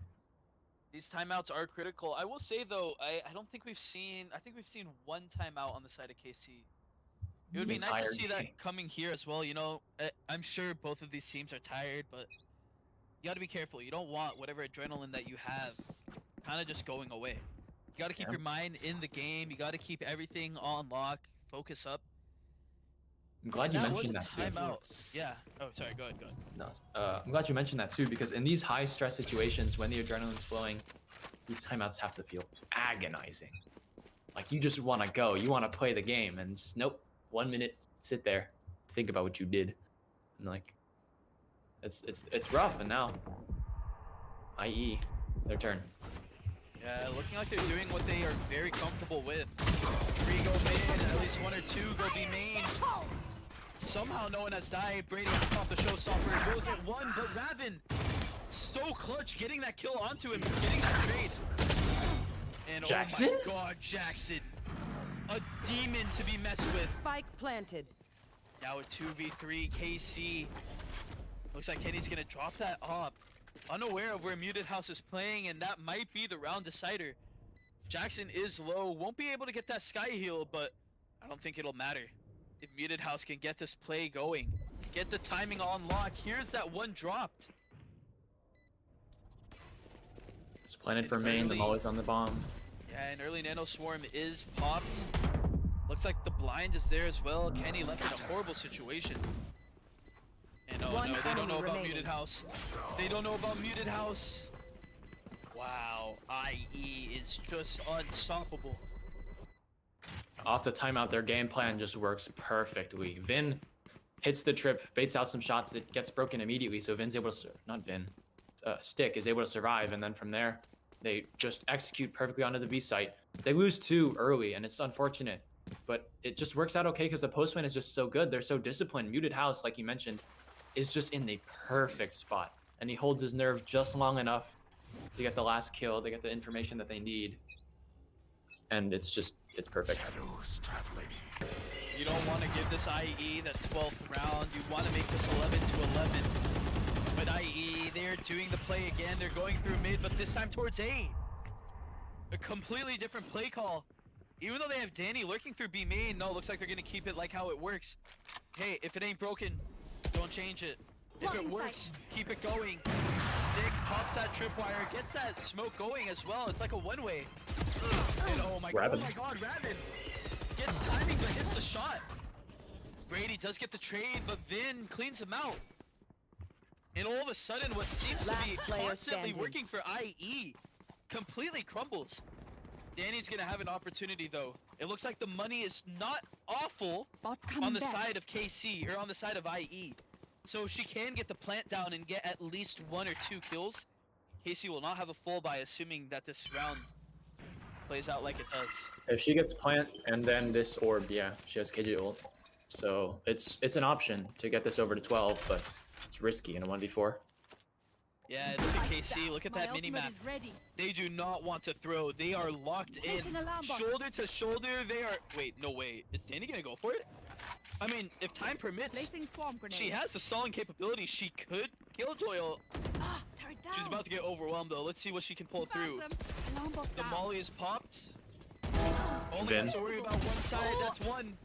these timeouts are critical. I will say though, I don't think we've seen, I think we've seen one timeout on the side of KC. It would be nice to Entire see game. that coming here as well. You know, I'm sure both of these teams are tired, but you got to be careful. You don't want whatever adrenaline that you have kind of just going away. You got to keep Yeah. your mind in the game. You got to keep everything on lock, focus up. I'm glad you That was mentioned a that too. timeout. Yeah. Oh, sorry. Go ahead. Go ahead. No, I'm glad you mentioned that too, because in these high stress situations, when the adrenaline's flowing, these timeouts have to feel agonizing. Like you just want to go, you want to play the game, and just nope. 1 minute, sit there, think about what you did, and like, it's rough. And now, IE, their turn. Yeah, looking like they're doing what they are very comfortable with. 3 go main, at least 1 or 2 go B main. Somehow known as Dani, Brady has off the showstopper, will get 1, but Ravin, so clutch, getting that kill onto him, getting that trade. And Jxsn? oh my god, Jxsn. A demon to be messed with. Spike planted. Now a 2v3, KC. Looks like Kenny's gonna drop that op. Unaware of where MutedHouse is playing, and that might be the round decider. Jxsn is low, won't be able to get that sky heal, but I don't think it'll matter. If MutedHouse can get this play going, get the timing on lock, here's that one dropped. It's planted for main, the Mo is on the bomb. Yeah, an early nano swarm is popped. Looks like the blind is there as well. Kenny left in a horrible situation. And oh One no, they don't know enemy about remaining. MutedHouse. They don't know about MutedHouse. Wow, IE is just unstoppable. Off the timeout, their game plan just works perfectly. Vin hits the trip, baits out some shots, it gets broken immediately, so Vin's able to, not Vin, Stick is able to survive, and then from there, they just execute perfectly onto the B site. They lose 2 early, and it's unfortunate, but it just works out okay because the postman is just so good. They're so disciplined. MutedHouse, like you mentioned, is just in the perfect spot, and he holds his nerve just long enough to get the last kill, to get the information that they need, and it's perfect. Shadows traveling. You don't want to give this IE that 12th round. You want to make this 11 to 11. But IE, they're doing the play again. They're going through mid, but this time towards A. A completely different play call. Even though they have Dani lurking through B main, no, looks like they're going to keep it like how it works. Hey, if it ain't broken, don't change it. If it works, keep it going. Stick pops that tripwire, gets that smoke going as well. It's like a one-way. And oh my god, Ravin gets timing but hits the shot. Brady does get the trade, but Vin cleans him out. And all of a sudden, what seems to be Last player constantly standing. working for IE completely crumbles. Dani's gonna have an opportunity though. It looks like the money is not awful Bot on the side of KC, or on the side of IE. So if she can get the plant down and get at least 1 or 2 kills, KC will not have a full buy, assuming that this round plays out like it does. If she gets plant and then this orb, yeah, she has KJ ult. So it's an option to get this over to 12, but it's risky in a 1v4. Yeah, look at KC. Look at My that mini ultimate map. is ready. They do not want to throw. They are locked in. Placing alarm bot. Shoulder to shoulder, they are... Wait, no way. Is Dani gonna go for it? I mean, if time permits, Placing swarm grenade. she has the solid capability. She could kill Joy. Ah, turret down. She's about to get overwhelmed though. Let's see what she can pull Found through. them. Alarm bot The down. molly is popped. Only Vin. has to worry about one side. That's one.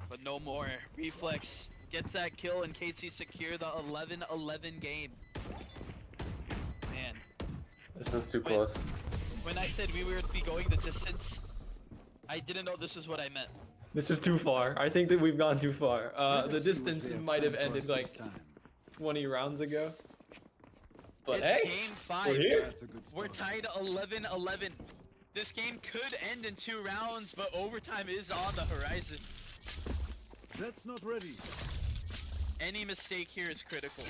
But no more. Reflex gets that kill and KC secure the 11-11 game. Man, This was too Wait. close. when I said we would be going the distance, I didn't know this is what I meant. This is too far. I think that we've gone too far. The distance might have ended like 20 rounds ago. But It's hey, game 5. we're here. We're tied 11-11. This game could end in 2 rounds, but overtime is on the horizon. That's not ready. Any mistake here is critical.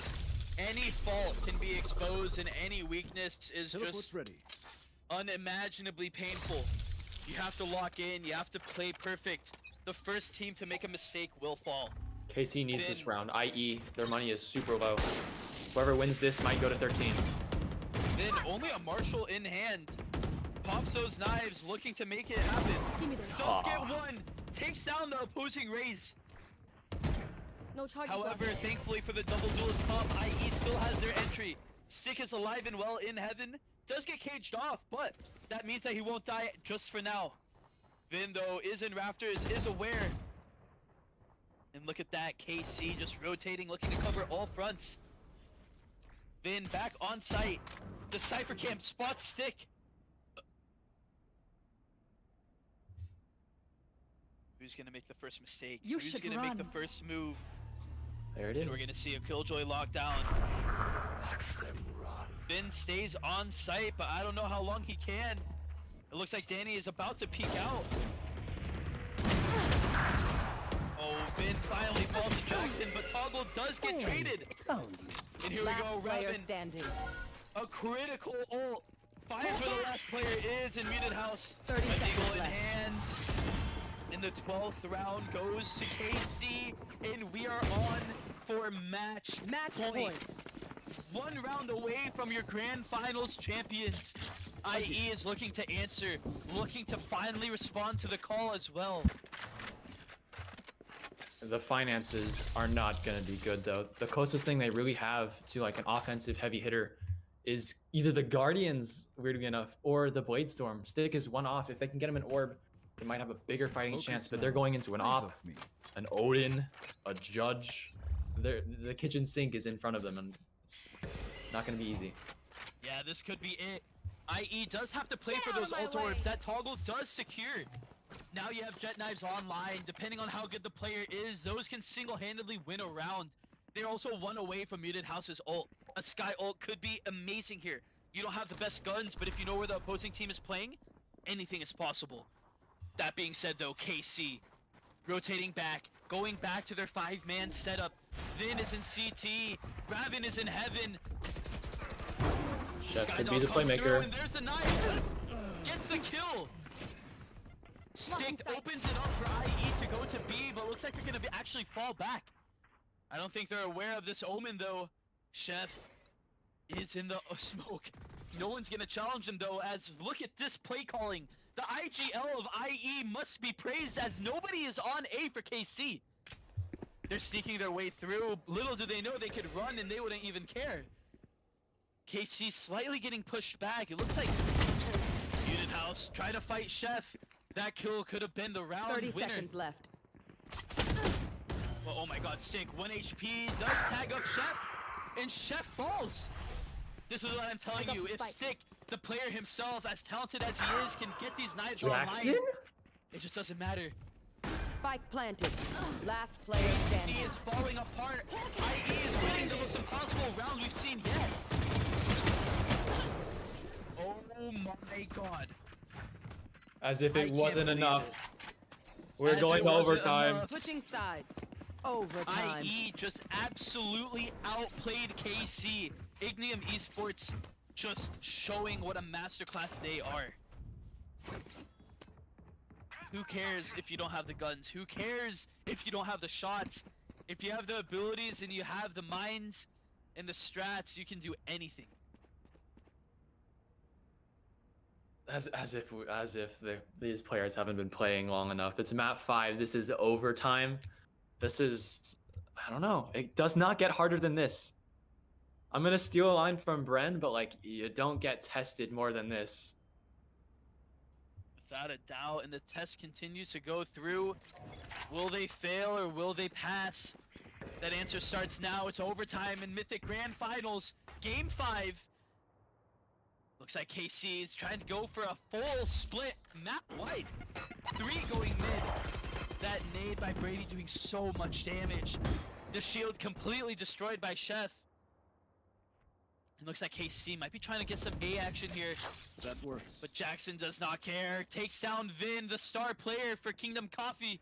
Any fault can be exposed, and any weakness is Teleport's just ready. unimaginably painful. You have to lock in. You have to play perfect. The first team to make a mistake will fall. KC needs this Vin. round. IE, their money is super low. Whoever wins this might go to 13. Then only a Marshall in hand. Pops those knives, looking to make it happen. Give me the Does get one. Takes down the opposing raise. no charges However, left. thankfully for the double duelist comp, IE still has their entry. Stick is alive and well in heaven. Does get caged off, but that means that he won't die just for now. Vin, though, is in rafters, is aware. And look at that, KC just rotating, looking to cover all fronts. Vin back on site. The Cypher Camp spots Stick. Who's gonna make the first mistake? You Who's should gonna run. make the first move? There it is. And we're gonna see a Killjoy lockdown. Watch them run. Vin stays on site, but I don't know how long he can. It looks like Dani is about to peek out. Oh, Vin finally falls to Jxsn, but Toggle does get traded. And here we Last go, player Ravin. standing. A critical ult. Finds where the last player is in MutedHouse. 30 A deagle seconds in left. hand. And the 12th round goes to KC, and we are on for match point. 1 round away from your grand finals champions. IE is looking to answer, looking to finally respond to the call as well. The finances are not going to be good though. The closest thing they really have to like an offensive heavy hitter is either the Guardians, weirdly enough, or the Bladestorm. Stick is one off. If they can get him an orb, they might have a bigger fighting Focus chance, but now. they're going into an Eyes op, off me. an Odin, a Judge. The kitchen sink is in front of them, and it's not going to be easy. Yeah, this could be it. IE does have to play Get for out those of my ult way. orbs. That toggle does secure. Now you have jet knives online. Depending on how good the player is, those can single-handedly win a round. They're also 1 away from MutedHouse's ult. A Sky ult could be amazing here. You don't have the best guns, but if you know where the opposing team is playing, anything is possible. That being said though, KC rotating back, going back to their 5-man setup. Vin is in CT, Ravin is in heaven. Chef could be Skydog the comes through, playmaker. and there's the knife. Gets the kill. Stick opens it up for IE to go to B, but looks like they're gonna actually fall back. I don't think they're aware of this omen though. Chef is in the smoke. No one's gonna challenge him though, as look at this play calling. The IGL of IE must be praised, as nobody is on A for KC. They're sneaking their way through. Little do they know they could run and they wouldn't even care. KC slightly getting pushed back. It looks like MutedHouse trying to fight Chef. That kill could have been the round 30 winner. seconds left. Well, oh my god, Stick, 1 HP, does tag up Chef, and Chef falls. This is what I'm telling you, if Spike. Stick, the player himself, as talented as he is, can get these knives Jxsn? online, it just doesn't matter. Spike planted. Last player He standing. is falling apart. IE is winning the most impossible round we've seen yet. Oh my god. As if I it can't wasn't believe enough. it. We're As going it to wasn't overtime. enough. Switching sides. Overtime. IE just absolutely outplayed KC. Ignium Esports just showing what a masterclass they are. Who cares if you don't have the guns? Who cares if you don't have the shots? If you have the abilities and you have the minds, in the strats, you can do anything. As if these players haven't been playing long enough. It's map 5. This is overtime. This is, I don't know. It does not get harder than this. I'm gonna steal a line from Bren, but like you don't get tested more than this. Without a doubt, and the test continues to go through. Will they fail or will they pass? That answer starts now. It's overtime in Mythic Grand Finals, Game 5. Looks like KC is trying to go for a full split map wide. 3 going mid. That nade by Brady doing so much damage. The shield completely destroyed by Chef. It looks like KC might be trying to get some A action here. That works. But Jxsn does not care. Takes down Vin, the star player for Kingdom Coffee.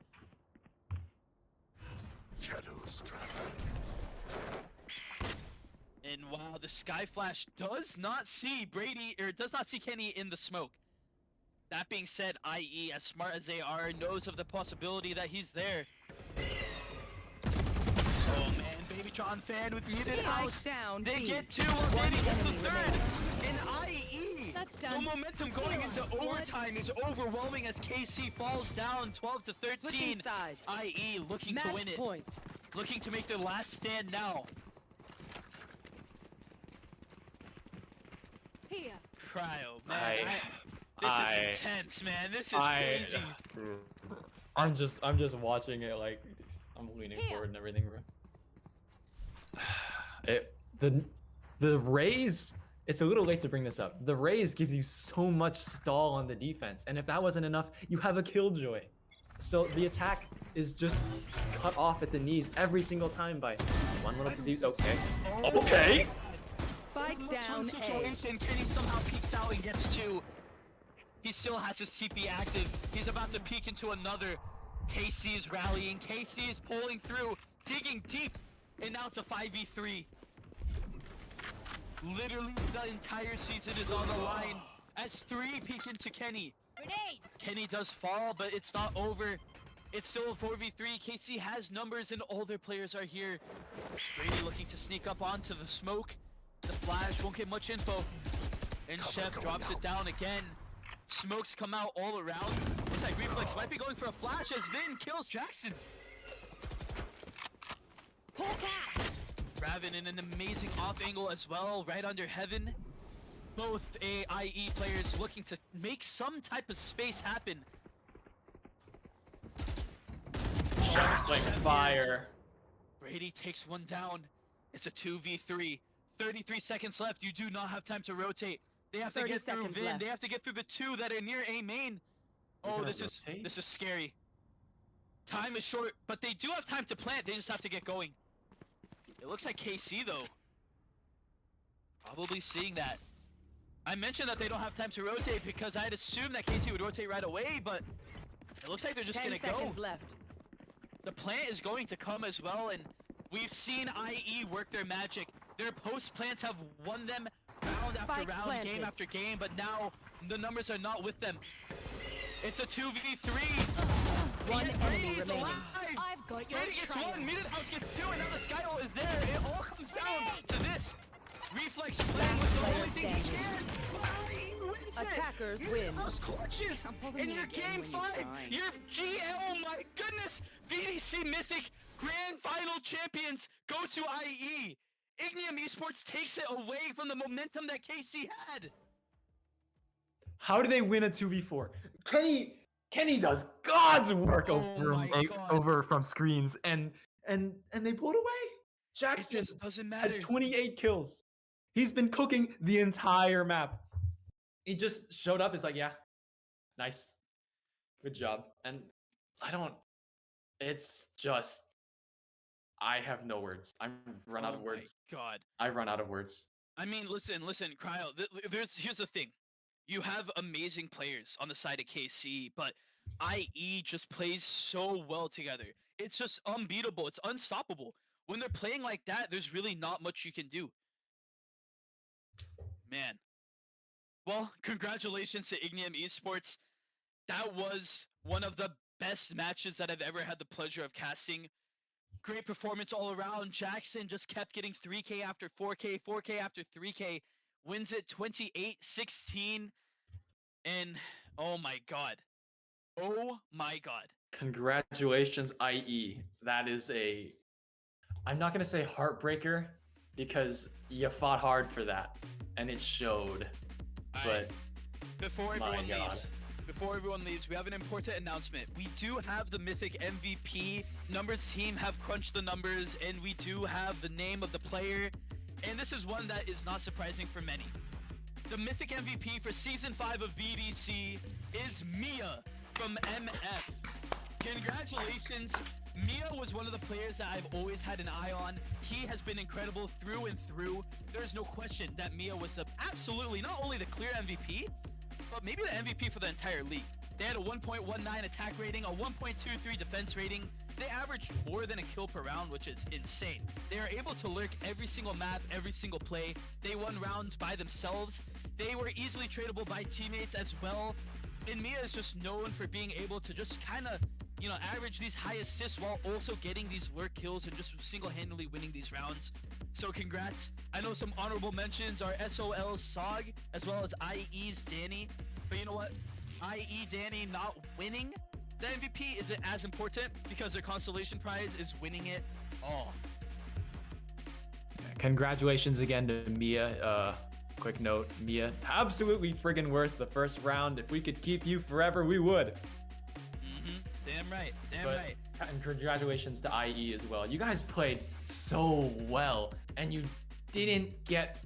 Shadows traveling. And wow, the Sky Flash does not see Brady, or does not see Kenny in the smoke. That being said, IE, as smart as they are, knows of the possibility that he's there. Oh man, Babytron fan with MutedHouse. Spike down. They B. get 2, well, Dani gets the enemy 3rd. And IE, That's the done. momentum going into overtime is overwhelming as KC falls down 12 to 13. Switching sides. IE looking Match to win it. point. Looking to make their last stand now. Here. Kryo, man. This is intense, man. This is crazy. I'm just watching it like I'm leaning forward and everything, bro. The raise, it's a little late to bring this up. The raise gives you so much stall on the defense, and if that wasn't enough, you have a killjoy. So the attack is just cut off at the knees every single time by one little piece. Okay. Okay. Spike down A. Situation. Kenny somehow peeks out and gets 2. He still has his TP active. He's about to peek into another. KC is rallying. KC is pulling through, digging deep, and now it's a 5v3. Literally, the entire season is on the line as 3 peek into Kenny. Grenade. Kenny does fall, but it's not over. It's still a 4v3. KC has numbers, and all their players are here. Brady looking to sneak up onto the smoke. The flash won't get much info. And Chef drops it down again. Smokes come out all around. Looks like Reflex might be going for a flash as Vin kills Jxsn. Ravin in an amazing off angle as well, right under Heaven. Both IE players looking to make some type of space happen. Chef's like fire. Brady takes one down. It's a 2v3. 33 seconds left. You do not have time to rotate. They have to 30 get through seconds Vin. left. They have to get through the 2 that are near A main. Oh, gonna this is scary. Time is short, but they do have time to plant. They just have to get going. It looks like KC though. Probably seeing that. I mentioned that they don't have time to rotate because I'd assumed that KC would rotate right away, but it looks like they're just 10 gonna seconds go. left. The plant is going to come as well, and we've seen IE work their magic. Their post plants have won them round after Spike round, planted. game after game, but now the numbers are not with them. It's a 2v3. One Yet enemy Brady's remaining. alive. I've got your Brady gets trail. 1, MutedHouse gets 2, and now the Sky Ult is there. It all comes down to this. Reflex playing with the player only thing he standing. can. Wins it. Attackers win. MutedHouse clutches in your game 5. Your oh my goodness. VDC Mythic Grand Final champions go to IE. Esports takes it away from the momentum that KC had. How do they win a 2v4? Kenny does God's work my God. over from screens and they pull it away. It Jxsn just doesn't matter. has 28 kills. He's been cooking the entire map. He just showed up. It's like, yeah, nice, good job. And it's just, I have no words. I'm run out of words. Oh my God. I run out of words. I mean, listen, Kryo. Here's the thing. You have amazing players on the side of KC, but IE just plays so well together. It's just unbeatable. It's unstoppable. When they're playing like that, there's really not much you can do. Man. Well, congratulations to Esports. That was one of the best matches that I've ever had the pleasure of casting. great performance all around. Jxsn just kept getting 3K after 4K, 4K after 3K, wins it 28-16. And oh my god. Oh my god. Congratulations, IE. That is I'm not gonna say heartbreaker because you fought hard for that and it showed. But Before my everyone God. leaves, we have an important announcement. We do have the Mythic MVP. Numbers team have crunched the numbers, and we do have the name of the player. And this is one that is not surprising for many. The Mythic MVP for Season 5 of VDC is Mia from MF. Congratulations. Mia was one of the players that I've always had an eye on. He has been incredible through and through. There's no question that Mia was absolutely not only the clear MVP, but maybe the MVP for the entire league. They had a 1.19 attack rating, a 1.23 defense rating. They averaged more than a kill per round, which is insane. They are able to lurk every single map, every single play. They won rounds by themselves. They were easily tradable by teammates as well. And Mia is just known for being able to just kind of, you know, average these high assists while also getting these lurk kills and just single-handedly winning these rounds. So congrats. I know some honorable mentions are SOL's Sog as well as IE's Dani. But you know what? IE Dani not winning the MVP isn't as important because their consolation prize is winning it all. congratulations again to Mia. Quick note, Mia, absolutely friggin' worth the first round. If we could keep you forever, we would. Damn right. Damn But- right. And congratulations to IE as well. You guys played so well, and you didn't get